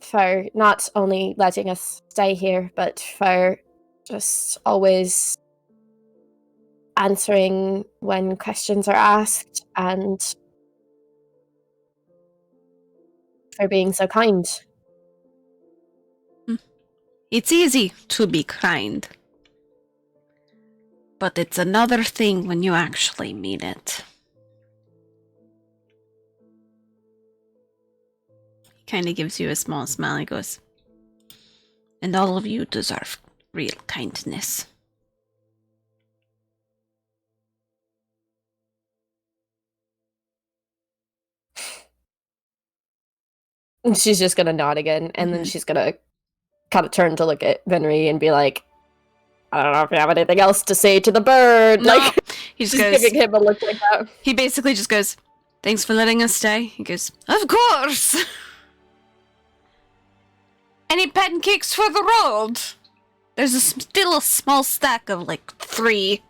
for not only letting us stay here, but for just always answering when questions are asked and for being so kind." It's easy to be kind. But it's another thing when you actually mean it. He kind of gives you a small smile and goes, and all of you deserve real kindness. And she's just gonna nod again, and then Mhm. she's gonna kind of turn to look at Venri and be like, "I don't know if you have anything else to say to the bird." No, Like, he just she's goes, giving him a look like that. he basically just goes, thanks for letting us stay. He goes, of course! Any pancakes for the road? There's still a small stack of like 3.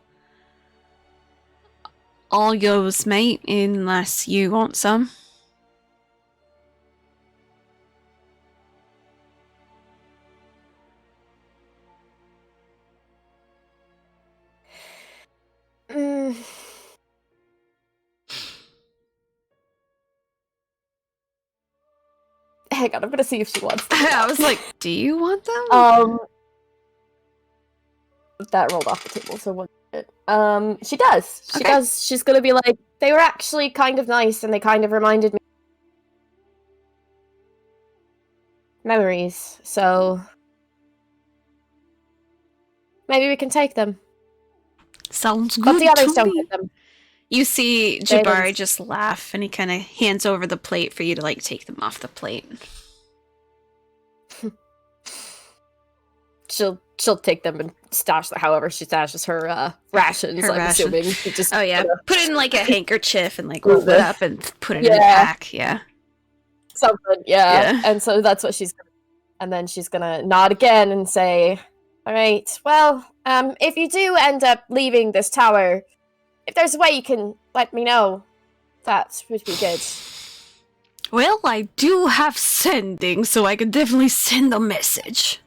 All yours, mate, unless you want some. Mm. Hang on, I'm gonna see if she wants them. I was like, do you want them? That rolled off the table, so what? She does. She Okay. does. She's gonna be like, they were actually kind of nice, and they kind of reminded me memories. So maybe we can take them. Sounds good But the others to don't me. get them. You see They Jabari don't- just laugh, and he kind of hands over the plate for you to like take them off the plate. She'll take them and stash them however she stashes her rations. Her I'm ration. assuming. She just Oh yeah, gonna- put it in like a handkerchief and like Move roll it it. up and put it in a Yeah. pack. Yeah. something, yeah. Yeah. And so that's what she's gonna, and then she's gonna nod again and say, "All right, well, if you do end up leaving this tower, if there's a way you can let me know, that would be good." Well, I do have sending, so I could definitely send a message.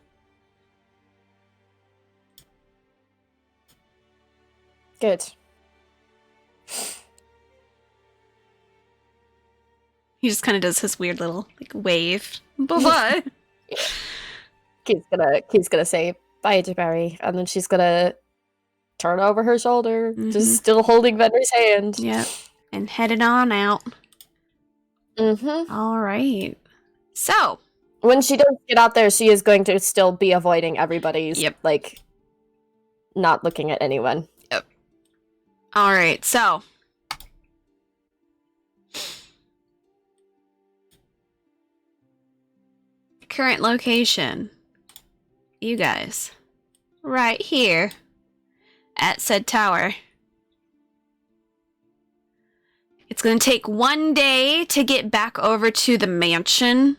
Good. He just kind of does his weird little like wave. Bye-bye. Keith's gonna say bye to Barry, and then she's gonna turn over her shoulder, Mhm. just still holding Vender's hand. Yep. And headed on out. Mm-hmm. All right. So, When she does get out there, she is going to still be avoiding everybody's, Yep. like, not looking at anyone. all right. So, current location. You guys. Right here. At said tower. It's going to take 1 day to get back over to the mansion.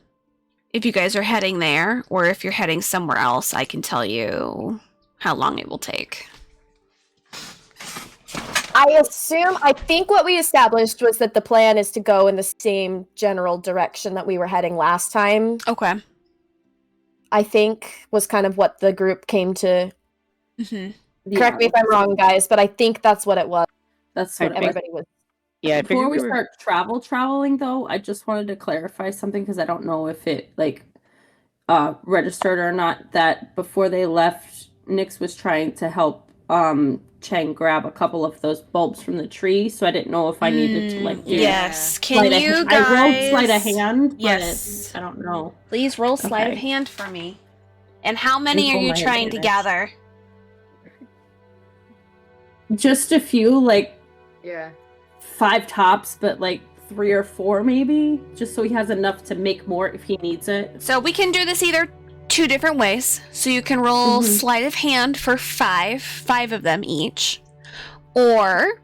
If you guys are heading there, or if you're heading somewhere else, I can tell you how long it will take. I think what we established was that the plan is to go in the same general direction that we were heading last time. Okay. I think was kind of what the group came to. Mm-hmm. Correct me if I'm wrong, guys, but I think that's what it was. That's What what everybody was Yeah, I Before figured we we were. start traveling though, I just wanted to clarify something because I don't know if it like registered or not that before they left, Nyx was trying to help Chang grab a couple of those bulbs from the tree, so I didn't know if I needed to like do Yes. Can sleight of you hand. guys? I rolled sleight of hand, but Yes. I don't know. Please roll sleight of Okay. hand for me. And how many Please are roll you my trying to advantage. gather? Just a few, like Yeah. 5 tops, but like 3 or 4 maybe, just so he has enough to make more if he needs it. So we can do this either 2 different ways. So you can roll Mhm. sleight of hand for 5 of them each. Or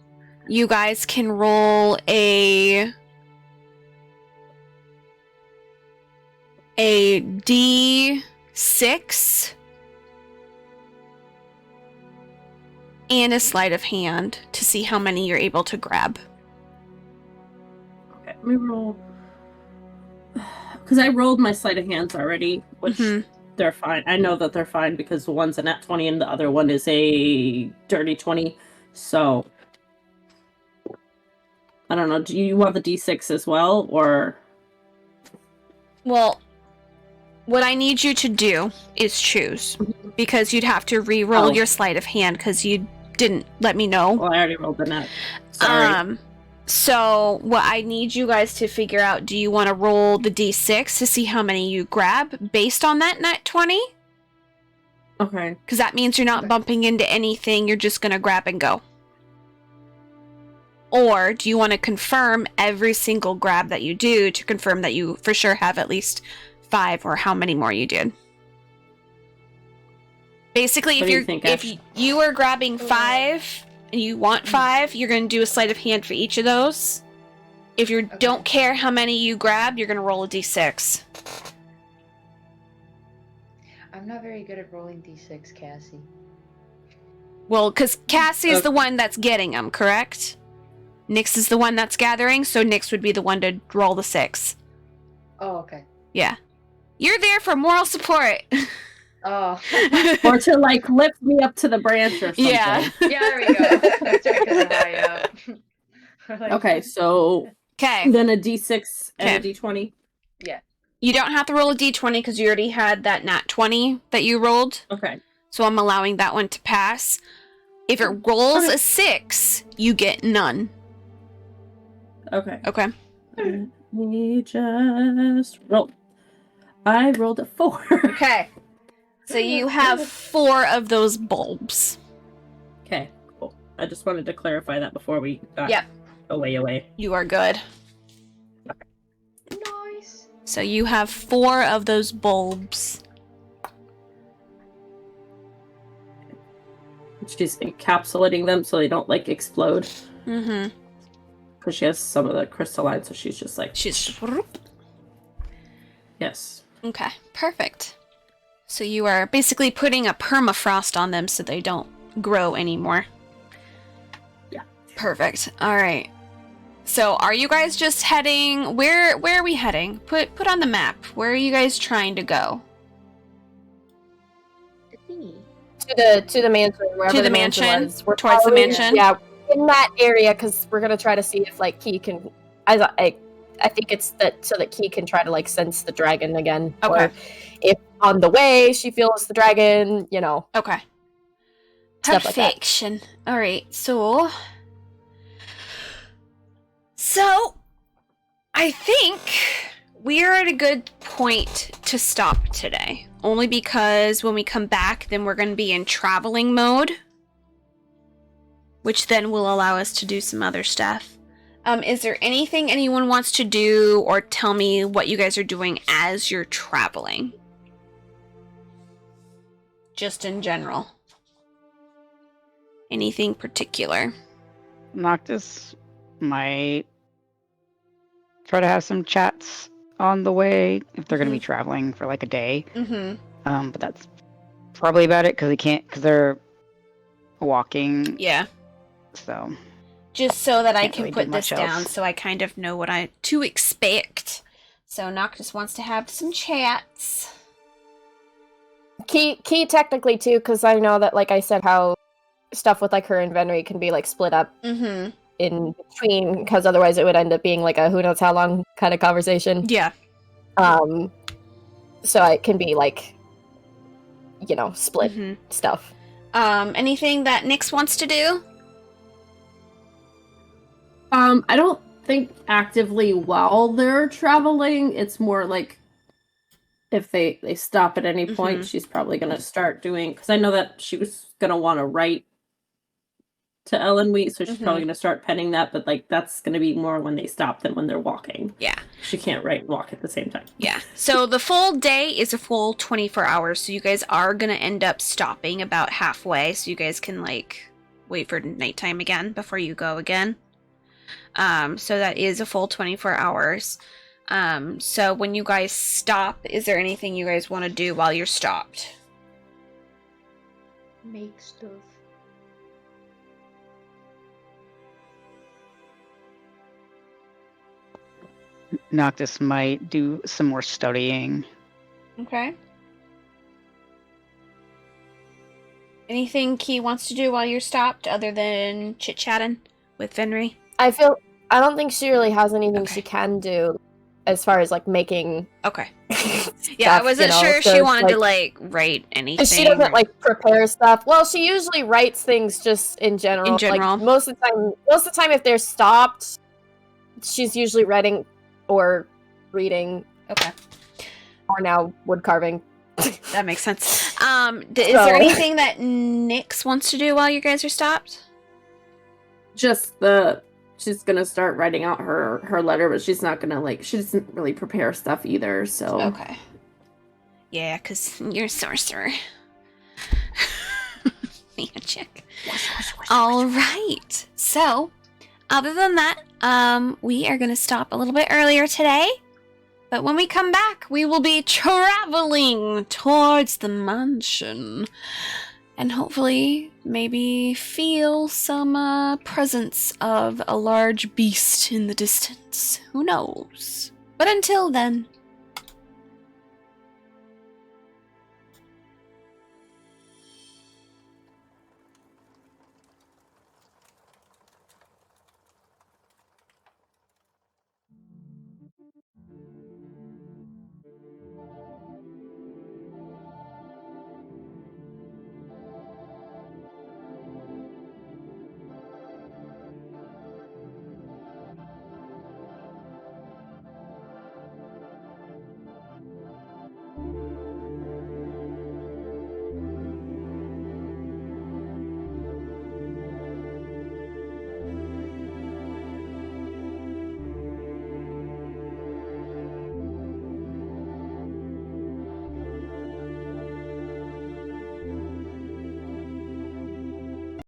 you guys can roll a D6 and a sleight of hand to see how many you're able to grab. Okay, let me roll. Because I rolled my sleight of hands already, which Mhm. they're fine. I know that they're fine because one's a nat 20 and the other one is a dirty 20. So I don't know. Do you want the D6 as well, or Well, what I need you to do is choose, because you'd have to re-roll Oh. your sleight of hand because you didn't let me know. well, I already rolled the nat. Sorry. So what I need you guys to figure out, do you want to roll the D6 to see how many you grab based on that nat 20? Okay. Because that means you're not bumping into anything, you're just going to grab and go. Or do you want to confirm every single grab that you do to confirm that you for sure have at least 5 or how many more you did? Basically, What do you think, if Ash? you are grabbing 5 and you want 5, you're going to do a sleight of hand for each of those. If you don't care how many you grab, you're going to roll a d6. I'm not very good at rolling d6, Cassie. Well, because Cassie is the one that's getting them, correct? Nyx is the one that's gathering, so Nyx would be the one to roll the 6. Oh, okay. Yeah. You're there for moral support. Oh. Or to like lift me up to the branch or something. Yeah. Yeah, there we go. That's right, because I'm high up. Like- Okay, so Okay. then a D6 and a Okay. D20. Yeah. You don't have to roll a d20 because you already had that nat 20 that you rolled. Okay. So I'm allowing that one to pass. If it rolls Okay. a 6, you get none. Okay. Okay. Let me just roll. I rolled a 4. Okay. So you have 4 of those bulbs. Okay, cool. I just wanted to clarify that before we got Yep. away. You are good. Nice. So you have 4 of those bulbs. She's encapsulating them so they don't like explode. Mm-hmm. Because she has some of the crystalline, so she's just like, She's... yes. Okay, perfect. So you are basically putting a permafrost on them so they don't grow anymore. Yeah. Perfect. All right. So are you guys just heading... Where are we heading? Put on the map. Where are you guys trying to go? The thingy. To the mansion, wherever To the the mansion? was. We're Towards the probably- mansion? Yeah, in that area because we're gonna try to see if like Key can. I think it's that so that Key can try to like sense the dragon again. Okay. Or if on the way she feels the dragon, you know. Okay. Stuff like that. Perfection. All right. So I think we're at a good point to stop today. Only because when we come back, then we're going to be in traveling mode, which then will allow us to do some other stuff. Is there anything anyone wants to do or tell me what you guys are doing as you're traveling? Just in general. Anything particular? Noctis might try to have some chats on the way if they're going to be traveling for like a day. Mm-hmm. But that's probably about it because they're walking. Yeah. So Just so that I Can't can really do put this much down else. so I kind of know what to expect. So Noctis wants to have some chats. Key technically too, because I know that like I said how stuff with like her inventory can be like split up. Mm-hmm. in between, because otherwise it would end up being like a who knows how long kind of conversation. Yeah. So it can be like, you know, split Mhm. stuff. Anything that Nyx wants to do? I don't think actively while they're traveling. It's more like if they stop at any point, she's probably gonna start doing, because I know that she was gonna want to write to Ellen Wheat, so she's probably gonna start penning that, but like that's gonna be more when they stop than when they're walking. Yeah. She can't write and walk at the same time. Yeah. So the full day is a full 24 hours, so you guys are going to end up stopping about halfway, so you guys can, like, wait for nighttime again before you go again. So that is a full 24 hours. So when you guys stop, is there anything you guys want to do while you're stopped? Make stuff. Noctis might do some more studying. Okay. Anything Key wants to do while you're stopped other than chit-chatting with Venri? I don't think she really has anything Okay. she can do as far as like making. Okay. Yeah, I stuff, wasn't you know, sure so she it's wanted to, like, write anything. She doesn't or- like prepare stuff. Well, she usually writes things just in general. In general. Like, most of the time, if they're stopped, she's usually writing or reading Okay. or now wood carving. That makes sense. Is there So- anything that Nyx wants to do while you guys are stopped? Just she's gonna start writing out her letter, but she's not gonna she doesn't really prepare stuff either. So Okay. Yeah, because you're a sorcerer. Magic. All right. So, other than that, we are going to stop a little bit earlier today. But when we come back, we will be traveling towards the mansion. And hopefully, maybe feel some presence of a large beast in the distance. Who knows? But until then,